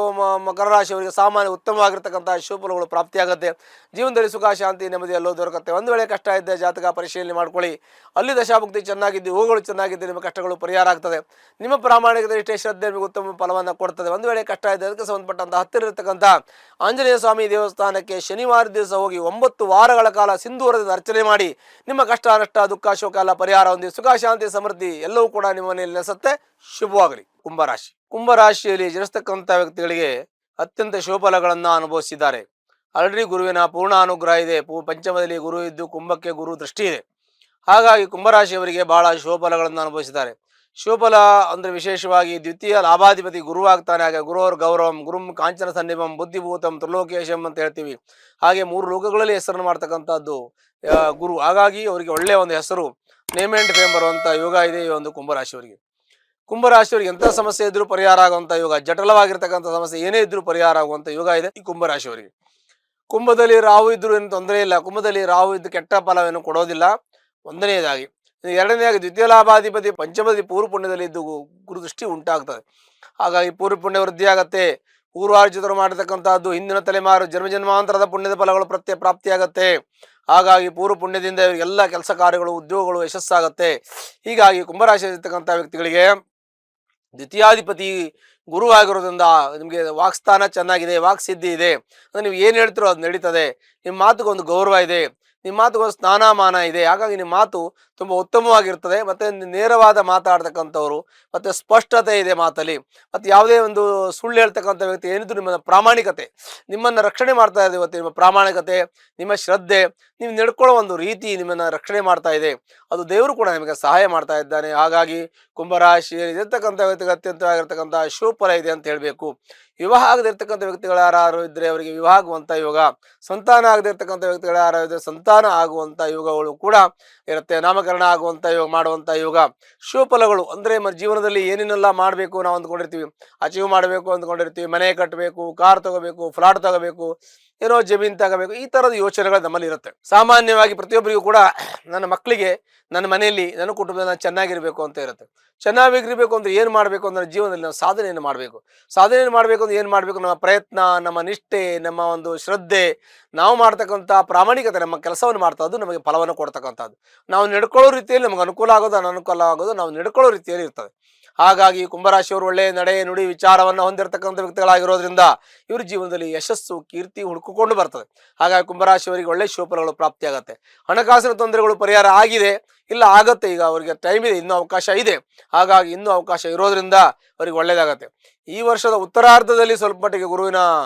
ಮಕರ ರಾಶಿಯವರಿಗೆ ಸಾಮಾನ್ಯ ಉತ್ತಮವಾಗಿರ್ತಕ್ಕಂಥ ಶುಭಫಲಗಳು ಪ್ರಾಪ್ತಿಯಾಗುತ್ತೆ. ಜೀವನದಲ್ಲಿ ಸುಖ ಶಾಂತಿ ನೆಮ್ಮದಿ ಎಲ್ಲೋ ದೊರಕುತ್ತೆ. ಒಂದು ವೇಳೆ ಕಷ್ಟ ಇದ್ದರೆ ಜಾತಕ ಪರಿಶೀಲನೆ ಮಾಡ್ಕೊಳ್ಳಿ. ಅಲ್ಲಿ ದಶಾಭುಕ್ತಿ ಚೆನ್ನಾಗಿದ್ದು, ಹೂಗಳು ಚೆನ್ನಾಗಿದ್ದು ನಿಮ್ಮ ಕಷ್ಟಗಳು ಪರಿಹಾರ ಆಗ್ತದೆ. ನಿಮ್ಮ ಪ್ರಾಮಾಣಿಕತೆ ಇಷ್ಟೇ ಶ್ರದ್ಧೆ ನಿಮಗೆ ಉತ್ತಮ ಫಲವನ್ನು ಕೊಡ್ತದೆ. ಒಂದು ವೇಳೆ ಕಷ್ಟ ಇದೆ, ಅದಕ್ಕೆ ಸಂಬಂಧಪಟ್ಟಂಥ ಹತ್ತಿರ ಇರತಕ್ಕಂಥ ಆಂಜನೇಯ ಸ್ವಾಮಿ ದೇವಸ್ಥಾನಕ್ಕೆ ಶನಿವಾರ ದಿವಸ ಹೋಗಿ 9 ವಾರಗಳ ಕಾಲ ಸಿಂಧೂರದಿಂದ ಅರ್ಚನೆ ಮಾಡಿ ನಿಮ್ಮ ಕಷ್ಟ ನಷ್ಟ ದುಃಖ ಶೋಕ ಎಲ್ಲ ಪರಿಹಾರ ಹೊಂದಿ ಸುಖ ಶಾಂತಿ ಸಮೃದ್ಧಿ ಎಲ್ಲವೂ ಕೂಡ ನಿಮ್ಮ ಮನೆಯಲ್ಲಿ ನೆಲೆಸುತ್ತೆ. ಶುಭವಾಗಲಿ. ಕುಂಭರಾಶಿ. ಕುಂಭರಾಶಿಯಲ್ಲಿ ಜನಿಸ್ತಕ್ಕಂಥ ವ್ಯಕ್ತಿಗಳಿಗೆ ಅತ್ಯಂತ ಶುಭಫಲಗಳನ್ನು ಅನುಭವಿಸಿದ್ದಾರೆ. ಆಲ್ರೆಡಿ ಗುರುವಿನ ಪೂರ್ಣ ಅನುಗ್ರಹ ಇದೆ. ಪಂಚಮದಲ್ಲಿ ಗುರು ಇದ್ದು ಕುಂಭಕ್ಕೆ ಗುರು ದೃಷ್ಟಿ ಇದೆ. ಹಾಗಾಗಿ ಕುಂಭರಾಶಿಯವರಿಗೆ ಬಹಳ ಶುಭಫಲಗಳನ್ನು ಅನುಭವಿಸಿದ್ದಾರೆ. ಶುಭಫಲ ಅಂದರೆ ವಿಶೇಷವಾಗಿ ದ್ವಿತೀಯ ಲಾಭಾಧಿಪತಿ ಗುರುವಾಗ್ತಾನೆ. ಹಾಗೆ ಗುರುವರ್ ಗೌರವಂ ಗುರುಂ ಕಾಂಚನ ಸನ್ನಿಭಂ ಬುದ್ಧಿಭೂತಂ ತ್ರಿಲೋಕೇಶಂ ಅಂತ ಹೇಳ್ತೀವಿ. ಹಾಗೆ 3 ಲೋಕಗಳಲ್ಲಿ ಹೆಸರನ್ನು ಮಾಡ್ತಕ್ಕಂಥದ್ದು ಗುರು. ಹಾಗಾಗಿ ಅವರಿಗೆ ಒಳ್ಳೆಯ ಒಂದು ಹೆಸರು, ನೇಮ್ ಆ್ಯಂಡ್ ಫೇಮ್ ಬರುವಂಥ ಯೋಗ ಇದೆ ಈ ಒಂದು ಕುಂಭರಾಶಿಯವರಿಗೆ. ಕುಂಭರಾಶಿಯವರಿಗೆ ಎಂಥ ಸಮಸ್ಯೆ ಇದ್ರೂ ಪರಿಹಾರ ಆಗುವಂಥ ಯೋಗ, ಜಟಲವಾಗಿರ್ತಕ್ಕಂಥ ಸಮಸ್ಯೆ ಏನೇ ಇದ್ರೂ ಪರಿಹಾರ ಆಗುವಂಥ ಯೋಗ ಇದೆ ಈ ಕುಂಭರಾಶಿಯವರಿಗೆ. ಕುಂಭದಲ್ಲಿ ರಾಹು ಇದ್ರೂ ಏನು ತೊಂದರೆ ಇಲ್ಲ. ಕುಂಭದಲ್ಲಿ ರಾಹು ಇದ್ದು ಕೆಟ್ಟ ಫಲವೇನು ಕೊಡೋದಿಲ್ಲ. ಒಂದನೇದಾಗಿ. ಎರಡನೇದಾಗಿ ದ್ವಿತೀಯ ಲಾಭಾಧಿಪತಿ ಪಂಚಮದಿ ಪೂರ್ವ ಪುಣ್ಯದಲ್ಲಿ ಇದ್ದು ಗುರುದೃಷ್ಟಿ ಉಂಟಾಗ್ತದೆ. ಹಾಗಾಗಿ ಪೂರ್ವ ಪುಣ್ಯ ವೃದ್ಧಿ ಆಗತ್ತೆ. ಪೂರ್ವಾರ್ಜಿತರು ಮಾಡತಕ್ಕಂಥದ್ದು ಹಿಂದಿನ ತಲೆಮಾರು ಜನ್ಮಾಂತರದ ಪುಣ್ಯದ ಫಲಗಳು ಪ್ರಾಪ್ತಿಯಾಗತ್ತೆ. ಹಾಗಾಗಿ ಪೂರ್ವ ಪುಣ್ಯದಿಂದ ಎಲ್ಲ ಕೆಲಸ ಕಾರ್ಯಗಳು ಉದ್ಯೋಗಗಳು ಯಶಸ್ಸಾಗತ್ತೆ. ಹೀಗಾಗಿ ಕುಂಭರಾಶಿಯಲ್ಲಿರ್ತಕ್ಕಂಥ ವ್ಯಕ್ತಿಗಳಿಗೆ ದ್ವಿತೀಯಾಧಿಪತಿ ಗುರು ಆಗಿರೋದ್ರಿಂದ ನಿಮಗೆ ವಾಕ್ಸ್ಥಾನ ಚೆನ್ನಾಗಿದೆ, ವಾಕ್ಸಿದ್ಧಿ ಇದೆ. ಅಂದರೆ ನೀವು ಏನು ಹೇಳ್ತಿರೋ ಅದು ನಡೀತದೆ. ನಿಮ್ಮ ಮಾತುಗೊಂದು ಗೌರವ ಇದೆ, ನಿಮ್ಮ ಮಾತುಗೊಂದು ಸ್ಥಾನಮಾನ ಇದೆ. ಹಾಗಾಗಿ ನಿಮ್ಮ ಮಾತು ತುಂಬ ಉತ್ತಮವಾಗಿರ್ತದೆ. ಮತ್ತು ನೇರವಾದ ಮಾತಾಡ್ತಕ್ಕಂಥವ್ರು, ಮತ್ತು ಸ್ಪಷ್ಟತೆ ಇದೆ ಮಾತಲ್ಲಿ. ಮತ್ತು ಯಾವುದೇ ಒಂದು ಸುಳ್ಳು ಹೇಳ್ತಕ್ಕಂಥ ವ್ಯಕ್ತಿ ಏನಿದ್ರು ನಿಮ್ಮ ಪ್ರಾಮಾಣಿಕತೆ ನಿಮ್ಮನ್ನು ರಕ್ಷಣೆ ಮಾಡ್ತಾ ಇದೆ. ಇವತ್ತು ನಿಮ್ಮ ಪ್ರಾಮಾಣಿಕತೆ, ನಿಮ್ಮ ಶ್ರದ್ಧೆ, ನೀವು ನಡ್ಕೊಳ್ಳೋ ಒಂದು ರೀತಿ ನಿಮ್ಮನ್ನು ರಕ್ಷಣೆ ಮಾಡ್ತಾ ಇದೆ. ಅದು ದೇವರು ಕೂಡ ನಿಮಗೆ ಸಹಾಯ ಮಾಡ್ತಾ ಇದ್ದಾನೆ. ಹಾಗಾಗಿ ಕುಂಭರಾಶಿಯಲ್ಲಿ ಇರತಕ್ಕಂಥ ವ್ಯಕ್ತಿಗೆ ಅತ್ಯಂತವಾಗಿರ್ತಕ್ಕಂಥ ಶುಭಫಲ ಇದೆ ಅಂತ ಹೇಳಬೇಕು. ವಿವಾಹ ಆಗದಿರ್ತಕ್ಕಂಥ ವ್ಯಕ್ತಿಗಳು ಯಾರು ಇದ್ದರೆ ಅವರಿಗೆ ವಿವಾಹ ಆಗುವಂಥ ಯೋಗ, ಸಂತಾನ ಆಗದಿರ್ತಕ್ಕಂಥ ವ್ಯಕ್ತಿಗಳು ಯಾರು ಇದ್ದರೆ ಸಂತಾನ ಆಗುವಂಥ ಯೋಗಗಳು ಕೂಡ ಇರುತ್ತೆ. ನಾಮಕರಣ ಆಗುವಂಥ ಯೋಗ, ಮಾಡುವಂಥ ಯೋಗ, ಶುಭಫಲಗಳು ಅಂದರೆ ಜೀವನದಲ್ಲಿ ಏನೇನೆಲ್ಲ ಮಾಡಬೇಕು ನಾವು ಅಂದ್ಕೊಂಡಿರ್ತೀವಿ, ಅಚೀವ್ ಮಾಡಬೇಕು ಅಂದ್ಕೊಂಡಿರ್ತೀವಿ. ಮನೆ ಕಟ್ಟಬೇಕು, ಕಾರ್ ತಗೋಬೇಕು, ಫ್ಲಾಟ್ ತಗೋಬೇಕು, ಏನೋ ಜಮೀನು ತಗೋಬೇಕು, ಈ ಥರದ ಯೋಚನೆಗಳು ನಮ್ಮಲ್ಲಿ ಇರುತ್ತೆ. ಸಾಮಾನ್ಯವಾಗಿ ಪ್ರತಿಯೊಬ್ಬರಿಗೂ ಕೂಡ ನನ್ನ ಮಕ್ಕಳಿಗೆ, ನನ್ನ ಮನೆಯಲ್ಲಿ, ನನ್ನ ಕುಟುಂಬದಲ್ಲಿ ನಾನು ಚೆನ್ನಾಗಿರಬೇಕು ಅಂತ ಇರುತ್ತೆ. ಚೆನ್ನಾಗಿರಬೇಕು ಅಂದರೆ ಏನು ಮಾಡಬೇಕು ಅಂದರೆ ಜೀವನದಲ್ಲಿ ನಾವು ಸಾಧನೆಯನ್ನು ಮಾಡಬೇಕು. ಸಾಧನೆಯನ್ನು ಮಾಡಬೇಕು ಅಂದರೆ ಏನು ಮಾಡಬೇಕು? ನಮ್ಮ ಪ್ರಯತ್ನ, ನಮ್ಮ ನಿಷ್ಠೆ, ನಮ್ಮ ಒಂದು ಶ್ರದ್ಧೆ, ನಾವು ಮಾಡ್ತಕ್ಕಂಥ ಪ್ರಾಮಾಣಿಕತೆ, ನಮ್ಮ ಕೆಲಸವನ್ನು ಮಾಡ್ತಾ ಅದು ನಮಗೆ ಫಲವನ್ನು ಕೊಡ್ತಕ್ಕಂಥದ್ದು. ನಾವು ನಡ್ಕೊಳ್ಳೋ ರೀತಿಯಲ್ಲಿ ನಮಗೆ ಅನುಕೂಲ ಆಗೋದು, ಅನನುಕೂಲ ಆಗೋದು ನಾವು ನಡ್ಕೊಳ್ಳೋ ರೀತಿಯಲ್ಲಿ ಇರ್ತದೆ. ಹಾಗಾಗಿ ಕುಂಭರಾಶಿಯವರು ಒಳ್ಳೆಯ ನಡೆ ನುಡಿ ವಿಚಾರವನ್ನು ಹೊಂದಿರತಕ್ಕಂಥ ವ್ಯಕ್ತಿಗಳಾಗಿರೋದ್ರಿಂದ ಇವ್ರ ಜೀವನದಲ್ಲಿ ಯಶಸ್ಸು ಕೀರ್ತಿ ಹುಡುಕಿಕೊಂಡು ಬರ್ತದೆ. ಹಾಗಾಗಿ ಕುಂಭರಾಶಿಯವರಿಗೆ ಒಳ್ಳೆಯ ಶುಭಫಲಗಳು ಪ್ರಾಪ್ತಿಯಾಗತ್ತೆ. ಹಣಕಾಸಿನ ತೊಂದರೆಗಳು ಪರಿಹಾರ ಆಗಿದೆ, ಇಲ್ಲ ಆಗತ್ತೆ. ಈಗ ಅವರಿಗೆ ಟೈಮ್ ಇದೆ, ಇನ್ನೂ ಅವಕಾಶ ಇದೆ. ಹಾಗಾಗಿ ಇನ್ನೂ ಅವಕಾಶ ಇರೋದ್ರಿಂದ ಅವರಿಗೆ ಒಳ್ಳೆಯದಾಗತ್ತೆ. ಈ ವರ್ಷದ ಉತ್ತರಾರ್ಧದಲ್ಲಿ ಸ್ವಲ್ಪ ಮಟ್ಟಿಗೆ ಗುರುವಿನ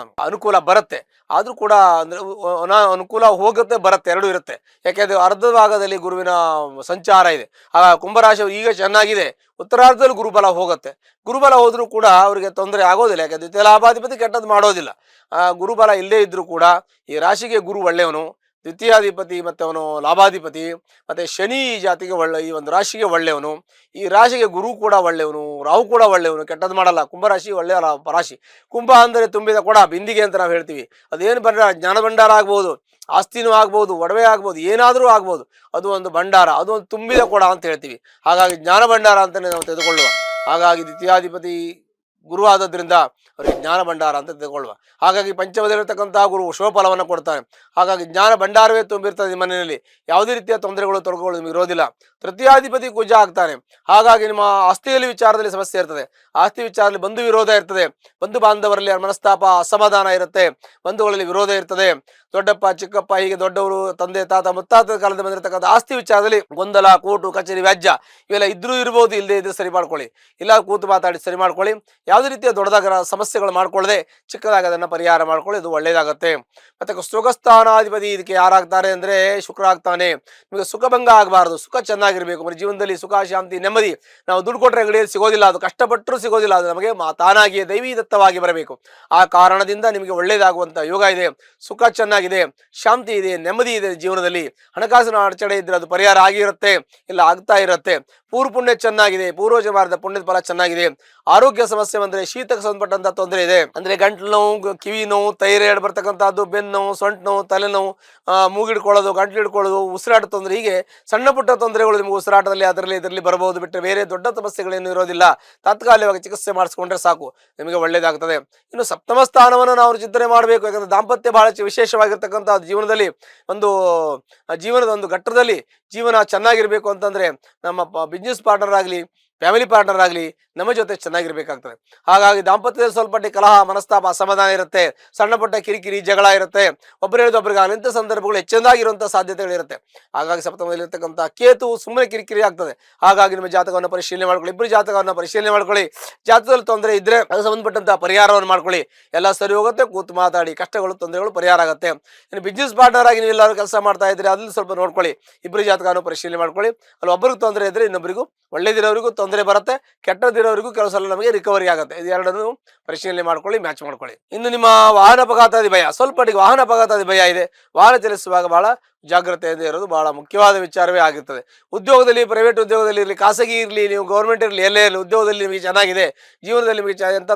ಅನುಕೂಲ ಬರುತ್ತೆ. ಆದರೂ ಕೂಡ ಅಂದರೆ ಅನುಕೂಲ ಹೋಗುತ್ತೆ, ಬರುತ್ತೆ, ಎರಡೂ ಇರುತ್ತೆ. ಯಾಕೆಂದರೆ ಅರ್ಧ ಭಾಗದಲ್ಲಿ ಗುರುವಿನ ಸಂಚಾರ ಇದೆ. ಕುಂಭರಾಶಿಯವರು ಈಗ ಚೆನ್ನಾಗಿದೆ, ಉತ್ತರಾರ್ಧದಲ್ಲಿ ಗುರುಬಲ ಹೋಗುತ್ತೆ. ಗುರುಬಲ ಹೋದರೂ ಕೂಡ ಅವರಿಗೆ ತೊಂದರೆ ಆಗೋದಿಲ್ಲ. ಯಾಕೆ ದ್ವಿತೀಯ ಲಾಭಾಧಿಪತಿ ಕೆಟ್ಟದ್ದು ಮಾಡೋದಿಲ್ಲ. ಗುರುಬಲ ಇಲ್ಲದೇ ಇದ್ದರೂ ಕೂಡ ಈ ರಾಶಿಗೆ ಗುರು ಒಳ್ಳೆಯವನು, ದ್ವಿತೀಯಾಧಿಪತಿ ಮತ್ತು ಅವನು ಲಾಭಾಧಿಪತಿ, ಮತ್ತು ಶನಿ ಈ ಜಾತಿಗೆ ಈ ಒಂದು ರಾಶಿಗೆ ಒಳ್ಳೆಯವನು. ಈ ರಾಶಿಗೆ ಗುರು ಕೂಡ ಒಳ್ಳೆಯವನು, ರಾಹು ಕೂಡ ಒಳ್ಳೆಯವನು, ಕೆಟ್ಟದ್ದು ಮಾಡಲ್ಲ. ಕುಂಭರಾಶಿ ಒಳ್ಳೆಯ ರಾಶಿ. ಕುಂಭ ಅಂದರೆ ತುಂಬಿದ ಕೊಡ, ಬಿಂದಿಗೆ ಅಂತ ನಾವು ಹೇಳ್ತೀವಿ. ಅದೇನು ಜ್ಞಾನ ಭಂಡಾರ ಆಗ್ಬೋದು, ಆಸ್ತಿನೂ ಆಗ್ಬೋದು, ಒಡವೆ ಆಗ್ಬೋದು, ಏನಾದರೂ ಆಗ್ಬೋದು. ಅದು ಒಂದು ಭಂಡಾರ, ಅದು ಒಂದು ತುಂಬಿದ ಕೊಡ ಅಂತ ಹೇಳ್ತೀವಿ. ಹಾಗಾಗಿ ಜ್ಞಾನ ಭಂಡಾರ ಅಂತಲೇ ನಾವು ತೆಗೆದುಕೊಳ್ಳುವ. ಹಾಗಾಗಿ ದ್ವಿತೀಯಾಧಿಪತಿ ಗುರು ಆದದ್ರಿಂದ ಅವರಿಗೆ ಜ್ಞಾನ ಭಂಡಾರ ಅಂತ ತೆಗೆದುಕೊಳ್ಳುವ. ಹಾಗಾಗಿ ಪಂಚಮದಲ್ಲಿರತಕ್ಕಂತಹ ಗುರು ಶುಭಫಲವನ್ನು ಕೊಡ್ತಾನೆ. ಹಾಗಾಗಿ ಜ್ಞಾನ ಭಂಡಾರವೇ ತುಂಬಿರ್ತದೆ ನಿಮ್ಮ ಮನೆಯಲ್ಲಿ. ಯಾವುದೇ ರೀತಿಯ ತೊಂದರೆಗಳು ತೊಡಕುಗಳು ನಿಮಗೆ ಇರೋದಿಲ್ಲ. ತೃತೀಯಾಧಿಪತಿ ಕುಜ ಆಗ್ತಾನೆ. ಹಾಗಾಗಿ ನಿಮ್ಮ ಆಸ್ತಿಯಲ್ಲಿ ವಿಚಾರದಲ್ಲಿ ಸಮಸ್ಯೆ ಇರ್ತದೆ. ಆಸ್ತಿ ವಿಚಾರದಲ್ಲಿ ಬಂಧು ವಿರೋಧ ಇರ್ತದೆ. ಬಂಧು ಬಾಂಧವರಲ್ಲಿ ಮನಸ್ತಾಪ, ಅಸಮಾಧಾನ ಇರುತ್ತೆ. ಬಂಧುಗಳಲ್ಲಿ ವಿರೋಧ ಇರ್ತದೆ. ದೊಡ್ಡಪ್ಪ ಚಿಕ್ಕಪ್ಪ ಹೀಗೆ ದೊಡ್ಡವರು, ತಂದೆ ತಾತ ಮುತ್ತಾತದ ಕಾಲದಲ್ಲಿ ಬಂದಿರತಕ್ಕಂಥ ಆಸ್ತಿ ವಿಚಾರದಲ್ಲಿ ಗೊಂದಲ, ಕೋರ್ಟು ಕಚೇರಿ, ವ್ಯಾಜ್ಯ ಇವೆಲ್ಲ ಇದ್ರೂ ಇರ್ಬೋದು, ಇಲ್ಲದೆ ಇದ್ರೆ ಸರಿ ಮಾಡ್ಕೊಳ್ಳಿ. ಇಲ್ಲ ಕೂತು ಮಾತಾಡಿ ಸರಿ ಮಾಡ್ಕೊಳ್ಳಿ. ಯಾವುದೇ ರೀತಿಯ ದೊಡ್ಡದಾದ ಸಮಸ್ಯೆಗಳು ಮಾಡ್ಕೊಳ್ಳದೆ ಚಿಕ್ಕದಾಗಿ ಅದನ್ನು ಪರಿಹಾರ ಮಾಡ್ಕೊಳ್ಳಿ, ಇದು ಒಳ್ಳೇದಾಗತ್ತೆ. ಮತ್ತೆ ಸುಖಸ್ಥಾನಾಧಿಪತಿ ಇದಕ್ಕೆ ಯಾರಾಗ್ತಾರೆ ಅಂದ್ರೆ ಶುಕ್ರ ಆಗ್ತಾನೆ. ನಿಮಗೆ ಸುಖಭಂಗ ಆಗಬಾರ್ದು, ಸುಖ ಚೆನ್ನಾಗಿರ್ಬೇಕು. మరి ಜೀವನದಲ್ಲಿ ಸುಖ, ಶಾಂತಿ, ನೆಮ್ಮದಿ ನಾವು ದುಡ್ಡು ಕೊಟ್ಟರೆ ಅಂಗಡಿಯಲ್ಲಿ ಸಿಗೋದಿಲ್ಲ, ಅದು ಕಷ್ಟಪಟ್ಟರೂ ಸಿಗೋದಿಲ್ಲ. ಅದು ನಮಗೆ ತಾನಾಗಿಯೇ ದೈವೀ ದತ್ತವಾಗಿ ಬರಬೇಕು. ಆ ಕಾರಣದಿಂದ ನಿಮಗೆ ಒಳ್ಳೇದಾಗುವಂತ ಯೋಗ ಇದೆ, ಸುಖ ಚೆನ್ನಾಗಿದೆ, ಶಾಂತಿ ಇದೆ, ನೆಮ್ಮದಿ ಇದೆ. ಜೀವನದಲ್ಲಿ ಹಣಕಾಸಿನ ಅಡಚಣೆ ಇದ್ರೆ ಅದು ಪರಿಹಾರ ಆಗಿರುತ್ತೆ, ಇಲ್ಲ ಆಗ್ತಾ ಇರುತ್ತೆ. ಪೂರ್ವ ಪುಣ್ಯ ಚೆನ್ನಾಗಿದೆ, ಪೂರ್ವಜ ಮಾಡಿದ ಪುಣ್ಯದ ಫಲ ಚೆನ್ನಾಗಿದೆ. ಆರೋಗ್ಯ ಸಮಸ್ಯೆ ಬಂದ್ರೆ ಶೀತಕ್ಕೆ ಸಂಬಂಧಪಟ್ಟಂತ ತೊಂದರೆ ಇದೆ ಅಂದ್ರೆ ಗಂಟ್ಲು ನೋವು, ಕಿವಿ ನೋವು, ಥೈರಾಯ್ಡ್ ಬರ್ತಕ್ಕಂಥದ್ದು, ಬೆನ್ನು ನೋವು, ಸೊಂಟ ನೋವು, ತಲೆನೋವು, ಮೂಗಿಡ್ಕೊಳ್ಳೋದು, ಗಂಟ್ಲು ಹಿಡ್ಕೊಳ್ಳೋದು, ಉಸಿರಾಟ ತೊಂದರೆ, ಹೀಗೆ ಸಣ್ಣ ಪುಟ್ಟ ತೊಂದರೆಗಳು ನಿಮಗೆ ಉಸಿರಾಟದಲ್ಲಿ ಅದರಲ್ಲಿ ಇದರಲ್ಲಿ ಬರಬಹುದು. ಬಿಟ್ಟರೆ ಬೇರೆ ದೊಡ್ಡ ಸಮಸ್ಯೆಗಳೇನು ಇರೋದಿಲ್ಲ. ತಾತ್ಕಾಲಿಕವಾಗಿ ಚಿಕಿತ್ಸೆ ಮಾಡಿಸ್ಕೊಂಡ್ರೆ ಸಾಕು, ನಿಮಗೆ ಒಳ್ಳೇದಾಗ್ತದೆ. ಇನ್ನು ಸಪ್ತಮ ಸ್ಥಾನವನ್ನು ನಾವು ಚಿಂತನೆ ಮಾಡಬೇಕು. ಯಾಕಂದ್ರೆ ದಾಂಪತ್ಯ ಬಹಳ ವಿಶೇಷವಾಗಿರ್ತಕ್ಕಂಥ ಜೀವನದಲ್ಲಿ ಒಂದು ಜೀವನದ ಒಂದು ಘಟ್ಟದಲ್ಲಿ ಜೀವನ ಚೆನ್ನಾಗಿರ್ಬೇಕು ಅಂತಂದ್ರೆ ನಮ್ಮ ಬಿಸ್ನೆಸ್ ಪಾರ್ಟ್ನರ್ ಆಗಲಿ, ಫ್ಯಾಮಿಲಿ ಪಾರ್ಟ್ನರ್ ಆಗಲಿ ನಮ್ಮ ಜೊತೆ ಚೆನ್ನಾಗಿರ್ಬೇಕಾಗ್ತದೆ. ಹಾಗಾಗಿ ದಾಂಪತ್ಯದಲ್ಲಿ ಸ್ವಲ್ಪ ಕಲಹ, ಮನಸ್ತಾಪ, ಅಸಮಾಧಾನ ಇರುತ್ತೆ. ಸಣ್ಣ ಪುಟ್ಟ ಕಿರಿಕಿರಿ, ಜಗಳ ಇರುತ್ತೆ. ಒಬ್ಬರು ಹೇಳಿದ ಒಬ್ಬರಿಗಾಗಲಿ ಇಂಥ ಸಂದರ್ಭಗಳು ಹೆಚ್ಚಿನದಾಗಿರುವಂಥ ಸಾಧ್ಯತೆಗಳಿರುತ್ತೆ. ಹಾಗಾಗಿ ಸಪ್ತಮದಲ್ಲಿರ್ತಕ್ಕಂಥ ಕೇತು ಸುಮ್ಮನೆ ಕಿರಿಕಿರಿ ಆಗ್ತದೆ. ಹಾಗಾಗಿ ನಿಮ್ಮ ಜಾತಕವನ್ನು ಪರಿಶೀಲನೆ ಮಾಡ್ಕೊಳ್ಳಿ. ಇಬ್ಬರು ಜಾತಕವನ್ನು ಪರಿಶೀಲನೆ ಮಾಡ್ಕೊಳ್ಳಿ. ಜಾತಕದಲ್ಲಿ ತೊಂದರೆ ಇದ್ರೆ ಅದು ಸಂಬಂಧಪಟ್ಟಂತ ಪರಿಹಾರವನ್ನು ಮಾಡ್ಕೊಳ್ಳಿ. ಎಲ್ಲ ಸರಿ ಹೋಗುತ್ತೆ. ಕೂತು ಮಾತಾಡಿ, ಕಷ್ಟಗಳು ತೊಂದರೆಗಳು ಪರಿಹಾರ ಆಗುತ್ತೆ. ಇನ್ನು ಬಿಸ್ನೆಸ್ ಪಾರ್ಟ್ನರ್ ಆಗಿ ನೀವು ಎಲ್ಲರೂ ಕೆಲಸ ಮಾಡ್ತಾ ಇದ್ರೆ ಅದ್ರಲ್ಲಿ ಸ್ವಲ್ಪ ನೋಡ್ಕೊಳ್ಳಿ. ಇಬ್ಬರು ಜಾತಕವನ್ನು ಪರಿಶೀಲನೆ ಮಾಡ್ಕೊಳ್ಳಿ. ಅಲ್ಲಿ ಒಬ್ಬರಿಗೆ ತೊಂದರೆ ಇದ್ರೆ ಇನ್ನೊಬ್ಬರಿಗೂ, ಒಳ್ಳೇದಿರೋರಿಗೂ ತೊಂದರೆ ಬರುತ್ತೆ, ಕೆಟ್ಟದಿರೋರಿಗೂ ಕೆಲವು ಸಲ ನಮಗೆ ರಿಕವರಿ ಆಗುತ್ತೆ. ಇದು ಎರಡನ್ನು ಪರಿಶೀಲನೆ ಮಾಡ್ಕೊಳ್ಳಿ, ಮ್ಯಾಚ್ ಮಾಡ್ಕೊಳ್ಳಿ. ಇನ್ನು ನಿಮ್ಮ ವಾಹನ ಅಪಘಾತಾದಿ ಭಯ, ಸ್ವಲ್ಪ ವಾಹನ ಅಪಘಾತಾದಿ ಭಯ ಇದೆ. ವಾಹನ ಚಲಿಸುವಾಗ ಬಹಳ ಜಾಗ್ರತೆಯಿಂದ ಇರೋದು ಬಹಳ ಮುಖ್ಯವಾದ ವಿಚಾರವೇ ಆಗಿರ್ತದೆ. ಉದ್ಯೋಗದಲ್ಲಿ, ಪ್ರೈವೇಟ್ ಉದ್ಯೋಗದಲ್ಲಿ ಇರಲಿ, ಖಾಸಗಿ ಇರಲಿ, ನೀವು ಗೌರ್ಮೆಂಟ್ ಇರಲಿ, ಎಲ್ಲೇ ಇರಲಿ, ಉದ್ಯೋಗದಲ್ಲಿ ನಿಮಗೆ ಚೆನ್ನಾಗಿದೆ. ಜೀವನದಲ್ಲಿ ನಿಮಗೆ ಎಂಥ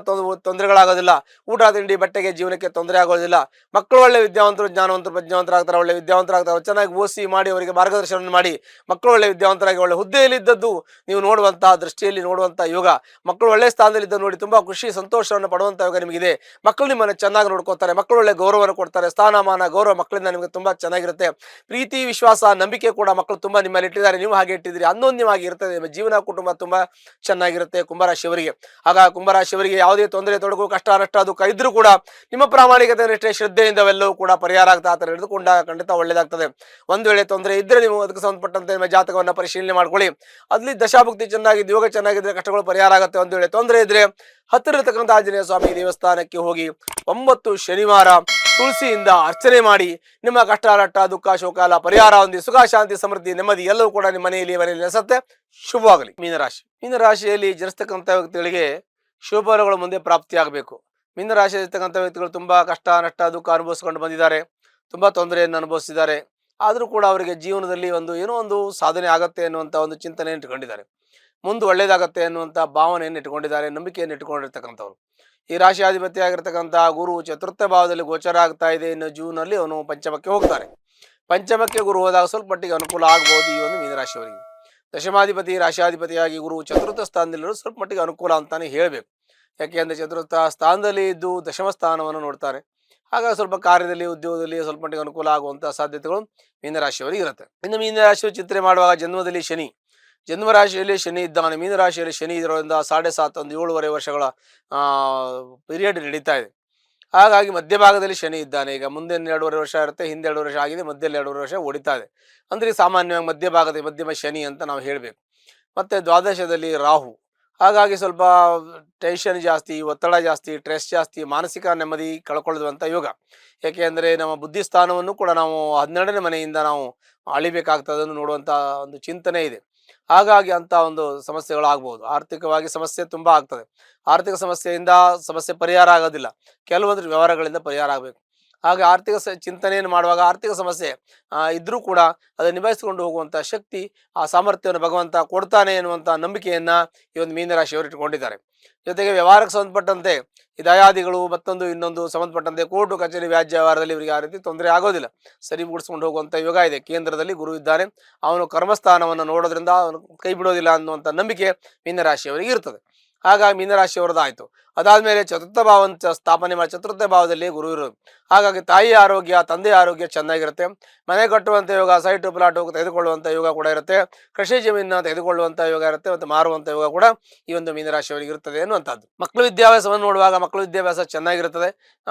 ತೊಂದರೆಗಳಾಗೋದಿಲ್ಲ. ಊಟ ತಿಂಡಿ ಬಟ್ಟೆಗೆ ಜೀವನಕ್ಕೆ ತೊಂದರೆ ಆಗೋದಿಲ್ಲ. ಮಕ್ಕಳು ಒಳ್ಳೆ ವಿದ್ಯಾವಂತರು, ಜ್ಞಾನವಂತರು, ಪ್ರಜ್ಞಾವಂತರಾಗ್ತಾರೆ, ಒಳ್ಳೆ ವಿದ್ಯಾವಂತರಾಗ್ತಾರೆ. ಚೆನ್ನಾಗಿ ಓದಿಸಿ ಮಾಡಿ ಅವರಿಗೆ ಮಾರ್ಗದರ್ಶನ ಮಾಡಿ ಮಕ್ಕಳು ಒಳ್ಳೆ ವಿದ್ಯಾವಂತರಾಗಿ ಒಳ್ಳೆ ಹುದ್ದೆಯಲ್ಲಿ ಇದ್ದದ್ದು ನೀವು ನೋಡುವಂತಹ ದೃಷ್ಟಿಯಲ್ಲಿ ನೋಡುವಂತಹ ಯೋಗ. ಮಕ್ಕಳು ಒಳ್ಳೆ ಸ್ಥಾನದಲ್ಲಿ ಇದ್ದ ನೋಡಿ ತುಂಬಾ ಖುಷಿ, ಸಂತೋಷವನ್ನು ಪಡುವಂತ ಯೋಗ ನಿಮಗಿದೆ. ಮಕ್ಕಳು ನಿಮ್ಮನ್ನು ಚೆನ್ನಾಗಿ ನೋಡ್ಕೋತಾರೆ, ಮಕ್ಕಳು ಒಳ್ಳೆ ಗೌರವವನ್ನು ಕೊಡ್ತಾರೆ. ಸ್ಥಾನಮಾನ, ಗೌರವ ಮಕ್ಕಳಿಂದ ನಿಮಗೆ ತುಂಬಾ ಚೆನ್ನಾಗಿರುತ್ತೆ. ಪ್ರೀತಿ, ವಿಶ್ವಾಸ, ನಂಬಿಕೆ ಕೂಡ ಮಕ್ಕಳು ತುಂಬಾ ನಿಮ್ಮಲ್ಲಿ ಇಟ್ಟಿದ್ದಾರೆ, ನೀವು ಹಾಗೆ ಇಟ್ಟಿದ್ದೀರಿ. ಅನ್ಯೋನ್ಯವಾಗಿ ಇರ್ತದೆ. ನಿಮ್ಮ ಜೀವನ, ಕುಟುಂಬ ತುಂಬಾ ಚೆನ್ನಾಗಿರುತ್ತೆ ಕುಂಭರಾಶಿಯವರಿಗೆ. ಆಗ ಕುಂಭರಾಶಿಯವರಿಗೆ ಯಾವುದೇ ತೊಂದರೆ, ತೊಡಕು, ಕಷ್ಟ, ನಷ್ಟ, ದುಃಖ ಇದ್ರೂ ಕೂಡ ನಿಮ್ಮ ಪ್ರಾಮಾಣಿಕತೆ, ನಿಷ್ಠೆ, ಶ್ರದ್ಧೆಯಿಂದ ಅವೆಲ್ಲವೂ ಕೂಡ ಪರಿಹಾರ ಆಗ್ತಾ ಆ ಥರ ಹಿಡಿದುಕೊಂಡಾಗ ಖಂಡಿತ ಒಳ್ಳೇದಾಗ್ತದೆ. ಒಂದು ವೇಳೆ ತೊಂದರೆ ಇದ್ರೆ ನೀವು ಅದಕ್ಕೆ ಸಂಬಂಧಪಟ್ಟಂತೆ ನಿಮ್ಮ ಜಾತಕವನ್ನು ಪರಿಶೀಲನೆ ಮಾಡ್ಕೊಳ್ಳಿ. ಅಲ್ಲಿ ದಶಾಭುಕ್ತಿ ಚೆನ್ನಾಗಿದ್ದು, ಯೋಗ ಚೆನ್ನಾಗಿದ್ರೆ ಕಷ್ಟಗಳು ಪರಿಹಾರ ಆಗುತ್ತೆ. ಒಂದು ವೇಳೆ ತೊಂದರೆ ಇದ್ರೆ ಹತ್ತಿರ ಇರತಕ್ಕಂಥ ಆಂಜನೇಯ ಸ್ವಾಮಿ ದೇವಸ್ಥಾನಕ್ಕೆ ಹೋಗಿ 9 ಶನಿವಾರ ತುಳಸಿಯಿಂದ ಅರ್ಚನೆ ಮಾಡಿ ನಿಮ್ಮ ಕಷ್ಟ, ನಷ್ಟ, ದುಃಖ, ಶೋಕ ಎಲ್ಲ ಪರಿಹಾರ ಹೊಂದಿ ಸುಖ, ಶಾಂತಿ, ಸಮೃದ್ಧಿ, ನೆಮ್ಮದಿ ಎಲ್ಲವೂ ಕೂಡ ನಿಮ್ಮ ಮನೆಯಲ್ಲಿ ನೆಲೆಸುತ್ತೆ. ಶುಭವಾಗಲಿ. ಮೀನರಾಶಿ. ಮೀನರಾಶಿಯಲ್ಲಿ ಜನಿಸ್ತಕ್ಕಂಥ ವ್ಯಕ್ತಿಗಳಿಗೆ ಶುಭಫಲಗಳು ಮುಂದೆ ಪ್ರಾಪ್ತಿಯಾಗಬೇಕು. ಮೀನರಾಶಿಯಲ್ಲಿರ್ತಕ್ಕಂಥ ವ್ಯಕ್ತಿಗಳು ತುಂಬಾ ಕಷ್ಟ, ನಷ್ಟ, ದುಃಖ ಅನುಭವಿಸ್ಕೊಂಡು ಬಂದಿದ್ದಾರೆ. ತುಂಬಾ ತೊಂದರೆಯನ್ನು ಅನುಭವಿಸಿದ್ದಾರೆ. ಆದರೂ ಕೂಡ ಅವರಿಗೆ ಜೀವನದಲ್ಲಿ ಏನೋ ಒಂದು ಸಾಧನೆ ಆಗತ್ತೆ ಅನ್ನುವಂಥ ಒಂದು ಚಿಂತನೆಯನ್ನು ಇಟ್ಕೊಂಡಿದ್ದಾರೆ. ಮುಂದೆ ಒಳ್ಳೇದಾಗತ್ತೆ ಅನ್ನುವಂಥ ಭಾವನೆಯನ್ನು ಇಟ್ಕೊಂಡಿದ್ದಾರೆ, ನಂಬಿಕೆಯನ್ನು ಇಟ್ಕೊಂಡಿರ್ತಕ್ಕಂಥವ್ರು. ಈ ರಾಶಿಯಾಧಿಪತಿ ಆಗಿರ್ತಕ್ಕಂಥ ಗುರು ಚತುರ್ಥ ಭಾವದಲ್ಲಿ ಗೋಚರ ಆಗ್ತಾ ಇದೆ. ಇನ್ನು ಜೂನಲ್ಲಿ ಅವನು ಪಂಚಮಕ್ಕೆ ಹೋಗ್ತಾರೆ. ಪಂಚಮಕ್ಕೆ ಗುರು ಹೋದಾಗ ಸ್ವಲ್ಪ ಮಟ್ಟಿಗೆ ಅನುಕೂಲ ಆಗ್ಬೋದು ಈ ಒಂದು ಮೀನರಾಶಿಯವರಿಗೆ. ದಶಮಾಧಿಪತಿ, ರಾಶಿಯಾಧಿಪತಿಯಾಗಿ ಗುರು ಚತುರ್ಥ ಸ್ಥಾನದಲ್ಲಿರೋದು ಸ್ವಲ್ಪ ಮಟ್ಟಿಗೆ ಅನುಕೂಲ ಅಂತಾನೆ ಹೇಳಬೇಕು. ಯಾಕೆ ಅಂದರೆ ಚತುರ್ಥ ಸ್ಥಾನದಲ್ಲಿ ಇದ್ದು ದಶಮ ಸ್ಥಾನವನ್ನು ನೋಡ್ತಾರೆ. ಹಾಗಾಗಿ ಸ್ವಲ್ಪ ಕಾರ್ಯದಲ್ಲಿ, ಉದ್ಯೋಗದಲ್ಲಿ ಸ್ವಲ್ಪ ಮಟ್ಟಿಗೆ ಅನುಕೂಲ ಆಗುವಂತಹ ಸಾಧ್ಯತೆಗಳು ಮೀನರಾಶಿಯವರಿಗೆ ಇರುತ್ತೆ. ಇನ್ನು ಮೀನರಾಶಿಯು ಚಿಂತನೆ ಮಾಡುವಾಗ ಜನ್ಮದಲ್ಲಿ ಶನಿ, ಜನ್ಮರಾಶಿಯಲ್ಲಿ ಶನಿ ಇದ್ದಾನೆ. ಮೀನರಾಶಿಯಲ್ಲಿ ಶನಿ ಇರೋದ್ರಿಂದ 7.5 ಒಂದು 7.5 ವರ್ಷಗಳ ಪೀರಿಯಡ್ ನಡೀತಾ ಇದೆ. ಹಾಗಾಗಿ ಮಧ್ಯಭಾಗದಲ್ಲಿ ಶನಿ ಇದ್ದಾನೆ. ಈಗ ಮುಂದೆ 2.5 ವರ್ಷ ಇರುತ್ತೆ, ಹಿಂದೆ 2 ವರ್ಷ ಆಗಿದೆ, ಮಧ್ಯದಲ್ಲಿ 2.5 ವರ್ಷ ಓಡಿತಾ ಇದೆ. ಅಂದ್ರೆ ಸಾಮಾನ್ಯವಾಗಿ ಮಧ್ಯಭಾಗದ ಮಧ್ಯಮ ಶನಿ ಅಂತ ನಾವು ಹೇಳಬೇಕು. ಮತ್ತೆ ದ್ವಾದಶದಲ್ಲಿ ರಾಹು. ಹಾಗಾಗಿ ಸ್ವಲ್ಪ ಟೆನ್ಷನ್ ಜಾಸ್ತಿ, ಒತ್ತಡ ಜಾಸ್ತಿ, ಸ್ಟ್ರೆಸ್ ಜಾಸ್ತಿ, ಮಾನಸಿಕ ನೆಮ್ಮದಿ ಕಳ್ಕೊಳ್ಳುವಂಥ ಯೋಗ. ಯಾಕೆ ಅಂದರೆ ನಮ್ಮ ಬುದ್ಧಿ ಸ್ಥಾನವನ್ನು ಕೂಡ ನಾವು 12ನೇ ಮನೆಯಿಂದ ನಾವು ಅಳಿಬೇಕಾಗ್ತದನ್ನು ನೋಡುವಂಥ ಒಂದು ಚಿಂತನೆ ಇದೆ. ಹಾಗಾಗಿ ಅಂತ ಒಂದು ಸಮಸ್ಯೆಗಳು ಆಗ್ಬೋದು. ಆರ್ಥಿಕವಾಗಿ ಸಮಸ್ಯೆ ತುಂಬ ಆಗ್ತದೆ. ಆರ್ಥಿಕ ಸಮಸ್ಯೆಯಿಂದ ಸಮಸ್ಯೆ ಪರಿಹಾರ ಆಗೋದಿಲ್ಲ, ಕೆಲವೊಂದು ವ್ಯವಹಾರಗಳಿಂದ ಪರಿಹಾರ ಆಗಬೇಕು. ಹಾಗೆ ಆರ್ಥಿಕ ಚಿಂತನೆಯನ್ನು ಮಾಡುವಾಗ ಆರ್ಥಿಕ ಸಮಸ್ಯೆ ಇದ್ರೂ ಕೂಡ ಅದನ್ನು ನಿಭಾಯಿಸಿಕೊಂಡು ಹೋಗುವಂಥ ಶಕ್ತಿ, ಆ ಸಾಮರ್ಥ್ಯವನ್ನು ಭಗವಂತ ಕೊಡ್ತಾನೆ ಎನ್ನುವಂಥ ನಂಬಿಕೆಯನ್ನು ಈ ಒಂದು ಮೀನರಾಶಿಯವರು ಇಟ್ಟುಕೊಂಡಿದ್ದಾರೆ. ಜೊತೆಗೆ ವ್ಯವಹಾರಕ್ಕೆ ಸಂಬಂಧಪಟ್ಟಂತೆ ಈ ದಯಾದಿಗಳು ಮತ್ತೊಂದು ಇನ್ನೊಂದು ಸಂಬಂಧಪಟ್ಟಂತೆ ಕೋರ್ಟು ಕಚೇರಿ ವ್ಯಾಜ್ಯ ವ್ಯವಹಾರದಲ್ಲಿ ಇವರಿಗೆ ಯಾವ ರೀತಿ ತೊಂದರೆ ಆಗೋದಿಲ್ಲ, ಸರಿಪಡಿಸ್ಕೊಂಡು ಹೋಗುವಂಥ ಯೋಗ ಇದೆ. ಕೇಂದ್ರದಲ್ಲಿ ಗುರು ಇದ್ದಾನೆ, ಅವನು ಕರ್ಮಸ್ಥಾನವನ್ನು ನೋಡೋದ್ರಿಂದ ಅವನು ಕೈ ಬಿಡೋದಿಲ್ಲ ಅನ್ನುವಂಥ ನಂಬಿಕೆ ಮೀನರಾಶಿಯವರಿಗೆ ಇರ್ತದೆ. ಹಾಗಾಗಿ ಮೀನರಾಶಿಯವರದಾಯಿತು. ಅದಾದಮೇಲೆ ಚತುರ್ಥ ಭಾವ ಸ್ಥಾಪನೆ ಮಾಡಿ ಚತುರ್ಥ ಭಾವದಲ್ಲಿ ಗುರು ಇರೋದು. ಹಾಗಾಗಿ ತಾಯಿಯ ಆರೋಗ್ಯ, ತಂದೆಯ ಆರೋಗ್ಯ ಚೆನ್ನಾಗಿರುತ್ತೆ. ಮನೆ ಕಟ್ಟುವಂಥ ಯೋಗ, ಸೈಟು ಪ್ಲಾಟು ತೆಗೆದುಕೊಳ್ಳುವಂಥ ಯೋಗ ಕೂಡ ಇರುತ್ತೆ. ಕೃಷಿ ಜಮೀನನ್ನ ತೆಗೆದುಕೊಳ್ಳುವಂಥ ಯೋಗ ಇರುತ್ತೆ ಮತ್ತು ಮಾರುವಂಥ ಯೋಗ ಕೂಡ ಈ ಒಂದು ಮೀನರಾಶಿಯವರಿಗೆ ಇರ್ತದೆ ಅನ್ನುವಂಥದ್ದು. ಮಕ್ಕಳ ವಿದ್ಯಾಭ್ಯಾಸವನ್ನು ನೋಡುವಾಗ ಮಕ್ಕಳ ವಿದ್ಯಾಭ್ಯಾಸ ಚೆನ್ನಾಗಿರುತ್ತದೆ.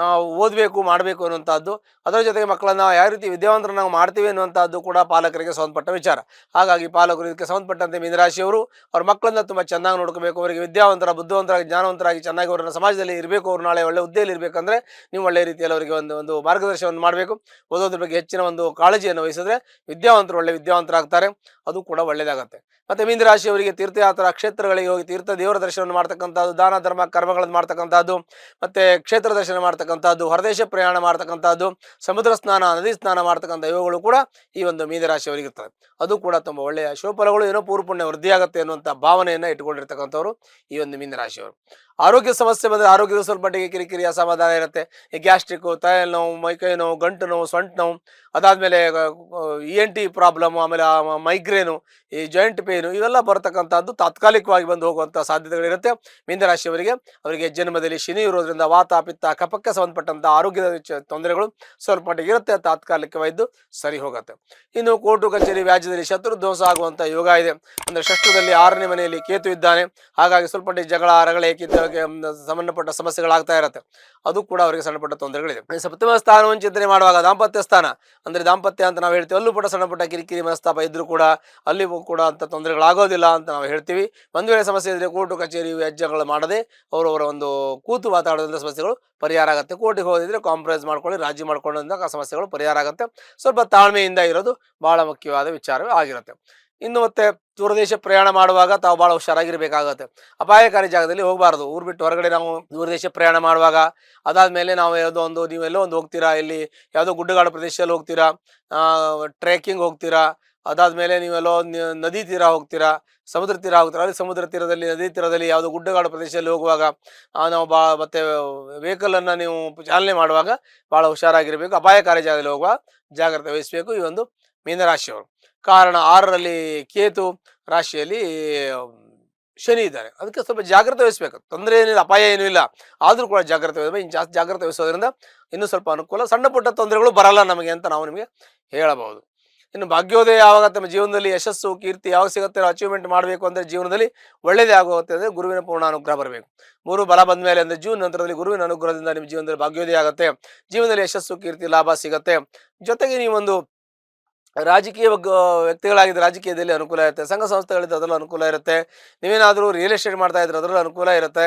ಓದಬೇಕು, ಮಾಡಬೇಕು ಅನ್ನುವಂಥದ್ದು. ಅದರ ಜೊತೆಗೆ ಮಕ್ಕಳನ್ನು ಯಾವ ರೀತಿ ವಿದ್ಯಾವಂತರನ್ನು ನಾವು ಮಾಡ್ತೀವಿ ಅನ್ನುವಂಥದ್ದು ಕೂಡ ಪಾಲಕರಿಗೆ ಸಂಬಂಧಪಟ್ಟ ವಿಚಾರ. ಹಾಗಾಗಿ ಪಾಲಕರು ಇದಕ್ಕೆ ಸಂಬಂಧಪಟ್ಟಂತೆ ಮೀನರಾಶಿಯವರು ಅವ್ರ ಮಕ್ಕಳನ್ನ ತುಂಬ ಚೆನ್ನಾಗಿ ನೋಡ್ಕೋಬೇಕು. ಅವರಿಗೆ ವಿದ್ಯಾವಂತರ, ಬುದ್ಧಿವಂತರಾಗಿ, ಜ್ಞಾನವಂತರಾಗಿ ಚೆನ್ನಾಗಿ ಅವರನ್ನು ಸಮಾಜದಲ್ಲಿ ಇರಬೇಕು. ಅವರು ನಾಳೆ ಒಳ್ಳೆ ಹುದ್ದೆಯಲ್ಲಿ ಇರಬೇಕಂದ್ರೆ ನೀವು ಒಳ್ಳೆ ರೀತಿಯಲ್ಲಿ ಅವರಿಗೆ ಒಂದು ಮಾರ್ಗದರ್ಶನವನ್ನು ಮಾಡಬೇಕು. ಓದೋದ್ರ ಬಗ್ಗೆ ಹೆಚ್ಚಿನ ಒಂದು ಕಾಳಜಿಯನ್ನು ವಹಿಸಿದ್ರೆ ವಿದ್ಯಾವಂತರು ಒಳ್ಳೆ ವಿದ್ಯಾವಂತರಾಗ್ತಾರೆ. ಅದು ಕೂಡ ಒಳ್ಳೆಯದಾಗುತ್ತೆ. ಮತ್ತು ಮೀನರಾಶಿಯವರಿಗೆ ತೀರ್ಥಯಾತ್ರಾ ಕ್ಷೇತ್ರಗಳಿಗೆ ಹೋಗಿ ತೀರ್ಥ ದೇವರ ದರ್ಶನವನ್ನು ಮಾಡ್ತಕ್ಕಂಥದ್ದು, ದಾನ ಧರ್ಮ ಕರ್ಮಗಳನ್ನು ಮಾಡ್ತಕ್ಕಂಥದ್ದು, ಮತ್ತು ಕ್ಷೇತ್ರ ದರ್ಶನ ಮಾಡ್ತಕ್ಕಂಥದ್ದು, ಹೊರದೇಶ ಪ್ರಯಾಣ ಮಾಡ್ತಕ್ಕಂಥದ್ದು, ಸಮುದ್ರ ಸ್ನಾನ, ನದಿ ಸ್ನಾನ ಮಾಡ್ತಕ್ಕಂಥ ಯೋಗಗಳು ಕೂಡ ಈ ಒಂದು ಮೀನರಾಶಿಯವರಿಗೆ ಇರ್ತದೆ. ಅದು ಕೂಡ ತುಂಬ ಒಳ್ಳೆಯ ಶುಭಫಲಗಳು, ಏನೋ ಪೂರ್ವಪುಣ್ಯ ವೃದ್ಧಿಯಾಗುತ್ತೆ ಅನ್ನುವಂಥ ಭಾವನೆಯನ್ನು ಇಟ್ಟುಕೊಂಡಿರ್ತಕ್ಕಂಥವ್ರು ಈ ಒಂದು ಮೀನರಾಶಿಯವರು. ಆರೋಗ್ಯ ಸಮಸ್ಯೆ ಬಂದರೆ ಆರೋಗ್ಯದ ಸ್ವಲ್ಪ ಮಟ್ಟಿಗೆ ಕಿರಿಕಿರಿ ಅಸಮಾಧಾನ ಇರುತ್ತೆ. ಈ ಗ್ಯಾಸ್ಟ್ರಿಕ್ಕು, ತಲೆನೋವು, ಮೈಕೈ ನೋವು, ಗಂಟು ನೋವು, ಸೊಂಟು ನೋವು, ಅದಾದಮೇಲೆ ENT ಪ್ರಾಬ್ಲಮ್ಮು, ಆಮೇಲೆ ಮೈಗ್ರೇನು, ಈ ಜಾಯಿಂಟ್ ಪೇನು, ಇವೆಲ್ಲ ಬರತಕ್ಕಂಥದ್ದು ತಾತ್ಕಾಲಿಕವಾಗಿ ಬಂದು ಹೋಗುವಂಥ ಸಾಧ್ಯತೆಗಳಿರುತ್ತೆ ಮೀನರಾಶಿಯವರಿಗೆ. ಅವರಿಗೆ ಜನ್ಮದಲ್ಲಿ ಶನಿ ಇರೋದ್ರಿಂದ ವಾತ, ಪಿತ್ತ, ಕಫಕ್ಕೆ ಸಂಬಂಧಪಟ್ಟಂಥ ಆರೋಗ್ಯದ ತೊಂದರೆಗಳು ಸ್ವಲ್ಪ ಮಟ್ಟಿಗೆ ಇರುತ್ತೆ, ತಾತ್ಕಾಲಿಕವಾಗಿದ್ದು ಸರಿ ಹೋಗುತ್ತೆ. ಇನ್ನು ಕೋರ್ಟು ಕಚೇರಿ ವ್ಯಾಜ್ಯದಲ್ಲಿ ಶತ್ರು ದೋಷ ಆಗುವಂಥ ಯೋಗ ಇದೆ. ಅಂದರೆ ಷಷ್ಠದಲ್ಲಿ 6ನೇ ಮನೆಯಲ್ಲಿ ಕೇತು ಇದ್ದಾನೆ. ಹಾಗಾಗಿ ಸ್ವಲ್ಪ ಮಟ್ಟಿಗೆ ಜಗಳ, ರಗಳೆ, ಸಂಬಂಧಪಟ್ಟ ಸಮಸ್ಯೆಗಳಾಗ್ತಾ ಇರುತ್ತೆ. ಅದು ಕೂಡ ಅವರಿಗೆ ಸಣ್ಣಪಟ್ಟ ತೊಂದರೆಗಳಿದೆ. ಸಪ್ತಮ ಸ್ಥಾನವನ್ನು ಚಿಂತನೆ ಮಾಡುವಾಗ ದಾಂಪತ್ಯ ಸ್ಥಾನ, ಅಂದರೆ ದಾಂಪತ್ಯ ಅಂತ ನಾವು ಹೇಳ್ತೀವಿ, ಅಲ್ಲೂ ಕೂಡ ಸಣ್ಣಪಟ್ಟ ಕಿರಿಕಿರಿ ಮನಸ್ತಾಪ ಇದ್ರೂ ಕೂಡ ಅಲ್ಲಿ ಕೂಡ ಅಂತ ತೊಂದರೆಗಳಾಗೋದಿಲ್ಲ ಅಂತ ನಾವು ಹೇಳ್ತೀವಿ. ಒಂದು ವೇಳೆ ಸಮಸ್ಯೆ ಇದ್ದರೆ ಕೋರ್ಟು ಕಚೇರಿ ವ್ಯಾಜ್ಯಗಳು ಮಾಡದೆ ಅವರವರ ಒಂದು ಕೂತು ಮಾತಾಡೋದ್ರಿಂದ ಸಮಸ್ಯೆಗಳು ಪರಿಹಾರ ಆಗುತ್ತೆ. ಕೋರ್ಟಿಗೆ ಹೋದಿದ್ರೆ ಕಾಂಪ್ರಮೈಸ್ ಮಾಡ್ಕೊಳ್ಳಿ, ರಾಜಿ ಮಾಡ್ಕೊಳ್ಳೋದ್ರಿಂದ ಸಮಸ್ಯೆಗಳು ಪರಿಹಾರ ಆಗುತ್ತೆ. ಸ್ವಲ್ಪ ತಾಳ್ಮೆಯಿಂದ ಇರೋದು ಬಹಳ ಮುಖ್ಯವಾದ ವಿಚಾರವೇ ಆಗಿರುತ್ತೆ. ಇನ್ನು ಮತ್ತೆ ದೂರದೇಶ ಪ್ರಯಾಣ ಮಾಡುವಾಗ ತಾವು ಭಾಳ ಹುಷಾರಾಗಿರ್ಬೇಕಾಗತ್ತೆ. ಅಪಾಯಕಾರಿ ಜಾಗದಲ್ಲಿ ಹೋಗಬಾರ್ದು. ಊರು ಬಿಟ್ಟು ಹೊರಗಡೆ ನಾವು ದೂರದೇಶ ಪ್ರಯಾಣ ಮಾಡುವಾಗ, ಅದಾದಮೇಲೆ ನಾವು ನೀವೆಲ್ಲೋ ಒಂದು ಹೋಗ್ತೀರಾ, ಇಲ್ಲಿ ಯಾವುದೋ ಗುಡ್ಡಗಾಡು ಪ್ರದೇಶದಲ್ಲಿ ಹೋಗ್ತೀರಾ, ಟ್ರೆಕ್ಕಿಂಗ್ ಹೋಗ್ತೀರಾ, ಅದಾದಮೇಲೆ ನೀವೆಲ್ಲೋ ನದಿ ತೀರ ಹೋಗ್ತೀರಾ, ಸಮುದ್ರ ತೀರ ಹೋಗ್ತೀರಾ, ಅಲ್ಲಿ ಸಮುದ್ರ ತೀರದಲ್ಲಿ, ನದಿ ತೀರದಲ್ಲಿ ಯಾವುದೋ ಗುಡ್ಡಗಾಡು ಪ್ರದೇಶದಲ್ಲಿ ಹೋಗುವಾಗ ನಾವು ಮತ್ತೆ ವೆಹಿಕಲನ್ನು ನೀವು ಚಾಲನೆ ಮಾಡುವಾಗ ಭಾಳ ಹುಷಾರಾಗಿರಬೇಕು. ಅಪಾಯಕಾರಿ ಜಾಗದಲ್ಲಿ ಹೋಗುವಾಗ ಜಾಗ್ರತೆ ವಹಿಸಬೇಕು ಈ ಒಂದು ಮೀನರಾಶಿಯವರು. ಕಾರಣ 6ರಲ್ಲಿ ಕೇತು, ರಾಶಿಯಲ್ಲಿ ಶನಿ ಇದ್ದಾರೆ. ಅದಕ್ಕೆ ಸ್ವಲ್ಪ ಜಾಗ್ರತೆ ವಹಿಸಬೇಕು. ತೊಂದರೆ ಏನಿಲ್ಲ, ಅಪಾಯ ಏನೂ ಇಲ್ಲ, ಆದರೂ ಕೂಡ ಜಾಗ್ರತೆ ವಹಿಸಬೇಕು. ಇನ್ನು ಜಾಸ್ತಿ ಜಾಗ್ರತೆ ವಹಿಸೋದ್ರಿಂದ ಇನ್ನೂ ಸ್ವಲ್ಪ ಅನುಕೂಲ, ಸಣ್ಣ ಪುಟ್ಟ ತೊಂದರೆಗಳು ಬರಲ್ಲ ನಮಗೆ ಅಂತ ನಾವು ನಿಮಗೆ ಹೇಳಬಹುದು. ಇನ್ನು ಭಾಗ್ಯೋದಯ ಯಾವಾಗ ತಮ್ಮ ಜೀವನದಲ್ಲಿ ಯಶಸ್ಸು, ಕೀರ್ತಿ ಯಾವಾಗ ಸಿಗುತ್ತೆ, ಅಚೀವ್ಮೆಂಟ್ ಮಾಡಬೇಕು ಅಂದರೆ ಜೀವನದಲ್ಲಿ ಒಳ್ಳೆಯದೇ ಆಗುತ್ತೆ ಅಂದರೆ ಗುರುವಿನ ಪೂರ್ಣ ಅನುಗ್ರಹ ಬರಬೇಕು. ಗುರು ಬಲ ಬಂದ ಮೇಲೆ ಅಂದರೆ ಜೂನ್ ನಂತರದಲ್ಲಿ ಗುರುವಿನ ಅನುಗ್ರಹದಿಂದ ನಿಮ್ಮ ಜೀವನದಲ್ಲಿ ಭಾಗ್ಯೋದಯ ಆಗುತ್ತೆ. ಜೀವನದಲ್ಲಿ ಯಶಸ್ಸು, ಕೀರ್ತಿ, ಲಾಭ ಸಿಗುತ್ತೆ. ಜೊತೆಗೆ ನೀವೊಂದು ರಾಜಕೀಯ ವ್ಯಕ್ತಿಗಳಾಗಿದ್ದರೆ ರಾಜಕೀಯದಲ್ಲಿ ಅನುಕೂಲ ಇರುತ್ತೆ. ಸಂಘ ಸಂಸ್ಥೆಗಳಿದ್ದು ಅದರಲ್ಲೂ ಅನುಕೂಲ ಇರುತ್ತೆ. ನೀವೇನಾದರೂ ರಿಯಲ್ ಎಸ್ಟೇಟ್ ಮಾಡ್ತಾ ಇದ್ರೆ ಅದರಲ್ಲೂ ಅನುಕೂಲ ಇರುತ್ತೆ.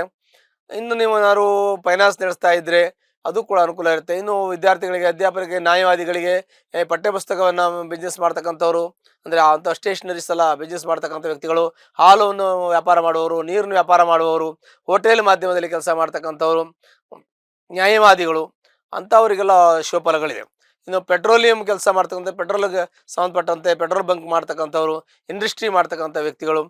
ಇನ್ನು ನೀವೇನಾದ್ರು ಫೈನಾನ್ಸ್ ನಡೆಸ್ತಾ ಇದ್ದರೆ ಅದು ಕೂಡ ಅನುಕೂಲ ಇರುತ್ತೆ. ಇನ್ನು ವಿದ್ಯಾರ್ಥಿಗಳಿಗೆ, ಅಧ್ಯಾಪಕರಿಗೆ, ನ್ಯಾಯವಾದಿಗಳಿಗೆ, ಪಠ್ಯಪುಸ್ತಕವನ್ನು ಬಿಸ್ನೆಸ್ ಮಾಡ್ತಕ್ಕಂಥವ್ರು, ಅಂದರೆ ಅಂಥ ಸ್ಟೇಷನರೀಸ್ ಎಲ್ಲ ಬಿಸ್ನೆಸ್ ಮಾಡ್ತಕ್ಕಂಥ ವ್ಯಕ್ತಿಗಳು, ಹಾಲನ್ನು ವ್ಯಾಪಾರ ಮಾಡುವವರು, ನೀರನ್ನು ವ್ಯಾಪಾರ ಮಾಡುವವರು, ಹೋಟೆಲ್ ಮಾಧ್ಯಮದಲ್ಲಿ ಕೆಲಸ ಮಾಡ್ತಕ್ಕಂಥವ್ರು, ನ್ಯಾಯವಾದಿಗಳು, ಅಂಥವರಿಗೆಲ್ಲ ಶುಭಫಲಗಳಿವೆ. ಇನ್ನು ಪೆಟ್ರೋಲಿಯಂ ಕೆಲಸ ಮಾಡ್ತಕ್ಕಂಥ, ಪೆಟ್ರೋಲ್ಗೆ ಸಂಬಂಧಪಟ್ಟಂತೆ ಪೆಟ್ರೋಲ್ ಬಂಕ್ ಮಾಡ್ತಕ್ಕಂಥವ್ರು, ಇಂಡಸ್ಟ್ರಿ ಮಾಡ್ತಕ್ಕಂಥ ವ್ಯಕ್ತಿಗಳು,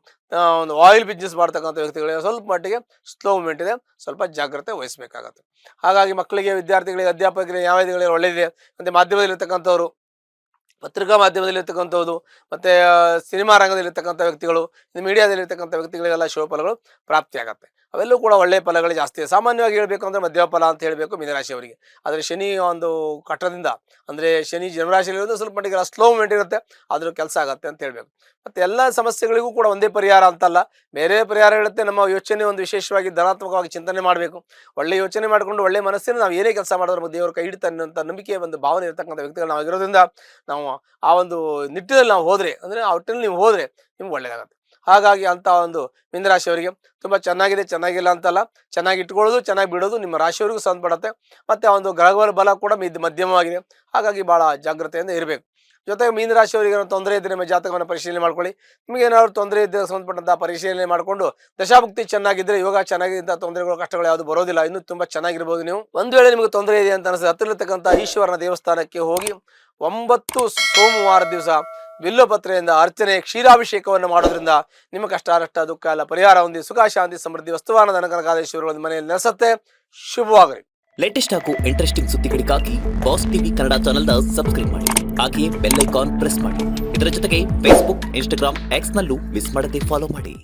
ಒಂದು ಆಯಿಲ್ ಬಿಸ್ನೆಸ್ ಮಾಡ್ತಕ್ಕಂಥ ವ್ಯಕ್ತಿಗಳಿಗೆ ಸ್ವಲ್ಪ ಮಟ್ಟಿಗೆ ಸ್ಲೋ ಮೂಮೆಂಟ್ ಇದೆ, ಸ್ವಲ್ಪ ಜಾಗ್ರತೆ ವಹಿಸಬೇಕಾಗತ್ತೆ. ಹಾಗಾಗಿ ಮಕ್ಕಳಿಗೆ, ವಿದ್ಯಾರ್ಥಿಗಳಿಗೆ, ಅಧ್ಯಾಪಕರಿಗೆ, ನ್ಯಾಯವಾದಿಗಳಿಗೆ ಒಳ್ಳೆಯದಿದೆ. ಮತ್ತು ಮಾಧ್ಯಮದಲ್ಲಿರ್ತಕ್ಕಂಥವ್ರು, ಪತ್ರಿಕಾ ಮಾಧ್ಯಮದಲ್ಲಿರ್ತಕ್ಕಂಥದ್ದು, ಮತ್ತು ಸಿನಿಮಾ ರಂಗದಲ್ಲಿರ್ತಕ್ಕಂಥ ವ್ಯಕ್ತಿಗಳು, ಇನ್ನು ಮೀಡಿಯಾದಲ್ಲಿರ್ತಕ್ಕಂಥ ವ್ಯಕ್ತಿಗಳಿಗೆಲ್ಲ ಶುಭಫಲಗಳು ಪ್ರಾಪ್ತಿಯಾಗತ್ತೆ. ಅವೆಲ್ಲೂ ಕೂಡ ಒಳ್ಳೆಯ ಫಲಗಳು ಜಾಸ್ತಿ. ಸಾಮಾನ್ಯವಾಗಿ ಹೇಳಬೇಕು ಅಂದರೆ ಮಧ್ಯಮ ಫಲ ಅಂತ ಹೇಳಬೇಕು ಮೀನರಾಶಿಯವರಿಗೆ. ಆದರೆ ಶನಿ ಒಂದು ಕಟ್ಟದಿಂದ, ಅಂದರೆ ಶನಿ ಜನ್ಮರಾಶಿಯಲ್ಲಿರೋದು ಸ್ವಲ್ಪ ಮಟ್ಟಿಗೆ ಸ್ಲೋ ಮೂಮೆಂಟ್ ಇರುತ್ತೆ, ಆದರೂ ಕೆಲಸ ಆಗುತ್ತೆ ಅಂತ ಹೇಳಬೇಕು. ಮತ್ತು ಎಲ್ಲ ಸಮಸ್ಯೆಗಳಿಗೂ ಕೂಡ ಒಂದೇ ಪರಿಹಾರ ಅಂತಲ್ಲ, ಬೇರೆ ಪರಿಹಾರ ಹೇಳುತ್ತೆ. ನಮ್ಮ ಯೋಚನೆ ಒಂದು ವಿಶೇಷವಾಗಿ ಧನಾತ್ಮಕವಾಗಿ ಚಿಂತನೆ ಮಾಡಬೇಕು. ಒಳ್ಳೆ ಯೋಚನೆ ಮಾಡಿಕೊಂಡು ಒಳ್ಳೆ ಮನಸ್ಸಿನ ನಾವು ಏನೇ ಕೆಲಸ ಮಾಡಿದ್ರೆ ದೇವರು ಕೈ ಹಿಡಿತಾನೆ ಅಂತ ನಂಬಿಕೆ ಒಂದು ಭಾವನೆ ಇರತಕ್ಕಂಥ ವ್ಯಕ್ತಿಗಳು ನಾವು ಇರೋದ್ರಿಂದ ನಾವು ಆ ಒಂದು ನಿಟ್ಟಿನಲ್ಲಿ ನಾವು ಹೋದರೆ, ಅಂದರೆ ಆ ಒಟ್ಟಿನಲ್ಲಿ ನೀವು ಹೋದರೆ ನಿಮ್ಗೆ ಒಳ್ಳೆಯದಾಗುತ್ತೆ. ಹಾಗಾಗಿ ಅಂಥ ಒಂದು ಮೀನರಾಶಿಯವರಿಗೆ ತುಂಬ ಚೆನ್ನಾಗಿದೆ, ಚೆನ್ನಾಗಿಲ್ಲ ಅಂತಲ್ಲ, ಚೆನ್ನಾಗಿ ಇಟ್ಕೊಳ್ಳೋದು, ಚೆನ್ನಾಗಿ ಬಿಡೋದು ನಿಮ್ಮ ರಾಶಿಯವರಿಗೂ ಸಂಬಂಧಪಡುತ್ತೆ. ಮತ್ತು ಆ ಒಂದು ಗ್ರಹಗಳ ಬಲ ಕೂಡ ಮಧ್ಯಮವಾಗಿದೆ. ಹಾಗಾಗಿ ಭಾಳ ಜಾಗ್ರತೆಯಿಂದ ಇರಬೇಕು. ಜೊತೆಗೆ ಮೀನರಾಶಿಯವರಿಗೆ ಏನೋ ತೊಂದರೆ ಇದ್ದರೆ ನಿಮ್ಮ ಜಾತಕವನ್ನು ಪರಿಶೀಲನೆ ಮಾಡ್ಕೊಳ್ಳಿ. ನಿಮಗೆ ಏನಾದ್ರು ತೊಂದರೆ ಇದ್ದರೆ ಸಂಬಂಧಪಟ್ಟಂತಹ ಪರಿಶೀಲನೆ ಮಾಡಿಕೊಂಡು ದಶಾಭುಕ್ತಿ ಚೆನ್ನಾಗಿದ್ದರೆ ಇವಾಗ ಚೆನ್ನಾಗಿದ್ದ ತೊಂದರೆಗಳು ಕಷ್ಟಗಳು ಯಾವುದು ಬರೋದಿಲ್ಲ, ಇನ್ನೂ ತುಂಬ ಚೆನ್ನಾಗಿರ್ಬೋದು. ನೀವು ಒಂದು ವೇಳೆ ನಿಮಗೆ ತೊಂದರೆ ಇದೆ ಅಂತ ಅನಿಸಿದ್ರೆ ಹತ್ತಿರತಕ್ಕಂಥ ಈಶ್ವರನ ದೇವಸ್ಥಾನಕ್ಕೆ ಹೋಗಿ 9 ಸೋಮವಾರ ದಿವಸ ಬಿಲ್ಲಪತ್ರೆಯಿಂದ ಅರ್ಚನೆ ಕ್ಷೀರಾಭಿಷೇಕವನ್ನು ಮಾಡೋದ್ರಿಂದ ನಿಮ್ಮ ಕಷ್ಟ ನಷ್ಟ ದುಃಖ ಎಲ್ಲ ಪರಿಹಾರ ಹೊಂದಿ ಸುಖ ಶಾಂತಿ ಸಮೃದ್ಧಿ ವಸ್ತುವಾನ ಧನಕನಕಾದೇಶ್ವರಗಳ ಮನೆಯಲ್ಲಿ ನೆಲೆಸುತ್ತೆ. ಶುಭವಾಗಲಿ. ಲೇಟೆಸ್ಟ್ ಹಾಗೂ ಇಂಟ್ರೆಸ್ಟಿಂಗ್ ಸುದ್ದಿಗಳಿಗಾಗಿ ಬಾಸ್ ಟಿವಿ ಕನ್ನಡ ಚಾನೆಲ್ನ ಸಬ್ಸ್ಕ್ರೈಬ್ ಮಾಡಿ, ಹಾಗೆಯೇ ಬೆಲ್ ಐಕಾನ್ ಪ್ರೆಸ್ ಮಾಡಿ. ಇದರ ಜೊತೆಗೆ ಫೇಸ್ಬುಕ್, ಇನ್ಸ್ಟಾಗ್ರಾಮ್, ಎಕ್ಸ್ ನಲ್ಲೂ ಮಿಸ್ ಮಾಡದೆ ಫಾಲೋ ಮಾಡಿ.